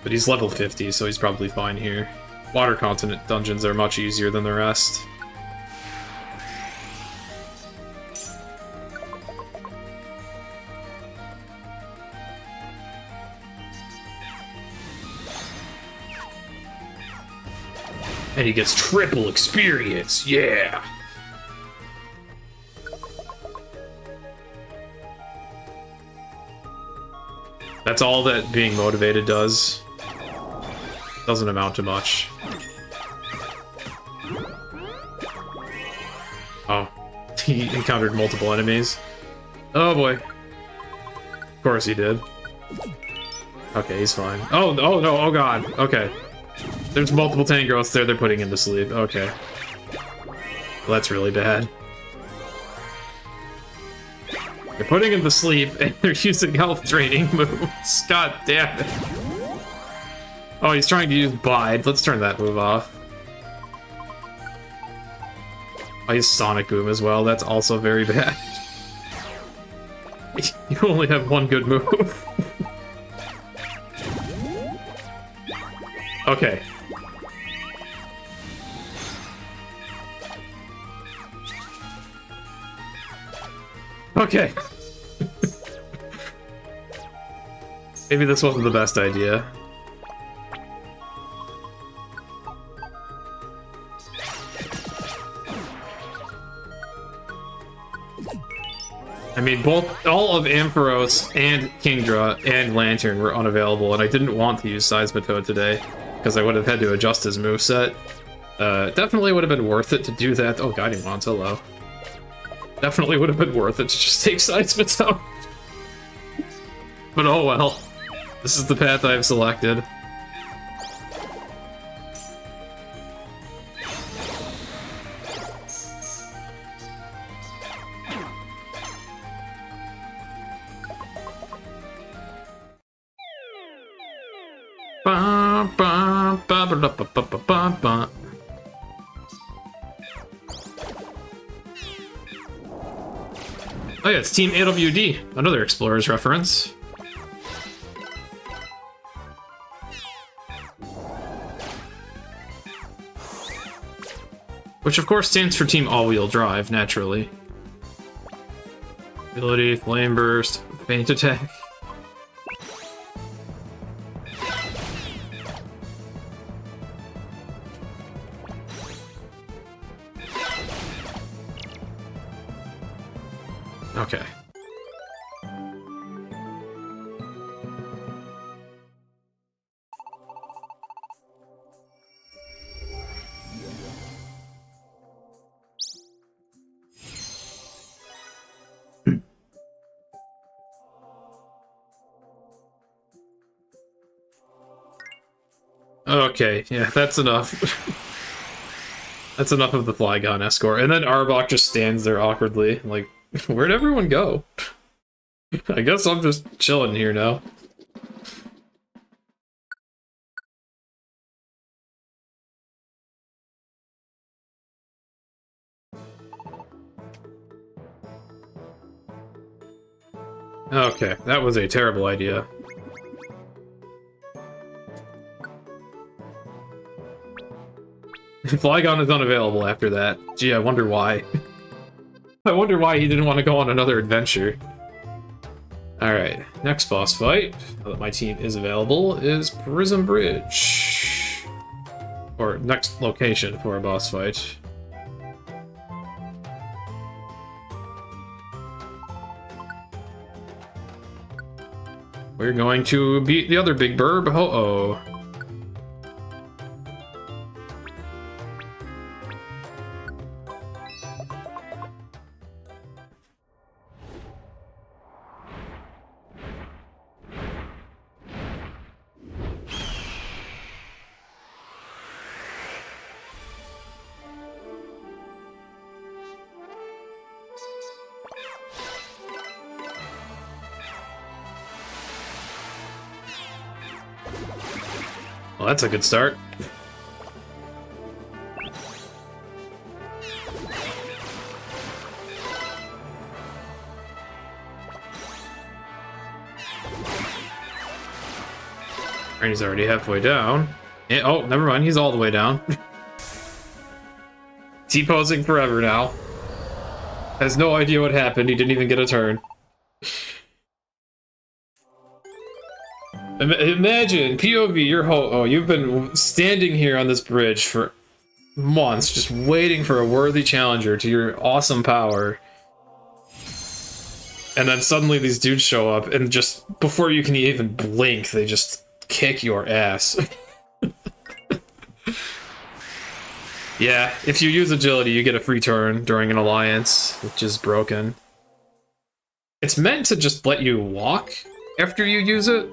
But he's level 50, so he's probably fine here. Water continent dungeons are much easier than the rest. And he gets triple experience, yeah! That's all that being motivated does. Doesn't amount to much. Oh. He encountered multiple enemies. Oh boy. Of course he did. Okay, he's fine. Oh no, oh god. Okay. There's multiple Tangrowths there, they're putting him to sleep. Okay. Well, that's really bad. They're putting him to sleep, and they're using health draining moves. God damn it. Oh, he's trying to use Bide. Let's turn that move off. Oh, he's Sonic Boom as well. That's also very bad. You only have one good move. Okay. Maybe this wasn't the best idea. I mean, all of Ampharos and Kingdra and Lantern were unavailable, and I didn't want to use Seismitoad today, because I would have had to adjust his moveset. Definitely would have been worth it to do that. Oh, Guiding Wands, hello. Definitely would have been worth it to just take Seismitoad. But oh well. This is the path I've selected. Oh yeah, it's Team AWD, another Explorers reference. Which of course stands for Team All-Wheel Drive, naturally. Ability, Flame Burst, Faint Attack. Okay. Okay, yeah, that's enough. That's enough of the Flygon escort. And then Arbok just stands there awkwardly, like, where'd everyone go? I guess I'm just chilling here now. Okay, that was a terrible idea. Flygon is unavailable after that. Gee, I wonder why. I wonder why he didn't want to go on another adventure. Alright, next boss fight, now that my team is available, is Prism Bridge. Or next location for a boss fight. We're going to beat the other big burb, Ho-Oh. Well, that's a good start. And he's already halfway down. Oh, never mind, he's all the way down. T-posing forever now. Has no idea what happened, he didn't even get a turn. Imagine, POV, you're Ho-Oh, you've been standing here on this bridge for months, just waiting for a worthy challenger to your awesome power. And then suddenly these dudes show up, and just before you can even blink, they just kick your ass. Yeah, if you use agility, you get a free turn during an alliance, which is broken. It's meant to just let you walk after you use it.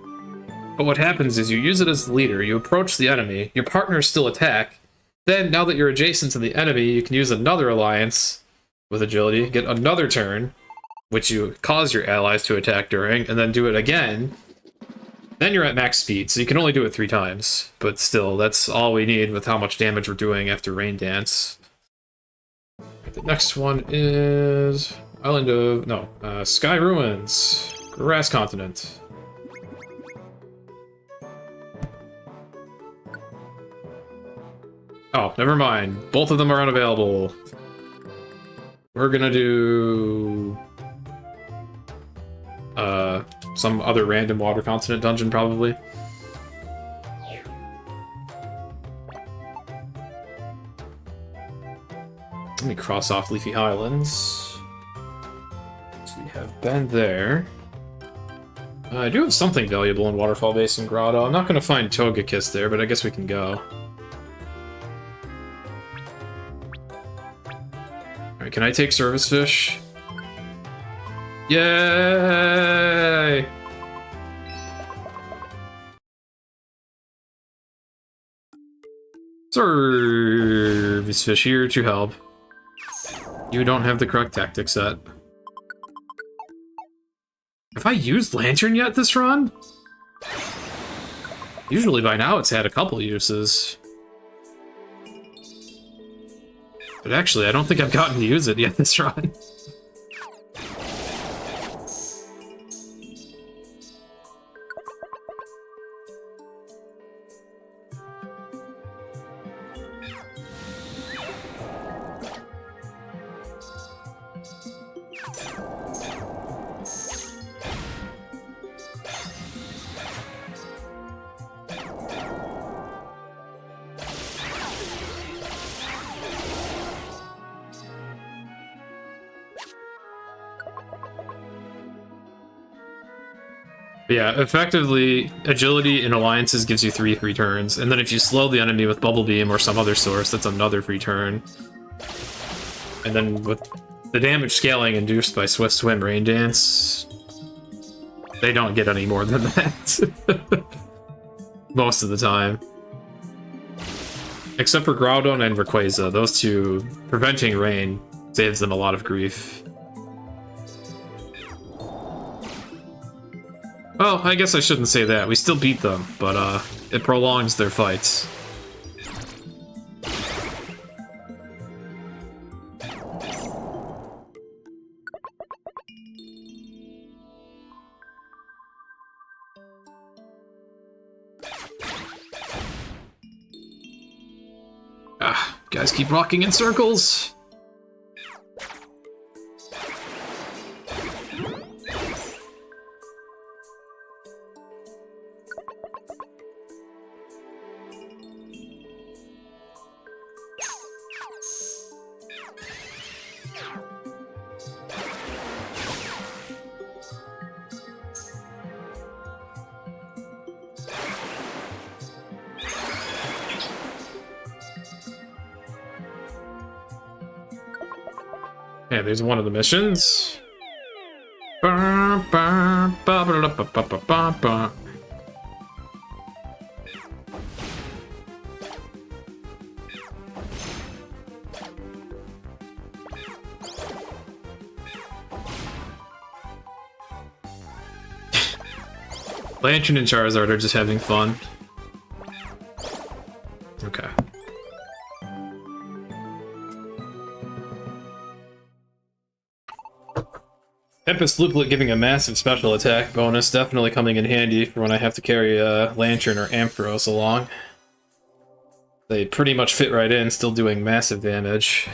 But what happens is you use it as the leader, you approach the enemy, your partners still attack, then now that you're adjacent to the enemy, you can use another alliance with agility, get another turn, which you cause your allies to attack during, and then do it again. Then you're at max speed, so you can only do it 3 times. But still, that's all we need with how much damage we're doing after Rain Dance. The next one is Island of... no, Sky Ruins, Grass Continent. Oh, never mind. Both of them are unavailable. We're gonna do... Some other random water continent dungeon, probably. Let me cross off Leafy Highlands. So we have been there. I do have something valuable in Waterfall Basin Grotto. I'm not going to find Togekiss there, but I guess we can go. Alright, can I take Service Fish? Yay! Service Fish here to help. You don't have the correct tactic set. Have I used Lantern yet this run? Usually by now it's had a couple uses. But actually, I don't think I've gotten to use it yet this run. Yeah, effectively, agility in alliances gives you 3 free turns, and then if you slow the enemy with Bubble Beam or some other source, that's another free turn. And then with the damage scaling induced by Swift Swim Rain Dance, they don't get any more than that. Most of the time. Except for Groudon and Rayquaza, those two, preventing rain saves them a lot of grief. Well, I guess I shouldn't say that. We still beat them, but it prolongs their fights. Ah, guys keep walking in circles. Yeah, there's one of the missions. Lantern and Charizard are just having fun. Okay. Tempest Looplet giving a massive special attack bonus, definitely coming in handy for when I have to carry a Lantern or Ampharos along. They pretty much fit right in, still doing massive damage.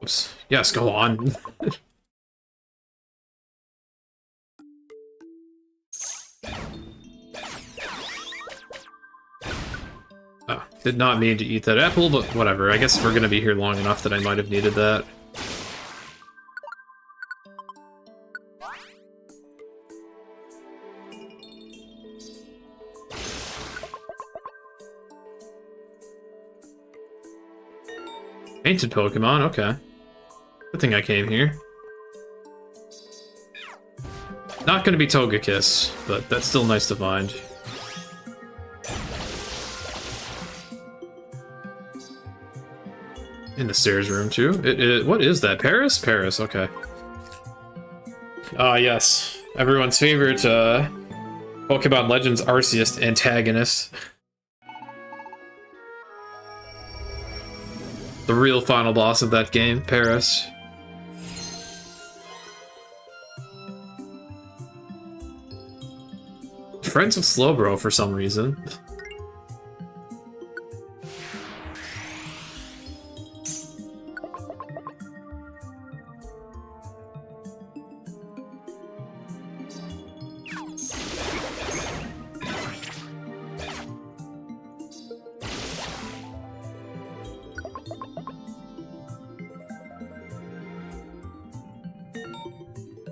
Oops. Yes, go on. Oh, did not mean to eat that apple, but whatever. I guess we're gonna be here long enough that I might have needed that. Painted Pokemon, okay. Good thing I came here. Not gonna be Togekiss, but that's still nice to find. In the stairs room, too. What is that? Paris? Paris, okay. Ah, yes. Everyone's favorite, Pokemon Legends Arceus antagonist. The real final boss of that game, Paris. friends with Slowbro for some reason.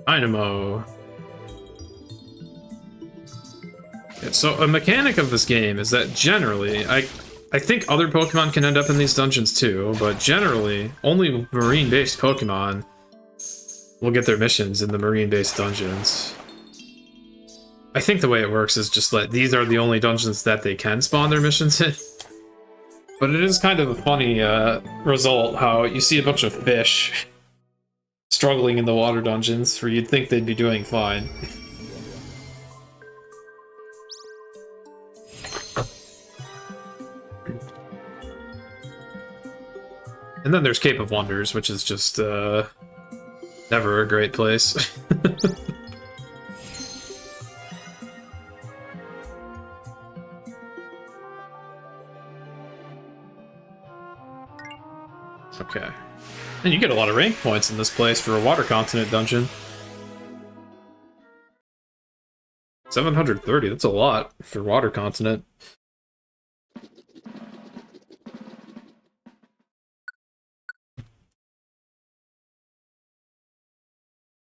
Dynamo. Yeah, so a mechanic of this game is that generally, I think other Pokemon can end up in these dungeons too, but generally, only marine-based Pokemon will get their missions in the marine-based dungeons. I think the way it works is just that these are the only dungeons that they can spawn their missions in. But it is kind of a funny result how you see a bunch of fish struggling in the water dungeons where you'd think they'd be doing fine. And then there's Cape of Wonders, which is just never a great place. Okay. And you get a lot of rank points in this place for a water continent dungeon. 730, that's a lot for water continent.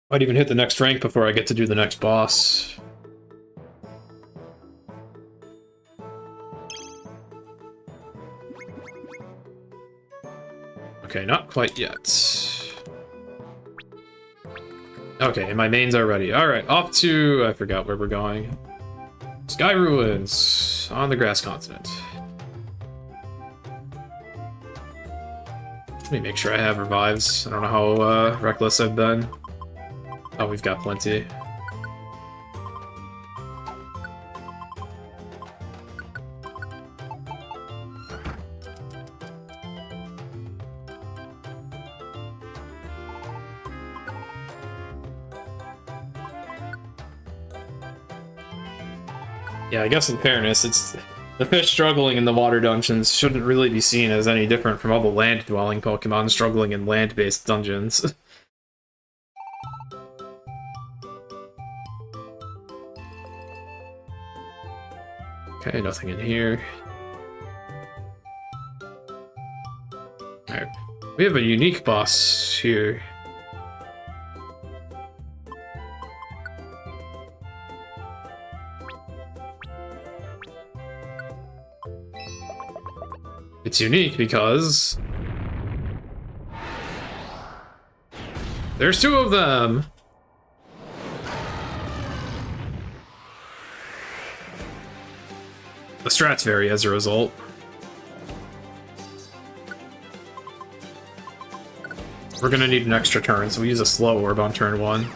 Might even hit the next rank before I get to do the next boss. Okay, not quite yet. Okay, my mains are ready. Alright, off to... I forgot where we're going. Sky Ruins on the Grass Continent. Let me make sure I have revives. I don't know how reckless I've been. Oh, we've got plenty. Yeah, I guess in fairness, it's the fish struggling in the water dungeons shouldn't really be seen as any different from all the land-dwelling Pokemon struggling in land-based dungeons. Okay, nothing in here. Alright, we have a unique boss here. It's unique because there's two of them. The strats vary as a result. We're gonna need an extra turn, so we use a slow orb on turn 1.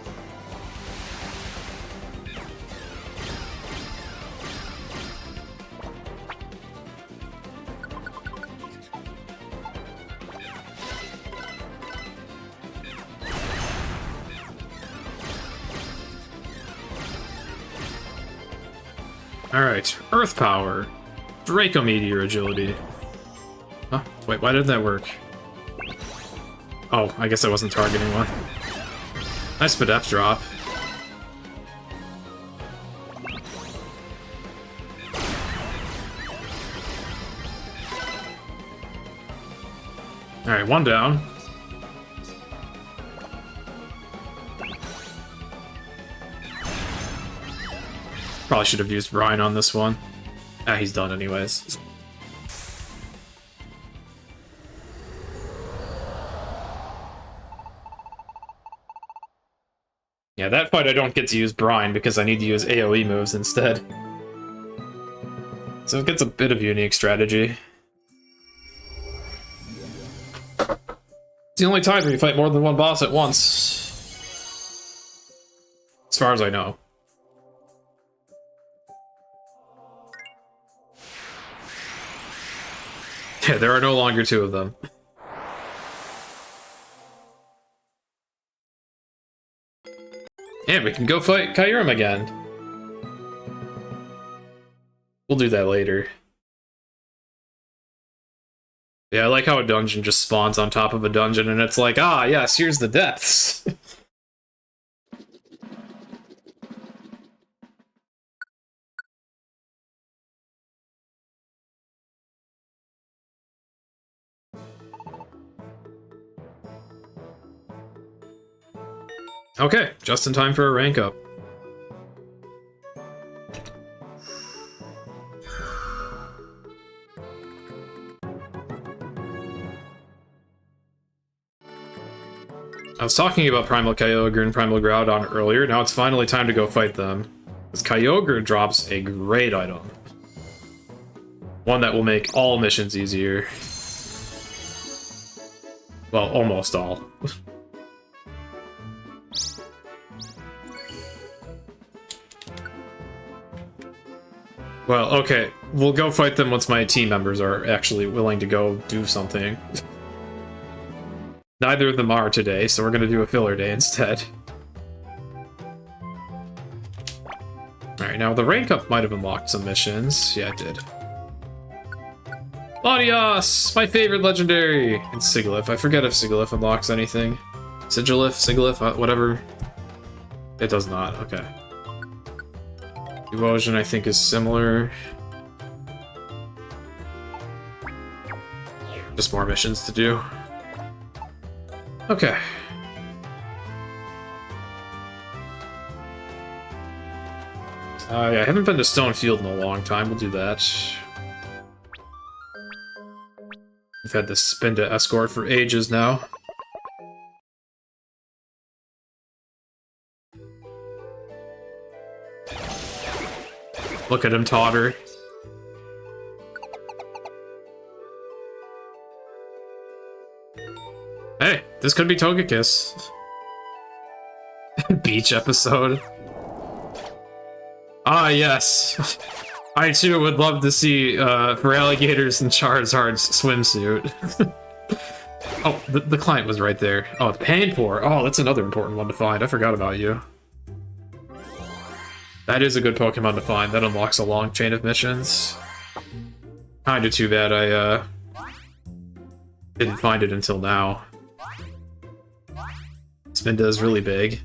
Alright, Earth Power. Draco Meteor Agility. Huh? Wait, why did that work? Oh, I guess I wasn't targeting one. Nice Spadef drop. Alright, one down. Probably should have used Brian on this one. Ah, he's done anyways. Yeah, that fight I don't get to use Brine because I need to use AoE moves instead. So it gets a bit of unique strategy. It's the only time where you fight more than one boss at once. As far as I know. Yeah, there are no longer two of them. And we can go fight Kyurem again. We'll do that later. Yeah, I like how a dungeon just spawns on top of a dungeon, and it's like, ah, yes, here's the depths. Okay, just in time for a rank up. I was talking about Primal Kyogre and Primal Groudon earlier, now it's finally time to go fight them. Because Kyogre drops a great item. One that will make all missions easier. Well, almost all. Well, okay, we'll go fight them once my team members are actually willing to go do something. Neither of them are today, so we're gonna do a filler day instead. Alright, now the rank up might have unlocked some missions. Yeah, it did. Latios! My favorite legendary! And Sigilyph. I forget if Sigilyph unlocks anything. Sigilyph, whatever. It does not, okay. Erosion, I think, is similar. Just more missions to do. Okay. Yeah, I haven't been to Stonefield in a long time. We'll do that. We've had this Spinda escort for ages now. Look at him totter. Hey, this could be Togekiss. Beach episode. Ah, yes. I too would love to see for alligators and Charizard's swimsuit. Oh, the client was right there. Oh, the Panpour. Oh, that's another important one to find. I forgot about you. That is a good Pokemon to find. That unlocks a long chain of missions. Kinda too bad I didn't find it until now. Spinda is really big.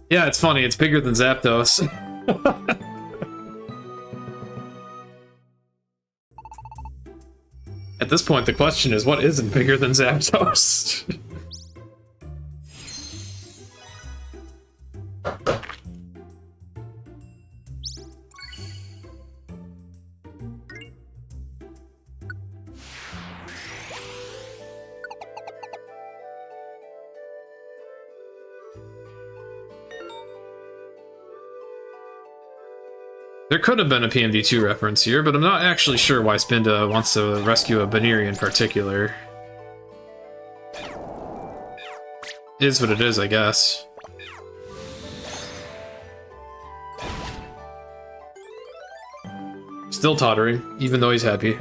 Yeah, it's funny. It's bigger than Zapdos. At this point, the question is, what isn't bigger than Zapdos? There could have been a PMD2 reference here, but I'm not actually sure why Spinda wants to rescue a Baneri in particular. Is what it is, I guess. Still tottering, even though he's happy.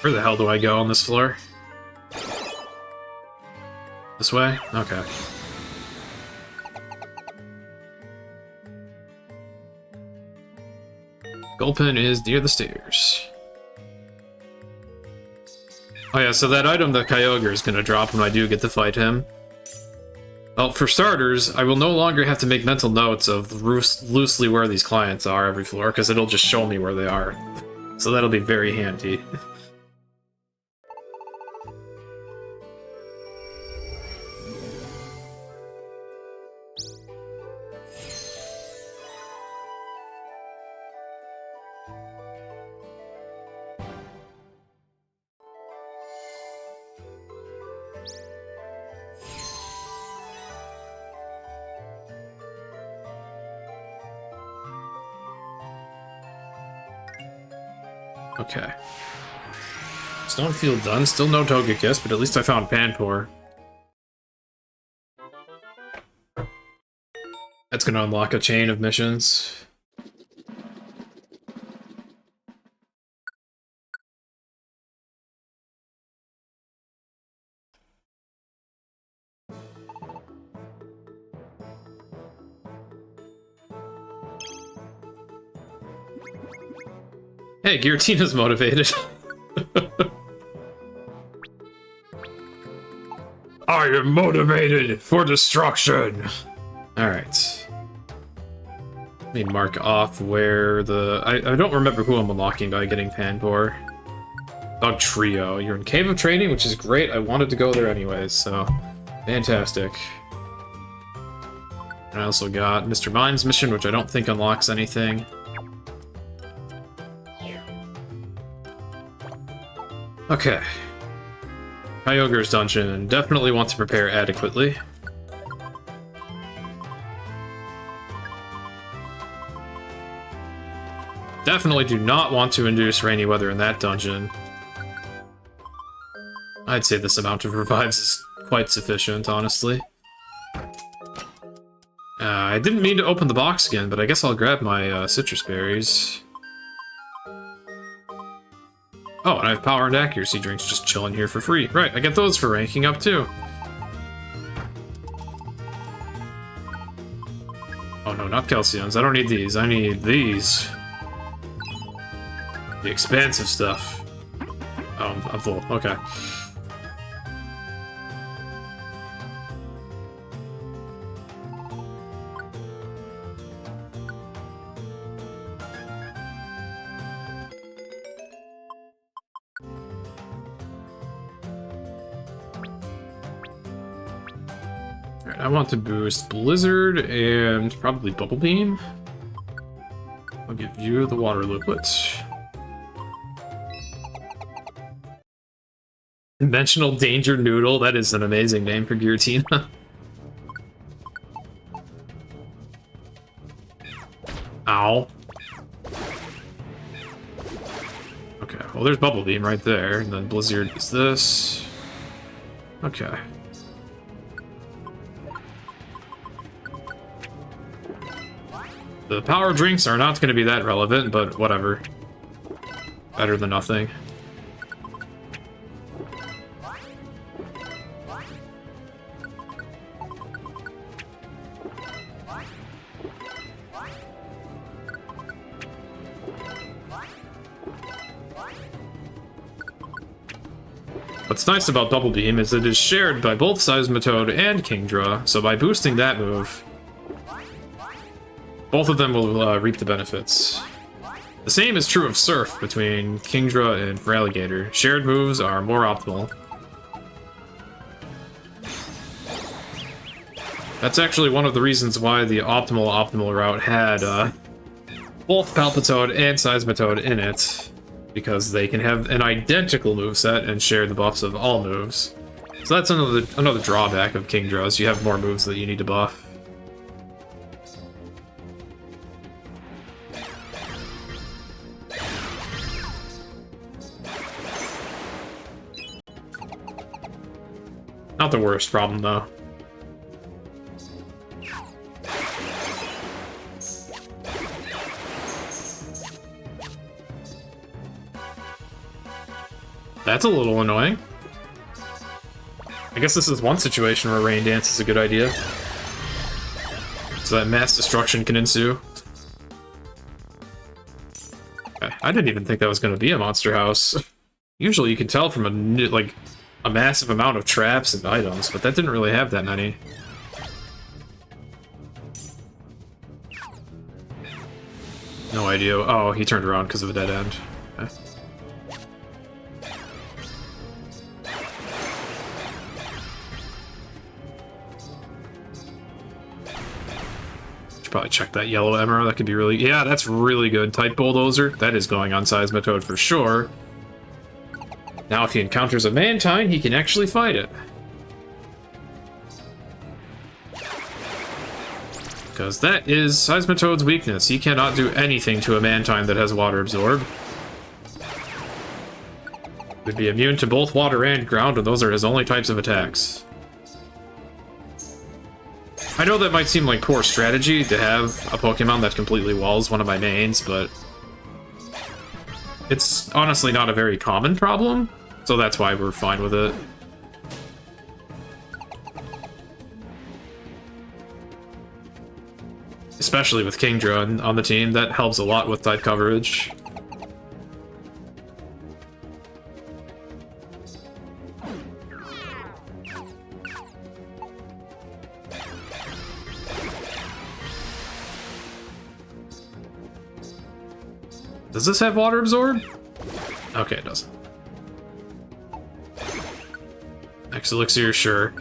Where the hell do I go on this floor? This way? Okay. Gulpin is near the stairs. Oh yeah, so that item that Kyogre is gonna drop when I do get to fight him. Well, for starters, I will no longer have to make mental notes of loosely where these clients are every floor, because it'll just show me where they are. So that'll be very handy. Okay. Stonefield done. Still no Togekiss, but at least I found Panpour. That's gonna unlock a chain of missions. Hey, Giratina's motivated. I am motivated for destruction! Alright. Let me mark off where the... I don't remember who I'm unlocking by getting Panpour. Dog Trio. You're in Cave of Training, which is great. I wanted to go there anyways, so... Fantastic. And I also got Mr. Mime's mission, which I don't think unlocks anything. Okay. Kyogre's dungeon. Definitely want to prepare adequately. Definitely do not want to induce rainy weather in that dungeon. I'd say this amount of revives is quite sufficient, honestly. I didn't mean to open the box again, but I guess I'll grab my citrus berries. Oh, and I have power and accuracy drinks just chilling here for free. Right, I get those for ranking up too. Oh no, not Calceons. I don't need these. I need these. The expansive stuff. Oh, I'm full. Okay. Alright, I want to boost Blizzard and probably Bubble Beam. I'll give you the Water Looplet. Conventional Danger Noodle, that is an amazing name for Giratina. Ow. Okay, well there's Bubble Beam right there, and then Blizzard is this. Okay. The power drinks are not going to be that relevant, but whatever. Better than nothing. What's nice about Double Beam is it is shared by both Seismitoad and Kingdra, so by boosting that move, both of them will reap the benefits. The same is true of Surf between Kingdra and Feraligatr. Shared moves are more optimal. That's actually one of the reasons why the optimal route had both Palpitoad and Seismitoad in it, because they can have an identical moveset and share the buffs of all moves. So that's another drawback of Kingdra's. You have more moves that you need to buff. Not the worst problem, though. That's a little annoying. I guess this is one situation where Rain Dance is a good idea. So that mass destruction can ensue. I didn't even think that was going to be a monster house. Usually you can tell from a massive amount of traps and items, but that didn't really have that many. No idea. Oh, he turned around because of a dead end. Okay. Should probably check that yellow emerald. That could be really... Yeah, that's really good. Type Bulldozer. That is going on Seismitoad for sure. Now if he encounters a Mantine, he can actually fight it. Because that is Seismitoad's weakness. He cannot do anything to a Mantine that has Water Absorb. Would be immune to both water and ground, and those are his only types of attacks. I know that might seem like poor strategy to have a Pokemon that completely walls one of my mains, but it's honestly not a very common problem, so that's why we're fine with it. Especially with Kingdra on the team, that helps a lot with type coverage. Does this have water absorb? Okay, it doesn't. X Elixir, sure.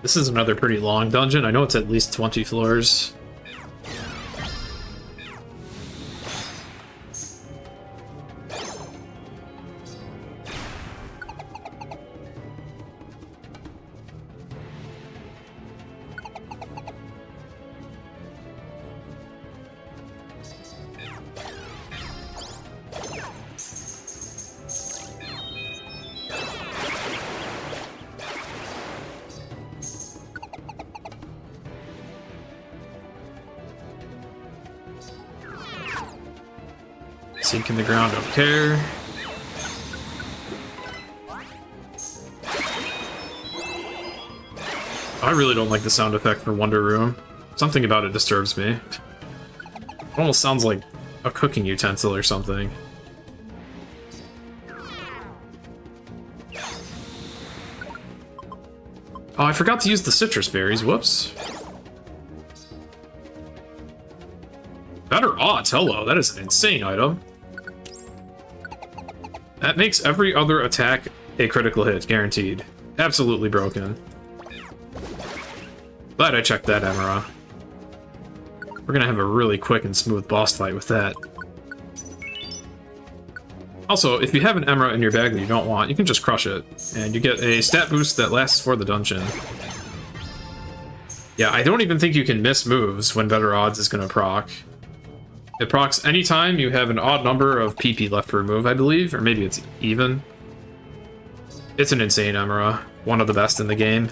This is another pretty long dungeon. I know it's at least 20 floors. Sink in the ground, don't care. I really don't like the sound effect for Wonder Room. Something about it disturbs me. It almost sounds like a cooking utensil or something. Oh, I forgot to use the citrus berries, whoops. Better odds, hello, that is an insane item. That makes every other attack a critical hit, guaranteed. Absolutely broken. Glad I checked that, Emera. We're gonna have a really quick and smooth boss fight with that. Also, if you have an Emera in your bag that you don't want, you can just crush it, and you get a stat boost that lasts for the dungeon. Yeah, I don't even think you can miss moves when Better Odds is gonna proc. It procs anytime you have an odd number of PP left to remove, I believe, or maybe it's even. It's an insane Emera, one of the best in the game.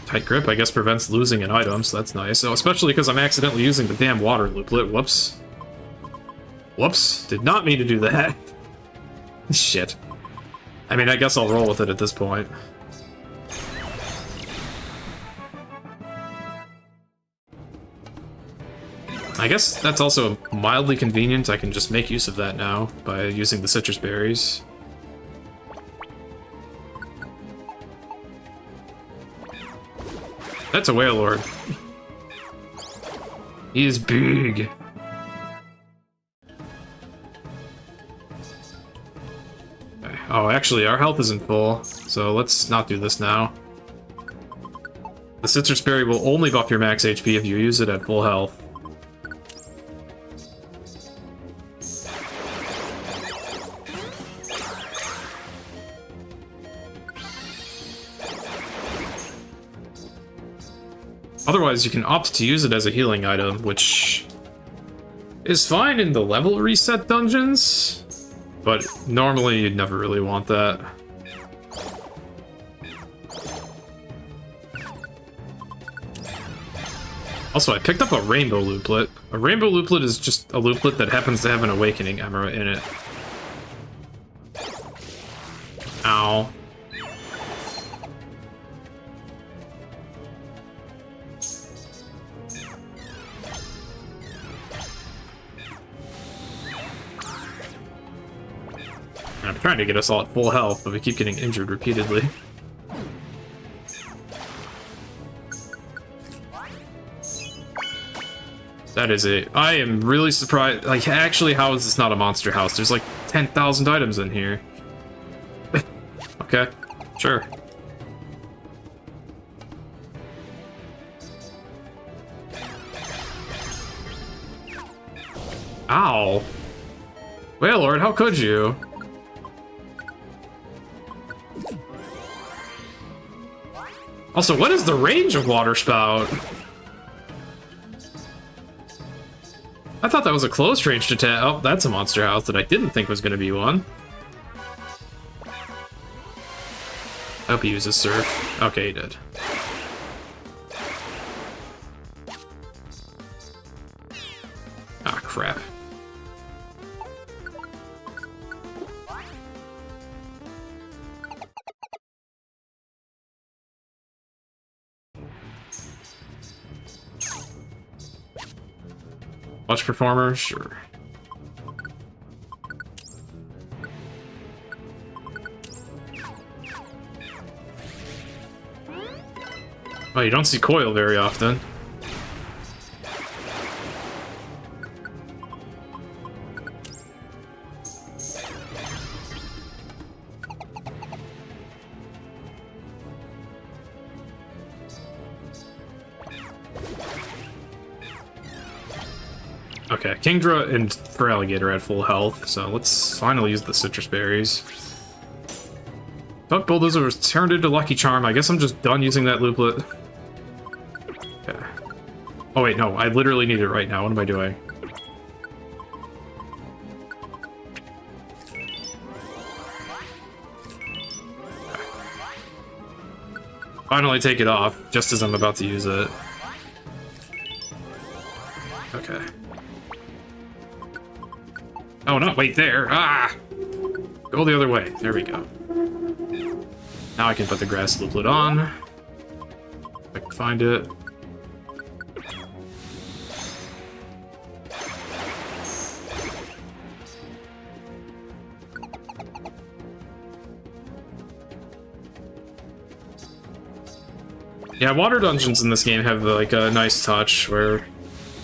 Tight Grip, I guess, prevents losing an item, so that's nice. So, especially because I'm accidentally using the damn water looplet. Whoops. Whoops. Did not mean to do that. Shit. I mean, I guess I'll roll with it at this point. I guess that's also mildly convenient. I can just make use of that now by using the citrus berries. That's a Wailord. He is big. Oh, actually, our health isn't full, so let's not do this now. The Citrus Berry will only buff your max HP if you use it at full health. Otherwise, you can opt to use it as a healing item, which is fine in the level reset dungeons. But normally, you'd never really want that. Also, I picked up a Rainbow Looplet. A Rainbow Looplet is just a Looplet that happens to have an Awakening Emera in it. Ow. I'm trying to get us all at full health, but we keep getting injured repeatedly. That is it. I am really surprised. Like, actually, how is this not a monster house? There's like 10,000 items in here. Okay, sure. Ow. Well, Lord, how could you? Also, what is the range of Water Spout? I thought that was a close-range attack. Oh, that's a monster house that I didn't think was going to be one. I hope he uses Surf. Okay, he did. Ah, crap. Watch performer? Sure. Oh, you don't see Coil very often. Okay, Kingdra and Feraligatr at full health, so let's finally use the citrus berries. Thought Bulldozer was turned into Lucky Charm. I guess I'm just done using that looplet. Okay. Oh wait, no, I literally need it right now. What am I doing? Finally take it off, just as I'm about to use it. Okay. Oh, no, wait, there. Ah! Go the other way. There we go. Now I can put the grass looplet on. If I can find it. Yeah, water dungeons in this game have like a nice touch where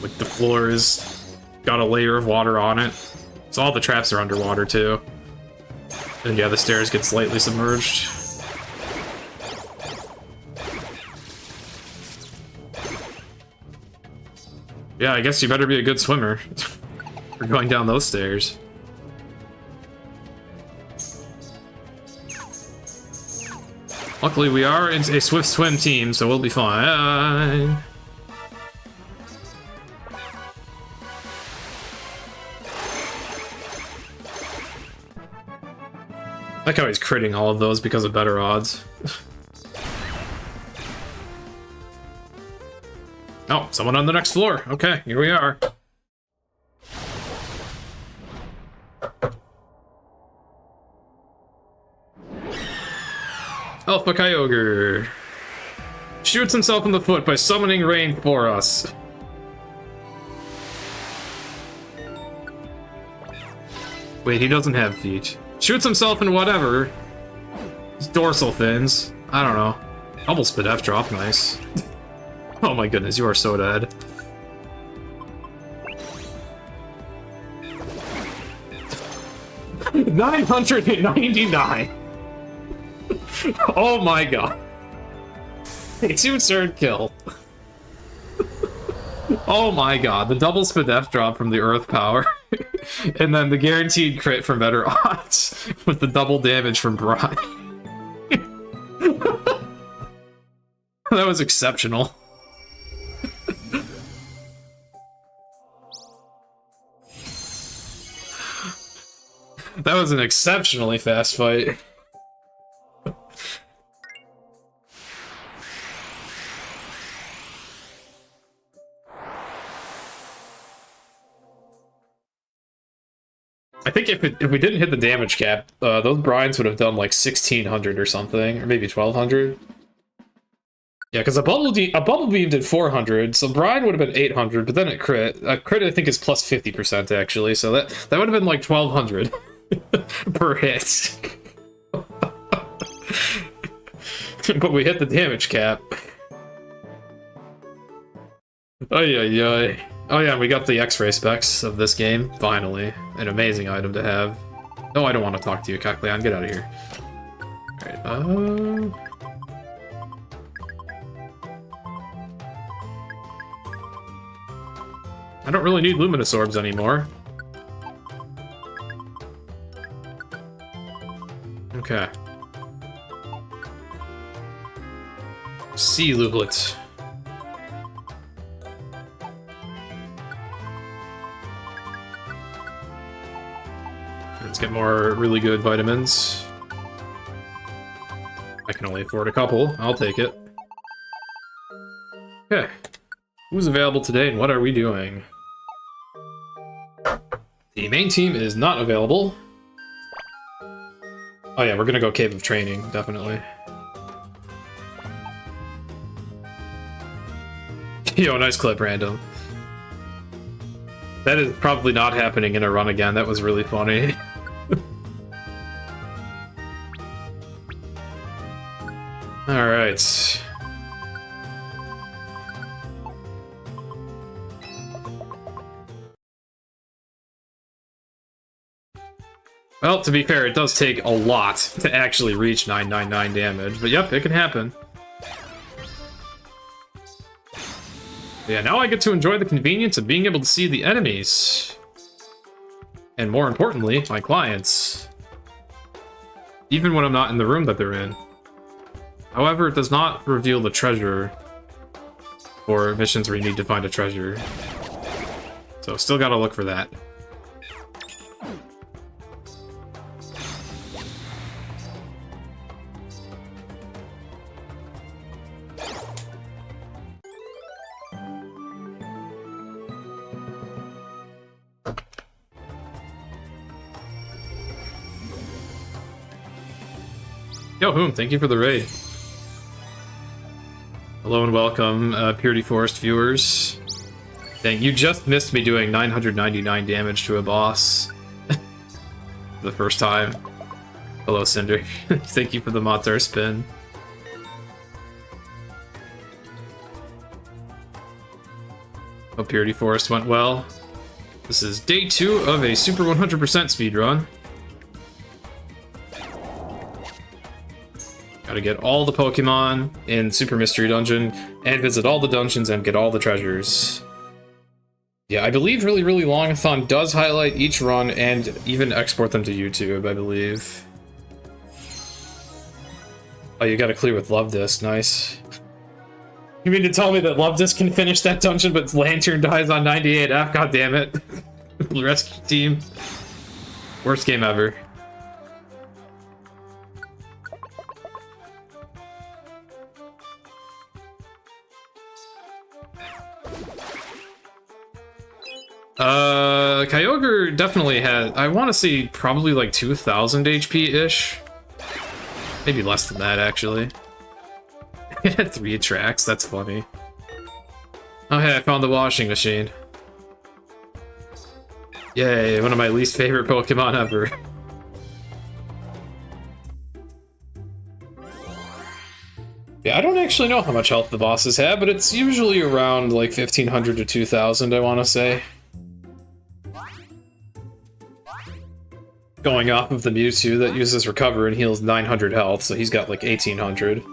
like the floor is got a layer of water on it. So all the traps are underwater too. And yeah, the stairs get slightly submerged. Yeah, I guess you better be a good swimmer for going down those stairs. Luckily, we are in a swift swim team, so we'll be fine. I like how he's critting all of those because of better odds. Oh, someone on the next floor. Okay, here we are. Alpha Kyogre shoots himself in the foot by summoning rain for us. Wait, he doesn't have feet. Shoots himself in whatever. His dorsal fins. I don't know. Double spit F drop, nice. Oh my goodness, you are so dead. $999. Oh my god. A 2-turn kill. Oh my god, the double spit F drop from the Earth Power. And then the guaranteed crit from better odds with the double damage from Brian. That was exceptional. That was an exceptionally fast fight. I think if we didn't hit the damage cap, those Bryans would have done like 1600 or something, or maybe 1200. Yeah, because a bubble beam did 400, so Brian would have been 800, but then it crit. A crit I think is plus 50% actually, so that would have been like 1200 per hit. But we hit the damage cap. Ay ay ay. Oh yeah, we got the X-ray specs of this game, finally. An amazing item to have. No, I don't want to talk to you, Cockleon, get out of here. Alright, I don't really need luminous orbs anymore. Okay. Sea Lublet. Let's get more really good vitamins. I can only afford a couple. I'll take it. Okay. Who's available today and what are we doing? The main team is not available. Oh yeah, we're gonna go Cave of Training, definitely. Yo, nice clip, random. That is probably not happening in a run again. That was really funny. Alright. Well, to be fair, it does take a lot to actually reach 999 damage, but yep, it can happen. Yeah, now I get to enjoy the convenience of being able to see the enemies. And more importantly, my clients. Even when I'm not in the room that they're in. However, it does not reveal the treasure for missions where you need to find a treasure. So still gotta look for that. Yo, Hoom, thank you for the raid. Hello and welcome, Purity Forest viewers. Dang, you just missed me doing 999 damage to a boss. The first time. Hello, Cinder. Thank you for the Mozzar spin. Hope Purity Forest went well. This is day 2 of a super 100% speedrun. Gotta get all the Pokemon in Super Mystery Dungeon, and visit all the dungeons and get all the treasures. Yeah, I believe Really Really Longathon does highlight each run and even export them to YouTube, I believe. Oh, you gotta clear with Love Disc, nice. You mean to tell me that Love Disc can finish that dungeon, but Lantern dies on 98F? God damn it. Rescue team. Worst game ever. Kyogre definitely had, I want to say, probably like 2,000 HP-ish. Maybe less than that, actually. It had 3 tracks, that's funny. Oh hey, I found the washing machine. Yay, one of my least favorite Pokemon ever. Yeah, I don't actually know how much health the bosses have, but it's usually around like 1,500 to 2,000, I want to say. Going off of the Mewtwo that uses Recover and heals 900 health, so he's got like 1,800.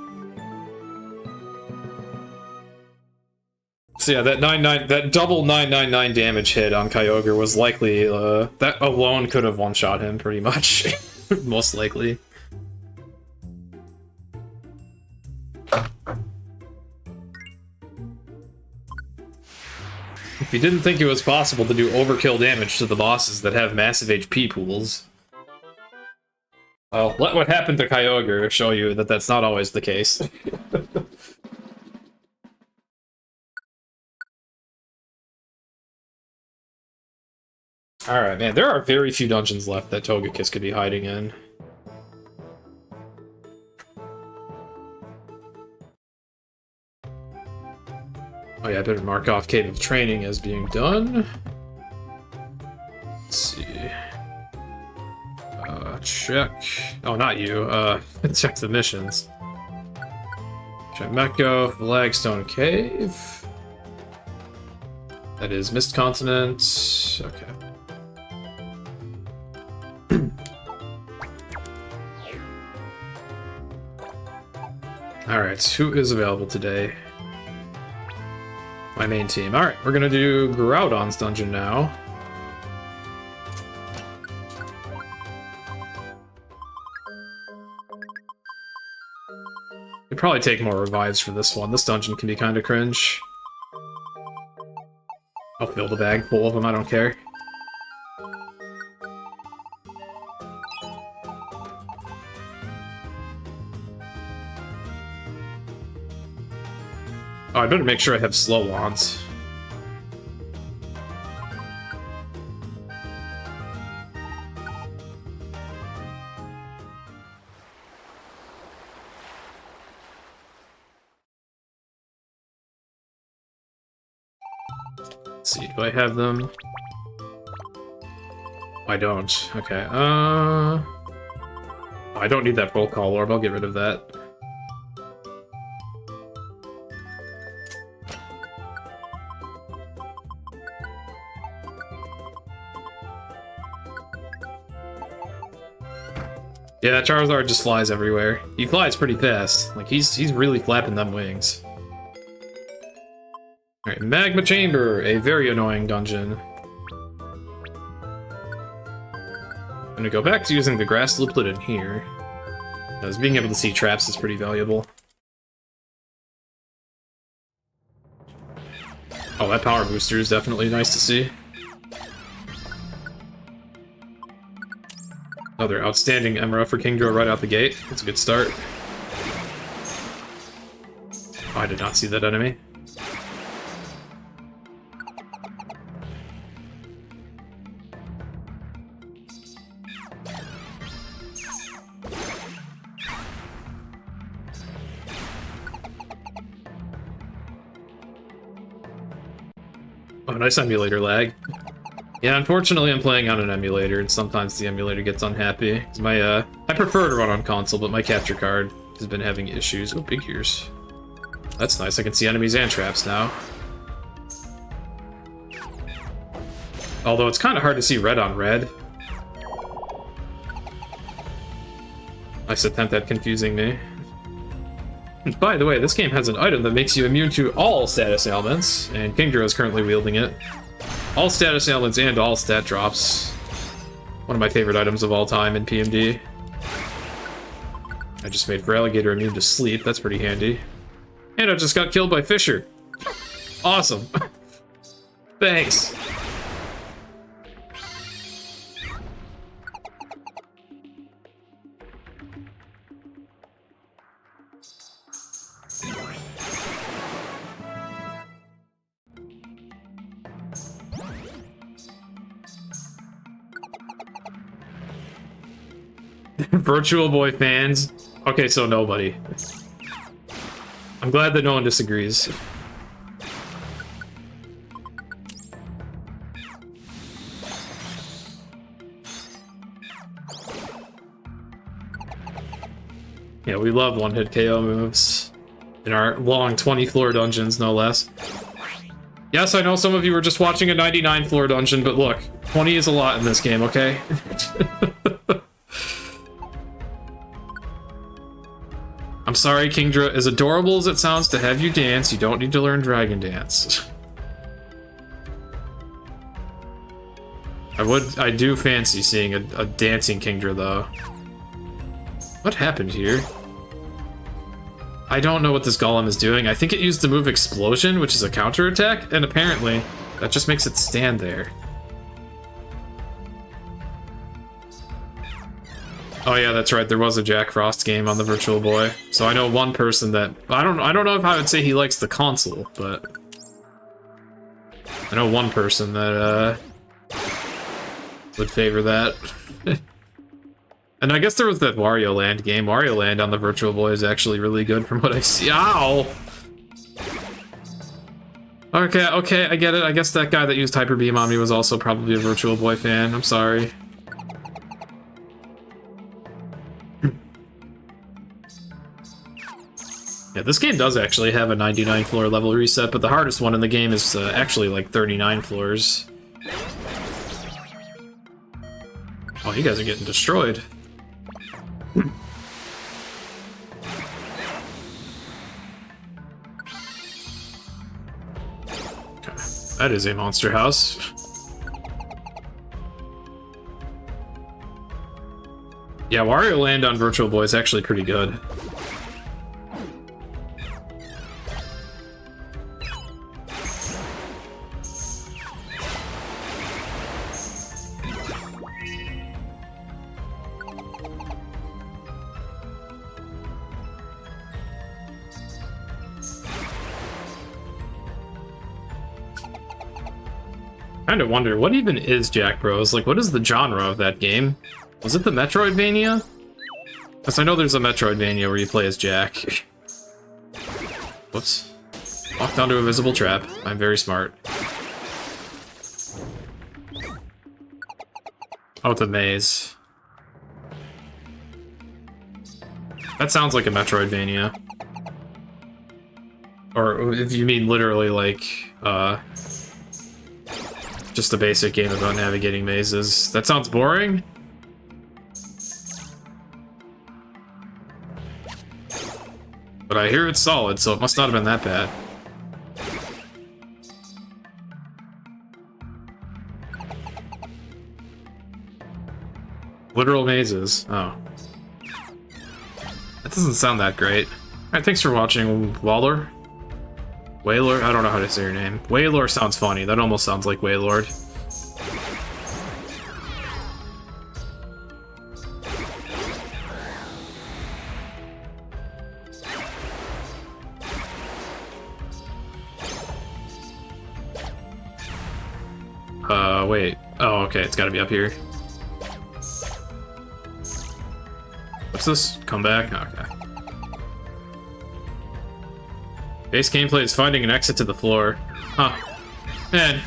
So yeah, that double 999 damage hit on Kyogre was likely, that alone could have one-shot him pretty much. Most likely. If you didn't think it was possible to do overkill damage to the bosses that have massive HP pools, well, let what happened to Kyogre show you that that's not always the case. Alright, man, there are very few dungeons left that Togekiss could be hiding in. Oh yeah, I better mark off Cave of Training as being done. Let's see. Check. Oh, not you. Check the missions. Check Mecco, Flagstone Cave. That is Mist Continent. Okay. Alright, who is available today? My main team. Alright, we're gonna do Groudon's dungeon now. You'd probably take more revives for this one. This dungeon can be kind of cringe. I'll fill the bag full of them, I don't care. Oh, I better make sure I have slow wands. Let's see, do I have them? I don't. Okay, I don't need that roll call orb, I'll get rid of that. Yeah, Charizard just flies everywhere. He flies pretty fast. Like, he's really flapping them wings. Alright, Magma Chamber, a very annoying dungeon. I'm gonna go back to using the Grass Looplet in here, because being able to see traps is pretty valuable. Oh, that power booster is definitely nice to see. Another outstanding Emerald for Kingdra right out the gate. That's a good start. Oh, I did not see that enemy. Oh, nice emulator lag. Yeah, unfortunately I'm playing on an emulator, and sometimes the emulator gets unhappy. I prefer to run on console, but my capture card has been having issues. Oh, big ears. That's nice, I can see enemies and traps now. Although it's kind of hard to see red on red. Nice attempt at confusing me. And by the way, this game has an item that makes you immune to all status ailments, and Kingdra is currently wielding it. All status ailments and all stat drops. One of my favorite items of all time in PMD. I just made Feraligatr immune to sleep, that's pretty handy. And I just got killed by Fisher. Awesome. Thanks. Virtual Boy fans. Okay, so nobody. I'm glad that no one disagrees. Yeah, we love one-hit KO moves. In our long 20-floor dungeons, no less. Yes, I know some of you were just watching a 99-floor dungeon, but look, 20 is a lot in this game, okay? I'm sorry, Kingdra, as adorable as it sounds to have you dance, you don't need to learn Dragon Dance. I do fancy seeing a dancing Kingdra, though. What happened here? I don't know what this golem is doing. I think it used the move Explosion, which is a counterattack, and apparently that just makes it stand there. Oh yeah, that's right. There was a Jack Frost game on the Virtual Boy. So I know one person that I don't know if I would say he likes the console, but I know one person that would favor that. And I guess there was that Wario Land game. Wario Land on the Virtual Boy is actually really good from what I see. Ow! Okay, I get it. I guess that guy that used Hyper Beam on me was also probably a Virtual Boy fan. I'm sorry. Yeah, this game does actually have a 99 floor level reset, but the hardest one in the game is actually like 39 floors. Oh, you guys are getting destroyed. That is a monster house. Yeah, Wario Land on Virtual Boy is actually pretty good. Kind of wonder, what even is Jack Bros? Like, what is the genre of that game? Was it the Metroidvania? Because I know there's a Metroidvania where you play as Jack. Whoops. Walked onto a visible trap. I'm very smart. Oh, it's a maze. That sounds like a Metroidvania. Or if you mean literally like, just a basic game about navigating mazes. That sounds boring? But I hear it's solid, so it must not have been that bad. Literal mazes. Oh. That doesn't sound that great. Alright, thanks for watching, Waller. Waylord? I don't know how to say your name. Waylord sounds funny. That almost sounds like Waylord. Wait. Oh, okay, it's gotta be up here. What's this? Come back? Okay. Base gameplay is finding an exit to the floor. Huh. Man,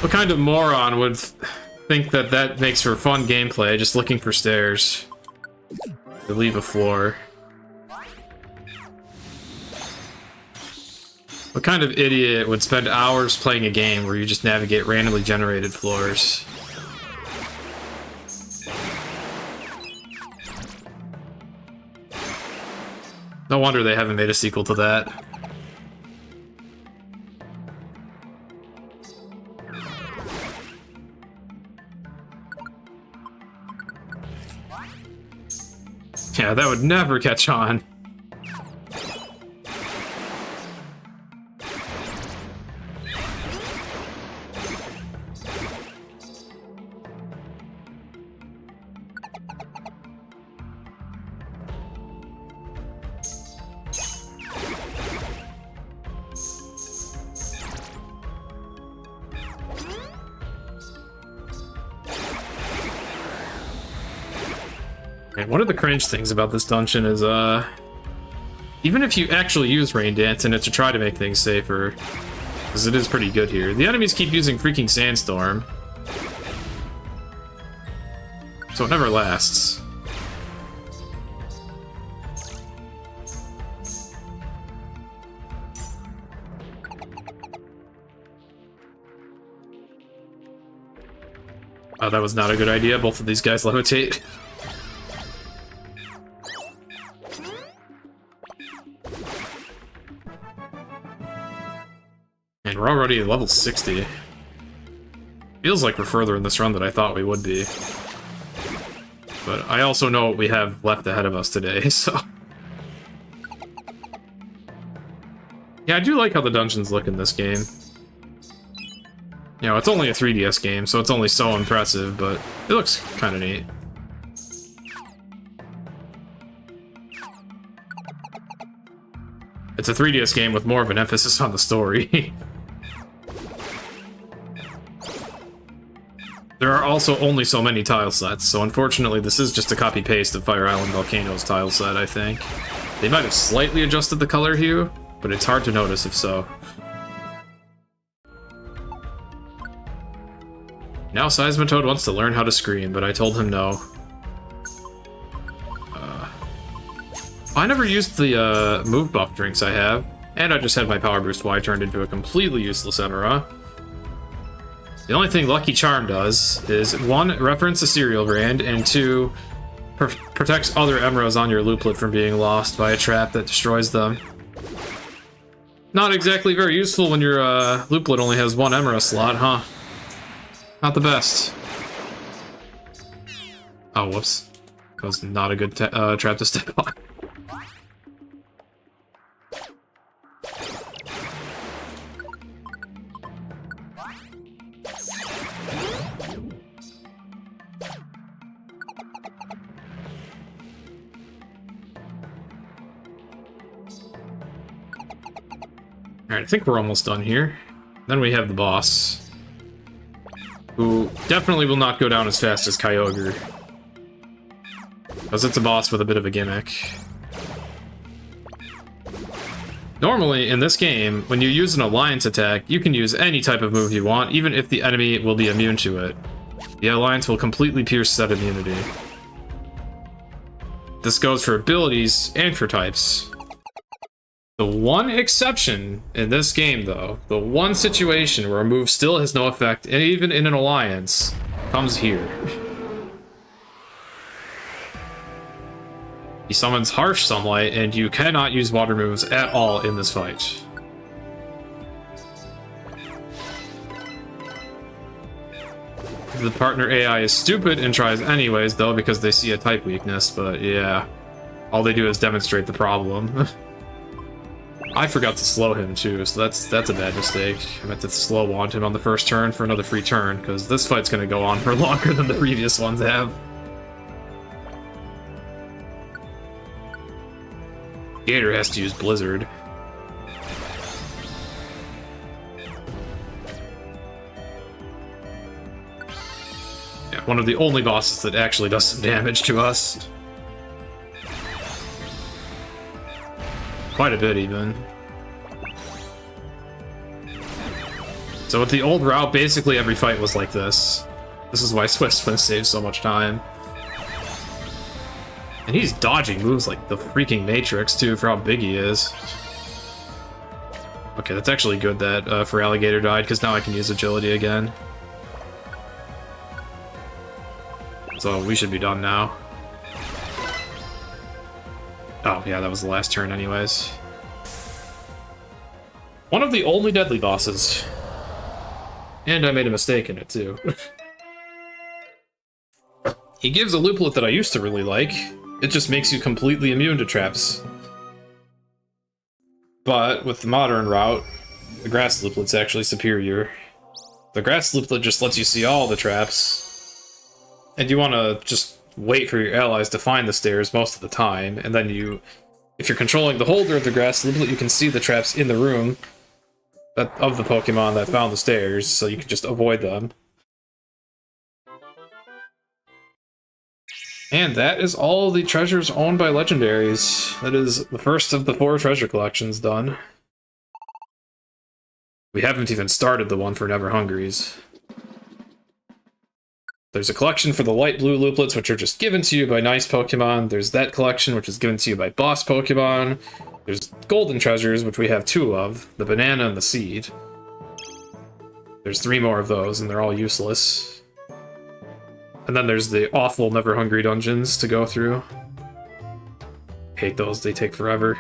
what kind of moron would think that that makes for fun gameplay, just looking for stairs to leave a floor? What kind of idiot would spend hours playing a game where you just navigate randomly generated floors? No wonder they haven't made a sequel to that. Yeah, that would never catch on. And one of the cringe things about this dungeon is, even if you actually use Rain Dance in it to try to make things safer, because it is pretty good here, the enemies keep using freaking Sandstorm. So it never lasts. Oh, that was not a good idea. Both of these guys levitate. And we're already at level 60. Feels like we're further in this run than I thought we would be. But I also know what we have left ahead of us today, so... Yeah, I do like how the dungeons look in this game. You know, it's only a 3DS game, so it's only so impressive, but it looks kind of neat. It's a 3DS game with more of an emphasis on the story. There are also only so many tile sets, so unfortunately this is just a copy-paste of Fire Island Volcano's tile set, I think. They might have slightly adjusted the color hue, but it's hard to notice if so. Now Seismitoad wants to learn how to scream, but I told him no. I never used the move buff drinks I have, and I just had my Power Boost Y turned into a completely useless Emera. The only thing Lucky Charm does is, 1, reference a cereal brand, and 2, protects other Emeras on your looplet from being lost by a trap that destroys them. Not exactly very useful when your looplet only has one emerald slot, huh? Not the best. Oh, whoops. That was not a good trap to step on. Alright, I think we're almost done here. Then we have the boss, who definitely will not go down as fast as Kyogre, because it's a boss with a bit of a gimmick. Normally, in this game, when you use an alliance attack, you can use any type of move you want, even if the enemy will be immune to it. The alliance will completely pierce that immunity. This goes for abilities and for types. The one exception in this game, though, the one situation where a move still has no effect, and even in an alliance, comes here. He summons Harsh Sunlight, and you cannot use water moves at all in this fight. The partner AI is stupid and tries anyways, though, because they see a type weakness, but yeah. All they do is demonstrate the problem. I forgot to slow him too, so that's a bad mistake. I meant to slow wand him on the first turn for another free turn, because this fight's gonna go on for longer than the previous ones have. Gator has to use Blizzard. Yeah, one of the only bosses that actually does some damage to us. Quite a bit, even. So with the old route, basically every fight was like this. This is why Swift saves so much time. And he's dodging moves like the freaking Matrix, too, for how big he is. Okay, that's actually good that for Alligator died, because now I can use agility again. So we should be done now. Oh, yeah, that was the last turn anyways. One of the only deadly bosses. And I made a mistake in it, too. He gives a looplet that I used to really like. It just makes you completely immune to traps. But with the modern route, the grass looplet's actually superior. The grass looplet just lets you see all the traps. And you want to just wait for your allies to find the stairs most of the time, and then you, if you're controlling the holder of the grass looplet, you can see the traps in the room of the Pokemon that found the stairs, so you can just avoid them. And that is all the treasures owned by legendaries. That is the first of the 4 treasure collections done. We haven't even started the one for Never Hungries. There's a collection for the light blue looplets, which are just given to you by nice Pokemon. There's that collection, which is given to you by boss Pokemon. There's golden treasures, which we have 2 of, the banana and the seed. There's 3 more of those, and they're all useless. And then there's the awful Never Hungry dungeons to go through. Hate those, they take forever.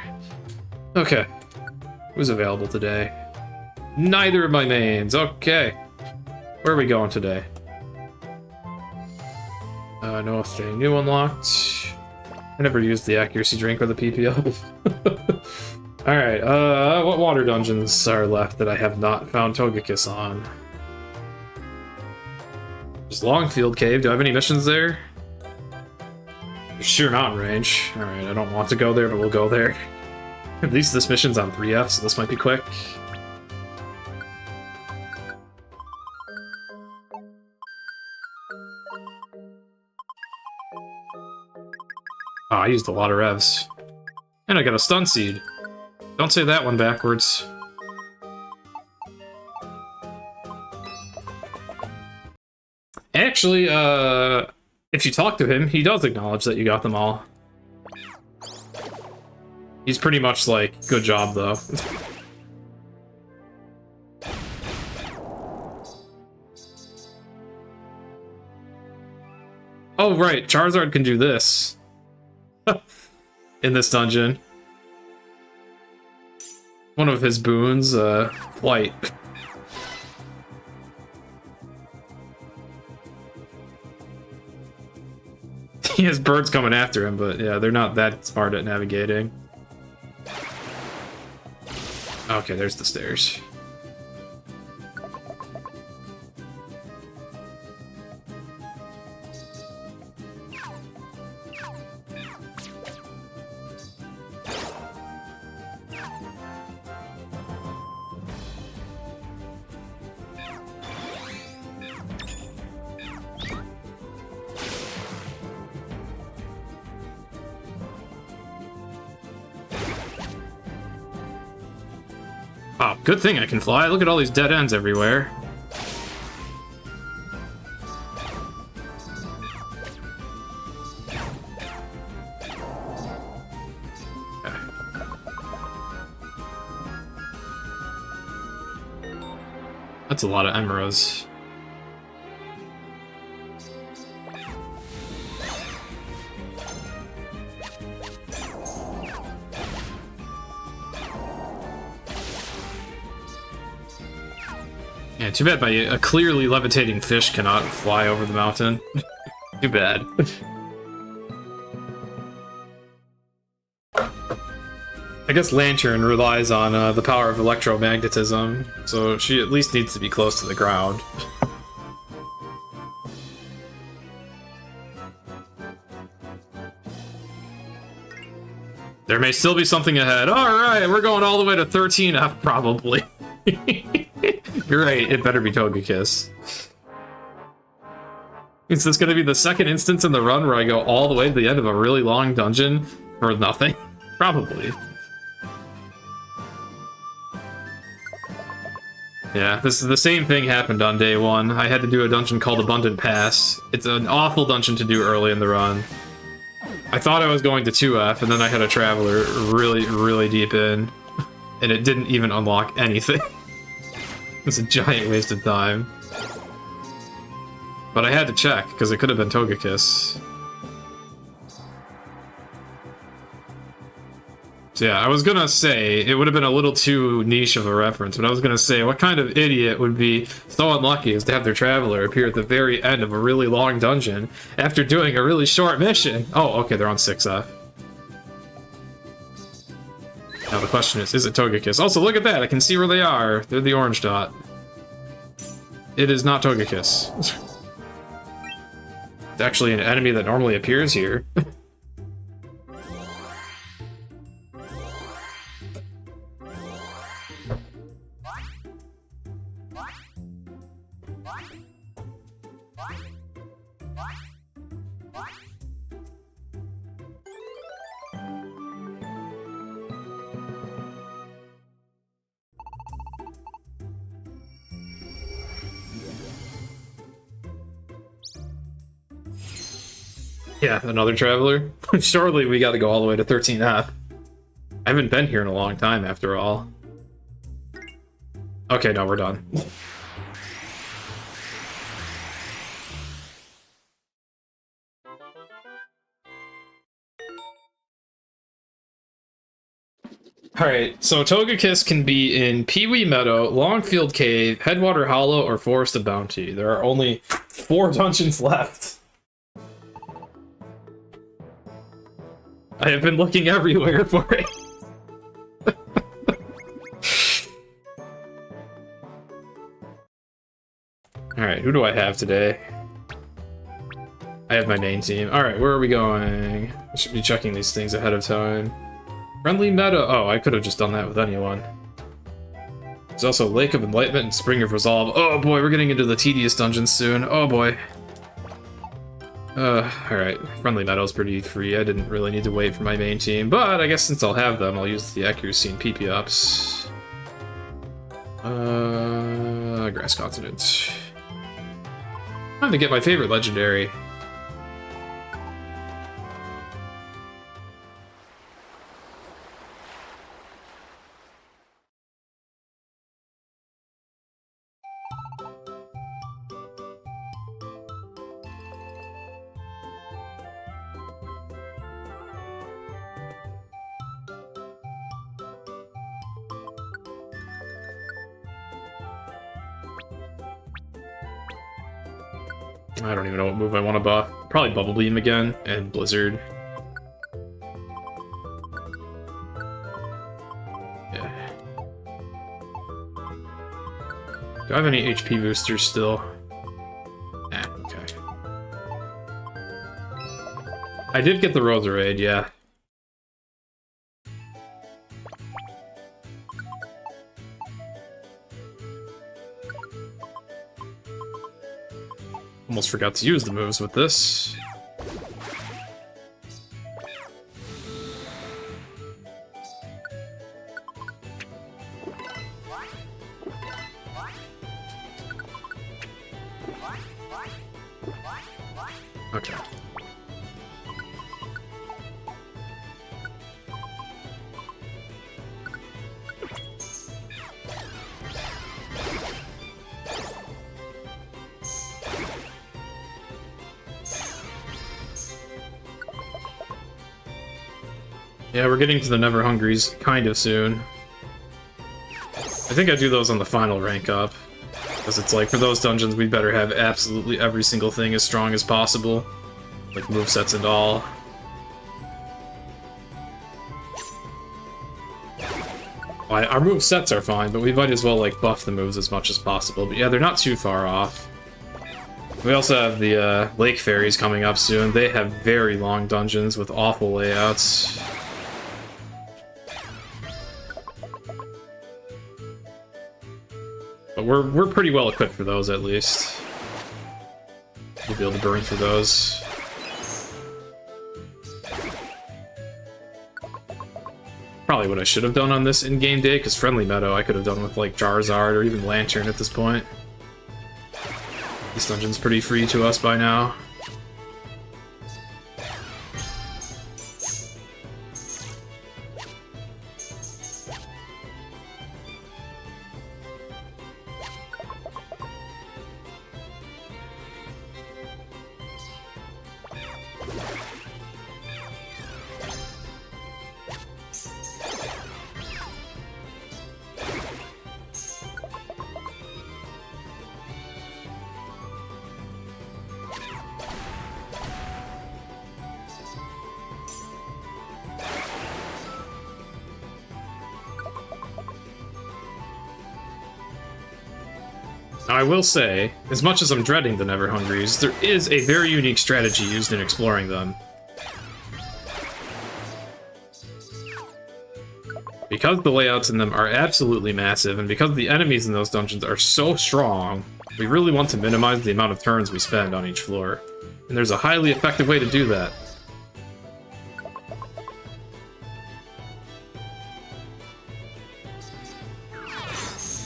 Okay. Who's available today? Neither of my mains, okay. Where are we going today? No thing new unlocked. I never used the accuracy drink or the PPO. Alright, what water dungeons are left that I have not found Togekiss on? There's Longfield Cave. Do I have any missions there? Sheer Mountain Range. Alright, I don't want to go there, but we'll go there. At least this mission's on 3F, so this might be quick. Oh, I used a lot of revs. And I got a stun seed. Don't say that one backwards. Actually, if you talk to him, he does acknowledge that you got them all. He's pretty much like, good job, though. Oh, right, Charizard can do this. In this dungeon. one of his boons, flight. He has birds coming after him, but yeah, they're not that smart at navigating. Okay, there's the stairs. Oh, good thing I can fly. Look at all these dead ends everywhere. That's a lot of emeralds. Yeah, too bad a clearly levitating fish cannot fly over the mountain. Too bad. I guess Lantern relies on the power of electromagnetism, so she at least needs to be close to the ground. There may still be something ahead. Alright, we're going all the way to 13F, probably. Great, it better be Togekiss. Is this going to be the second instance in the run where I go all the way to the end of a really long dungeon for nothing? Probably. Yeah, this is the same thing happened on day one. I had to do a dungeon called Abundant Pass. It's an awful dungeon to do early in the run. I thought I was going to 2F, and then I had a Traveler really deep in, and it didn't even unlock anything. It was a giant waste of time. But I had to check, because it could have been Togekiss. So yeah, I was gonna say, it would have been a little too niche of a reference, but I was gonna say, what kind of idiot would be so unlucky as to have their Traveler appear at the very end of a really long dungeon after doing a really short mission? Oh, okay, they're on 6F. Now the question is it Togekiss? Also, look at that, I can see where they are. They're the orange dot. It is not Togekiss. It's actually an enemy that normally appears here. Yeah, another Traveler. Surely we gotta go all the way to 13F. I haven't been here in a long time, after all. Okay, no, we're done. Alright, so Togekiss can be in Pewee Meadow, Longfield Cave, Headwater Hollow, or Forest of Bounty. There are only 4 dungeons left. I have been looking everywhere for it. Alright, who do I have today? I have my main team. Alright, where are we going? I should be checking these things ahead of time. Friendly Meadow. Oh, I could have just done that with anyone. There's also Lake of Enlightenment and Spring of Resolve. Oh boy, we're getting into the tedious dungeons soon. Oh boy. Alright. Friendly Meadow's pretty free. I didn't really need to wait for my main team, but I guess since I'll have them, I'll use the accuracy and PP ups. Grass Continent. Time to get my favorite legendary. I don't even know what move I want to buff. Probably Bubble Beam again, and Blizzard. Yeah. Do I have any HP boosters still? Ah, okay. I did get the Roserade, yeah. Almost forgot to use the moves with this. Okay. Yeah, we're getting to the Never Hungries kind of soon. I think I do those on the final rank up. Because it's like, for those dungeons, we better have absolutely every single thing as strong as possible. Like movesets and all. Well, our movesets are fine, but we might as well like buff the moves as much as possible. But yeah, they're not too far off. We also have the Lake Fairies coming up soon. They have very long dungeons with awful layouts. But we're pretty well equipped for those, at least. We'll be able to burn through those. Probably what I should have done on this in-game day, because Friendly Meadow I could have done with, like, Charizard or even Lantern at this point. This dungeon's pretty free to us by now. Now, I will say, as much as I'm dreading the Never Hungries, there is a very unique strategy used in exploring them. Because the layouts in them are absolutely massive, and because the enemies in those dungeons are so strong, we really want to minimize the amount of turns we spend on each floor. And there's a highly effective way to do that.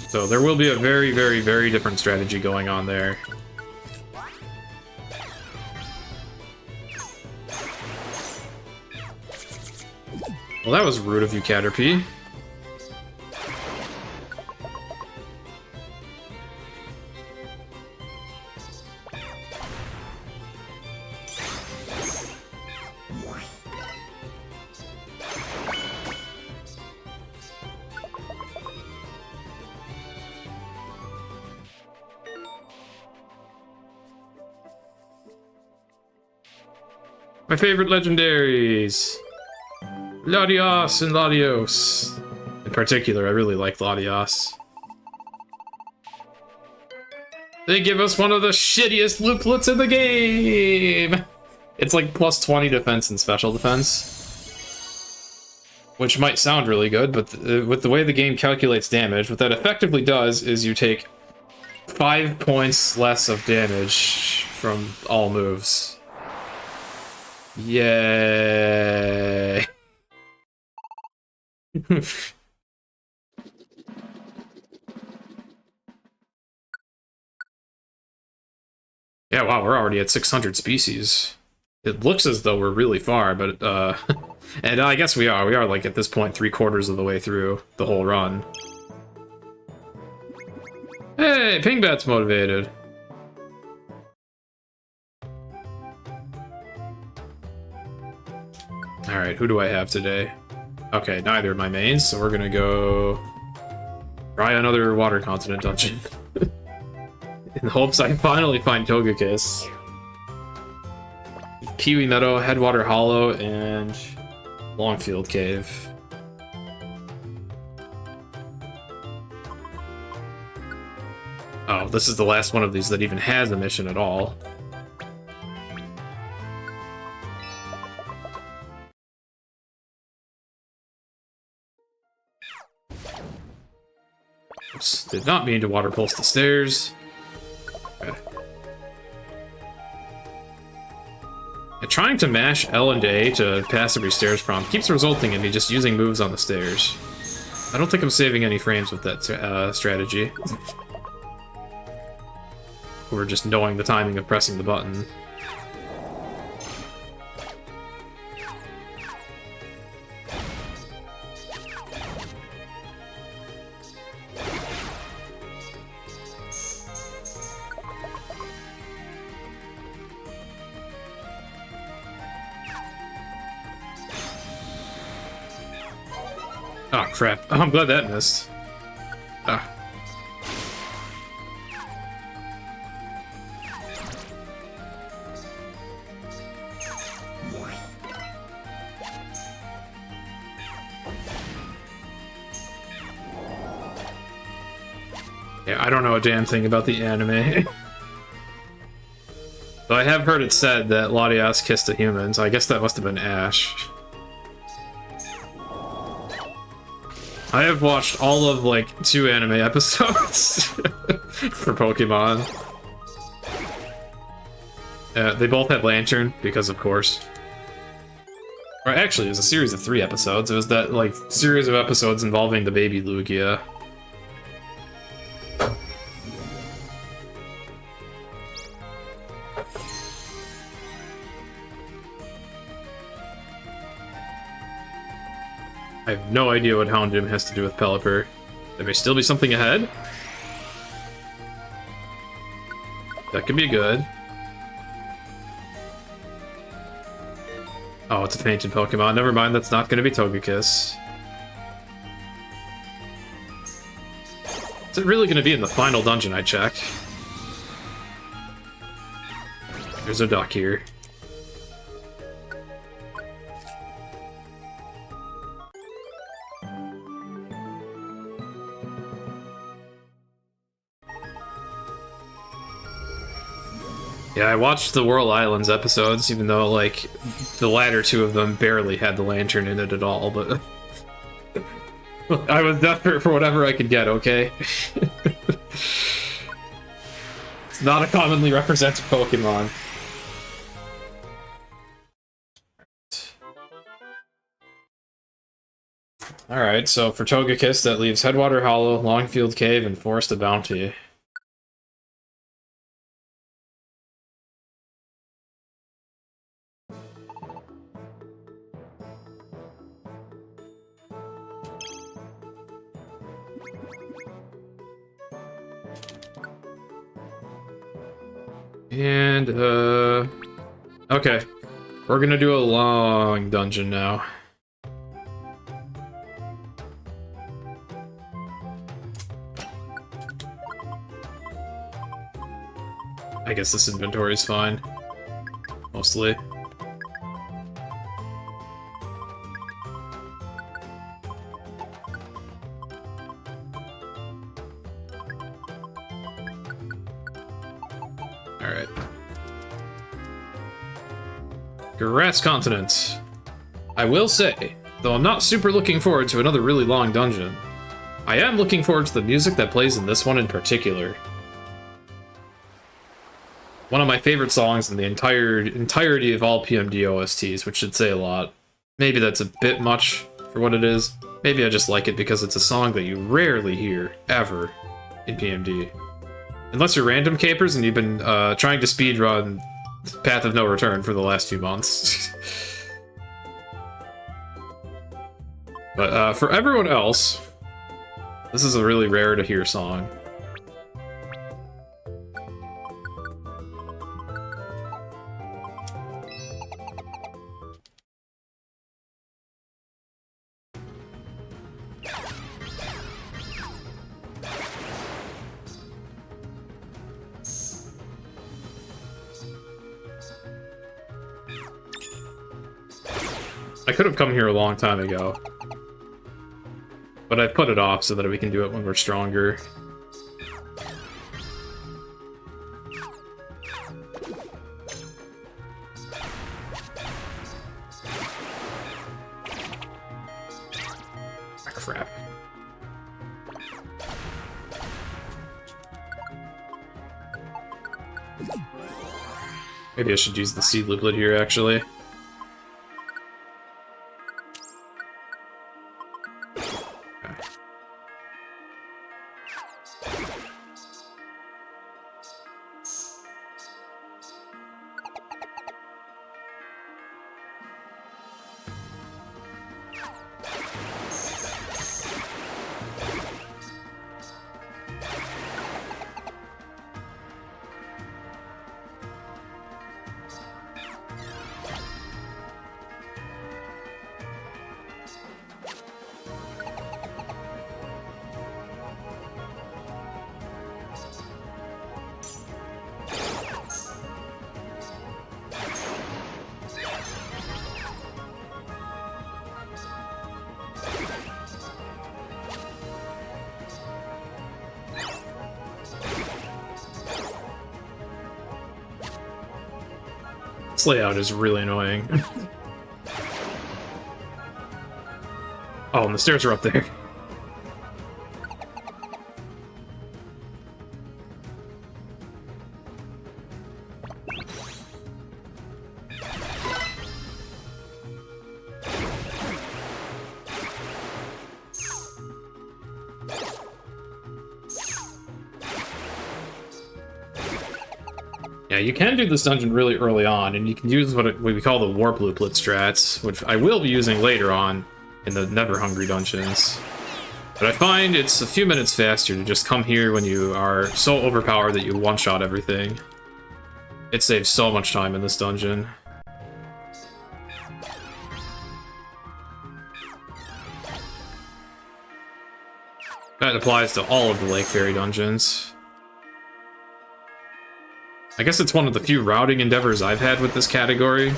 So there will be a very, very, very different strategy going on there. Well, that was rude of you, Caterpie. My favorite legendaries! Latios and Latios. In particular, I really like Latios. They give us one of the shittiest looplets in the game! It's like plus 20 defense and special defense. Which might sound really good, but with the way the game calculates damage, what that effectively does is you take 5 points less of damage from all moves. Yay! Yeah, wow, we're already at 600 species. It looks as though we're really far, but, and I guess we are. We are, like, at this point, 3/4 of the way through the whole run. Hey, Pingbat's motivated. Alright, who do I have today? Okay, neither of my mains, so we're gonna go try another Water Continent dungeon. In hopes I finally find Togekiss. Pewee Meadow, Headwater Hollow, and Longfield Cave. Oh, this is the last one of these that even has a mission at all. Oops, did not mean to water pulse the stairs. Okay. And trying to mash L and A to pass every stairs prompt keeps resulting in me just using moves on the stairs. I don't think I'm saving any frames with that strategy. Or just knowing the timing of pressing the button. Oh crap, oh, I'm glad that missed. Ah. Yeah, I don't know a damn thing about the anime. Though I have heard it said that Latias kissed a human, so I guess that must have been Ash. I have watched all of, like, 2 anime episodes for Pokemon. They both had Lantern, because of course. Or actually, it was a series of 3 episodes. It was that, like, series of episodes involving the baby Lugia. I have no idea what Houndoom has to do with Pelipper. There may still be something ahead. That could be good. Oh, it's a fainted Pokemon. Never mind, that's not going to be Togekiss. Is it really going to be in the final dungeon I checked? There's a duck here. Yeah, I watched the Whirl Islands episodes, even though, like, the latter 2 of them barely had the Lantern in it at all, but... I was desperate for whatever I could get, okay? It's not a commonly represented Pokemon. Alright, so for Togekiss, that leaves Headwater Hollow, Longfield Cave, and Forest of Bounty. And, okay. We're gonna do a long dungeon now. I guess this inventory is fine. Mostly. Alright. Grass Continent. I will say, though I'm not super looking forward to another really long dungeon, I am looking forward to the music that plays in this one in particular. One of my favorite songs in the entirety of all PMD OSTs, which should say a lot. Maybe that's a bit much for what it is. Maybe I just like it because it's a song that you rarely hear, ever, in PMD. Unless you're random capers and you've been trying to speedrun Path of No Return for the last few months. But for everyone else, this is a really rare to hear song. I could have come here a long time ago. But I've put it off so that we can do it when we're stronger. Ah, crap. Maybe I should use the seed looplet here, actually. This layout is really annoying. Oh, and the stairs are up there. Yeah, you can do this dungeon really early on, and you can use what we call the warp looplet strats, which I will be using later on in the Never Hungry dungeons. But I find it's a few minutes faster to just come here when you are so overpowered that you one-shot everything. It saves so much time in this dungeon. That applies to all of the Lake Fairy dungeons. I guess it's one of the few routing endeavors I've had with this category,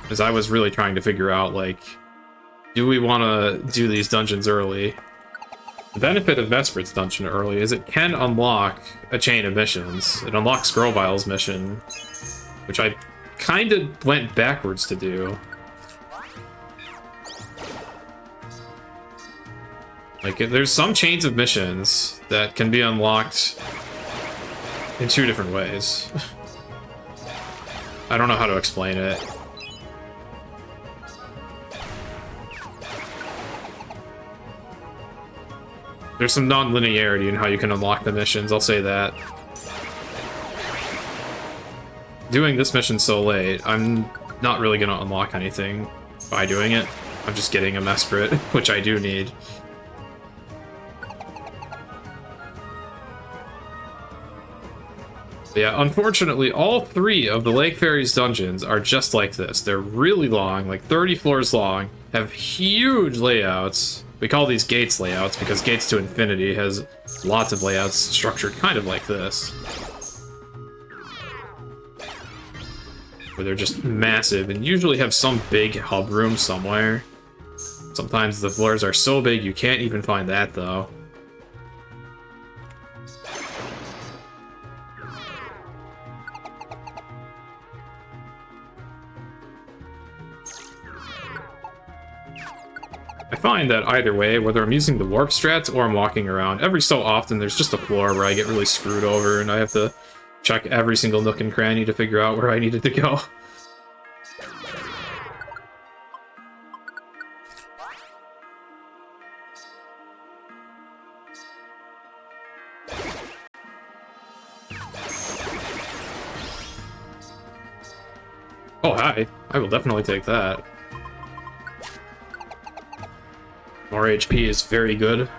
as I was really trying to figure out, like, do we want to do these dungeons early? The benefit of Vesper's dungeon early is it can unlock a chain of missions. It unlocks Grovile's mission, which I kind of went backwards to do. Like, there's some chains of missions that can be unlocked in two different ways. I don't know how to explain it. There's some non-linearity in how you can unlock the missions, I'll say that. Doing this mission so late, I'm not really gonna unlock anything by doing it. I'm just getting a Mesprit, which I do need. Yeah, unfortunately, all three of the Lake Fairy's dungeons are just like this. They're really long, like 30 floors long, have huge layouts. We call these Gates layouts because Gates to Infinity has lots of layouts structured kind of like this. Where they're just massive and usually have some big hub room somewhere. Sometimes the floors are so big you can't even find that, though. I find that either way, whether I'm using the warp strats or I'm walking around, every so often there's just a floor where I get really screwed over and I have to check every single nook and cranny to figure out where I needed to go. Oh, hi. I will definitely take that. More HP is very good.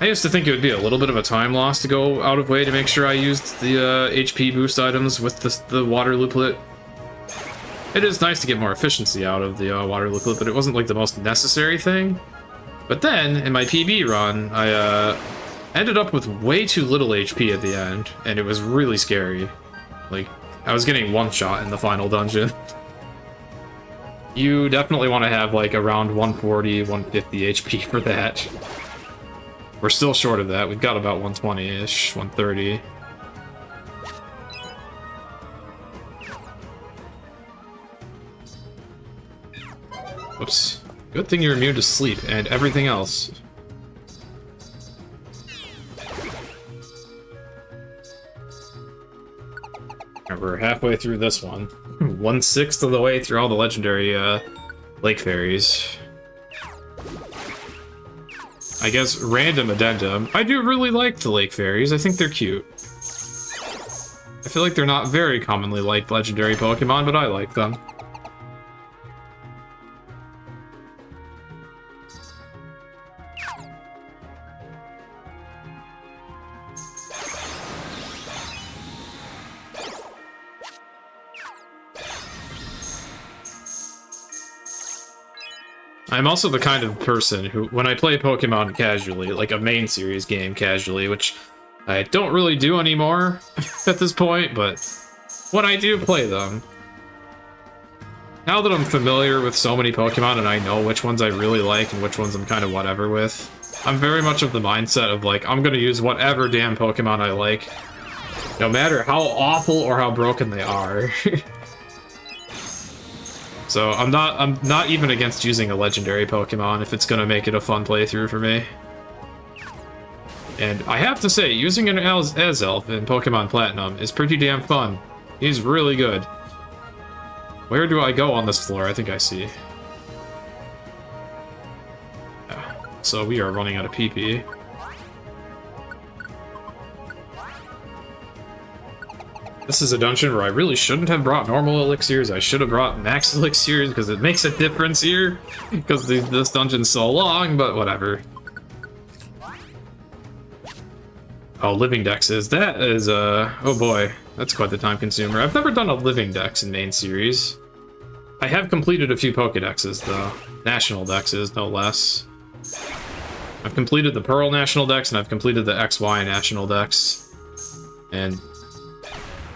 I used to think it would be a little bit of a time loss to go out of way to make sure I used the HP boost items with the water looplet. It is nice to get more efficiency out of the water looplet, but it wasn't like the most necessary thing. But then, in my PB run, I ended up with way too little HP at the end, and it was really scary. Like, I was getting one shot in the final dungeon. You definitely want to have like around 140, 150 HP for that. We're still short of that. We've got about 120-ish, 130. Whoops. Good thing you're immune to sleep and everything else. And we're halfway through this one. 1/6 of the way through all the legendary lake fairies. I guess random addendum. I do really like the lake fairies. I think they're cute. I feel like they're not very commonly liked legendary Pokemon, but I like them. I'm also the kind of person who, when I play Pokemon casually, like a main series game casually, which I don't really do anymore at this point, but when I do play them, now that I'm familiar with so many Pokemon and I know which ones I really like and which ones I'm kind of whatever with, I'm very much of the mindset of like, I'm gonna use whatever damn Pokemon I like, no matter how awful or how broken they are. So I'm not even against using a legendary Pokemon if it's gonna make it a fun playthrough for me. And I have to say, using an Azelf in Pokemon Platinum is pretty damn fun. He's really good. Where do I go on this floor? I think I see. So we are running out of PP. This is a dungeon where I really shouldn't have brought normal elixirs. I should have brought max elixirs because it makes a difference here. Because this dungeon's so long, but whatever. Oh, living dexes. That is, oh boy. That's quite the time consumer. I've never done a living dex in main series. I have completed a few Pokedexes, though. National dexes, no less. I've completed the Pearl National Dex, and I've completed the XY National Dex. And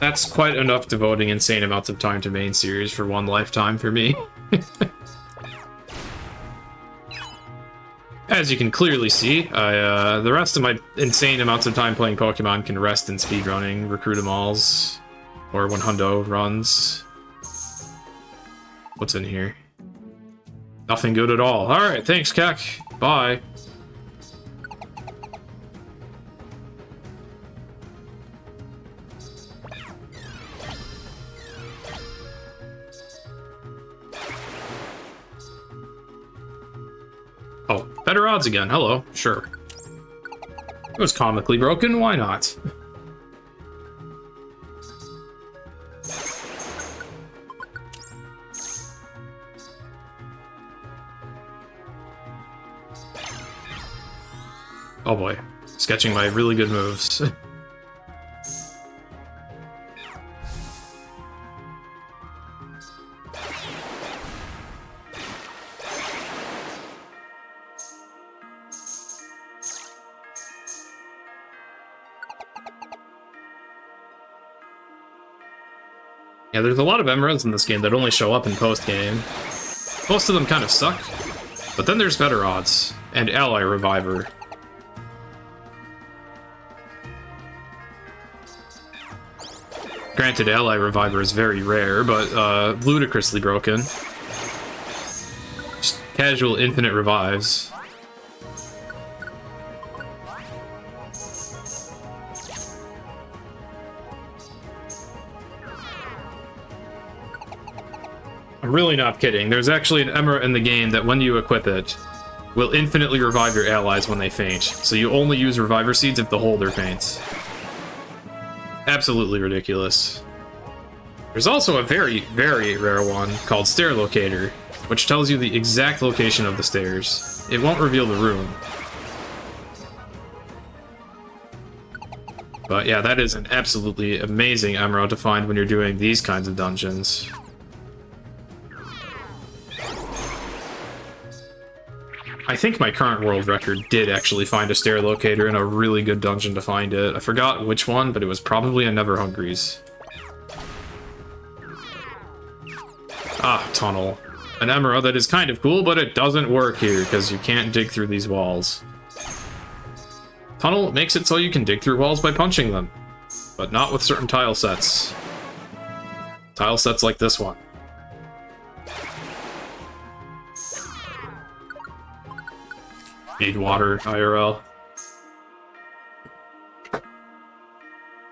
that's quite enough devoting insane amounts of time to main series for one lifetime for me. As you can clearly see, the rest of my insane amounts of time playing Pokemon can rest in speedrunning, Recruit-em-alls, or when Hundo runs. What's in here? Nothing good at all. Alright, thanks, Keck. Bye. Oh, better odds again. Hello. Sure. It was comically broken. Why not? Oh boy. Sketching my really good moves. Yeah, there's a lot of emeralds in this game that only show up in post-game. Most of them kind of suck, but then there's better odds, and Ally Reviver. Granted, Ally Reviver is very rare, but ludicrously broken. Just casual infinite revives. I'm really not kidding. There's actually an emerald in the game that when you equip it, will infinitely revive your allies when they faint. So you only use Reviver Seeds if the holder faints. Absolutely ridiculous. There's also a very, very rare one called Stair Locator, which tells you the exact location of the stairs. It won't reveal the room. But yeah, that is an absolutely amazing emerald to find when you're doing these kinds of dungeons. I think my current world record did actually find a stair locator in a really good dungeon to find it. I forgot which one, but it was probably a Never Hungry's. Ah, tunnel. an emerald that is kind of cool, but it doesn't work here because you can't dig through these walls. Tunnel makes it so you can dig through walls by punching them, but not with certain tile sets. Tile sets like this one. Need water, IRL.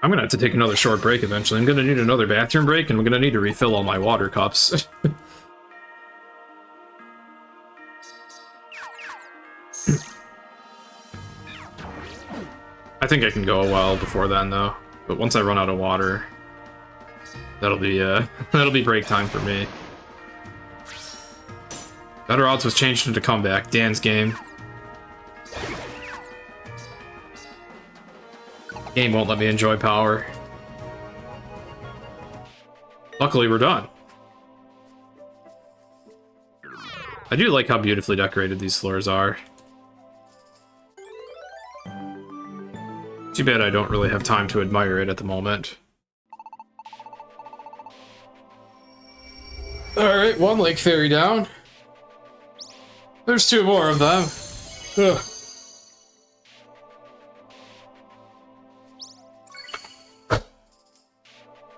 I'm gonna have to take another short break eventually. I'm gonna need another bathroom break, and I'm gonna need to refill all my water cups. I think I can go a while before then, though. But once I run out of water, that'll be that'll be break time for me. Better Odds was changed into Comeback, Dan's game. Game won't let me enjoy power. Luckily, we're done. I do like how beautifully decorated these floors are. Too bad I don't really have time to admire it at the moment. Alright, one lake fairy down. There's two more of them. Ugh.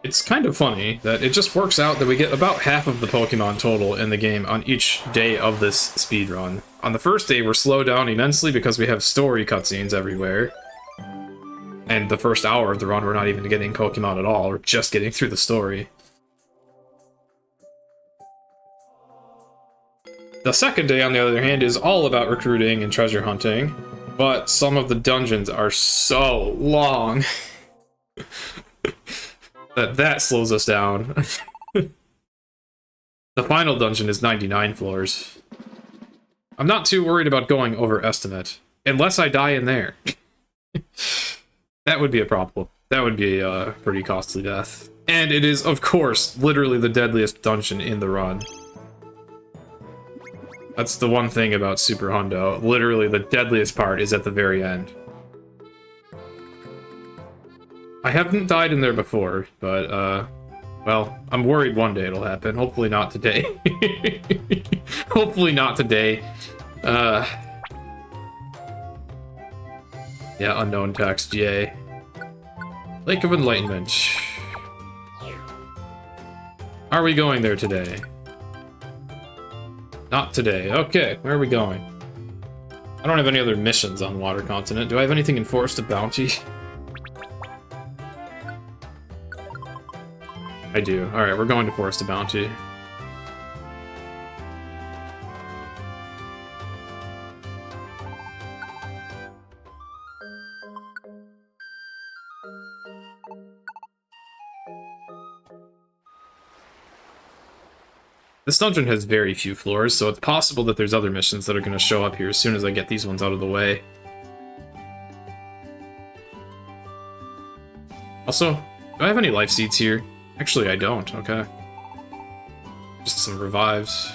It's kind of funny that it just works out that we get about half of the Pokemon total in the game on each day of this speedrun. On the first day, we're slowed down immensely because we have story cutscenes everywhere. And the first hour of the run, we're not even getting Pokemon at all, we're just getting through the story. The second day, on the other hand, is all about recruiting and treasure hunting, but some of the dungeons are so long that slows us down. The final dungeon is 99 floors. I'm not too worried about going over estimate, unless I die in there. That would be a problem. That would be a pretty costly death. And it is, of course, literally the deadliest dungeon in the run. That's the one thing about Super Hundo. Literally, the deadliest part is at the very end. I haven't died in there before, but, well, I'm worried one day it'll happen. Hopefully not today. Hopefully not today. Yeah, unknown text, yay. Lake of Enlightenment. Are we going there today? Not today. Okay, where are we going? I don't have any other missions on Water Continent. Do I have anything in Forest of Bounty? I do. Alright, we're going to Forest of Bounty. This dungeon has very few floors, so it's possible that there's other missions that are going to show up here as soon as I get these ones out of the way. Also, do I have any life seeds here? Actually, I don't. Okay. Just some revives.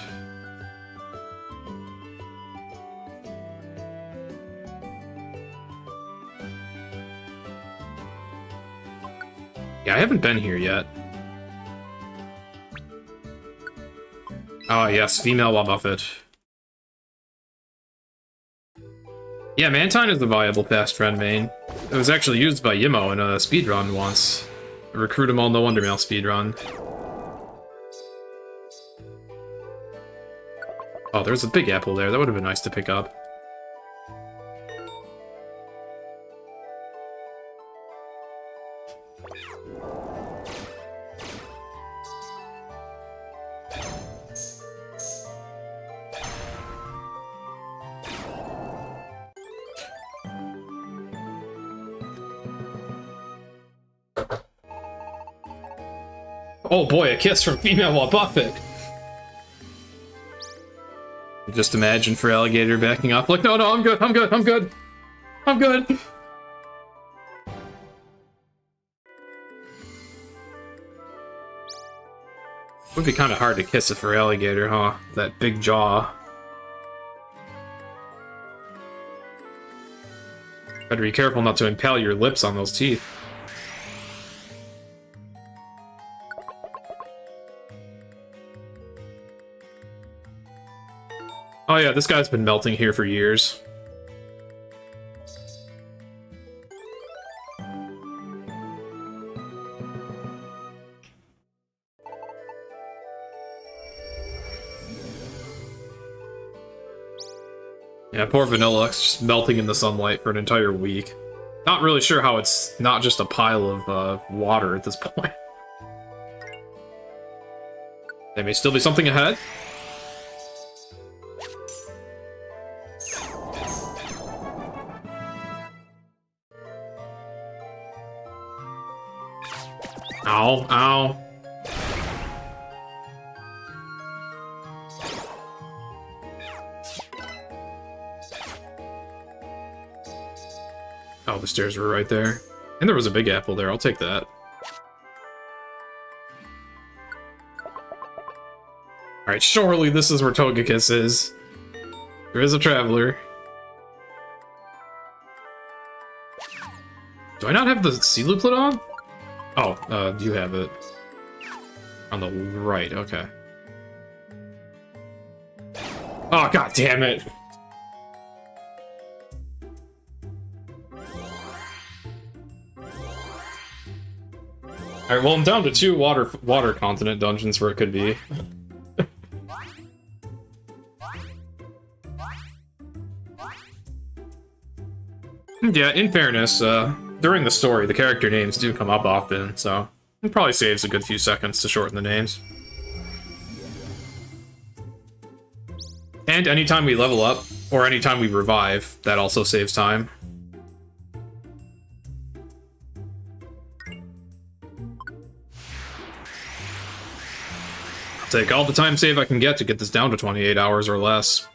Yeah, I haven't been here yet. Oh yes, female Wobbuffet. Yeah, Mantine is the viable fast friend main. It was actually used by Yimo in a speedrun once. A Recruit 'em all no Wonder Mail speedrun. Oh, there's a big apple there. That would have been nice to pick up. Oh boy, a kiss from female Wobbuffet. Just imagine for Alligator backing up, like, no, I'm good, I'm good, I'm good, I'm good. Would be kind of hard to kiss it for Alligator, huh? That big jaw. Better be careful not to impale your lips on those teeth. Oh yeah, this guy's been melting here for years. Yeah, poor Vanilla, just melting in the sunlight for an entire week. Not really sure how it's not just a pile of water at this point. There may still be something ahead. Ow, ow. Oh, the stairs were right there. And there was a big apple there, I'll take that. Alright, surely this is where Togekiss is. There is a traveler. Do I not have the sea looplet on? Oh, you have it. On the right, okay. Oh, god damn it! Alright, well I'm down to 2 water continent dungeons where it could be. Yeah, in fairness, during the story, the character names do come up often, so it probably saves a good few seconds to shorten the names. And anytime we level up, or anytime we revive, that also saves time. I'll take all the time save I can get to get this down to 28 hours or less.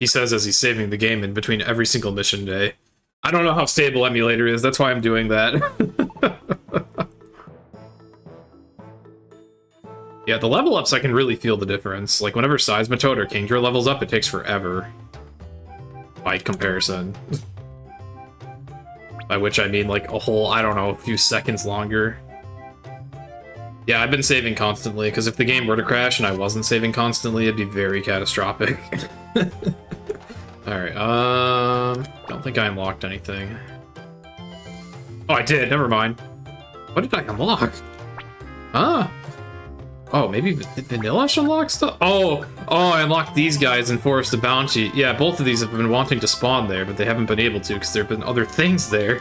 He says as he's saving the game in between every single mission day. I don't know how stable emulator is, that's why I'm doing that. Yeah, the level ups I can really feel the difference. Like whenever Seismitoad or Kingdra levels up, it takes forever. By comparison. By which I mean like a whole, I don't know, a few seconds longer. Yeah, I've been saving constantly, because if the game were to crash and I wasn't saving constantly, it'd be very catastrophic. Alright, don't think I unlocked anything. Oh, I did, never mind. What did I unlock? Ah! Oh, maybe did Vanilla unlock stuff? Oh, I unlocked these guys in Forest of Bounty. Yeah, both of these have been wanting to spawn there, but they haven't been able to because there have been other things there.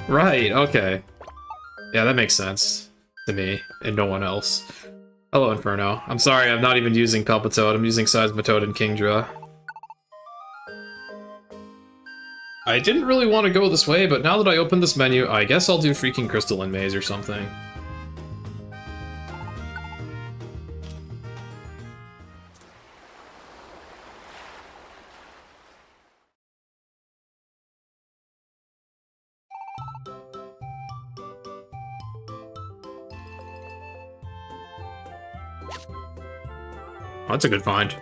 Right, okay. Yeah, that makes sense to me and no one else. Hello, Inferno. I'm sorry, I'm not even using Palpitoad. I'm using Seismitoad and Kingdra. I didn't really want to go this way, but now that I opened this menu, I guess I'll do freaking Crystalline Maze or something. Oh, that's a good find.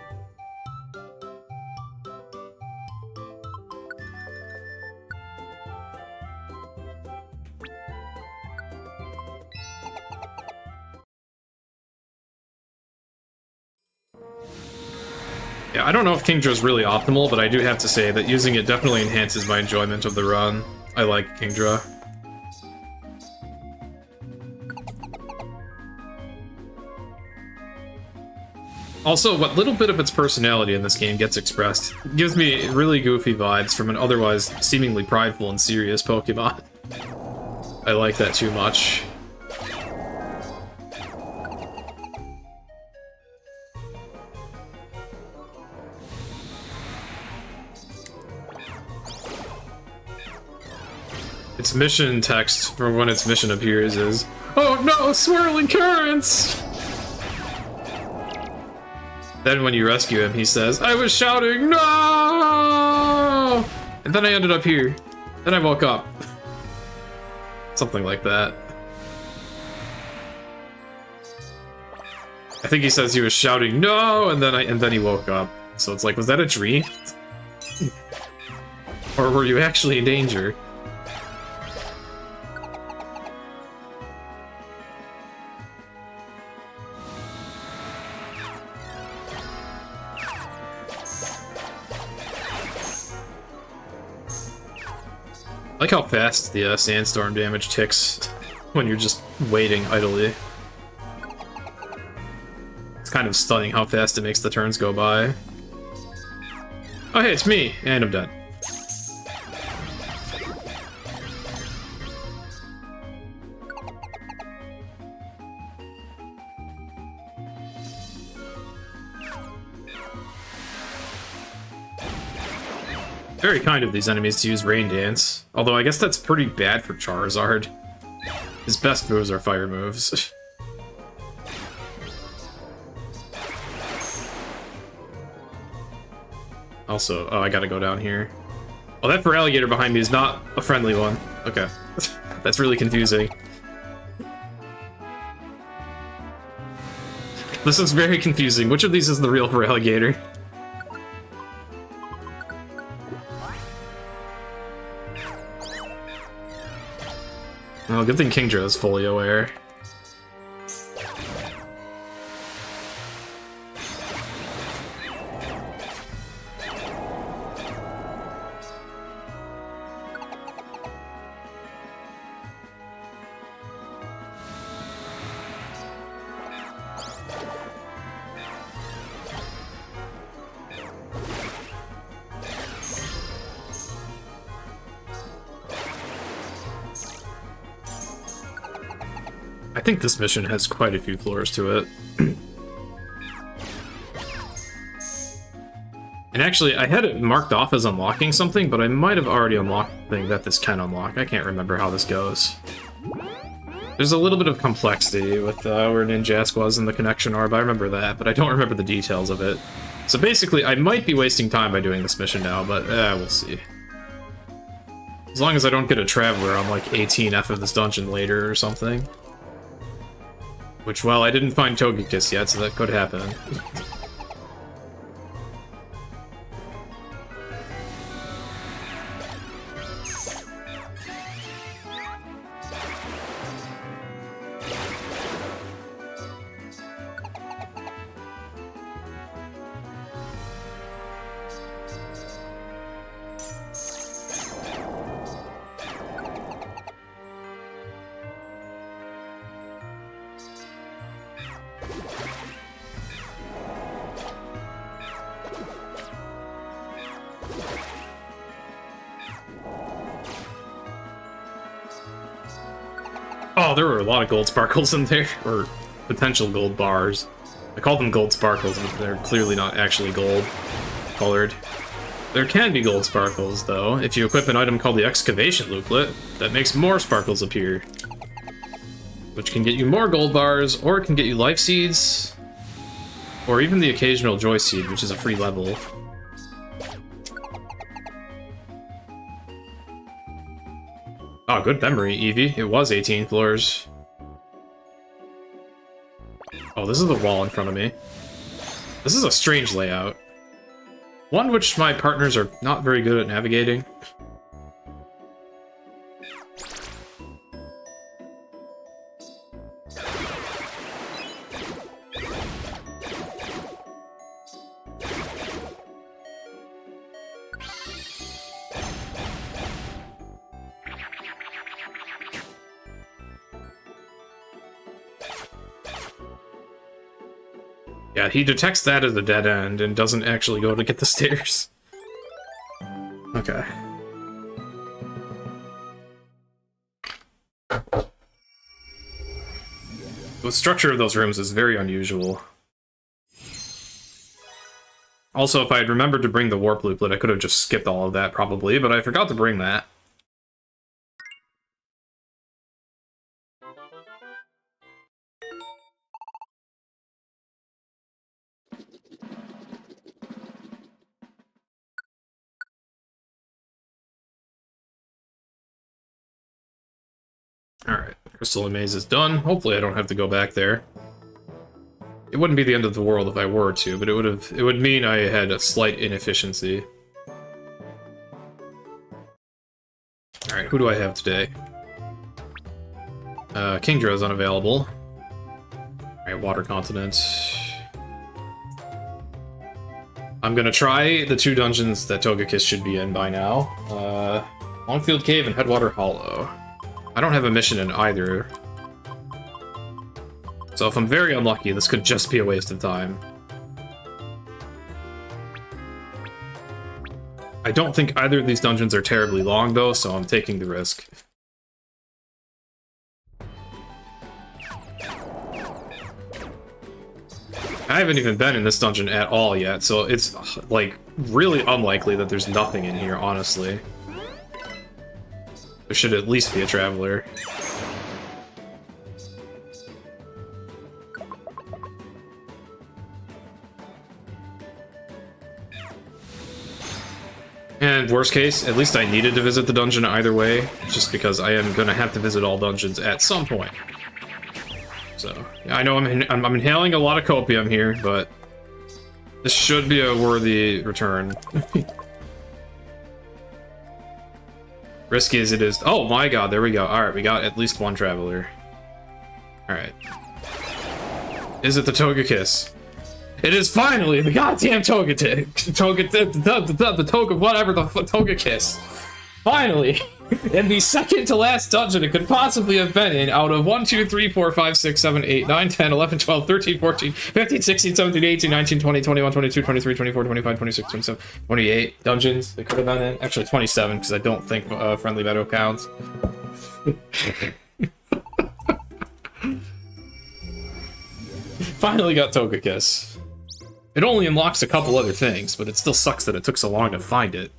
Yeah, I don't know if Kingdra's really optimal, but I do have to say that using it definitely enhances my enjoyment of the run. I like Kingdra. Also, what little bit of its personality in this game gets expressed gives me really goofy vibes from an otherwise seemingly prideful and serious Pokemon. I like that too much. Its mission text for when its mission appears is, "Oh no, swirling currents!" Then when you rescue him, he says, "I was shouting, no!" And then I ended up here. Then I woke up. Something like that. I think he says he was shouting, "No!" and then he woke up. So it's like, was that a dream? Or were you actually in danger? I like how fast the sandstorm damage ticks when you're just waiting idly. It's kind of stunning how fast it makes the turns go by. Oh hey, it's me! And I'm dead. Very kind of these enemies to use Rain Dance, although I guess that's pretty bad for Charizard. His best moves are fire moves. Also, oh, I gotta go down here. Oh, that Feraligatr behind me is not a friendly one. Okay. That's really confusing. This is very confusing. Which of these is the real Feraligatr? Well, good thing Kingdra is fully aware. I think this mission has quite a few floors to it. And actually, I had it marked off as unlocking something, but I might have already unlocked the thing that this can unlock. I can't remember how this goes. There's a little bit of complexity with where Ninjask was in the connection orb. I remember that, but I don't remember the details of it. So basically, I might be wasting time by doing this mission now, but we'll see. As long as I don't get a Traveler on like 18F of this dungeon later or something. Which, well, I didn't find Togekiss yet, so that could happen. Oh, there were a lot of gold sparkles in there, or potential gold bars. I call them gold sparkles, but they're clearly not actually gold colored. There can be gold sparkles, though, if you equip an item called the Excavation Looplet that makes more sparkles appear. Which can get you more gold bars, or it can get you life seeds, or even the occasional joy seed, which is a free level. Oh, good memory, Eevee. It was 18 floors. Oh, this is the wall in front of me. This is a strange layout. One which my partners are not very good at navigating. Yeah, he detects that as a dead end and doesn't actually go to get the stairs. Okay. The structure of those rooms is very unusual. Also, if I had remembered to bring the warp looplet, I could have just skipped all of that, probably, but I forgot to bring that. Alright, Crystal Maze is done. Hopefully I don't have to go back there. It wouldn't be the end of the world if I were to, but it would mean I had a slight inefficiency. Alright, who do I have today? Kingdra is unavailable. Alright, Water Continent. I'm gonna try the 2 dungeons that Togekiss should be in by now. Longfield Cave and Headwater Hollow. I don't have a mission in either. So if I'm very unlucky, this could just be a waste of time. I don't think either of these dungeons are terribly long, though, so I'm taking the risk. I haven't even been in this dungeon at all yet, so it's, like, really unlikely that there's nothing in here, honestly. There should at least be a traveler. And worst case, at least I needed to visit the dungeon either way, just because I am gonna have to visit all dungeons at some point. So, yeah, I know I'm inhaling a lot of copium here, but this should be a worthy return. Risky as it is. Oh my god, there we go. Alright, we got at least one traveler. Alright. Is it the Togekiss? It is finally the goddamn Togekiss. Whatever the Togekiss. Finally! In the second to last dungeon it could possibly have been in out of 1, 2, 3, 4, 5, 6, 7, 8, 9, 10, 11, 12, 13, 14, 15, 16, 17, 18, 19, 20, 21, 22, 23, 24, 25, 26, 27, 28 dungeons they could have been in. Actually 27, because I don't think Friendly Meadow counts. Finally got Togekiss. It only unlocks a couple other things, but it still sucks that it took so long to find it.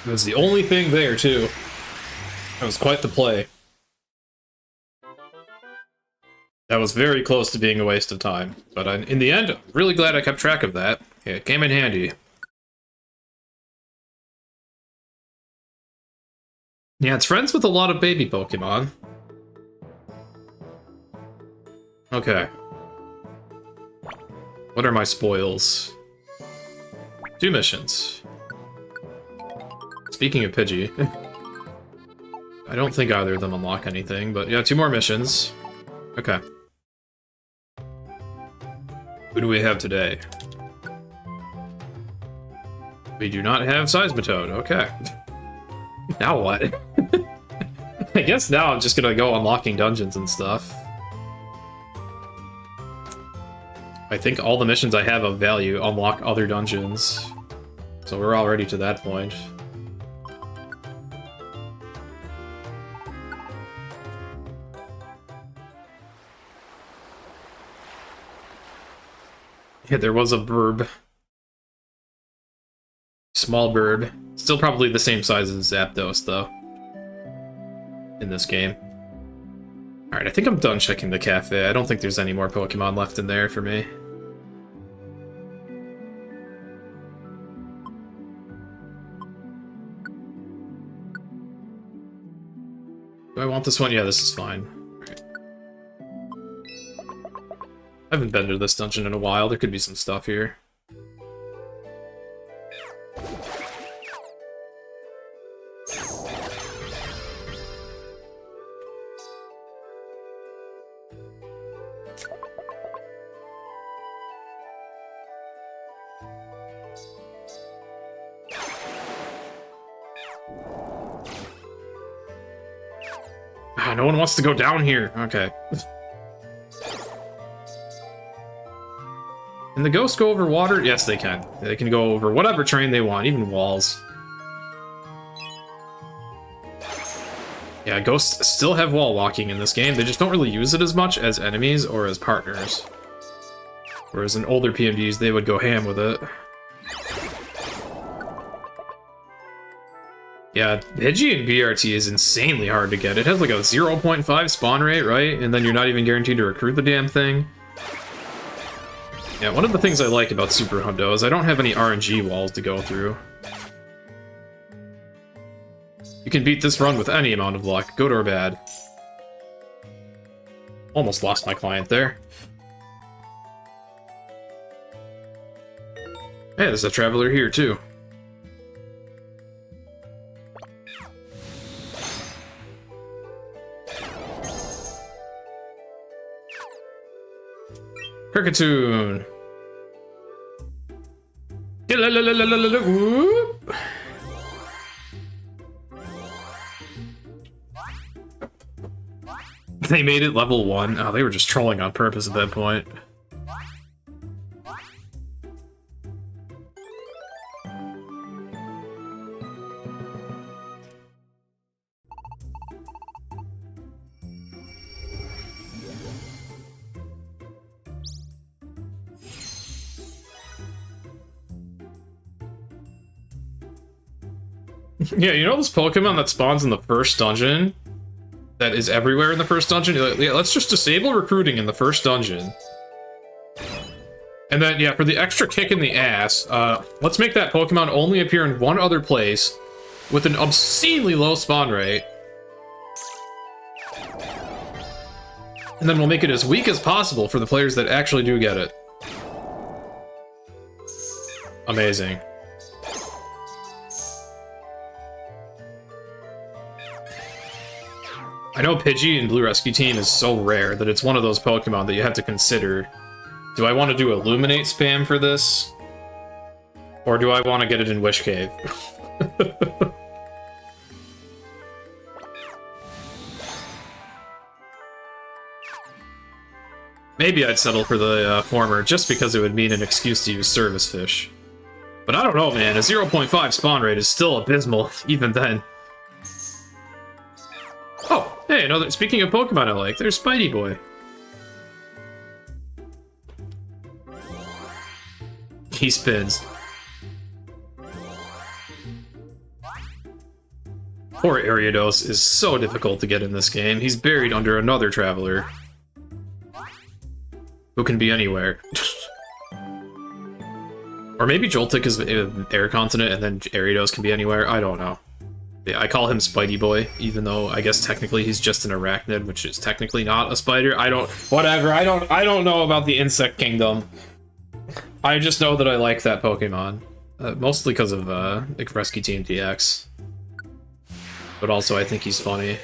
It was the only thing there, too. That was quite the play. That was very close to being a waste of time, but in the end, I'm really glad I kept track of that. It came in handy. Yeah, it's friends with a lot of baby Pokemon. Okay. What are my spoils? 2 missions. Speaking of Pidgey, I don't think either of them unlock anything, but yeah, 2 more missions. Okay. Who do we have today? We do not have Seismitoad, okay. Now what? I guess now I'm just gonna go unlocking dungeons and stuff. I think all the missions I have of value unlock other dungeons. So we're already to that point. Yeah, there was a burb. Small burb. Still probably the same size as Zapdos, though. In this game. Alright, I think I'm done checking the cafe. I don't think there's any more Pokemon left in there for me. Do I want this one? Yeah, this is fine. I haven't been to this dungeon in a while. There could be some stuff here. Ah, no one wants to go down here. Okay. Can the ghosts go over water? Yes, they can. They can go over whatever terrain they want, even walls. Yeah, ghosts still have wall walking in this game. They just don't really use it as much as enemies or as partners. Whereas in older PMDs, they would go ham with it. Yeah, Pidgey and BRT is insanely hard to get. It has like a 0.5 spawn rate, right? And then you're not even guaranteed to recruit the damn thing. Yeah, one of the things I like about Super Hundo is I don't have any RNG walls to go through. You can beat this run with any amount of luck, good or bad. Almost lost my client there. Hey, there's a traveler here, too. Kricketune. Whoop. They made it level 1. Oh, they were just trolling on purpose at that point. Yeah, you know this Pokemon that spawns in the first dungeon? That is everywhere in the first dungeon? Yeah, let's just disable recruiting in the first dungeon. And then, yeah, for the extra kick in the ass, let's make that Pokemon only appear in one other place with an obscenely low spawn rate. And then we'll make it as weak as possible for the players that actually do get it. Amazing. I know Pidgey in Blue Rescue Team is so rare that it's one of those Pokemon that you have to consider. Do I want to do Illuminate spam for this? Or do I want to get it in Wish Cave? Maybe I'd settle for the former, just because it would mean an excuse to use Service Fish. But I don't know, man. A 0.5 spawn rate is still abysmal, even then. Oh, hey, another. Speaking of Pokemon I like, there's Spidey Boy. He spins. Poor Ariados is so difficult to get in this game. He's buried under another traveler. Who can be anywhere. Or maybe Joltik is Air Continent and then Ariados can be anywhere. I don't know. Yeah, I call him Spidey Boy, even though I guess technically he's just an arachnid, which is technically not a spider. Whatever, I don't know about the insect kingdom. I just know that I like that Pokemon. Mostly because of Rescue Team DX. But also I think he's funny.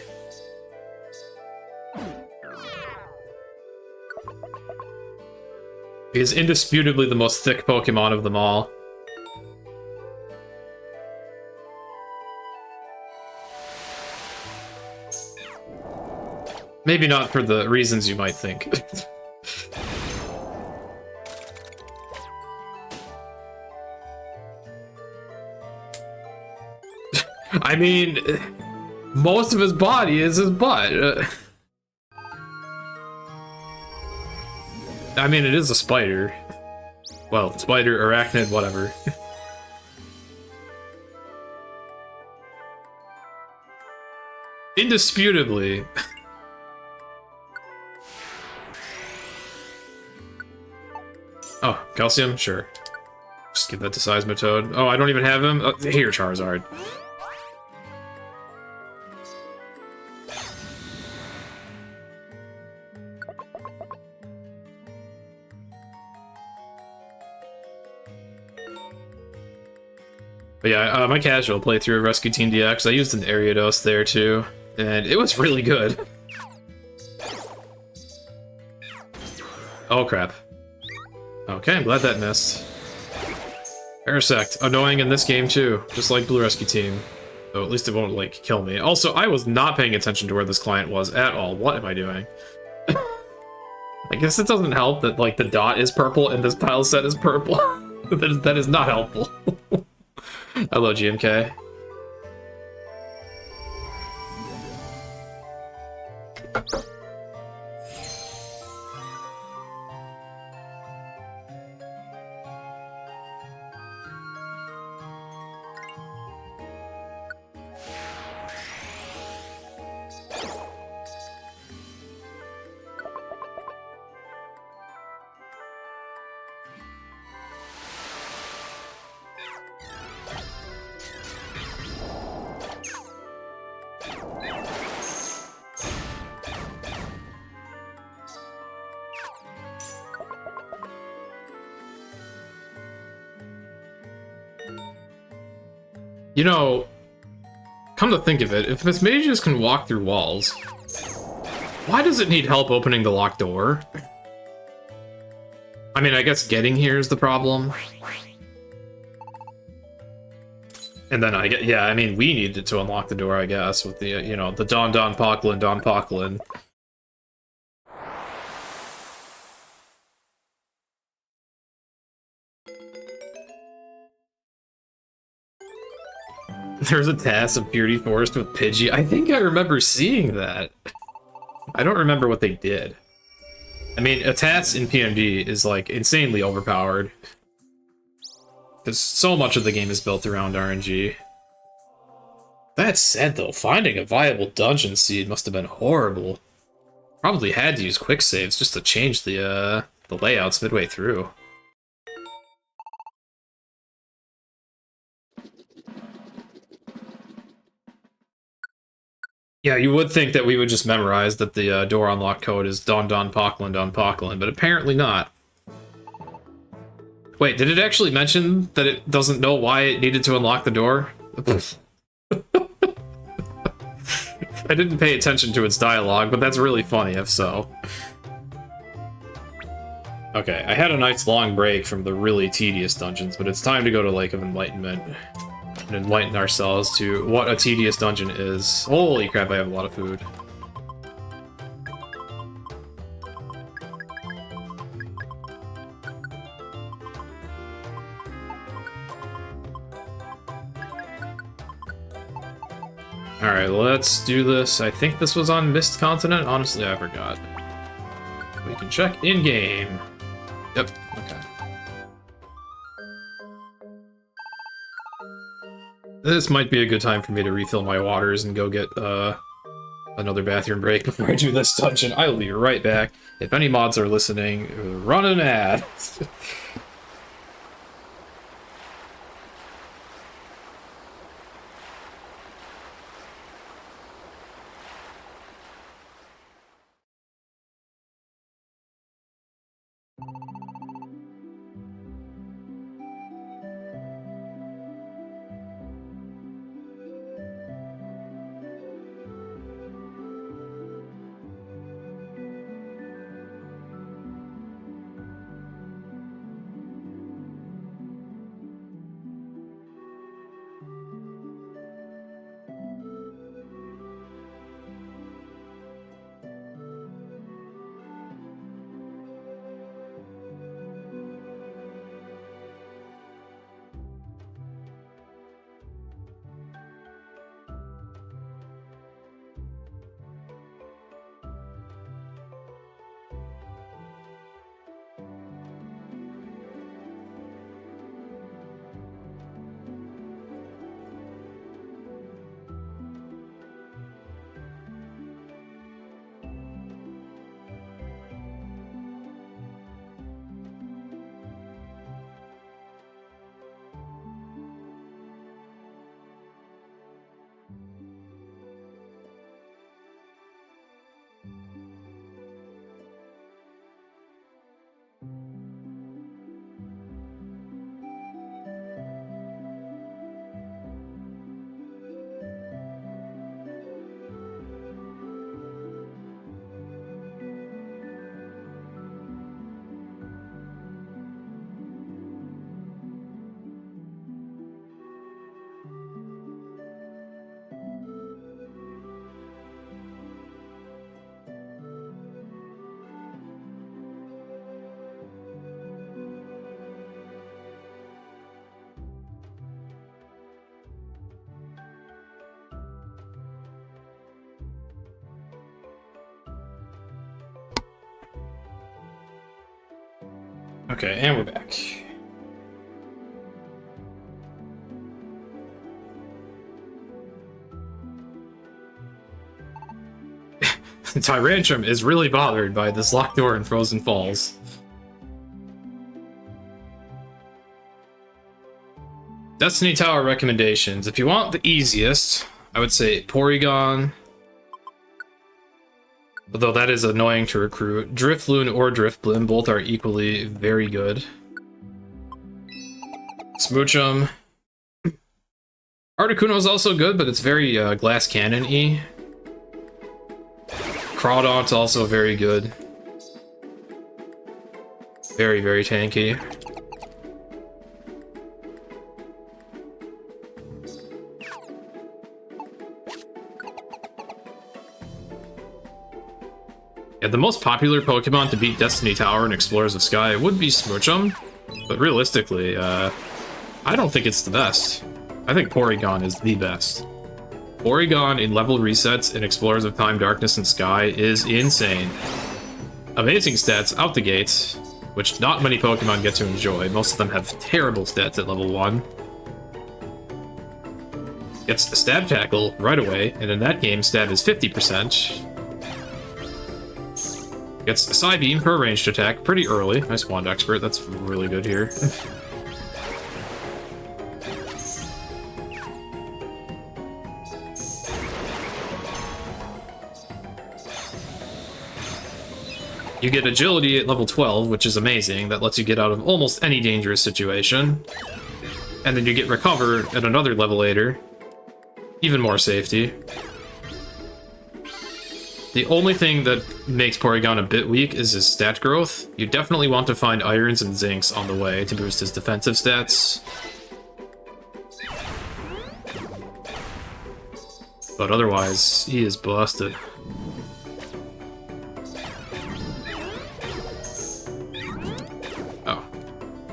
He is indisputably the most thick Pokemon of them all. Maybe not for the reasons you might think. I mean, most of his body is his butt. I mean, it is a spider. Well, spider, arachnid, whatever. Indisputably. Oh, Calcium? Sure. Just give that to Seismitoad. Oh, I don't even have him? Here, Charizard. But yeah, my casual playthrough of Rescue Team DX, I used an Ariados there too, and it was really good. Oh crap. Okay, I'm glad that missed. Parasect, annoying in this game too, just like Blue Rescue Team. So at least it won't, like, kill me. Also, I was not paying attention to where this client was at all. What am I doing? I guess it doesn't help that, like, the dot is purple and this tile set is purple. That is not helpful. Hello, GMK. You know, come to think of it, if Miss Mages can walk through walls, why does it need help opening the locked door? I mean, I guess getting here is the problem. And then yeah, I mean, we needed to unlock the door, I guess, with the, you know, the Don Poklin. There's a task of Purity Forest with Pidgey. I think I remember seeing that. I don't remember what they did. I mean, a task in PMD is, like, insanely overpowered. Because so much of the game is built around RNG. That said, though, finding a viable dungeon seed must have been horrible. Probably had to use quick saves just to change the layouts midway through. Yeah, you would think that we would just memorize that the door unlock code is Don Poklin, but apparently not. Wait, did it actually mention that it doesn't know why it needed to unlock the door? I didn't pay attention to its dialogue, but that's really funny if so. Okay, I had a nice long break from the really tedious dungeons, but it's time to go to Lake of Enlightenment and enlighten ourselves to what a tedious dungeon is. Holy crap, I have a lot of food. Alright, let's do this. I think this was on Mist Continent. Honestly, I forgot. We can check in-game. Yep, okay. This might be a good time for me to refill my waters and go get another bathroom break before I do this dungeon. I will be right back. If any mods are listening, run an ad. Okay, and we're back. Tyrantrum is really bothered by this locked door in Frozen Falls. Destiny Tower recommendations. If you want the easiest, I would say Porygon. Although that is annoying to recruit. Drifloon or Drifblim, both are equally very good. Smoochum. Articuno is also good, but it's very Glass Cannon-y. Crawdont's also very good. Very, very tanky. Yeah, the most popular Pokemon to beat Destiny Tower and Explorers of Sky would be Smoochum, but realistically, I don't think it's the best. I think Porygon is the best. Porygon in level resets in Explorers of Time, Darkness, and Sky is insane. Amazing stats out the gates, which not many Pokemon get to enjoy. Most of them have terrible stats at level 1. Gets a Stab Tackle right away, and in that game, stab is 50%. Gets a Psybeam for a ranged attack pretty early. Nice Wand Expert, that's really good here. You get Agility at level 12, which is amazing. That lets you get out of almost any dangerous situation. And then you get Recover at another level later. Even more safety. The only thing that makes Porygon a bit weak is his stat growth. You definitely want to find Irons and Zincs on the way to boost his defensive stats. But otherwise, he is busted. Oh.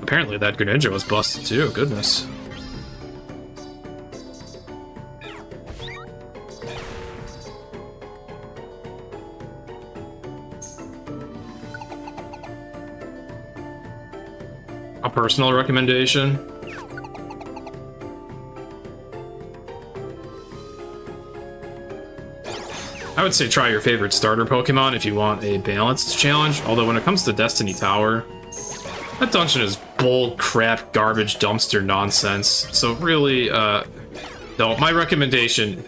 Apparently that Greninja was busted too, goodness. A personal recommendation? I would say try your favorite starter Pokemon if you want a balanced challenge, although when it comes to Destiny Tower, that dungeon is bull crap, garbage, dumpster nonsense. So really, no, my recommendation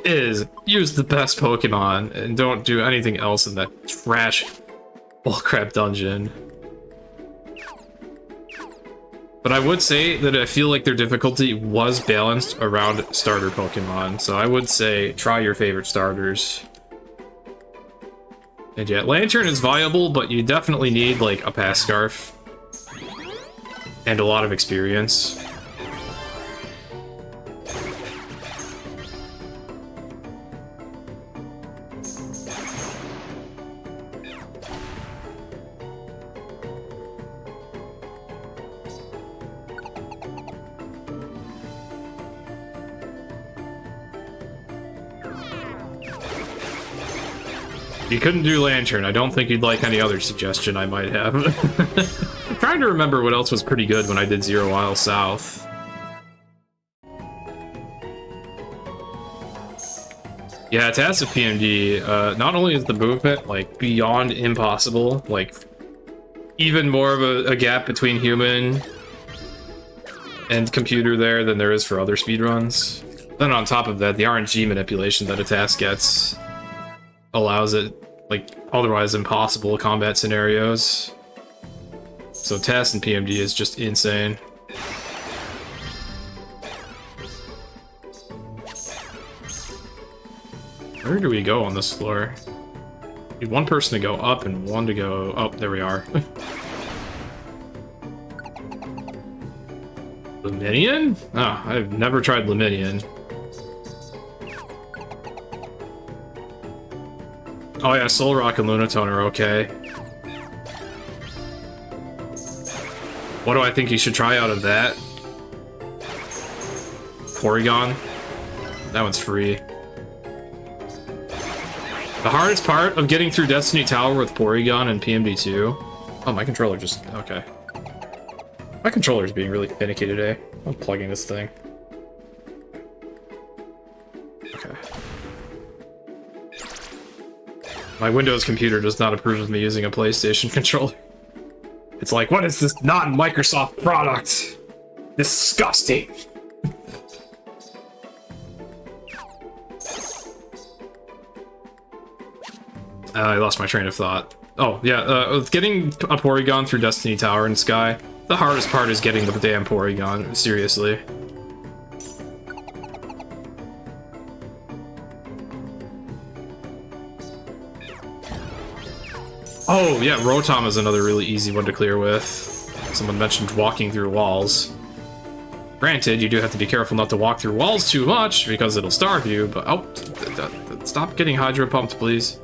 is use the best Pokemon and don't do anything else in that trash bull crap dungeon. But I would say that I feel like their difficulty was balanced around starter Pokemon, so I would say try your favorite starters. And yeah, Lantern is viable, but you definitely need, like, a Pass Scarf. And a lot of experience. You couldn't do Lantern. I don't think you'd like any other suggestion I might have. I'm trying to remember what else was pretty good when I did 0 Mile South. Yeah, to ask a PMD, not only is the movement, like, beyond impossible, like, even more of a gap between human and computer there than there is for other speedruns. Then on top of that, the RNG manipulation that a task gets allows it, like, otherwise impossible combat scenarios. So TAS and PMD is just insane. Where do we go on this floor? Need one person to go up and one to go... Oh, there we are. Luminion? Oh, I've never tried Luminion. Oh yeah, Solrock and Lunatone are okay. What do I think you should try out of that? Porygon? That one's free. The hardest part of getting through Destiny Tower with Porygon and PMD2... Oh, my controller just... Okay. My controller's being really finicky today. I'm plugging this thing. Okay. My Windows computer does not approve of me using a PlayStation controller. It's like, what is this non-Microsoft product? Disgusting. I lost my train of thought. Oh, yeah, getting a Porygon through Destiny Tower and Sky, the hardest part is getting the damn Porygon, seriously. Oh, yeah, Rotom is another really easy one to clear with. Someone mentioned walking through walls. Granted, you do have to be careful not to walk through walls too much, because it'll starve you, but... Oh, stop getting hydro pumped, please.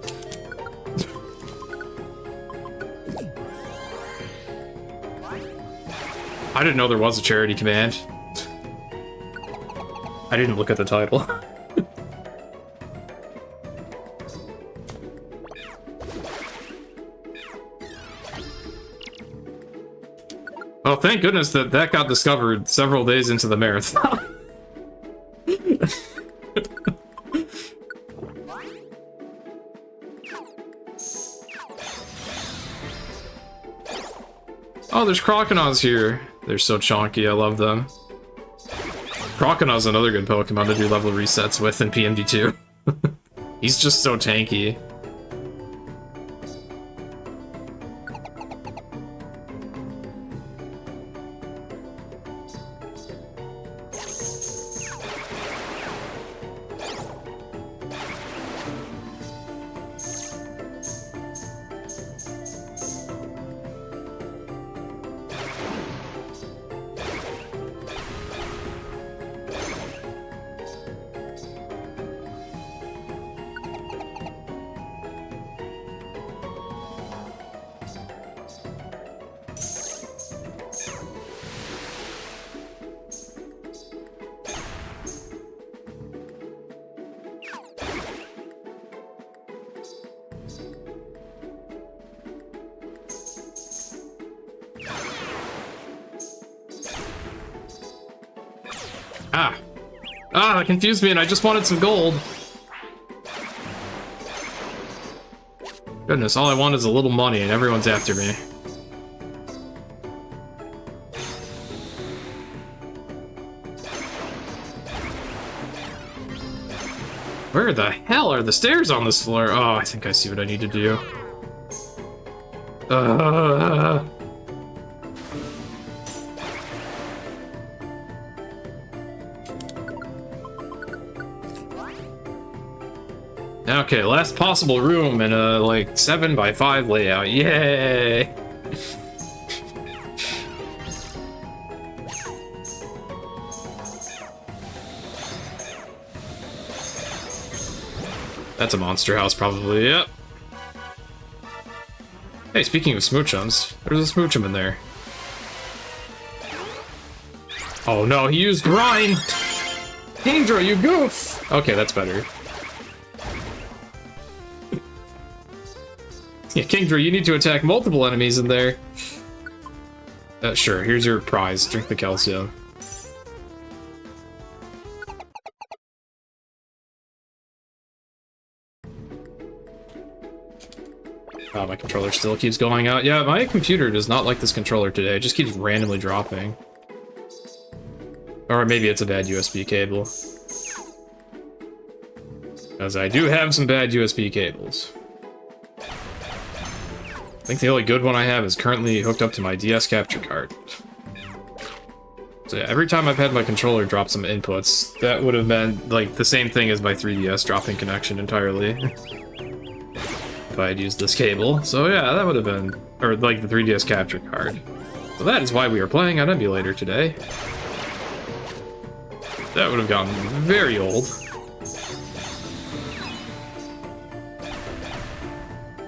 I didn't know there was a charity command. I didn't look at the title. Oh, thank goodness that got discovered several days into the marathon. Oh, there's Croconaws here. They're so chonky, I love them. Croconaw's another good Pokemon to do level resets with in PMD2. He's just so tanky. That confused me and I just wanted some gold. Goodness, all I want is a little money and everyone's after me. Where the hell are the stairs on this floor? Oh, I think I see what I need to do. Okay, last possible room in a, like, 7x5 layout. Yay! That's a monster house, probably, yep. Hey, speaking of Smoochums, there's a Smoochum in there. Oh no, he used Brine! Kingdra, you goof! Okay, that's better. Yeah, Kingdra, you need to attack multiple enemies in there. Sure, here's your prize. Drink the calcium. Oh, my controller still keeps going out. Yeah, my computer does not like this controller today. It just keeps randomly dropping. Or maybe it's a bad USB cable. Because I do have some bad USB cables. I think the only good one I have is currently hooked up to my DS capture card. So yeah, every time I've had my controller drop some inputs, that would have been like the same thing as my 3DS dropping connection entirely. If I had used this cable. So yeah, that would have been, or like the 3DS capture card. So that is why we are playing on emulator today. That would have gotten very old.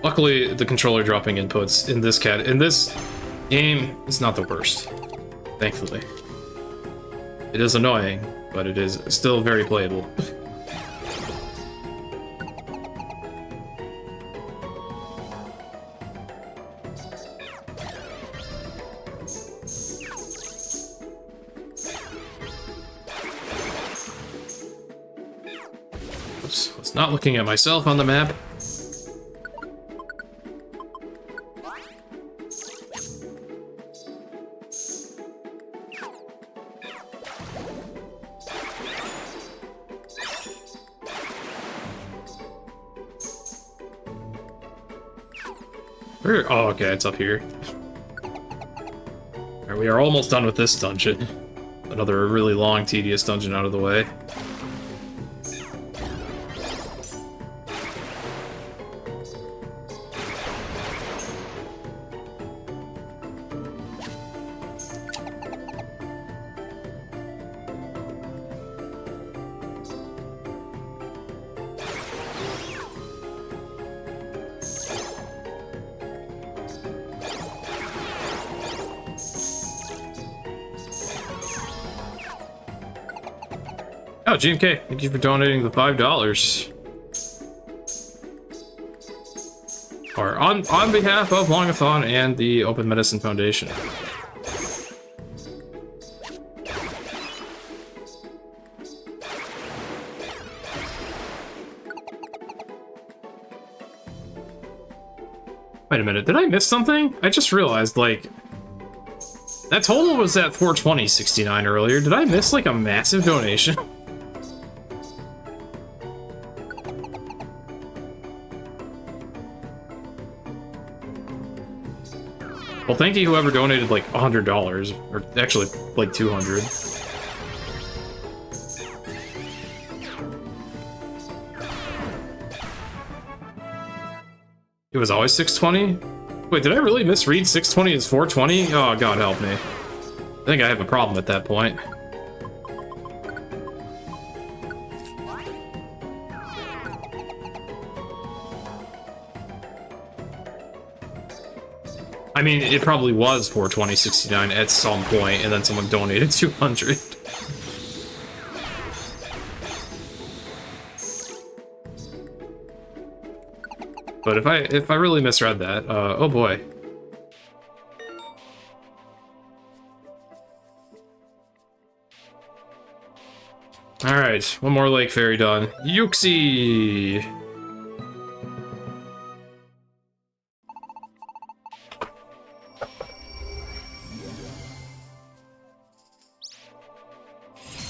Luckily, the controller dropping inputs in this game is not the worst. Thankfully. It is annoying, but it is still very playable. Oops, I was not looking at myself on the map. Oh, okay, it's up here. Alright, we are almost done with this dungeon. Another really long, tedious dungeon out of the way. Oh, GMK, thank you for donating the $5. Or on behalf of Longathon and the Open Medicine Foundation. Wait a minute, did I miss something? I just realized, like, that total was at 420.69 earlier. Did I miss, like, a massive donation? Well, thank you whoever donated, like, $100. Or, actually, like, 200. It was always 620? Wait, did I really misread 620 as 420? Oh, God help me. I think I have a problem at that point. I mean, it probably was 420.69 at some point, and then someone donated 200. But if I really misread that, oh boy. Alright, one more Lake Fairy done. Yuxi!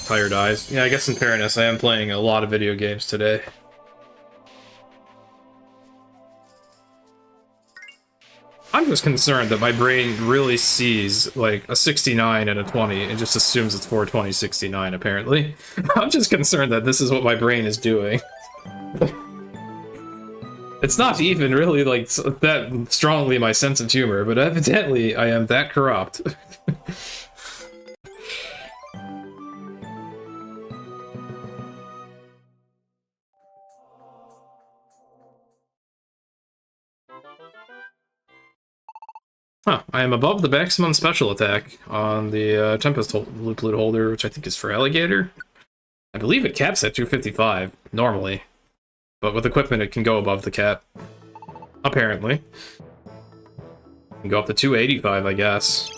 Tired eyes. Yeah, I guess in fairness, I am playing a lot of video games today. I'm just concerned that my brain really sees, like, a 69 and a 20 and just assumes it's 420.69, apparently. I'm just concerned that this is what my brain is doing. It's not even really, like, that strongly my sense of humor, but evidently I am that corrupt. Huh, I am above the maximum special attack on the Tempest Loot Holder, which I think is for Alligator. I believe it caps at 255, normally. But with equipment, it can go above the cap. Apparently. It can go up to 285, I guess.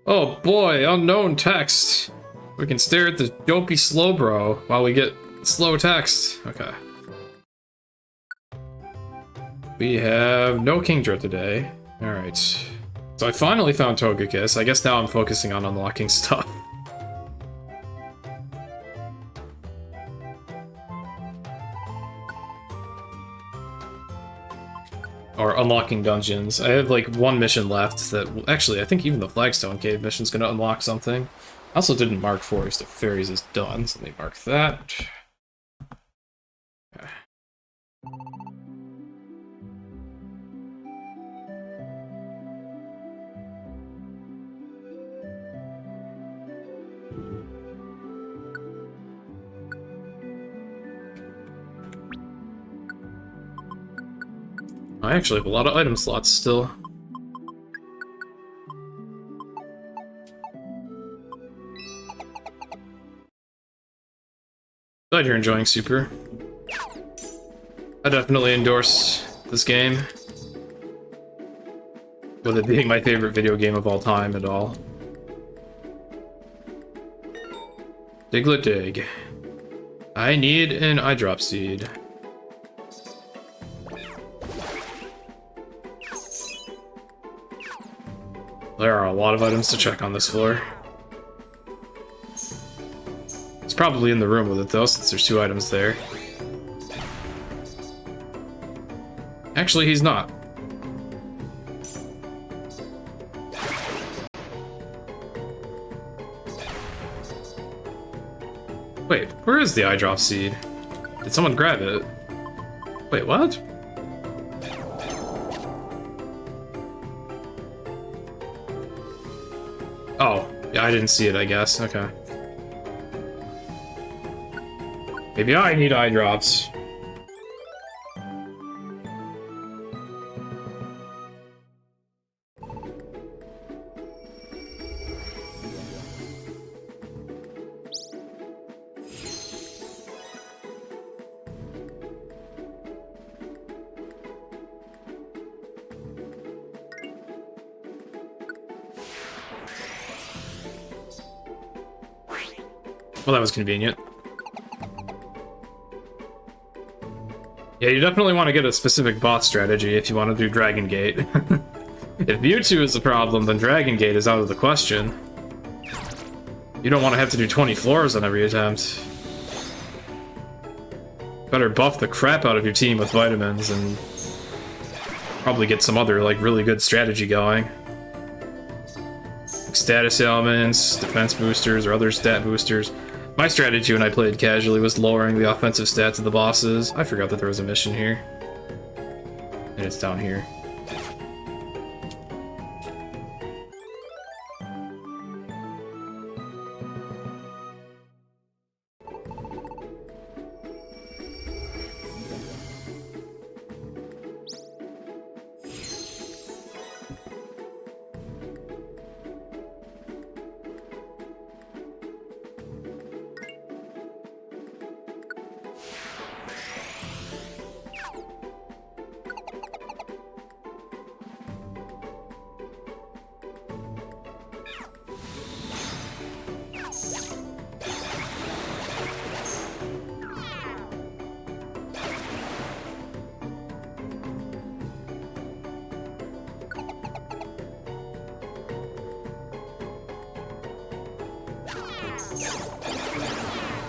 Oh boy, unknown text! We can stare at the dopey Slowbro while we get slow text. Okay. We have no Kingdra today. Alright. So I finally found Togekiss. I guess now I'm focusing on unlocking stuff. Or unlocking dungeons. I have like one mission left that... Actually, I think even the Flagstone Cave mission's gonna unlock something. I also didn't mark Forest of Fairies as done, so let me mark that. Okay. I actually have a lot of item slots still. Glad you're enjoying Super. I definitely endorse this game. With it being my favorite video game of all time and all. Diglett Dig. I need an eye drop seed. There are a lot of items to check on this floor. It's probably in the room with it though, since there's 2 items there. Actually, he's not. Wait, where is the eye drop seed? Did someone grab it? Wait, what? Oh, yeah, I didn't see it, I guess. Okay. Maybe I need eye drops. Well, that was convenient. Yeah, you definitely want to get a specific boss strategy if you want to do Dragon Gate. If Mewtwo is the problem, then Dragon Gate is out of the question. You don't want to have to do 20 floors on every attempt. Better buff the crap out of your team with vitamins and probably get some other, like, really good strategy going. Like status elements, defense boosters, or other stat boosters. My strategy when I played casually was lowering the offensive stats of the bosses. I forgot that there was a mission here. And it's down here.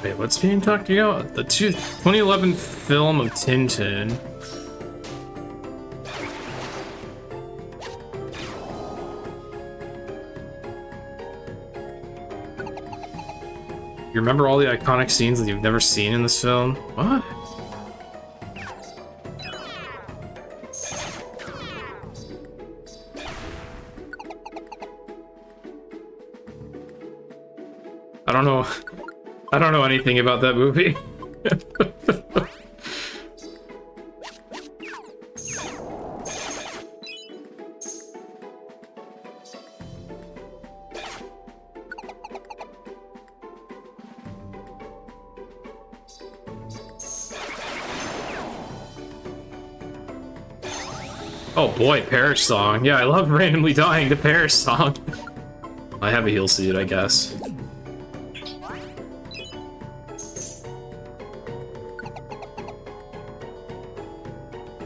Wait, what's being talked about? The 2011 film of Tintin. You remember all the iconic scenes that you've never seen in this film? What? I don't know anything about that movie. Oh boy, Perish Song. Yeah, I love randomly dying to Perish Song. I have a heal seed, I guess.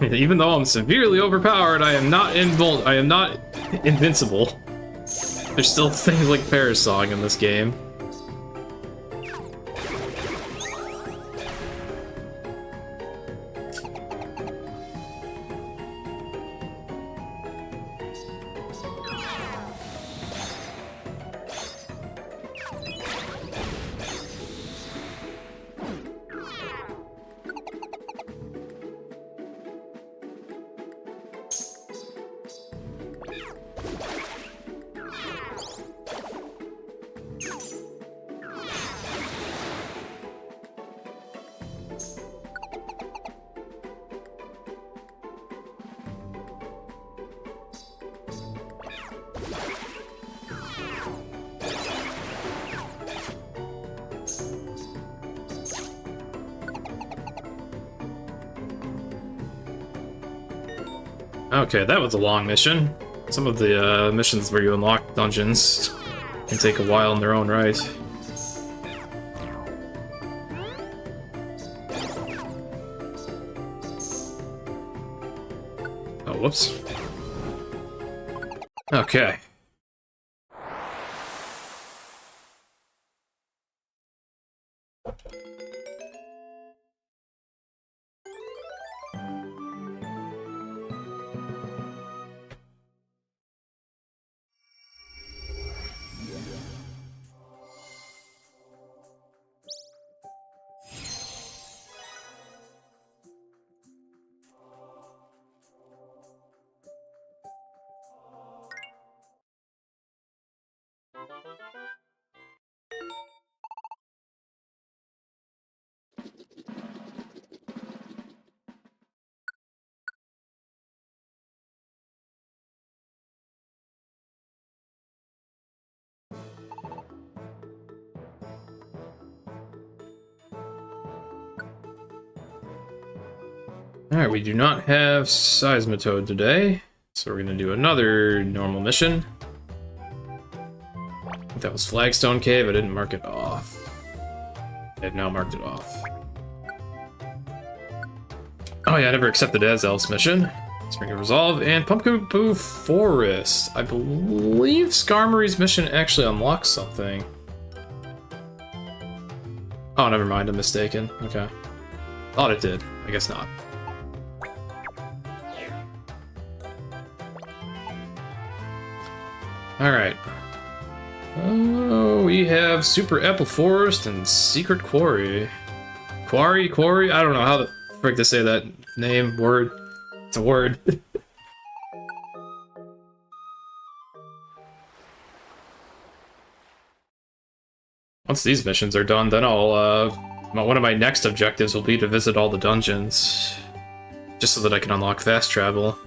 Even though I'm severely overpowered, I am not invincible. There's still things like Perish Song in this game. Okay, that was a long mission. Some of the missions where you unlock dungeons can take a while in their own right. Oh, whoops. Okay. Alright, we do not have Seismitoad today, so we're gonna do another normal mission. I think that was Flagstone Cave, I didn't mark it off. I've now marked it off. Oh yeah, I never accepted Azel's mission. Spring of Resolve and Pumpkin Forest. I believe Skarmory's mission actually unlocks something. Oh, never mind, I'm mistaken. Okay. Thought it did. I guess not. Alright. Oh, we have Super Apple Forest and Secret Quarry. Quarry? I don't know how the frick to say that name, word. It's a word. Once these missions are done, then I'll, one of my next objectives will be to visit all the dungeons. Just so that I can unlock fast travel.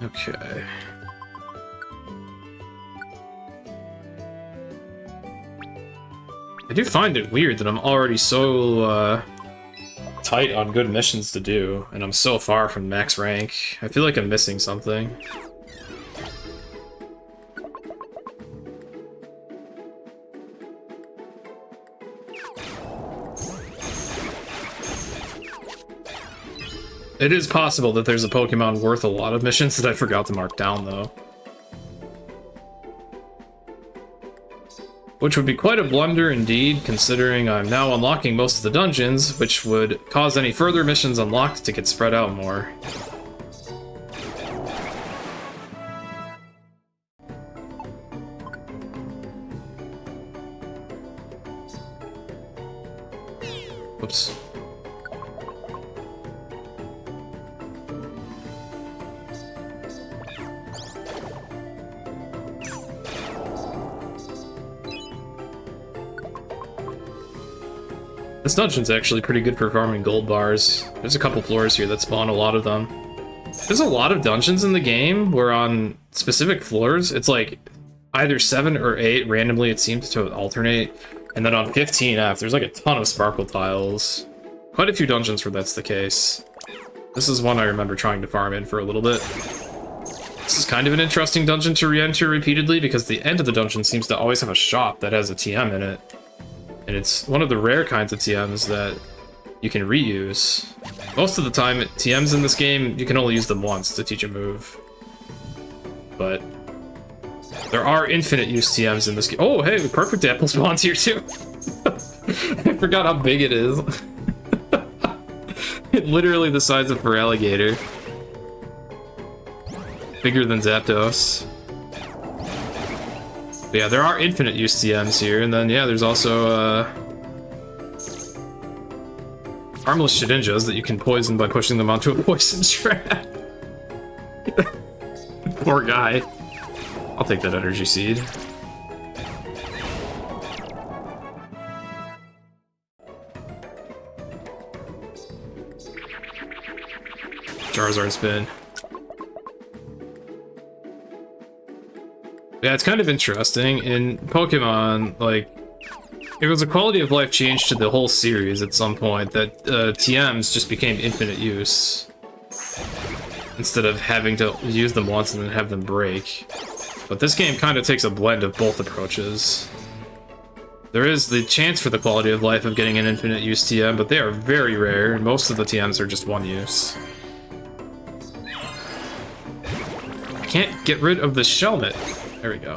Okay. I do find it weird that I'm already so, tight on good missions to do, and I'm so far from max rank. I feel like I'm missing something. It is possible that there's a Pokemon worth a lot of missions that I forgot to mark down, though. Which would be quite a blunder indeed, considering I'm now unlocking most of the dungeons, which would cause any further missions unlocked to get spread out more. Whoops. This dungeon's actually pretty good for farming gold bars. There's a couple floors here that spawn a lot of them. There's a lot of dungeons in the game where on specific floors, it's like either 7 or 8, randomly it seems to alternate. And then on 15F, there's like a ton of sparkle tiles. Quite a few dungeons where that's the case. This is one I remember trying to farm in for a little bit. This is kind of an interesting dungeon to re-enter repeatedly because the end of the dungeon seems to always have a shop that has a TM in it. And it's one of the rare kinds of TMs that you can reuse. Most of the time, TMs in this game, you can only use them once to teach a move. But there are infinite use TMs in this game. Oh, hey, Perfect Apple spawns here too. I forgot how big it is. It's literally the size of an alligator. Bigger than Zapdos. But yeah, there are infinite use TMs here, and then yeah, there's also harmless Shedinjas that you can poison by pushing them onto a poison trap. Poor guy. I'll take that energy seed. Charizard spin. Yeah, it's kind of interesting. In Pokemon, like, it was a quality of life change to the whole series at some point that TMs just became infinite use. Instead of having to use them once and then have them break. But this game kind of takes a blend of both approaches. There is the chance for the quality of life of getting an infinite use TM, but they are very rare. Most of the TMs are just one use. Can't get rid of the Shelmet. There we go.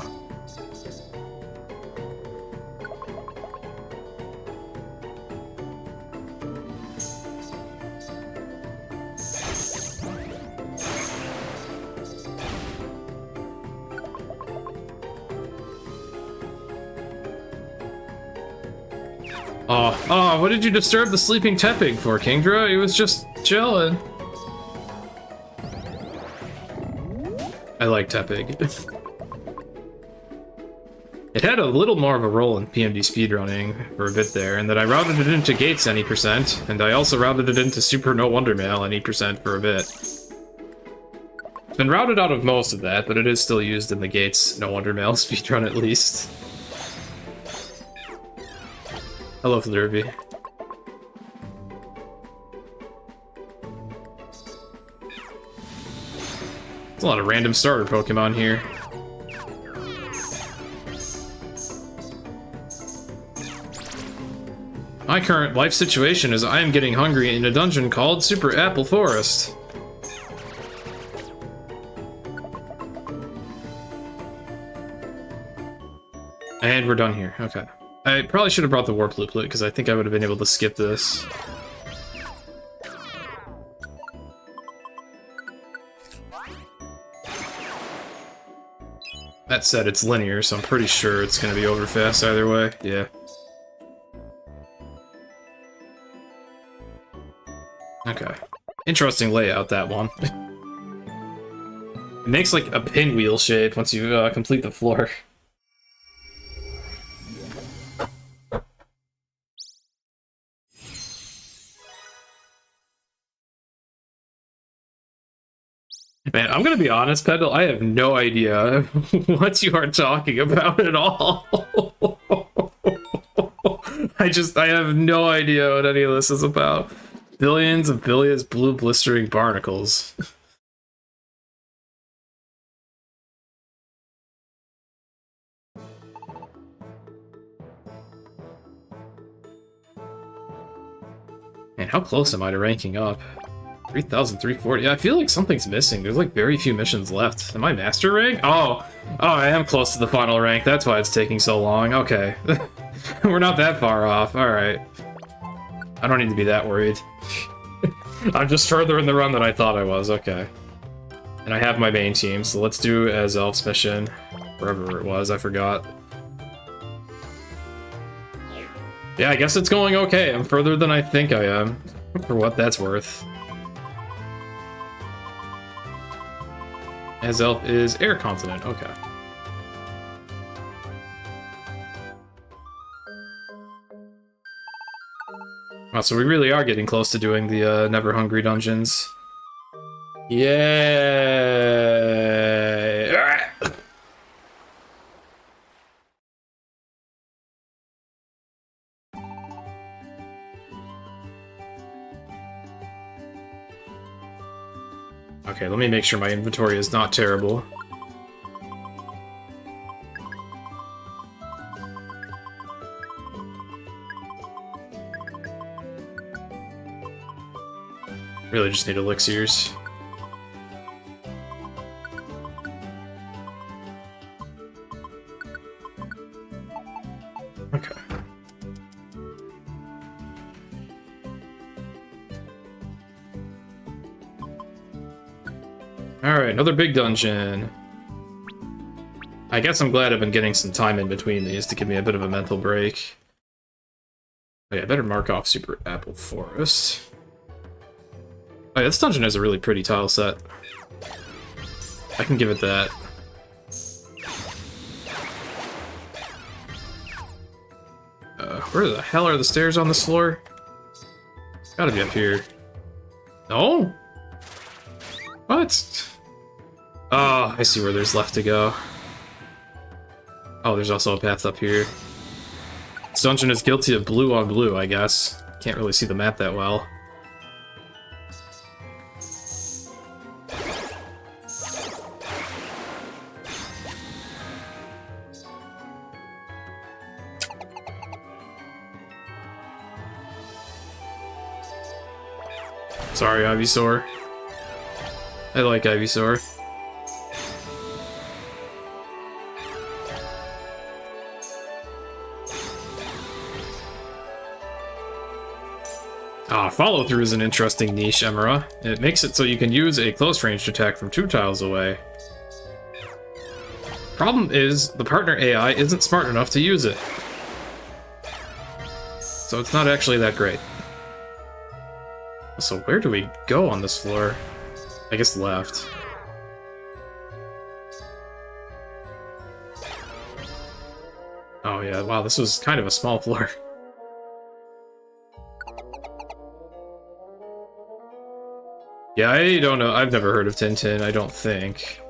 Oh, what did you disturb the sleeping Tepig for, Kingdra? He was just chilling. I like Tepig. It had a little more of a role in PMD speedrunning for a bit there, and that I routed it into Gates any percent, and I also routed it into Super No Wonder Mail any percent for a bit. It's been routed out of most of that, but it is still used in the Gates No Wonder Mail speedrun at least. Hello, Flurby. There's a lot of random starter Pokemon here. My current life situation is I am getting hungry in a dungeon called Super Apple Forest. And we're done here. Okay. I probably should have brought the warp loop because I think I would have been able to skip this. That said, it's linear, so I'm pretty sure it's going to be over fast either way. Yeah. Okay. Interesting layout, that one. It makes like a pinwheel shape once you complete the floor. Man, I'm gonna be honest, Pendle, I have no idea what you are talking about at all. I have no idea what any of this is about. Billions of billions blue blistering barnacles. Man, how close am I to ranking up? 3,340. Yeah, I feel like something's missing. There's like very few missions left. Am I master rank? Oh, I am close to the final rank. That's why it's taking so long. Okay. We're not that far off. Alright. I don't need to be that worried. I'm just further in the run than I thought I was. Okay. And I have my main team, so let's do as Elf's mission. Wherever it was, I forgot. Yeah, I guess it's going okay. I'm further than I think I am. For what that's worth. As Elf is air continent, okay. Wow, so we really are getting close to doing the Never Hungry dungeons. Yay! Okay, let me make sure my inventory is not terrible. Really just need elixirs. Okay. Alright, another big dungeon. I guess I'm glad I've been getting some time in between these to give me a bit of a mental break. Oh yeah, I better mark off Super Apple Forest. Oh yeah, this dungeon has a really pretty tile set. I can give it that. Where the hell are the stairs on this floor? It's gotta be up here. No? What? Oh, I see where there's left to go. Oh, there's also a path up here. This dungeon is guilty of blue on blue, I guess. Can't really see the map that well. Sorry, Ivysaur. I like Ivysaur. Follow-through is an interesting niche, Emera. It makes it so you can use a close-ranged attack from 2 tiles away. Problem is, the partner AI isn't smart enough to use it. So it's not actually that great. So where do we go on this floor? I guess left. Oh yeah, wow, this was kind of a small floor. Yeah, I don't know. I've never heard of Tintin, I don't think.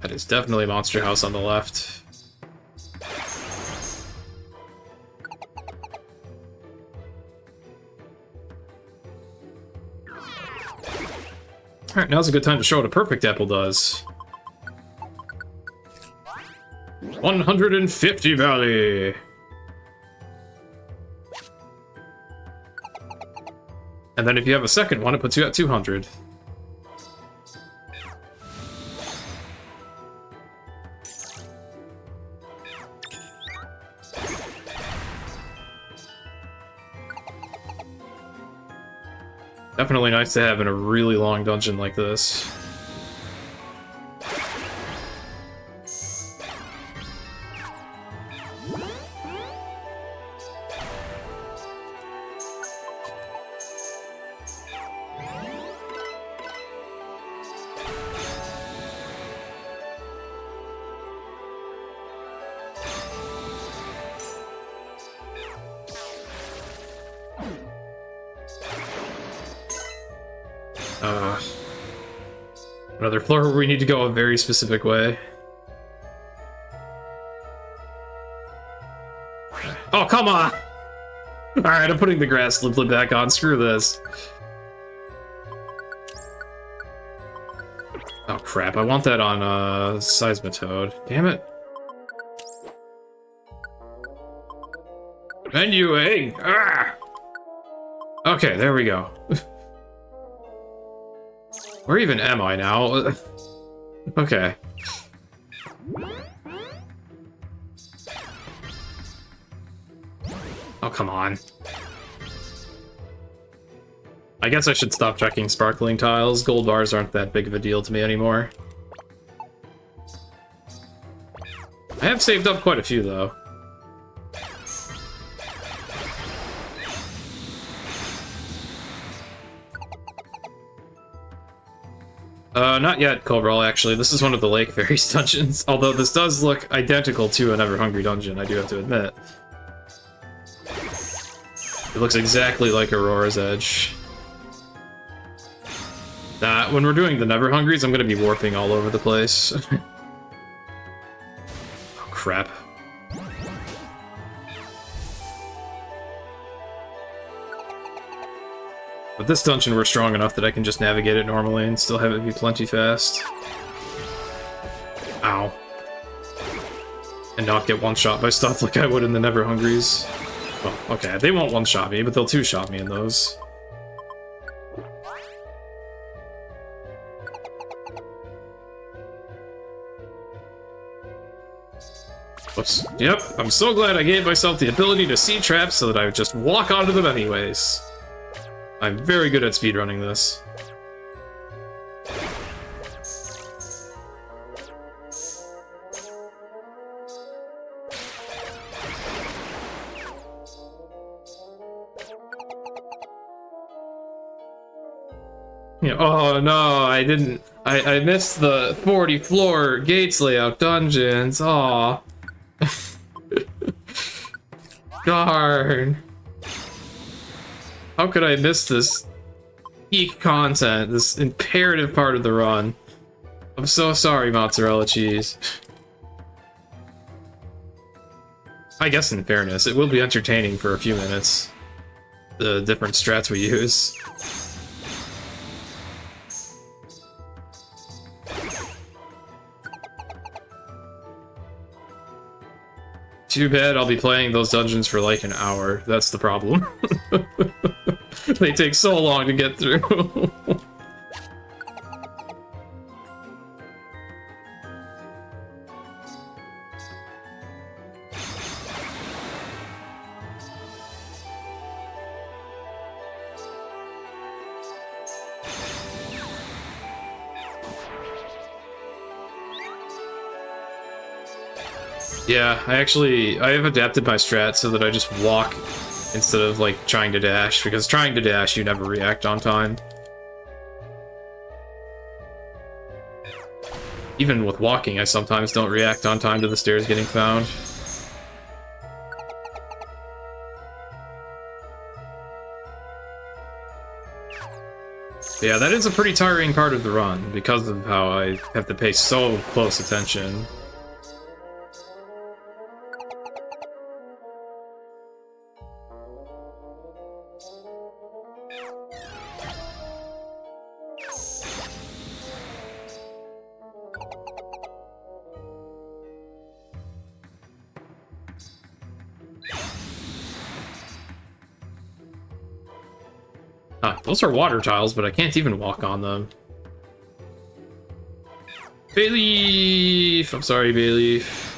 That is definitely Monster House on the left. Alright, now's a good time to show what a perfect apple does. 150 belly! And then if you have a second one, it puts you at 200. Definitely nice to have in a really long dungeon like this. Another floor where we need to go a very specific way. Oh, come on! Alright, I'm putting the grass slip back on. Screw this. Oh, crap. I want that on, Seismitoad. Damn it. Menuing! Ah! Okay, there we go. Where even am I now? Okay. Oh, come on. I guess I should stop checking sparkling tiles. Gold bars aren't that big of a deal to me anymore. I have saved up quite a few, though. Not yet, Cobral, actually. This is one of the Lake Fairies dungeons, although this does look identical to an Ever Hungry dungeon, I do have to admit. It looks exactly like Aurora's Edge. When we're doing the Never Hungries, I'm gonna be warping all over the place. Oh, crap. But this dungeon, we're strong enough that I can just navigate it normally and still have it be plenty fast. Ow. And not get one-shot by stuff like I would in the Never Hungries. Well, okay, they won't one-shot me, but they'll two-shot me in those. Whoops. Yep, I'm so glad I gave myself the ability to see traps so that I would just walk onto them anyways. I'm very good at speedrunning this. Yeah, oh no, I didn't. I missed the 40 floor gates layout dungeons. Aw. Darn. How could I miss this peak content, this imperative part of the run? I'm so sorry, mozzarella cheese. I guess in fairness, it will be entertaining for a few minutes. The different strats we use. Too bad I'll be playing those dungeons for like an hour. That's the problem. They take so long to get through. Yeah, I have adapted my strat so that I just walk instead of, like, trying to dash, because trying to dash, you never react on time. Even with walking, I sometimes don't react on time to the stairs getting found. Yeah, that is a pretty tiring part of the run, because of how I have to pay so close attention. Ah, those are water tiles, but I can't even walk on them. Bayleaf! I'm sorry, Bayleaf.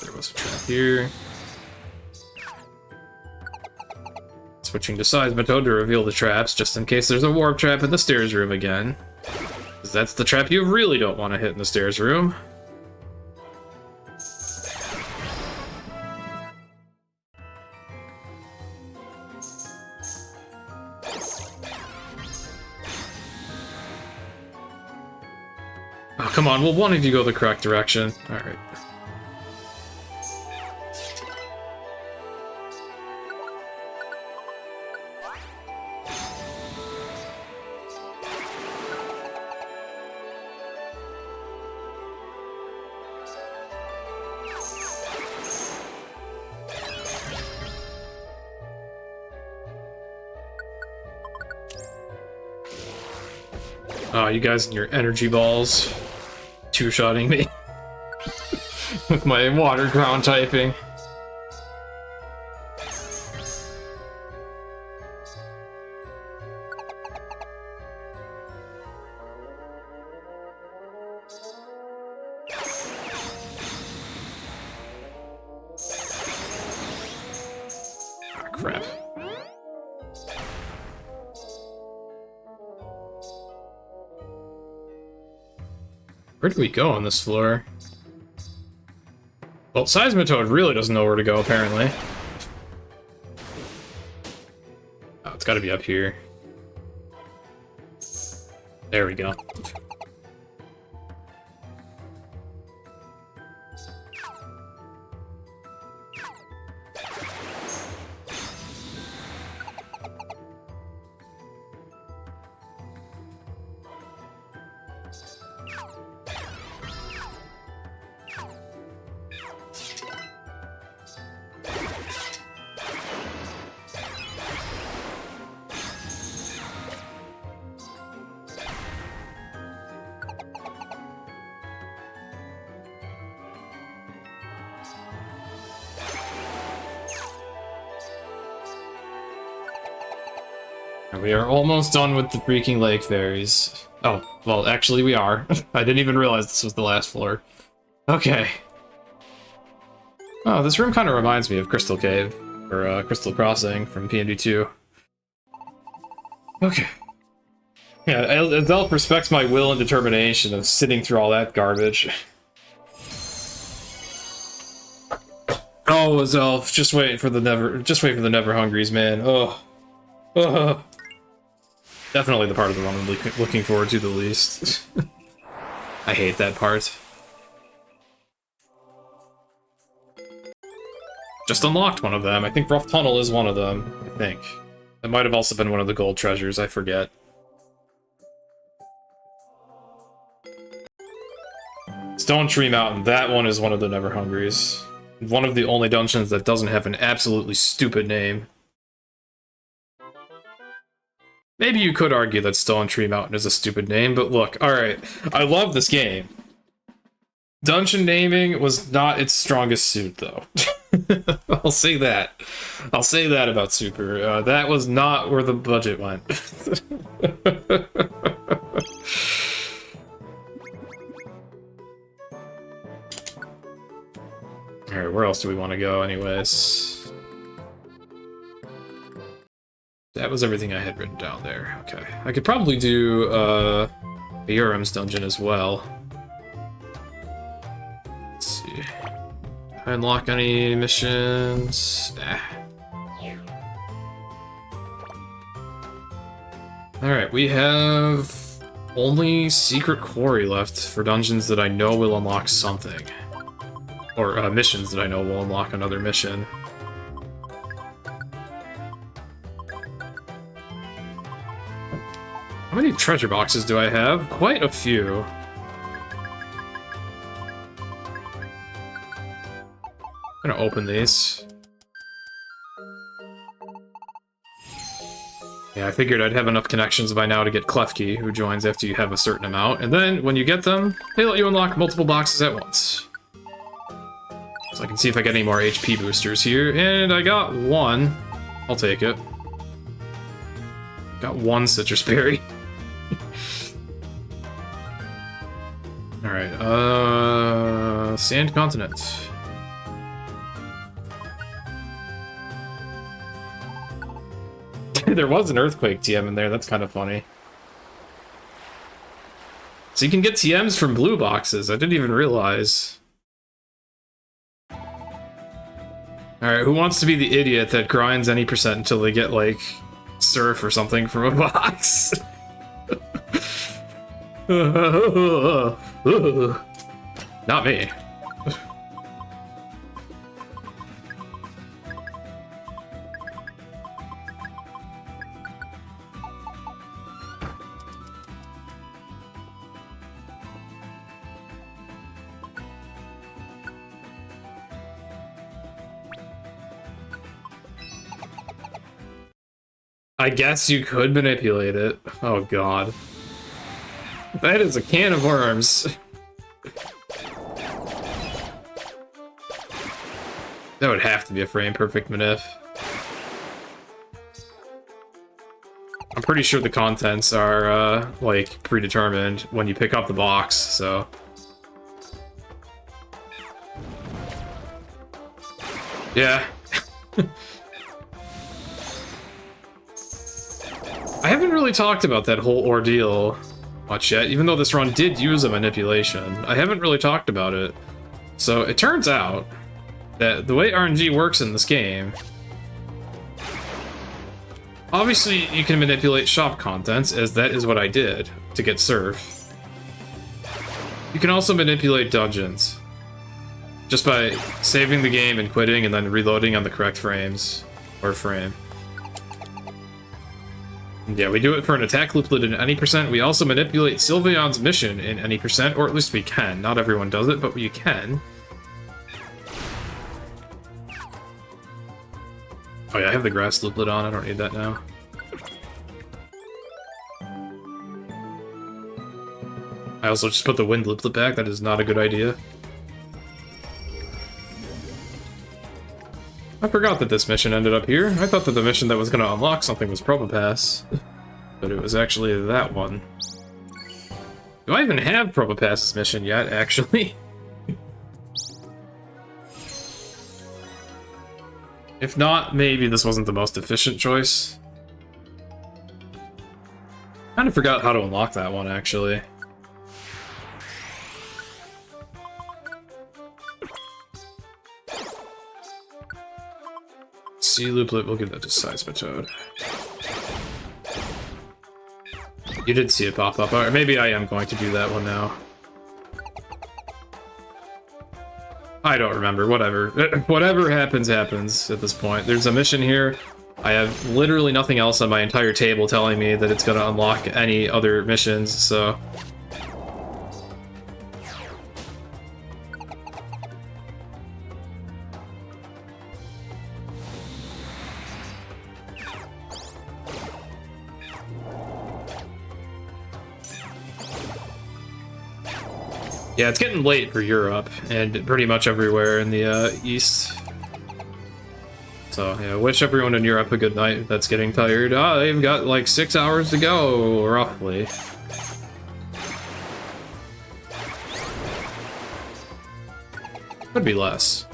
There was a trap here. Switching to Seismitoad to reveal the traps, just in case there's a warp trap in the stairs room again. Because that's the trap you really don't want to hit in the stairs room. Oh, come on, will one of you go the correct direction? Alright. Oh, you guys and your energy balls. Two-shotting me. With my water ground typing. Ah, crap. Where do we go on this floor? Well, Seismitoad really doesn't know where to go, apparently. Oh, it's gotta be up here. There we go. We are almost done with the freaking lake fairies. Oh, well, actually we are. I didn't even realize this was the last floor. Okay. Oh, this room kind of reminds me of Crystal Cave, or Crystal Crossing from PND2. Okay. Yeah, Zelf respects my will and determination of sitting through all that garbage. Oh, Zelf, just wait for the Never Hungries, man. Oh. Oh. Definitely the part of the run I'm looking forward to the least. I hate that part. Just unlocked one of them. I think Rough Tunnel is one of them, I think. It might have also been one of the gold treasures, I forget. Stone Tree Mountain, that one is one of the Never Hungries. One of the only dungeons that doesn't have an absolutely stupid name. Maybe you could argue that Stone Tree Mountain is a stupid name, but look, alright, I love this game. Dungeon naming was not its strongest suit, though. I'll say that. I'll say that about Super. That was not where the budget went. Alright, where else do we want to go anyways? That was everything I had written down there. Okay. I could probably do, Bioram's dungeon as well. Let's see. Unlock any missions? Nah. Alright, we have only Secret Quarry left for dungeons that I know will unlock something. Or, missions that I know will unlock another mission. How many treasure boxes do I have? Quite a few. I'm gonna open these. Yeah, I figured I'd have enough connections by now to get Klefki, who joins after you have a certain amount, and then, when you get them, they let you unlock multiple boxes at once. So I can see if I get any more HP boosters here, and I got one. I'll take it. Got one citrus berry. Alright, Sand Continent. There was an Earthquake TM in there, that's kind of funny. So you can get TMs from blue boxes, I didn't even realize. Alright, who wants to be the idiot that grinds any percent until they get, like, surf or something from a box? Not me. I guess you could manipulate it. Oh god. That is a can of worms. That would have to be a frame-perfect manip. I'm pretty sure the contents are, like, predetermined when you pick up the box, so... Yeah. I haven't really talked about that whole ordeal much yet, even though this run did use a manipulation. I haven't really talked about it. So it turns out that the way RNG works in this game, obviously you can manipulate shop contents, as that is what I did to get surf. You can also manipulate dungeons, just by saving the game and quitting and then reloading on the correct frames, or frame. Yeah, we do it for an attack looplet in any percent. We also manipulate Sylveon's mission in any percent, or at least we can. Not everyone does it, but you can. Oh yeah, I have the grass looplet on, I don't need that now. I also just put the wind looplet back, that is not a good idea. I forgot that this mission ended up here. I thought that the mission that was going to unlock something was Probopass, but it was actually that one. Do I even have Probopass's mission yet, actually? If not, maybe this wasn't the most efficient choice. Kind of forgot how to unlock that one, actually. Sea looplet, we'll give that to Seismitoad. You did see it pop up, or maybe I am going to do that one now. I don't remember, whatever. Whatever happens, happens at this point. There's a mission here. I have literally nothing else on my entire table telling me that it's gonna unlock any other missions, so... Yeah, it's getting late for Europe, and pretty much everywhere in the East. So, yeah, wish everyone in Europe a good night that's getting tired. Ah, they've got like 6 hours to go, roughly. Could be less.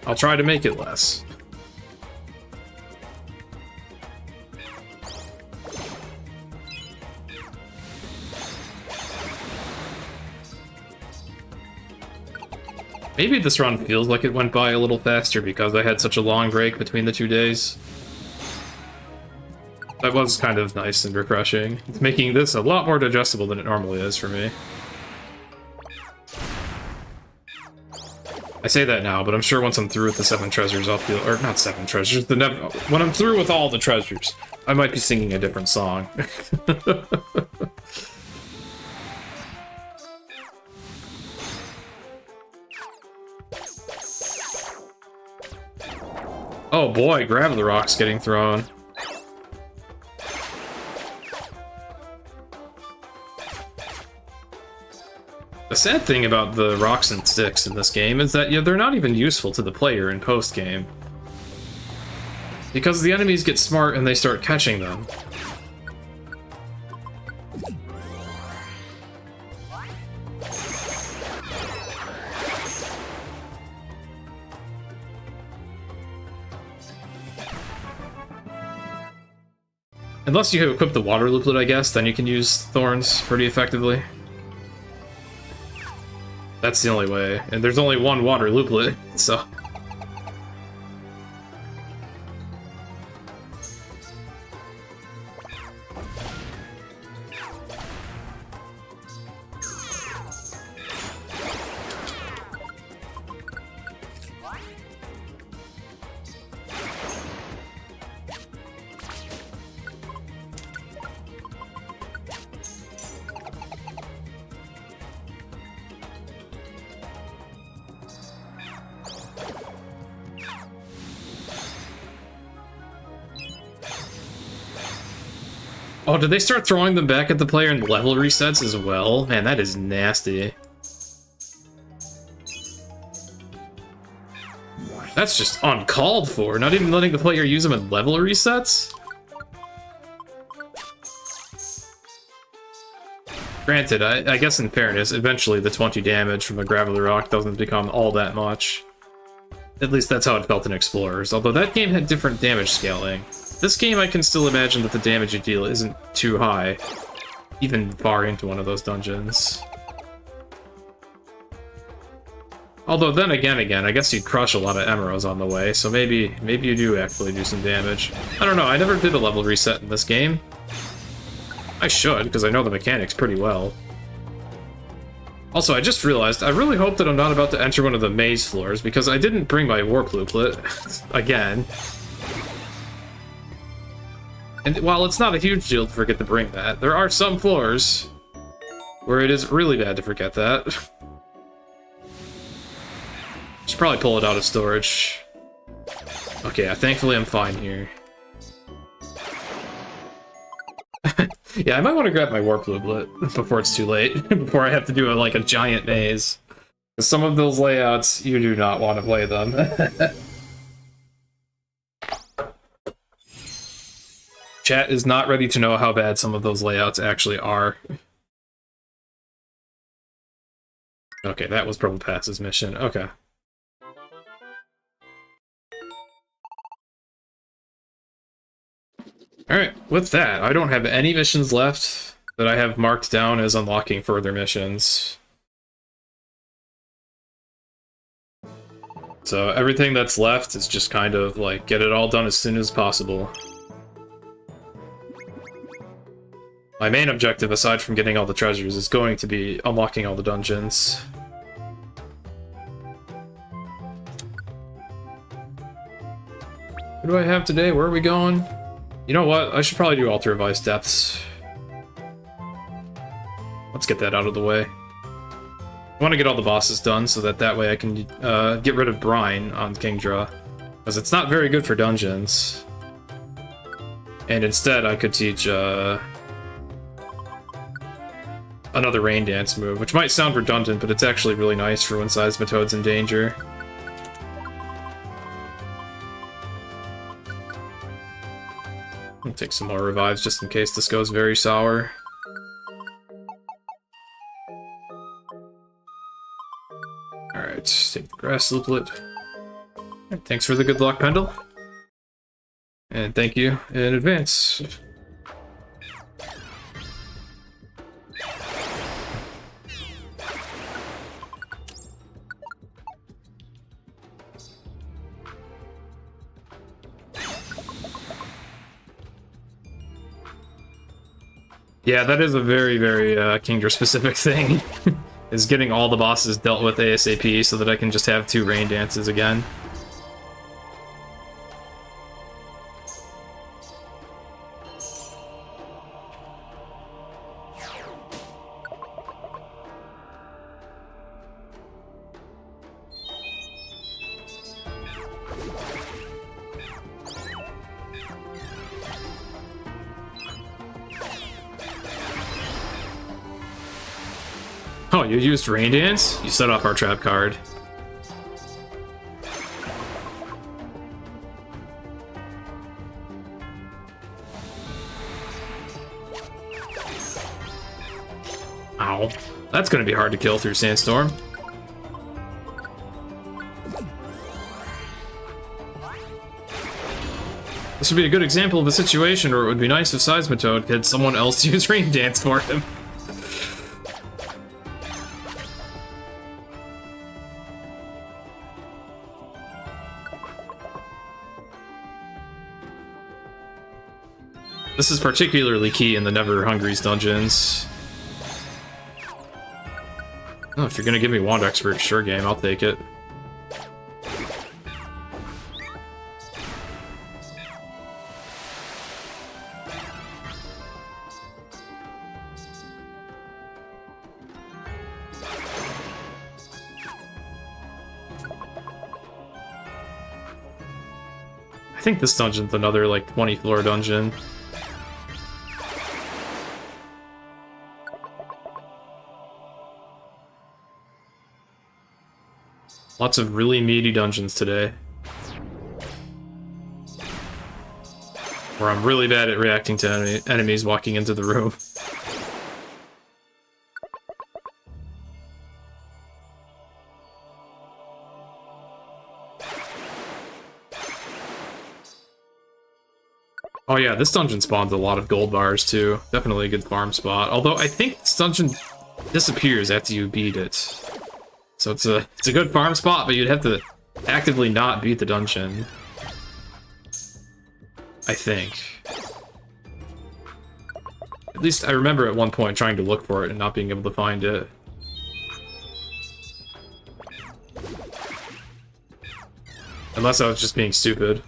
I'll try to make it less. Maybe this run feels like it went by a little faster because I had such a long break between the 2 days. That was kind of nice and refreshing. It's making this a lot more digestible than it normally is for me. I say that now, but I'm sure once I'm through with the 7 treasures, I'll feel... Or, not 7 treasures, when I'm through with all the treasures, I might be singing a different song. Oh boy, grab the rocks getting thrown. The sad thing about the rocks and sticks in this game is that they're not even useful to the player in post-game. Because the enemies get smart and they start catching them. Unless you equip the water looplet, I guess, then you can use thorns pretty effectively. That's the only way. And there's only one water looplet, so... Oh, did they start throwing them back at the player in level resets as well? Man, that is nasty. That's just uncalled for. Not even letting the player use them in level resets? Granted, I guess in fairness, eventually the 20 damage from a Gravelly Rock doesn't become all that much. At least that's how it felt in Explorers, although that game had different damage scaling. This game, I can still imagine that the damage you deal isn't too high, even far into one of those dungeons. Although then again, I guess you'd crush a lot of emeralds on the way, so maybe you do actually do some damage. I don't know, I never did a level reset in this game. I should, because I know the mechanics pretty well. Also, I just realized, I really hope that I'm not about to enter one of the maze floors, because I didn't bring my warp looplet. Again. And while it's not a huge deal to forget to bring that, there are some floors where it is really bad to forget that. Should probably pull it out of storage. Okay, thankfully I'm fine here. Yeah, I might want to grab my warp looplet before it's too late, before I have to do like a giant maze. Because some of those layouts, you do not want to play them. Chat is not ready to know how bad some of those layouts actually are. Okay, that was probably past his mission. Okay. Alright, with that, I don't have any missions left that I have marked down as unlocking further missions. So everything that's left is just kind of like, get it all done as soon as possible. My main objective, aside from getting all the treasures, is going to be unlocking all the dungeons. What do I have today? Where are we going? You know what? I should probably do Altar of Ice Depths. Let's get that out of the way. I want to get all the bosses done so that way I can get rid of Brine on Kingdra. Because it's not very good for dungeons. And instead I could teach another Rain Dance move, which might sound redundant, but it's actually really nice for when Seismitoad's in danger. I'll take some more revives just in case this goes very sour. Alright, take the grass looplet. Thanks for the good luck, Pendle. And thank you in advance. Yeah, that is a very, very Kingdra-specific thing, is getting all the bosses dealt with ASAP so that I can just have 2 Rain Dances again. Oh, you used Rain Dance? You set off our trap card. Ow. That's gonna be hard to kill through Sandstorm. This would be a good example of a situation where it would be nice if Seismitoad had someone else use Rain Dance for him. This is particularly key in the Never Hungry's dungeons. Oh, if you're gonna give me Wand Expert, sure game, I'll take it. I think this dungeon's another, like, 20-floor dungeon. Lots of really meaty dungeons today. Where I'm really bad at reacting to enemies walking into the room. Oh yeah, this dungeon spawns a lot of gold bars too. Definitely a good farm spot. Although I think this dungeon disappears after you beat it. So it's a good farm spot, but you'd have to actively not beat the dungeon. I think. At least I remember at one point trying to look for it and not being able to find it. Unless I was just being stupid.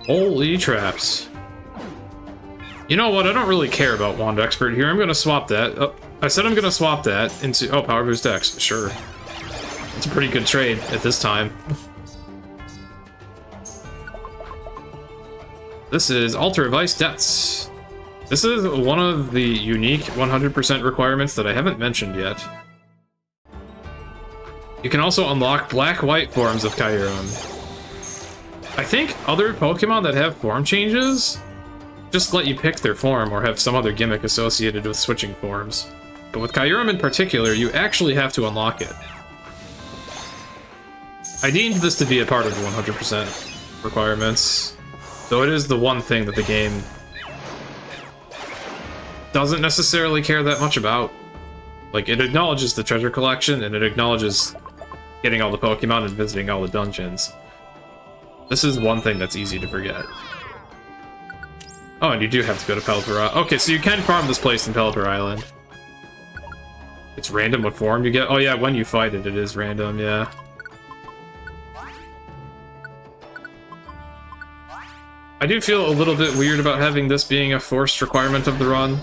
Holy traps. You know what? I don't really care about Wand Expert here. I'm gonna swap that. Oh, I said I'm gonna swap that into... Oh, Power Boost X. Sure. It's a pretty good trade at this time. This is Altar of Ice Depths. This is one of the unique 100% requirements that I haven't mentioned yet. You can also unlock black-white forms of Kyurem. I think other Pokemon that have form changes just let you pick their form or have some other gimmick associated with switching forms. But with Kyurem in particular, you actually have to unlock it. I deemed this to be a part of the 100% requirements, though it is the one thing that the game doesn't necessarily care that much about. Like, it acknowledges the treasure collection, and it acknowledges getting all the Pokemon and visiting all the dungeons. This is one thing that's easy to forget. Oh, and you do have to go to Pelipper Island. Okay, so you can farm this place in Pelipper Island. It's random what form you get? Oh yeah, when you fight it, it is random, yeah. I do feel a little bit weird about having this being a forced requirement of the run.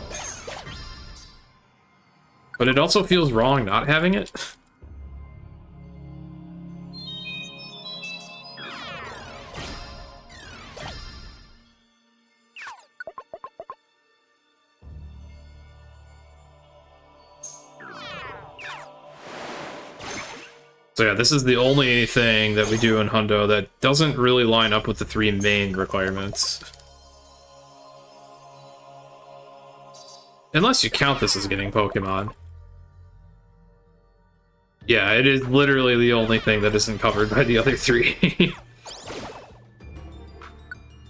But it also feels wrong not having it. So yeah, this is the only thing that we do in Hundo that doesn't really line up with the three main requirements. Unless you count this as getting Pokemon. Yeah, it is literally the only thing that isn't covered by the other three.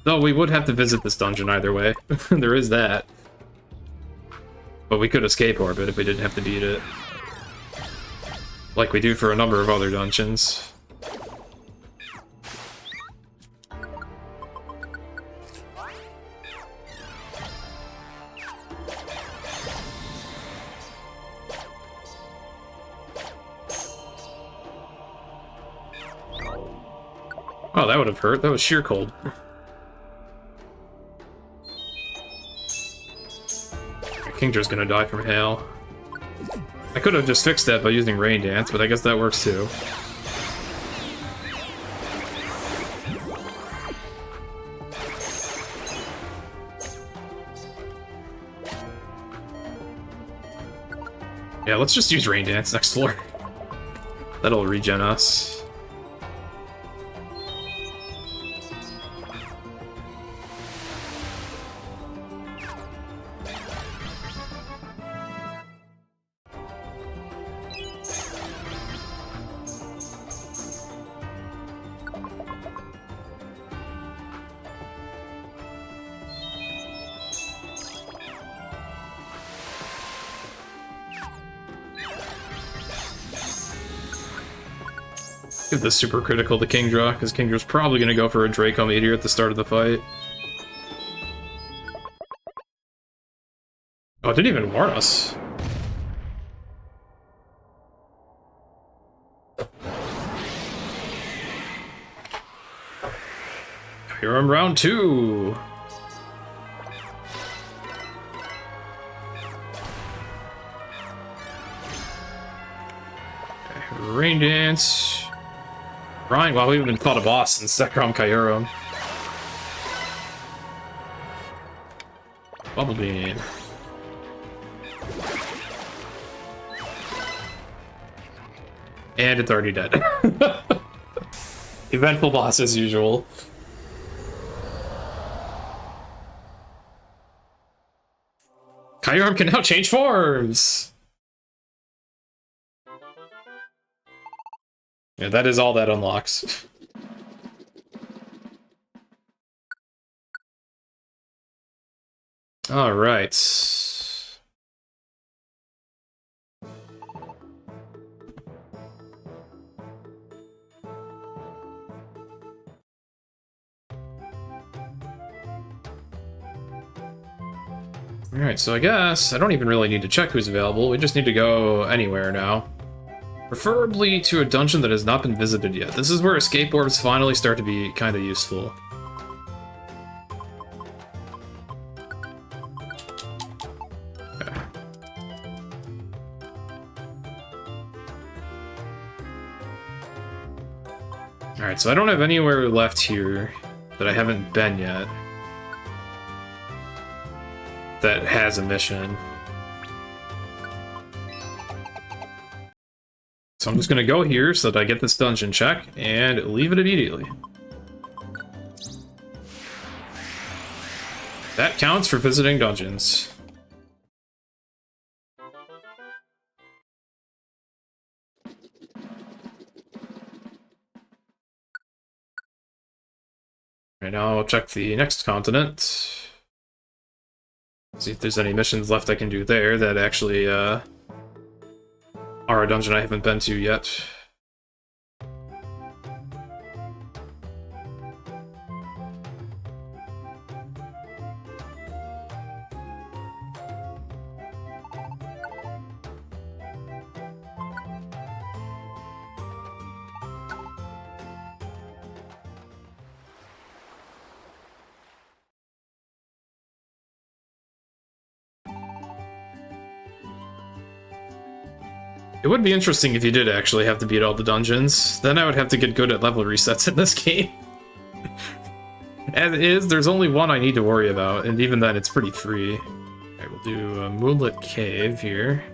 Though we would have to visit this dungeon either way. There is that. But we could escape orbit if we didn't have to beat it. Like we do for a number of other dungeons. Oh, that would have hurt. That was sheer cold. Kingdra's gonna die from hail. I could have just fixed that by using Rain Dance, but I guess that works too. Yeah, let's just use Rain Dance next floor. That'll regen us. Give this super critical to Kingdra, because Kingdra's probably going to go for a Draco Meteor at the start of the fight. Oh, it didn't even warn us. Here I'm round 2. Rain Dance. Ryan, wow, we haven't even fought a boss since Zekrom Kyurem. Bubble Beam. And it's already dead. Eventful boss as usual. Kyurem can now change forms! Yeah, that is all that unlocks. Alright. Alright, so I guess I don't even really need to check who's available. We just need to go anywhere now. Preferably to a dungeon that has not been visited yet. This is where escape orbs finally start to be kind of useful. Okay. Alright, so I don't have anywhere left here that I haven't been yet that has a mission. So I'm just going to go here so that I get this dungeon check and leave it immediately. That counts for visiting dungeons. Right now I'll check the next continent. See if there's any missions left I can do there that actually are a dungeon I haven't been to yet. It would be interesting if you did actually have to beat all the dungeons. Then I would have to get good at level resets in this game. As it is, there's only one I need to worry about, and even then it's pretty free. Alright, we'll do a Moonlit Cave here.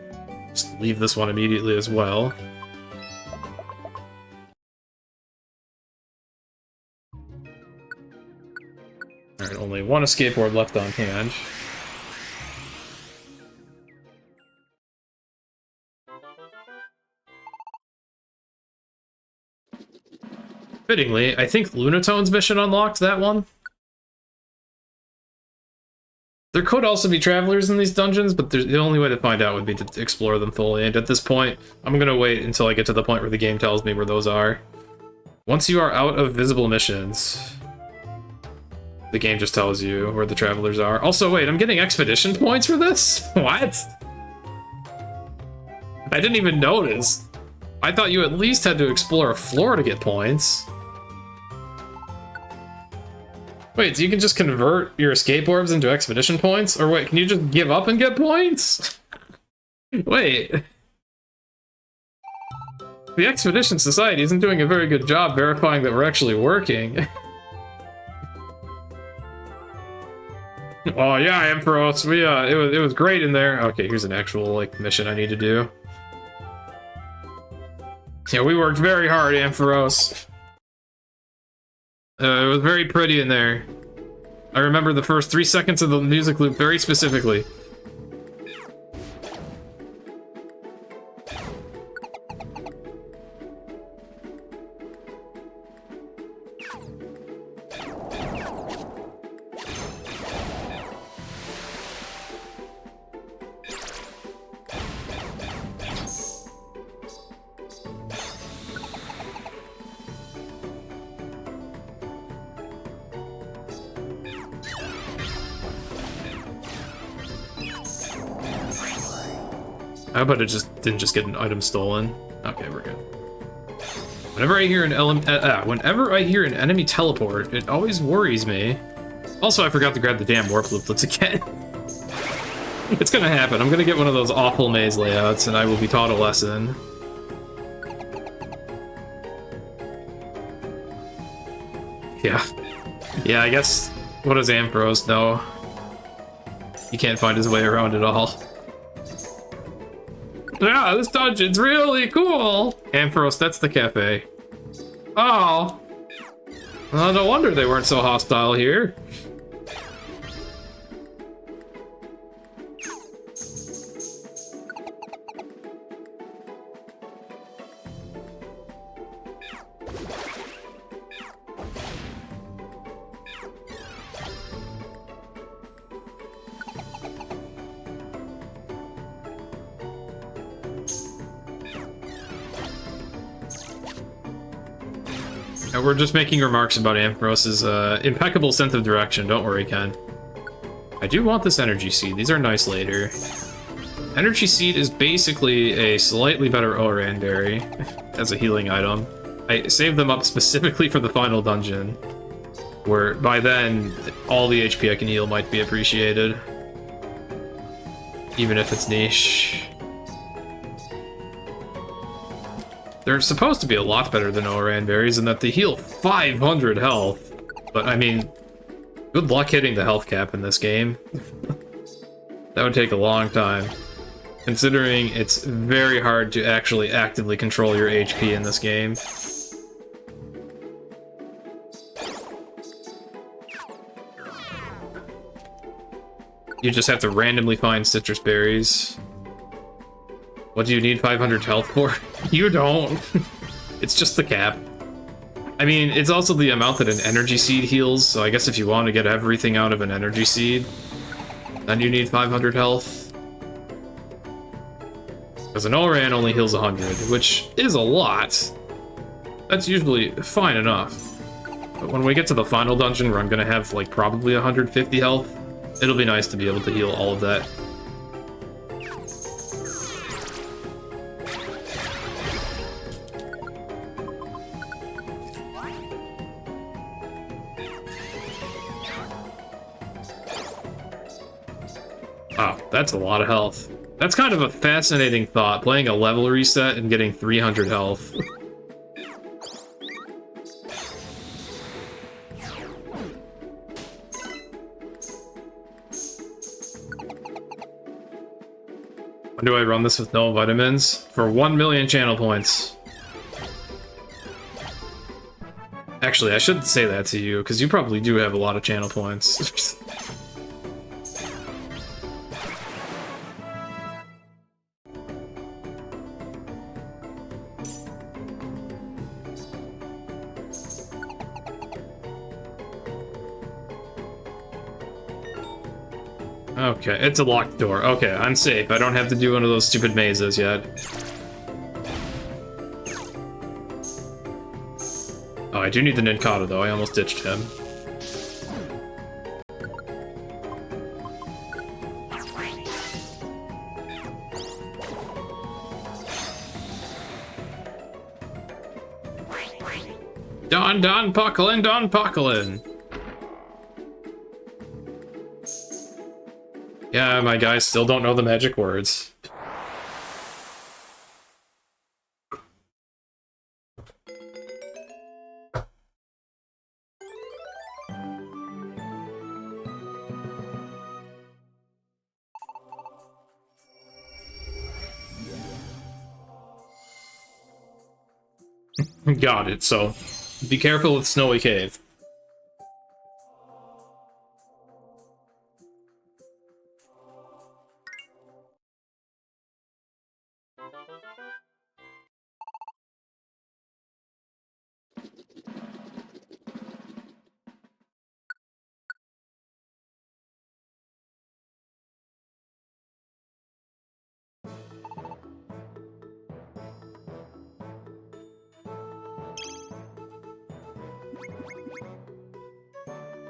Just leave this one immediately as well. Alright, only one escape board left on hand. Fittingly, I think Lunatone's mission unlocked that one. There could also be travelers in these dungeons, but the only way to find out would be to explore them fully, and at this point, I'm gonna wait until I get to the point where the game tells me where those are. Once you are out of visible missions, the game just tells you where the travelers are. Also, wait, I'm getting expedition points for this? What? I didn't even notice. I thought you at least had to explore a floor to get points. Wait, so you can just convert your escape orbs into expedition points? Or wait, can you just give up and get points? Wait. The Expedition Society isn't doing a very good job verifying that we're actually working. Oh yeah, Ampharos, we it was great in there. Okay, here's an actual like mission I need to do. Yeah, we worked very hard, Ampharos. It was very pretty in there. I remember the first 3 seconds of the music loop very specifically. How about it didn't just get an item stolen? Okay, we're good. Whenever I hear an enemy teleport, it always worries me. Also, I forgot to grab the damn warp looplets again. It's gonna happen. I'm gonna get one of those awful maze layouts, and I will be taught a lesson. Yeah. Yeah, I guess... What does Ampharos know? He can't find his way around at all. Yeah, this dungeon's really cool! Ampharos, that's the cafe. Oh. Well, no wonder they weren't so hostile here. We're just making remarks about Ampharos's impeccable sense of direction. Don't worry, Ken. I do want this energy seed. These are nice later. Energy seed is basically a slightly better Oran berry as a healing item. I saved them up specifically for the final dungeon, where by then all the HP I can heal might be appreciated, even if it's niche. They're supposed to be a lot better than Oran berries in that they heal 500 health. But, I mean, good luck hitting the health cap in this game. That would take a long time, considering it's very hard to actually actively control your HP in this game. You just have to randomly find citrus berries. What do you need 500 health for? You don't. It's just the cap. I mean, it's also the amount that an energy seed heals, so I guess if you want to get everything out of an energy seed, then you need 500 health. Because an Oran only heals 100, which is a lot. That's usually fine enough. But when we get to the final dungeon where I'm gonna have, like, probably 150 health, it'll be nice to be able to heal all of that. Wow, that's a lot of health. That's kind of a fascinating thought, playing a level reset and getting 300 health. When do I run this with no vitamins? For 1 million channel points. Actually, I shouldn't say that to you, because you probably do have a lot of channel points. Okay, it's a locked door. Okay, I'm safe. I don't have to do one of those stupid mazes yet. Oh, I do need the Ninkata, though. I almost ditched him. Don Pucklin, Don Pucklin! Yeah, my guys still don't know the magic words. Got it, so be careful with Snowy Cave.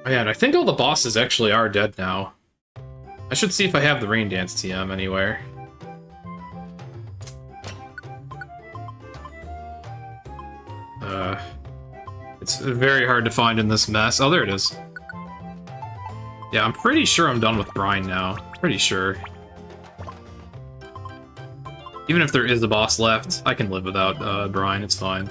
Man, I think all the bosses actually are dead now. I should see if I have the Rain Dance TM anywhere. It's very hard to find in this mess. Oh, there it is. Yeah, I'm pretty sure I'm done with Brine now. Pretty sure. Even if there is a boss left, I can live without Brine, it's fine.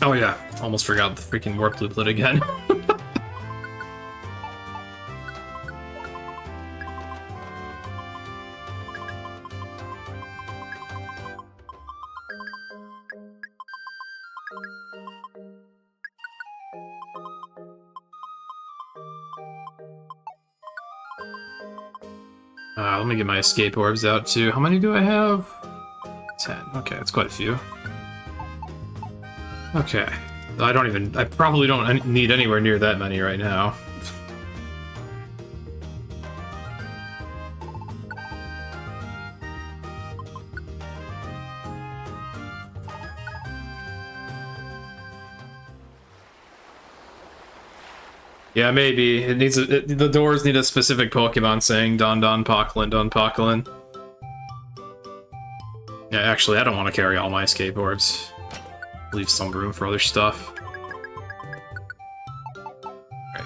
Oh yeah, almost forgot the freaking warp looplet again. Let me get my escape orbs out too. How many do I have? 10. Okay, that's quite a few. Okay. I probably don't need anywhere near that many right now. Yeah, maybe. It needs the doors need a specific Pokemon saying Don Don Poklin, Don Poklin. Yeah, actually, I don't want to carry all my escape orbs. Leave some room for other stuff. Right.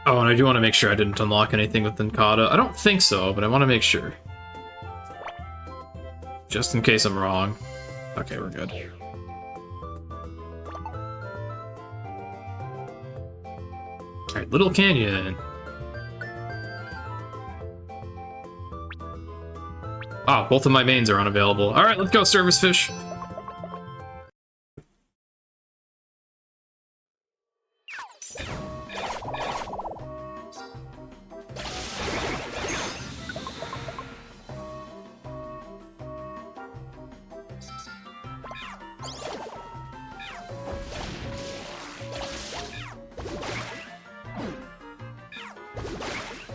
Oh, and I do want to make sure I didn't unlock anything with Ninkata. I don't think so, but I want to make sure. Just in case I'm wrong. Okay, we're good. Alright, Little Canyon. Ah, both of my mains are unavailable. Alright, let's go, Service Fish.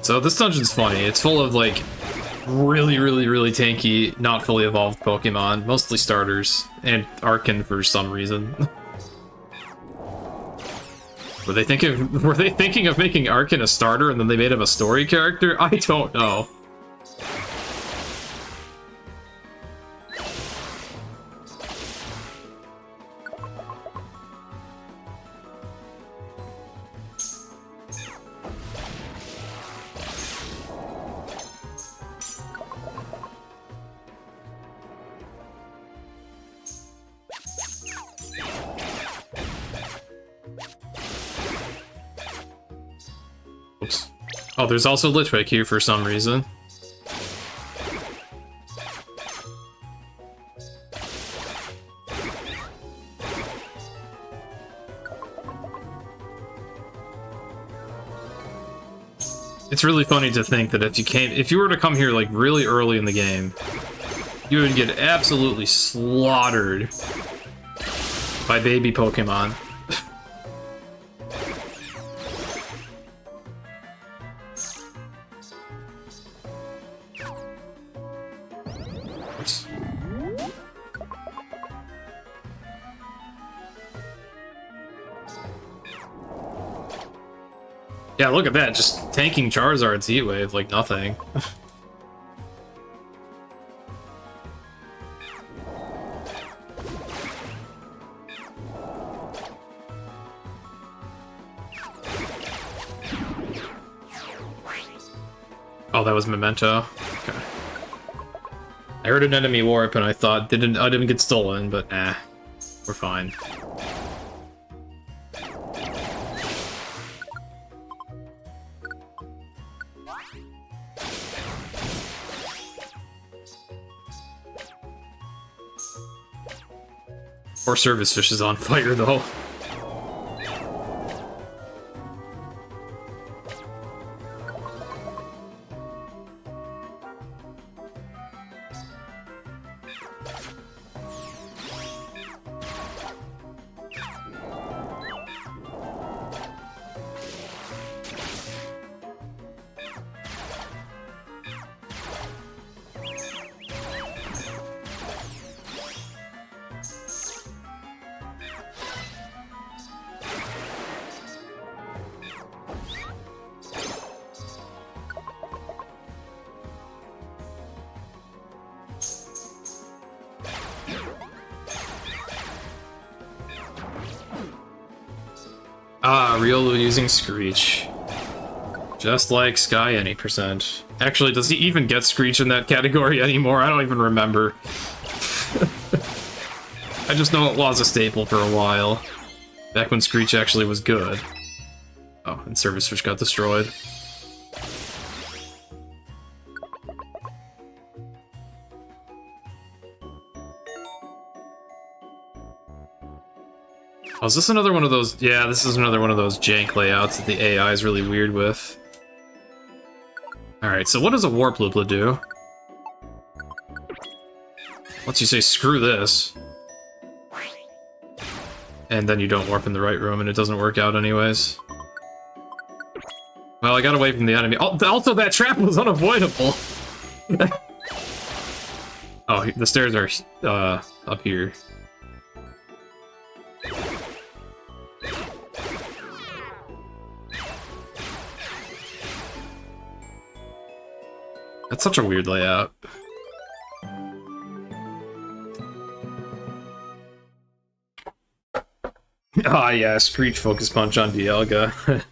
So this dungeon's funny. It's full of, like, really tanky, not fully evolved Pokemon. Mostly starters. And Arkin for some reason. Were they thinking of making Arkin a starter and then they made him a story character? I don't know. Oops. Oh, there's also Litwick here for some reason. It's really funny to think that if you were to come here like really early in the game, you would get absolutely slaughtered by baby Pokemon. Yeah, look at that, just tanking Charizard's Heat Wave like nothing. Oh, that was Memento? Okay. I heard an enemy warp and I thought I didn't get stolen, but nah. We're fine. Or Service Fish is on fire, though. Ah, Real using Screech. Just like Sky any percent. Actually, does he even get Screech in that category anymore? I don't even remember. I just know it was a staple for a while. Back when Screech actually was good. Oh, and Service Fish got destroyed. Oh, is this another one of those? Yeah, this is another one of those jank layouts that the AI is really weird with. Alright, so what does a Warp Lupla do? Lets you say, screw this. And then you don't warp in the right room and it doesn't work out anyways. Well, I got away from the enemy. Oh, also, that trap was unavoidable! Oh, the stairs are, up here. That's such a weird layout. Ah, yeah, Screech Focus Punch on Dialga.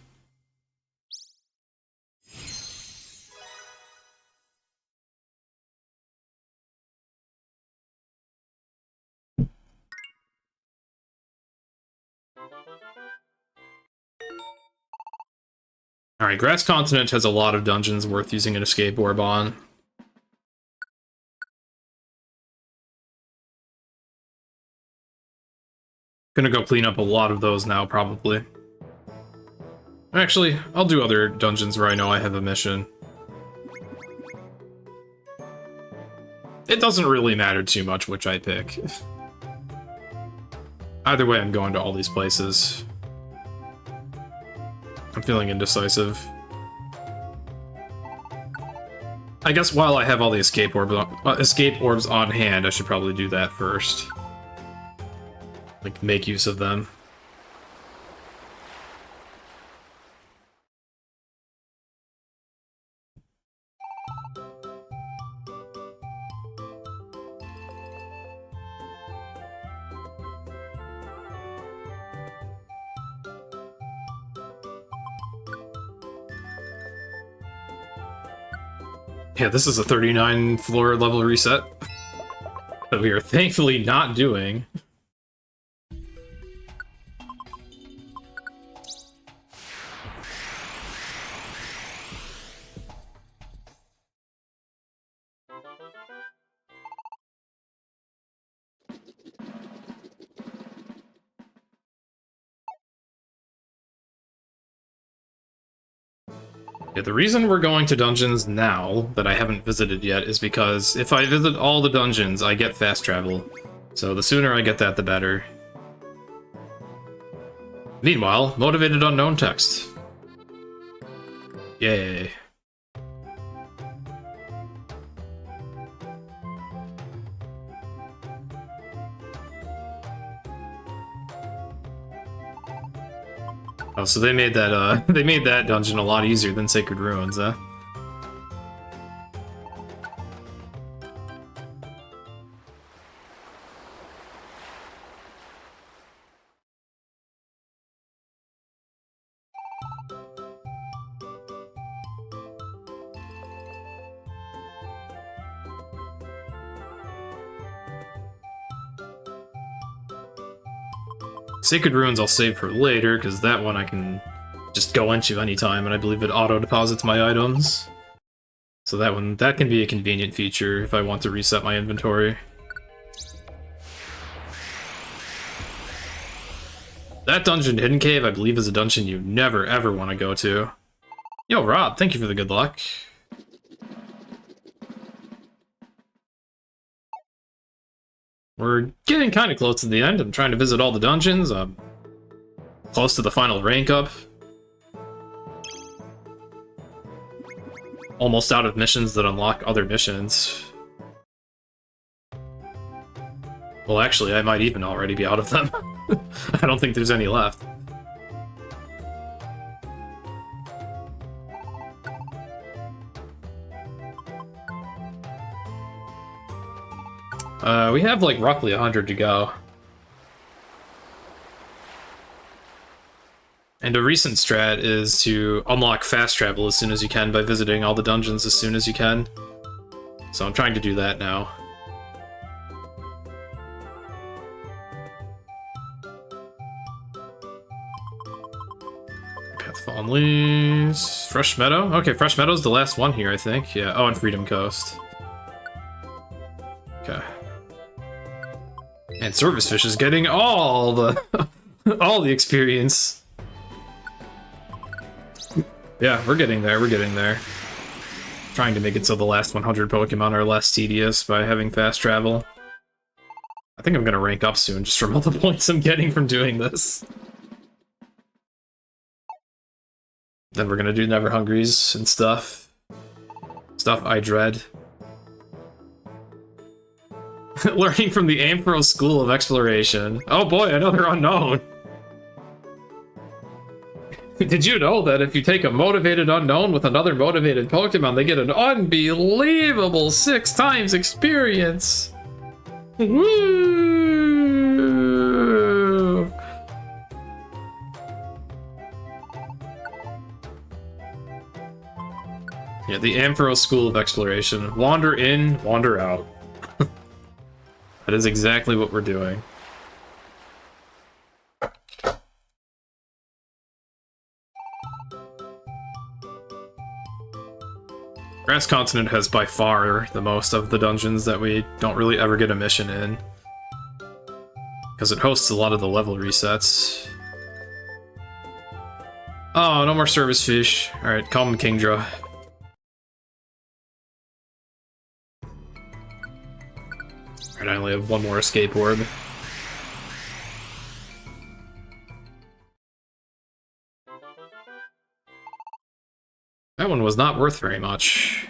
Alright, Grass Continent has a lot of dungeons worth using an escape orb on. Gonna go clean up a lot of those now, probably. Actually, I'll do other dungeons where I know I have a mission. It doesn't really matter too much which I pick. Either way, I'm going to all these places. I'm feeling indecisive. I guess while I have all the escape orbs on hand, I should probably do that first. Like, make use of them. Yeah, this is a 39 floor level reset that we are thankfully not doing. Yeah, the reason we're going to dungeons now that I haven't visited yet is because if I visit all the dungeons, I get fast travel. So the sooner I get that, the better. Meanwhile, motivated unknown text. Yay. Oh, so they made that they made that dungeon a lot easier than Sacred Ruins, huh? Sacred Ruins I'll save for later, because that one I can just go into anytime, and I believe it auto-deposits my items. So that can be a convenient feature if I want to reset my inventory. That dungeon, Hidden Cave, I believe is a dungeon you never ever want to go to. Yo, Rob, thank you for the good luck. We're getting kind of close to the end. I'm trying to visit all the dungeons. I'm close to the final rank up. Almost out of missions that unlock other missions. Well, actually, I might even already be out of them. I don't think there's any left. We have like roughly 100 to go. And a recent strat is to unlock fast travel as soon as you can by visiting all the dungeons as soon as you can. So I'm trying to do that now. Path of Fondleys. Fresh Meadow? Okay, Fresh Meadow's the last one here, I think. Yeah, oh, and Freedom Coast. Okay. And Service Fish is getting all the all the experience. Yeah, we're getting there, we're getting there. Trying to make it so the last 100 Pokemon are less tedious by having fast travel. I think I'm gonna rank up soon just from all the points I'm getting from doing this. Then we're gonna do Never Hungries and stuff. Stuff I dread. Learning from the Ampharos School of Exploration. Oh boy, another unknown! Did you know that if you take a motivated unknown with another motivated Pokemon, they get an unbelievable 6 times experience? Woo! Yeah, the Ampharos School of Exploration. Wander in, wander out. That is exactly what we're doing. Grass Continent has by far the most of the dungeons that we don't really ever get a mission in. Because it hosts a lot of the level resets. Oh, no more Service Fish. Alright, call him Kingdra. Alright, I only have one more Escape Orb. That one was not worth very much.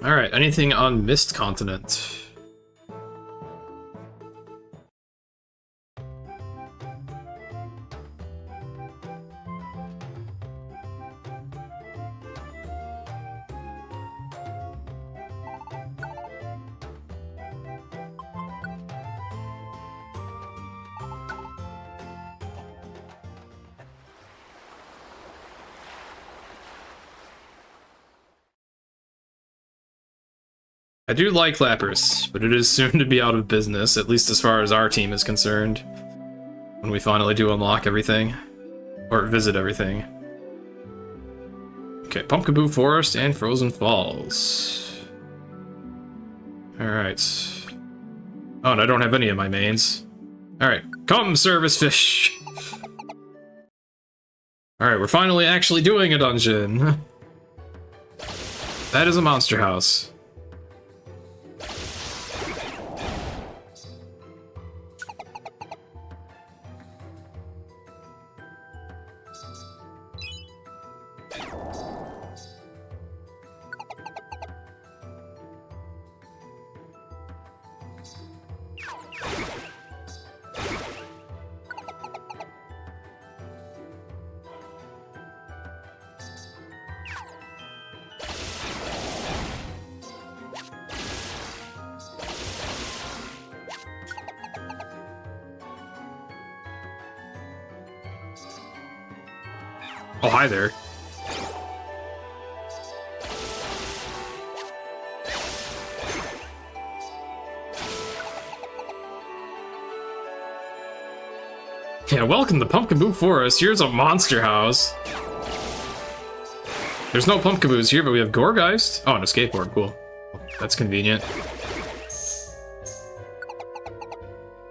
Alright, anything on Mist Continent? I do like Lapras, but it is soon to be out of business, at least as far as our team is concerned. When we finally do unlock everything. Or visit everything. Okay, Pumpkaboo Forest and Frozen Falls. Alright. Oh, and I don't have any of my mains. Alright, come Service Fish! Alright, we're finally actually doing a dungeon! That is a monster house. Oh, hi there. Yeah, welcome to Pumpkaboo Forest. Here's a monster house. There's no Pumpkaboos here, but we have Gorgeist. Oh, and a skateboard. Cool. That's convenient.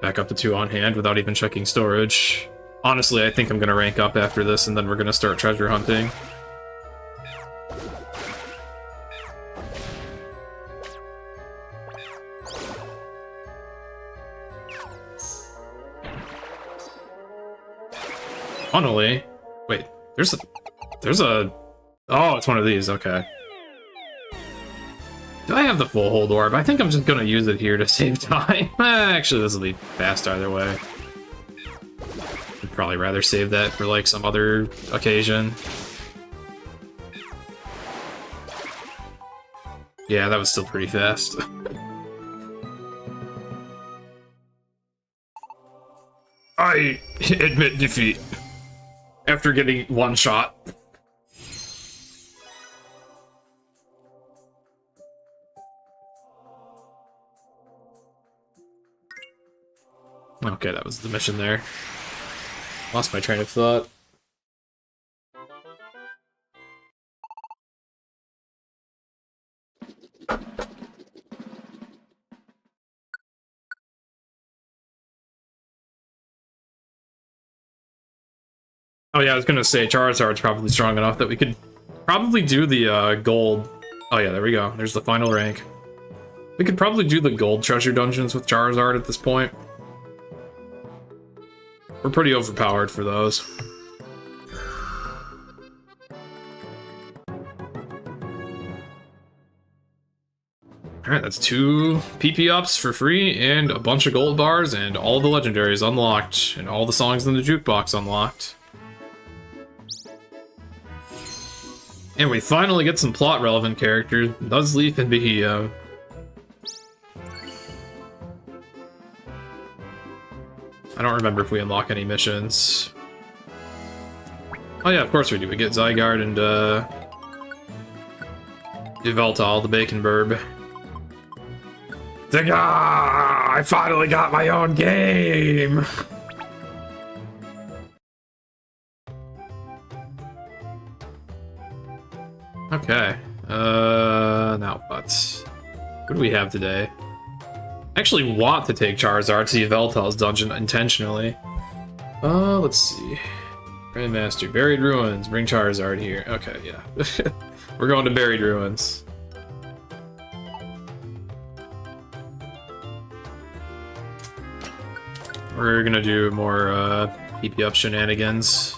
Back up to 2 on hand without even checking storage. Honestly, I think I'm gonna rank up after this, and then we're gonna start treasure hunting. Funnily, wait, there's a, oh, it's one of these, okay. Do I have the full hold orb? I think I'm just gonna use it here to save time. Actually, this will be fast either way. I'd probably rather save that for, like, some other occasion. Yeah, that was still pretty fast. I admit defeat. After getting one shot. Okay, that was the mission there. Lost my train of thought. Oh yeah, I was gonna say Charizard's probably strong enough that we could probably do the gold. Oh yeah, there we go. There's the final rank. We could probably do the gold treasure dungeons with Charizard at this point. We're pretty overpowered for those. Alright, that's 2 PP ups for free, and a bunch of gold bars, and all the legendaries unlocked, and all the songs in the jukebox unlocked. And we finally get some plot-relevant characters, Nuzleaf and Bahio. I don't remember if we unlock any missions. Oh yeah, of course we do. We get Zygarde and, Yveltal, the Bacon Burb. It's like, ah, I finally got my own game! Okay, now what? What do we have today? I actually want to take Charizard to Yveltal's dungeon intentionally. Let's see. Grandmaster, Buried Ruins, bring Charizard here. Okay, yeah. We're going to Buried Ruins. We're gonna do more, PP up shenanigans.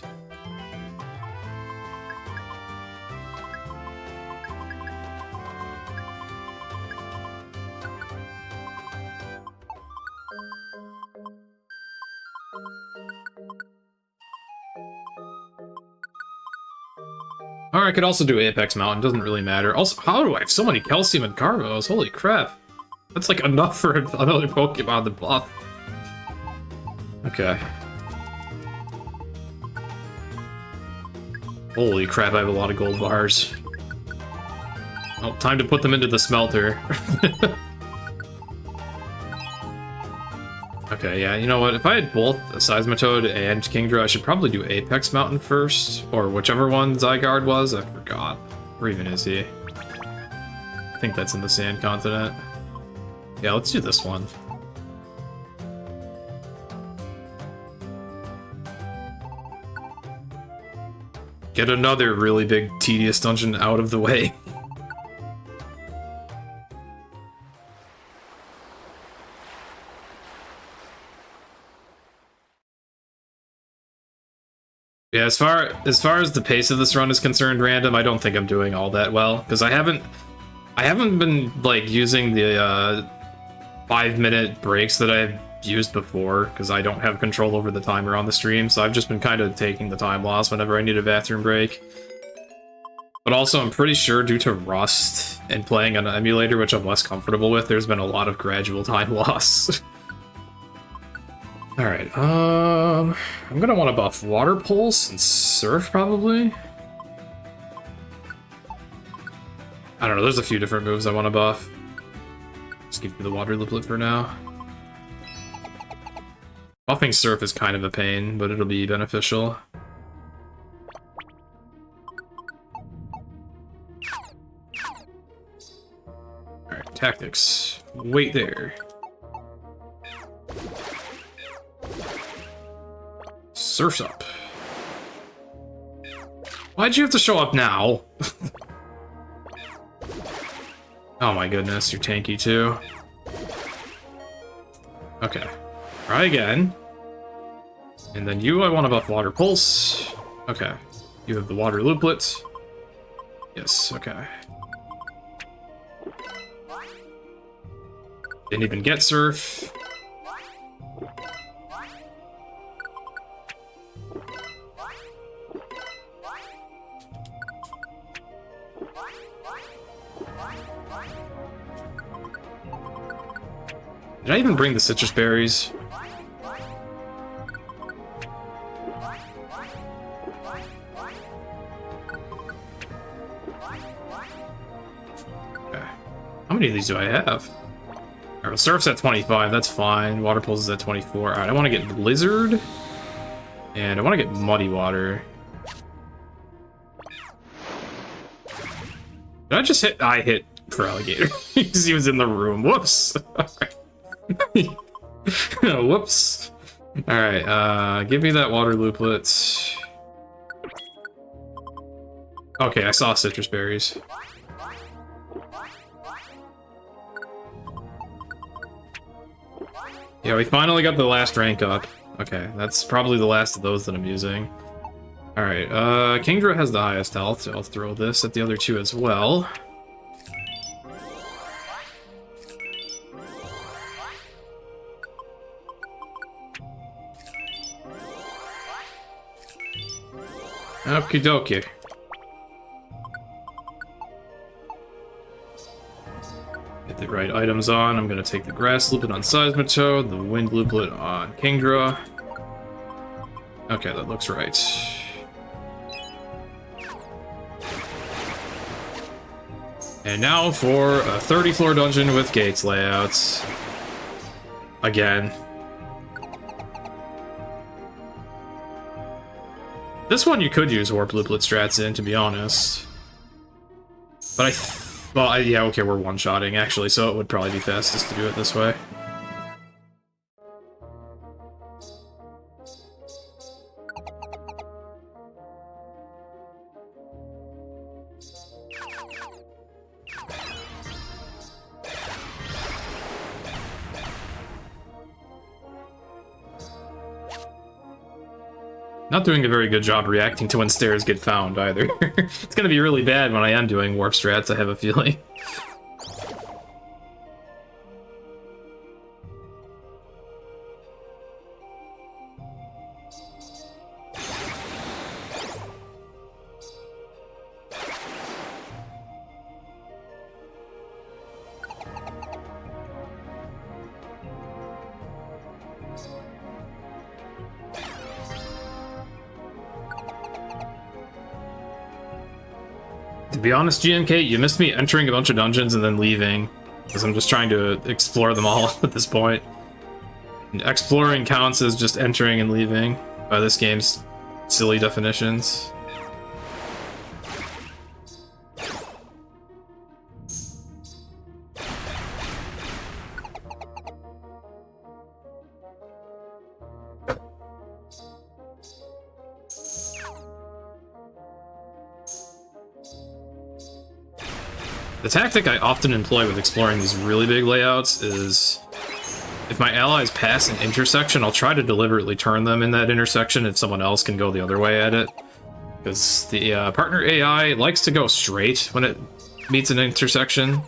Or I could also do Apex Mountain, doesn't really matter. Also, how do I have so many Calcium and Carbos? Holy crap. That's like enough for another Pokemon to buff. Okay. Holy crap, I have a lot of gold bars. Oh, time to put them into the smelter. Okay, yeah, you know what? If I had both Seismitoad and Kingdra, I should probably do Apex Mountain first, or whichever one Zygarde was. I forgot. Where even is he? I think that's in the Sand Continent. Yeah, let's do this one. Get another really big, tedious dungeon out of the way. Yeah, as far as the pace of this run is concerned, Random, I don't think I'm doing all that well, because I haven't been like using the 5-minute breaks that I've used before, because I don't have control over the timer on the stream, so I've just been kind of taking the time loss whenever I need a bathroom break. But also, I'm pretty sure due to Rust and playing on an emulator, which I'm less comfortable with, there's been a lot of gradual time loss. Alright, I'm gonna want to buff Water Pulse and Surf, probably? I don't know, there's a few different moves I want to buff. Just give me the Water Liplet for now. Buffing Surf is kind of a pain, but it'll be beneficial. Alright, tactics. Wait there. Surf's up. Why'd you have to show up now? Oh my goodness, you're tanky too. Okay. Try again. And then you, I want to buff Water Pulse. Okay. You have the Water Looplet. Yes, okay. Didn't even get Surf. Did I even bring the citrus berries? Okay. How many of these do I have? Alright, well, Surf's at 25, that's fine. Water Pulse is at 24. Alright, I want to get Blizzard. And I want to get Muddy Water. Did I just hit? I hit for Alligator. Because he was in the room. Whoops. Whoops. Alright, give me that Water Looplet. Okay, I saw citrus berries. Yeah, we finally got the last rank up. Okay, that's probably the last of those that I'm using. Alright, Kingdra has the highest health, so I'll throw this at the other two as well. Okie dokie. Get the right items on. I'm gonna take the Grass Looplet on Seismitoad, the Wind Looplet on Kingdra. Okay, that looks right. And now for a 30-floor dungeon with gates layouts. Again. This one you could use Warp Looplet strats in, to be honest. But yeah, okay, we're one-shotting, actually, so it would probably be fastest to do it this way. Not doing a very good job reacting to when stairs get found, either. It's gonna be really bad when I am doing warp strats, I have a feeling. To be honest, GMK, you missed me entering a bunch of dungeons and then leaving, because I'm just trying to explore them all at this point. And exploring counts as just entering and leaving by this game's silly definitions. The tactic I often employ with exploring these really big layouts is, if my allies pass an intersection, I'll try to deliberately turn them in that intersection if someone else can go the other way at it. Because the partner AI likes to go straight when it meets an intersection.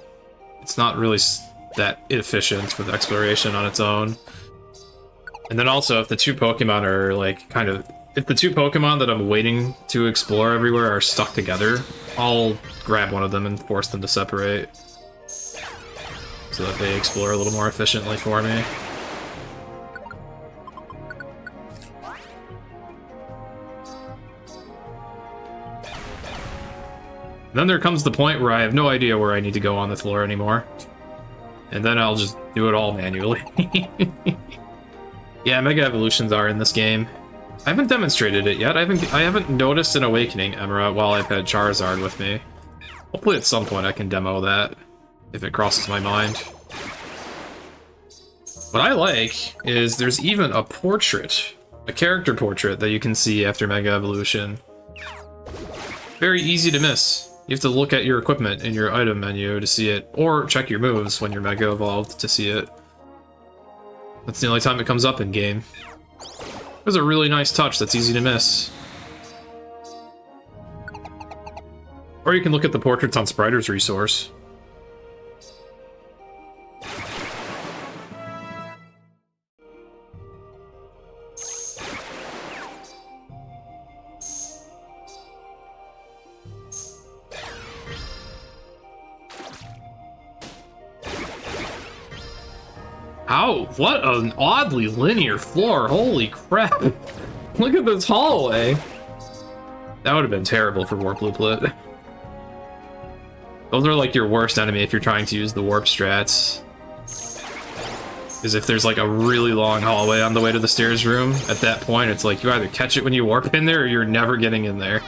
It's not really that efficient with exploration on its own. And then also, if the two Pokemon are, like, kind of... If the two Pokemon that I'm waiting to explore everywhere are stuck together, I'll grab one of them and force them to separate, so that they explore a little more efficiently for me. Then there comes the point where I have no idea where I need to go on the floor anymore. And then I'll just do it all manually. Yeah, Mega Evolutions are in this game. I haven't demonstrated it yet. I haven't noticed an Awakening Emerald while I've had Charizard with me. Hopefully at some point I can demo that, if it crosses my mind. What I like is there's even a portrait, a character portrait that you can see after Mega Evolution. Very easy to miss. You have to look at your equipment in your item menu to see it, or check your moves when you're Mega Evolved to see it. That's the only time it comes up in game. It was a really nice touch that's easy to miss. Or you can look at the portraits on Spriter's resource. How? What an oddly linear floor. Holy crap. Look at this hallway. That would have been terrible for Warp Looplet. Those are like your worst enemy if you're trying to use the warp strats. Is if there's like a really long hallway on the way to the stairs room, at that point it's like you either catch it when you warp in there or you're never getting in there.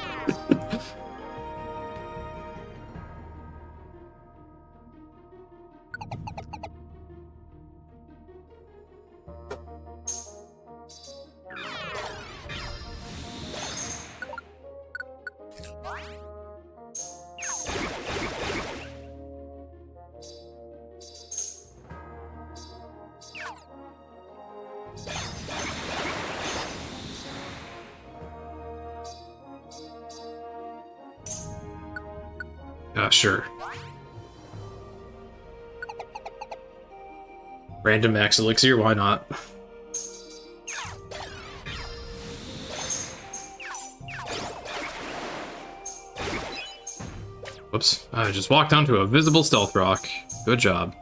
Sure. Random max elixir, why not? Whoops, I just walked onto a visible stealth rock. Good job.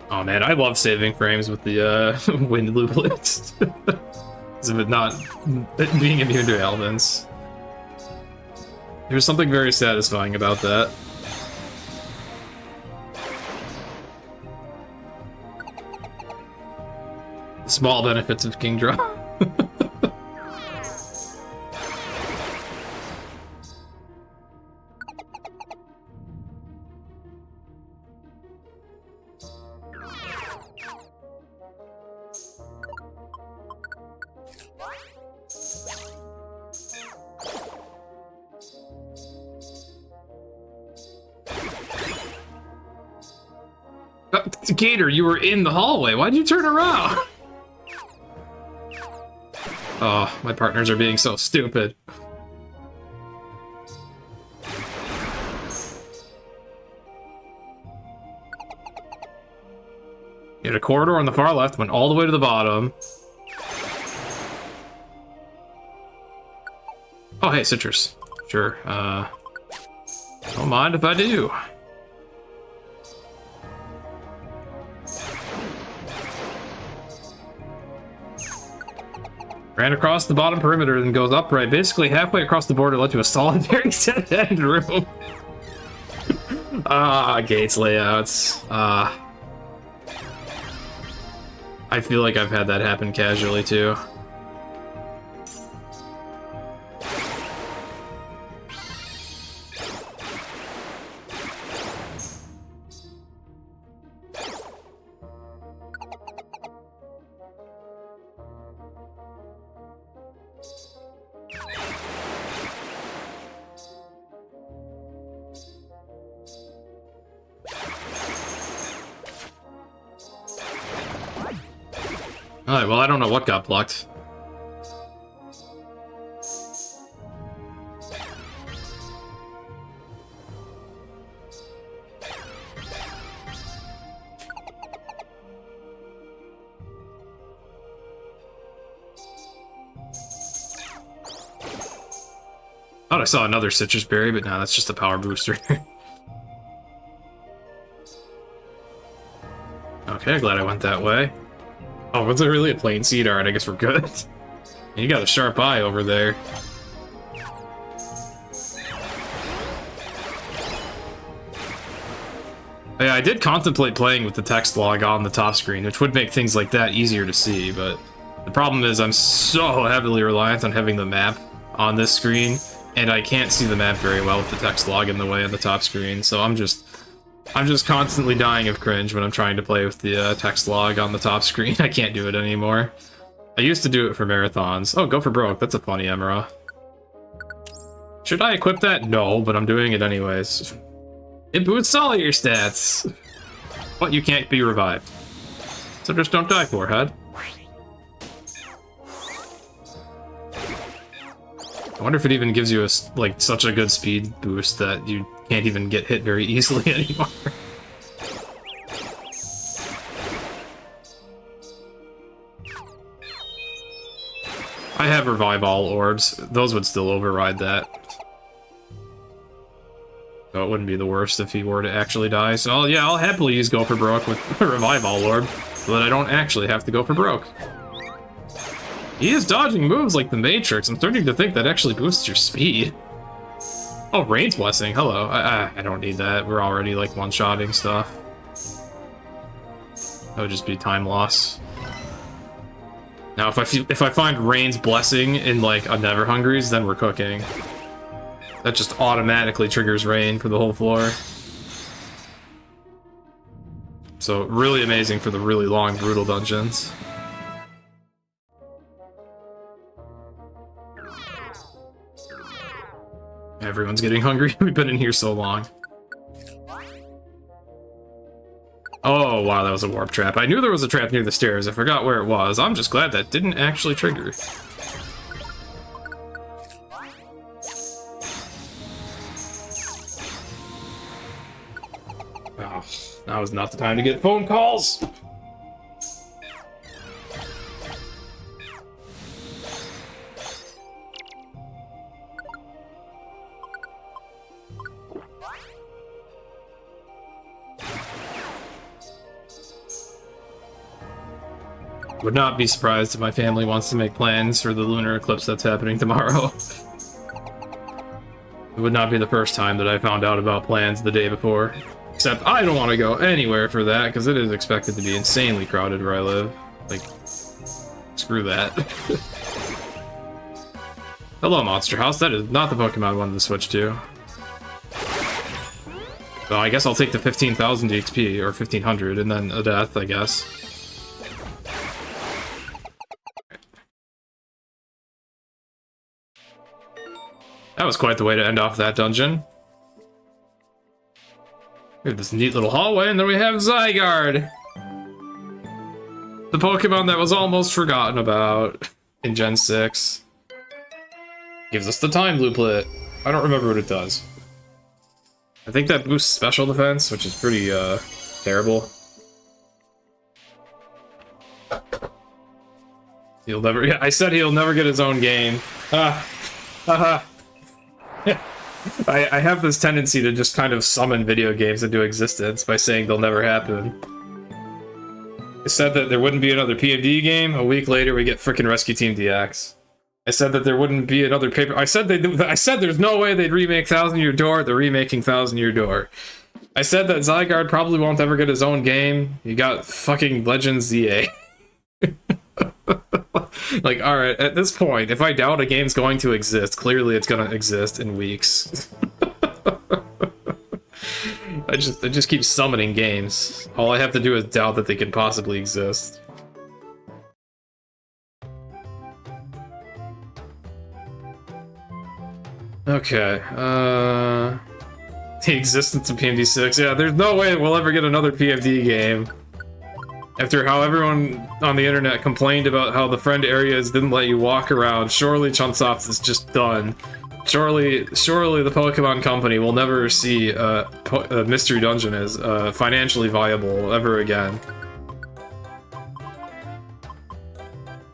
Oh man, I love saving frames with the wind looplets. Because of it not being immune to elements. There's something very satisfying about that. Small benefits of King Draw. Gator, you were in the hallway. Why'd you turn around? Oh, my partners are being so stupid. You had a corridor on the far left, went all the way to the bottom. Oh, hey, citrus. Sure, don't mind if I do. Ran across the bottom perimeter, then goes upright. Basically, halfway across the border led to a solitary dead-end room. Gates layouts. I feel like I've had that happen casually, too. Alright, well, I don't know what got blocked. Thought I saw another citrus berry, but no, that's just a power booster. Okay, glad I went that way. Oh, was it really a plain seed? Alright, I guess we're good. You got a sharp eye over there. Yeah, I did contemplate playing with the text log on the top screen, which would make things like that easier to see, but the problem is I'm so heavily reliant on having the map on this screen, and I can't see the map very well with the text log in the way on the top screen, so I'm just constantly dying of cringe when I'm trying to play with the text log on the top screen. I can't do it anymore. I used to do it for marathons. Oh, go for broke. That's a funny Emera. Should I equip that? No, but I'm doing it anyways. It boosts all your stats, but you can't be revived. So just don't die, forehead. I wonder if it even gives you like such a good speed boost that you can't even get hit very easily anymore. I have revive all orbs. Those would still override that. So it wouldn't be the worst if he were to actually die. So yeah, I'll happily use go for broke with a revive all orb, so that I don't actually have to go for broke. He is dodging moves like the Matrix. I'm starting to think that actually boosts your speed. Oh, Rain's Blessing. Hello. I don't need that. We're already like one-shotting stuff. That would just be time loss. Now, if I find Rain's Blessing in like a Never Hungries, then we're cooking. That just automatically triggers Rain for the whole floor. So really amazing for the really long, brutal dungeons. Everyone's getting hungry. We've been in here so long. Oh, wow, that was a warp trap. I knew there was a trap near the stairs. I forgot where it was. I'm just glad that didn't actually trigger. Oh, now is not the time to get phone calls. Would not be surprised if my family wants to make plans for the lunar eclipse that's happening tomorrow. It would not be the first time that I found out about plans the day before. Except I don't want to go anywhere for that, because it is expected to be insanely crowded where I live. Like, screw that. Hello, Monster House. That is not the Pokemon I wanted to switch to. So I guess I'll take the 15,000 XP, or 1,500, and then a death, I guess. That was quite the way to end off that dungeon. We have this neat little hallway, and then we have Zygarde! The Pokemon that was almost forgotten about in Gen 6. Gives us the Time Looplet. I don't remember what it does. I think that boosts special defense, which is pretty, terrible. He'll never- yeah, I said he'll never get his own game. Haha. I have this tendency to just kind of summon video games into existence by saying they'll never happen. I said that there wouldn't be another PMD game. A week later, we get frickin' Rescue Team DX. I said that there wouldn't be another paper. I said there's no way they'd remake Thousand Year Door. They're remaking Thousand Year Door. I said that Zygarde probably won't ever get his own game. You got fucking Legends ZA. Like, alright, at this point, if I doubt a game's going to exist, clearly it's gonna exist in weeks. I just keep summoning games. All I have to do is doubt that they can possibly exist. Okay, the existence of PMD6. Yeah, there's no way we'll ever get another PMD game. After how everyone on the internet complained about how the friend areas didn't let you walk around, surely Chunsoft is just done. Surely the Pokemon Company will never see a Mystery Dungeon as financially viable ever again.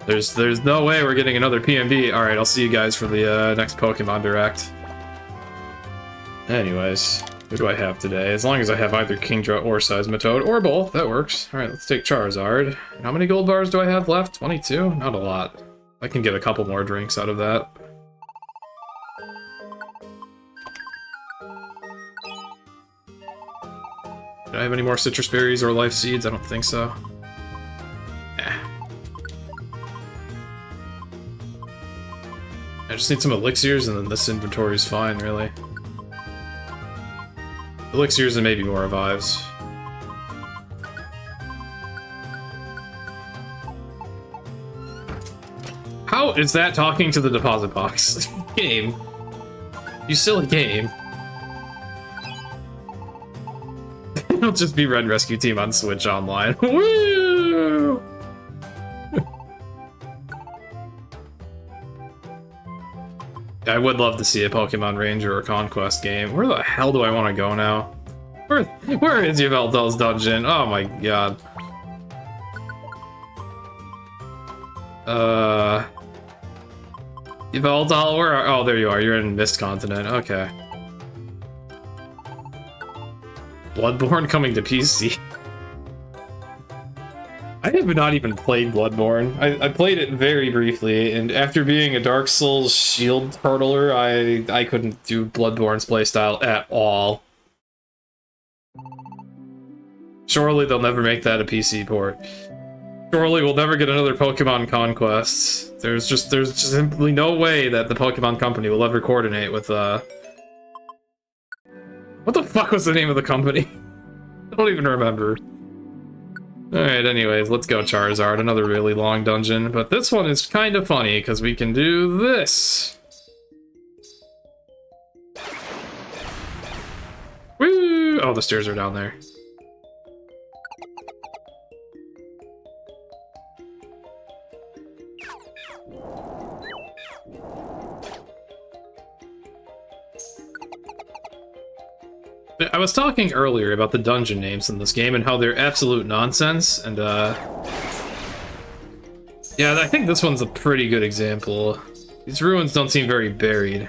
There's no way we're getting another PMD. Alright, I'll see you guys for the next Pokemon Direct. Anyways, who do I have today? As long as I have either Kingdra or Seismitoad, or both, that works. Alright, let's take Charizard. How many gold bars do I have left? 22? Not a lot. I can get a couple more drinks out of that. Do I have any more citrus berries or life seeds? I don't think so. I just need some elixirs, and then this inventory is fine, really. Elixirs and maybe more revives. How is that talking to the deposit box? Game. You silly game. It'll just be Red Rescue Team on Switch Online. Woo! I would love to see a Pokemon Ranger or Conquest game. Where the hell do I want to go now? Where is Yveltal's dungeon? Oh my god. Yveltal, where are— oh, there you are. You're in Mist Continent. Okay. Bloodborne coming to PC. I have not even played Bloodborne. I played it very briefly, and after being a Dark Souls shield hurdler, I couldn't do Bloodborne's playstyle at all. Surely they'll never make that a PC port. Surely we'll never get another Pokemon Conquest. There's just simply no way that the Pokemon Company will ever coordinate with what the fuck was the name of the company? I don't even remember. Alright, anyways, let's go Charizard. Another really long dungeon, but this one is kind of funny because we can do this. Woo! Oh, the stairs are down there. I was talking earlier about the dungeon names in this game and how they're absolute nonsense, and yeah, I think this one's a pretty good example. These ruins don't seem very buried.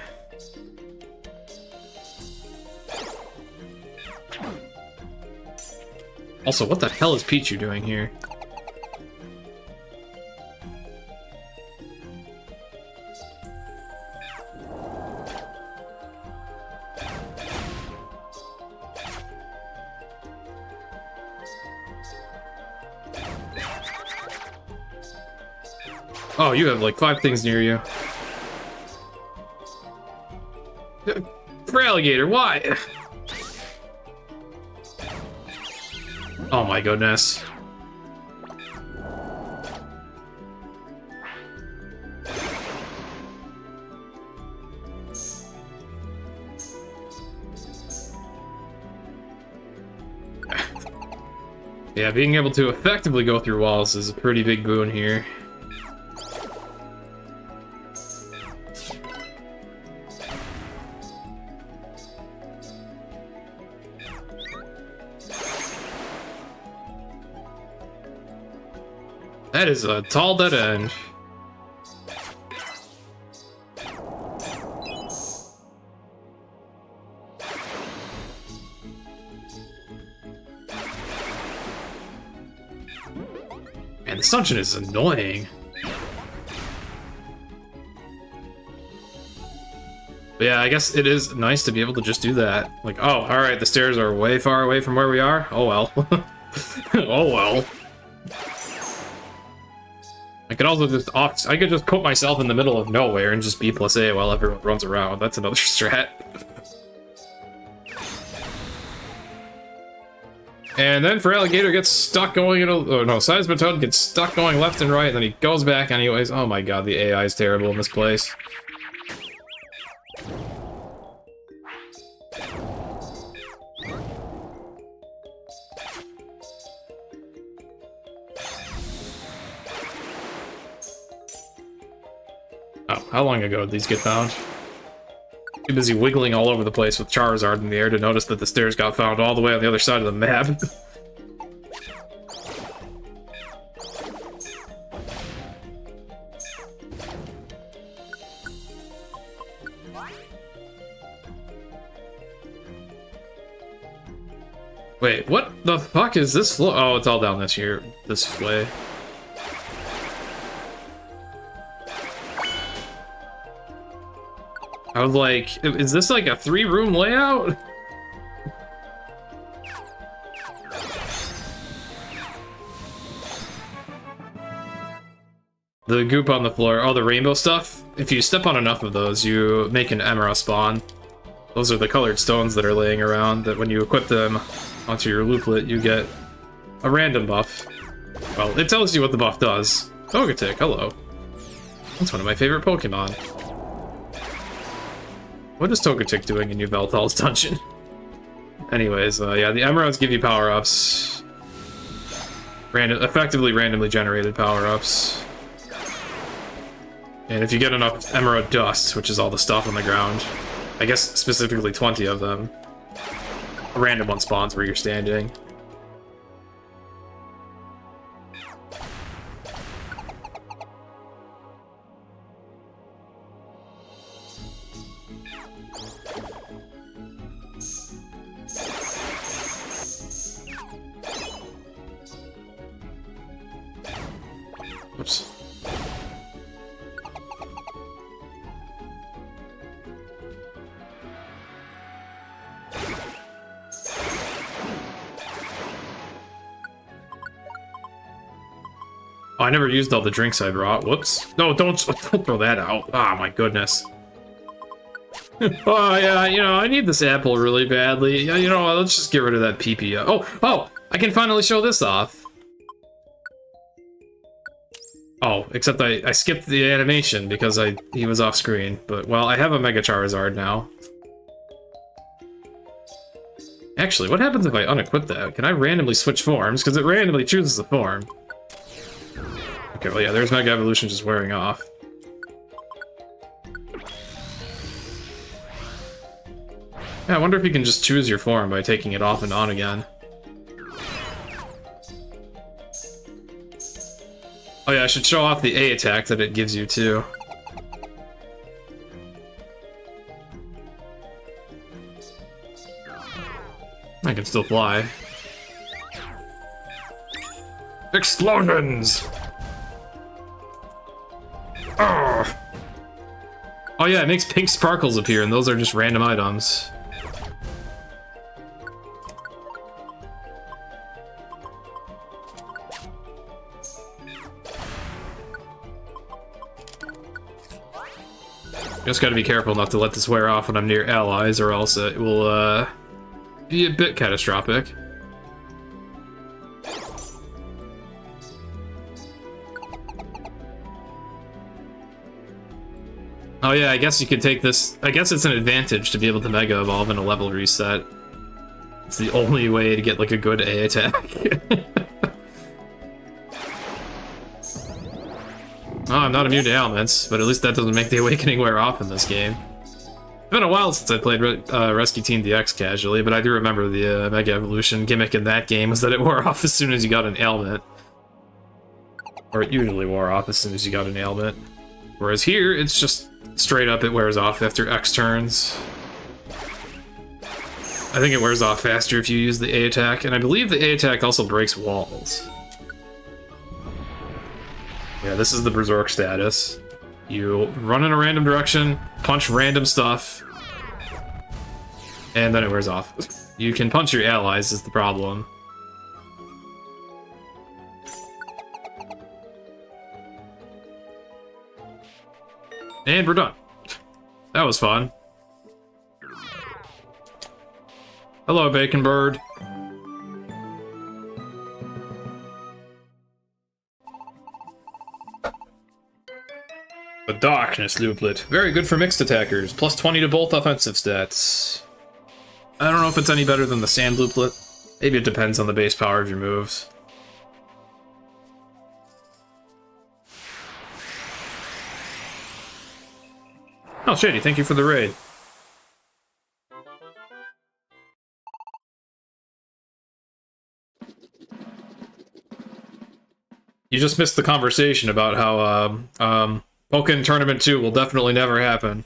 Also, what the hell is Pichu doing here? Oh, you have like 5 things near you. For alligator, why? Oh my goodness. Yeah, being able to effectively go through walls is a pretty big boon here. That is a tall dead end. Man, this dungeon is annoying. But yeah, I guess it is nice to be able to just do that. Like, oh, alright, the stairs are way far away from where we are? Oh well. Oh well. I could also just I could just put myself in the middle of nowhere and just B+A while everyone runs around. That's another strat. And then for Alligator gets stuck going in a— oh no, Seismitoad gets stuck going left and right, and then he goes back anyways. Oh my god, the AI is terrible in this place. Oh, how long ago did these get found? Too busy wiggling all over the place with Charizard in the air to notice that the stairs got found all the way on the other side of the map. Wait, what the fuck is this floor? Oh, it's all down this way. I was like, is this like a 3-room layout? The goop on the floor, oh, the rainbow stuff? If you step on enough of those, you make an emerald spawn. Those are the colored stones that are laying around, that when you equip them onto your looplet, you get a random buff. Well, it tells you what the buff does. Togetic, hello. That's one of my favorite Pokemon. What is Togetic doing in Yveltal's dungeon? Anyways, yeah, the emeralds give you power-ups. Effectively randomly generated power-ups. And if you get enough emerald dust, which is all the stuff on the ground, I guess specifically 20 of them, a random one spawns where you're standing. Oops. Oh, I never used all the drinks I brought. Whoops. No, don't throw that out. Ah, my goodness. Oh, yeah, you know, I need this apple really badly. Yeah, you know what, let's just get rid of that PP. Oh, I can finally show this off. Oh, except I skipped the animation because he was off screen. But, well, I have a Mega Charizard now. Actually, what happens if I unequip that? Can I randomly switch forms? Because it randomly chooses the form. Okay, well, yeah, there's Mega Evolution just wearing off. Yeah, I wonder if you can just choose your form by taking it off and on again. Oh yeah, I should show off the A attack that it gives you, too. I can still fly. Explosions! Oh. Oh yeah, it makes pink sparkles appear, and those are just random items. Just gotta be careful not to let this wear off when I'm near allies, or else it will, be a bit catastrophic. Oh yeah, I guess you could take this... I guess it's an advantage to be able to Mega Evolve in a level reset. It's the only way to get, like, a good A attack. Oh, I'm not immune to ailments, but at least that doesn't make the Awakening wear off in this game. It's been a while since I played Rescue Team DX casually, but I do remember the Mega Evolution gimmick in that game was that it wore off as soon as you got an ailment. Or it usually wore off as soon as you got an ailment. Whereas here, it's just straight up it wears off after X turns. I think it wears off faster if you use the A attack, and I believe the A attack also breaks walls. Yeah, this is the Berserk status. You run in a random direction, punch random stuff, and then it wears off. You can punch your allies is the problem. And we're done. That was fun. Hello, Bacon Bird. The Darkness Looplet. Very good for mixed attackers. Plus 20 to both offensive stats. I don't know if it's any better than the Sand Looplet. Maybe it depends on the base power of your moves. Oh, Shady, thank you for the raid. You just missed the conversation about how, Pokken Tournament 2 will definitely never happen.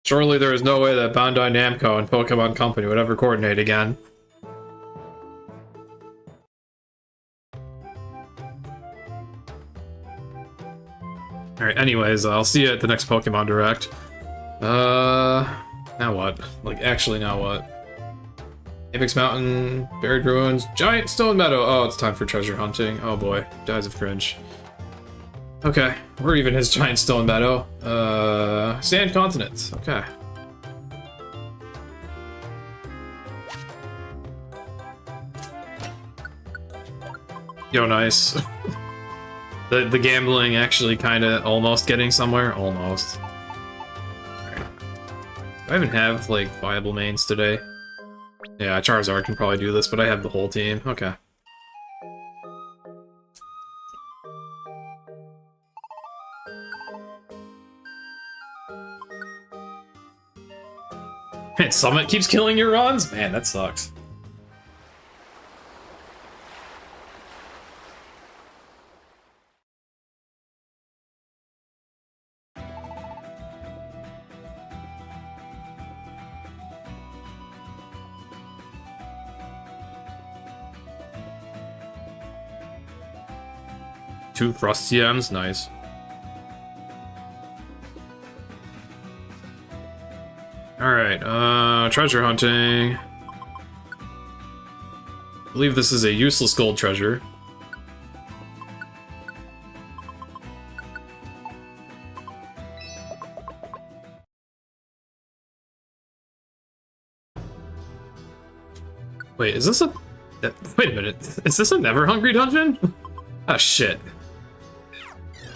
Surely there is no way that Bandai Namco and Pokemon Company would ever coordinate again. Alright, anyways, I'll see you at the next Pokemon Direct. Now what? Like, actually, now what? Apex Mountain, Buried Ruins, Giant Stone Meadow. Oh, it's time for treasure hunting. Oh boy, Dies of Cringe. Okay, or even his giant stone meadow. Sand continents. Okay. Yo, nice. The gambling actually kind of almost getting somewhere. Almost. Right. I even have like viable mains today. Yeah, Charizard can probably do this, but I have the whole team. Okay. Man, Summit keeps killing your runs? Man, that sucks. Two Frost TMs, nice. Alright, treasure hunting. I believe this is a useless gold treasure. Wait, is this a... Wait a minute, is this a never hungry dungeon? Ah, shit.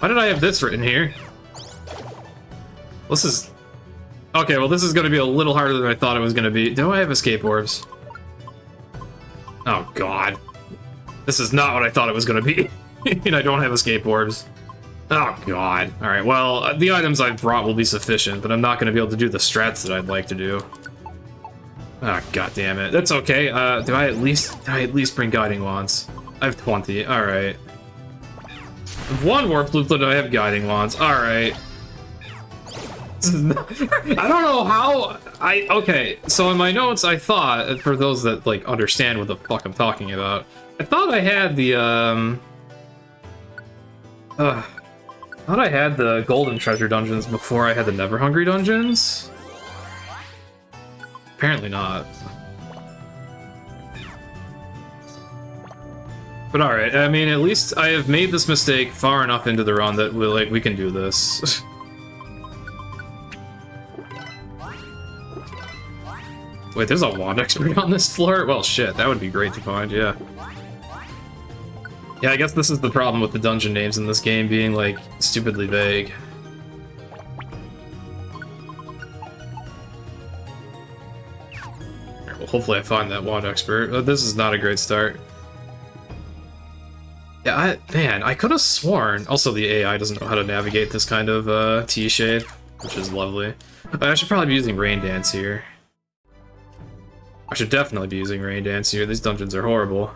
Why did I have this written here? This is... Okay, well this is gonna be a little harder than I thought it was gonna be. Do I have escape orbs? Oh god. This is not what I thought it was gonna be. And I don't have escape orbs. Oh god. Alright, well, the items I've brought will be sufficient, but I'm not gonna be able to do the strats that I'd like to do. Ah, god damn it. That's okay. Do I at least bring guiding wands? I have 20. Alright. One warp loop, but I have guiding wands. Alright. I don't know how okay, so in my notes I thought, for those that like understand what the fuck I'm talking about, I thought I had the thought I had the golden treasure dungeons before I had the never hungry dungeons. Apparently not. But alright, I mean, at least I have made this mistake far enough into the run that we can do this. Wait, there's a wand expert on this floor? Well, shit, that would be great to find, yeah. Yeah, I guess this is the problem with the dungeon names in this game being, like, stupidly vague. Right, well, hopefully I find that wand expert. This is not a great start. Yeah, man, I could have sworn... Also, the AI doesn't know how to navigate this kind of T-shape, which is lovely. I should probably be using Rain Dance here. I should definitely be using Rain Dance here. These dungeons are horrible.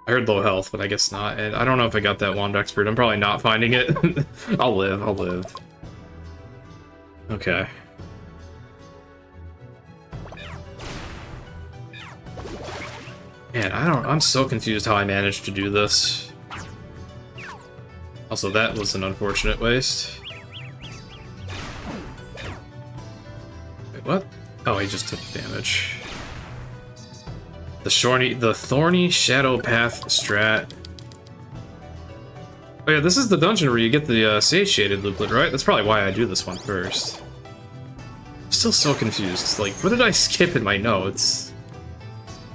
I heard low health, but I guess not. And I don't know if I got that wand expert. I'm probably not finding it. I'll live. Okay. Man, I'm so confused how I managed to do this. Also, that was an unfortunate waste. What? Oh, he just took damage. The thorny shadow path strat. Oh yeah, this is the dungeon where you get the satiated looplet, right? That's probably why I do this one first. I'm still so confused. It's like, what did I skip in my notes?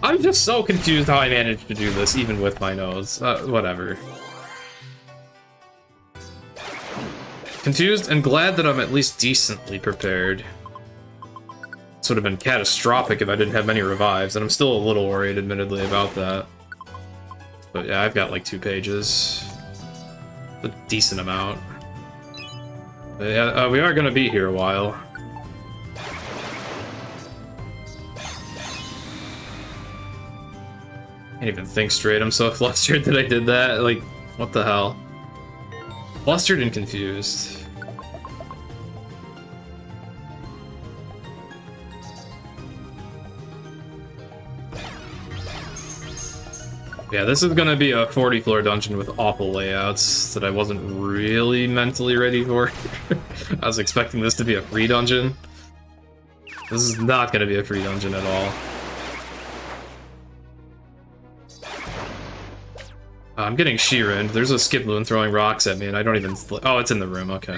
I'm just so confused how I managed to do this, even with my notes. Whatever. Confused and glad that I'm at least decently prepared. This would have been catastrophic if I didn't have many revives, and I'm still a little worried, admittedly, about that. But yeah, I've got like 2 pages. A decent amount. But yeah, we are gonna be here a while. Can't even think straight, I'm so flustered that I did that. Like, what the hell? Flustered and confused. Yeah, this is gonna be a 40-floor dungeon with awful layouts that I wasn't really mentally ready for. I was expecting this to be a free dungeon. This is not gonna be a free dungeon at all. I'm getting Sheeran. There's a Skiploon throwing rocks at me, and I don't even... Oh, it's in the room, okay.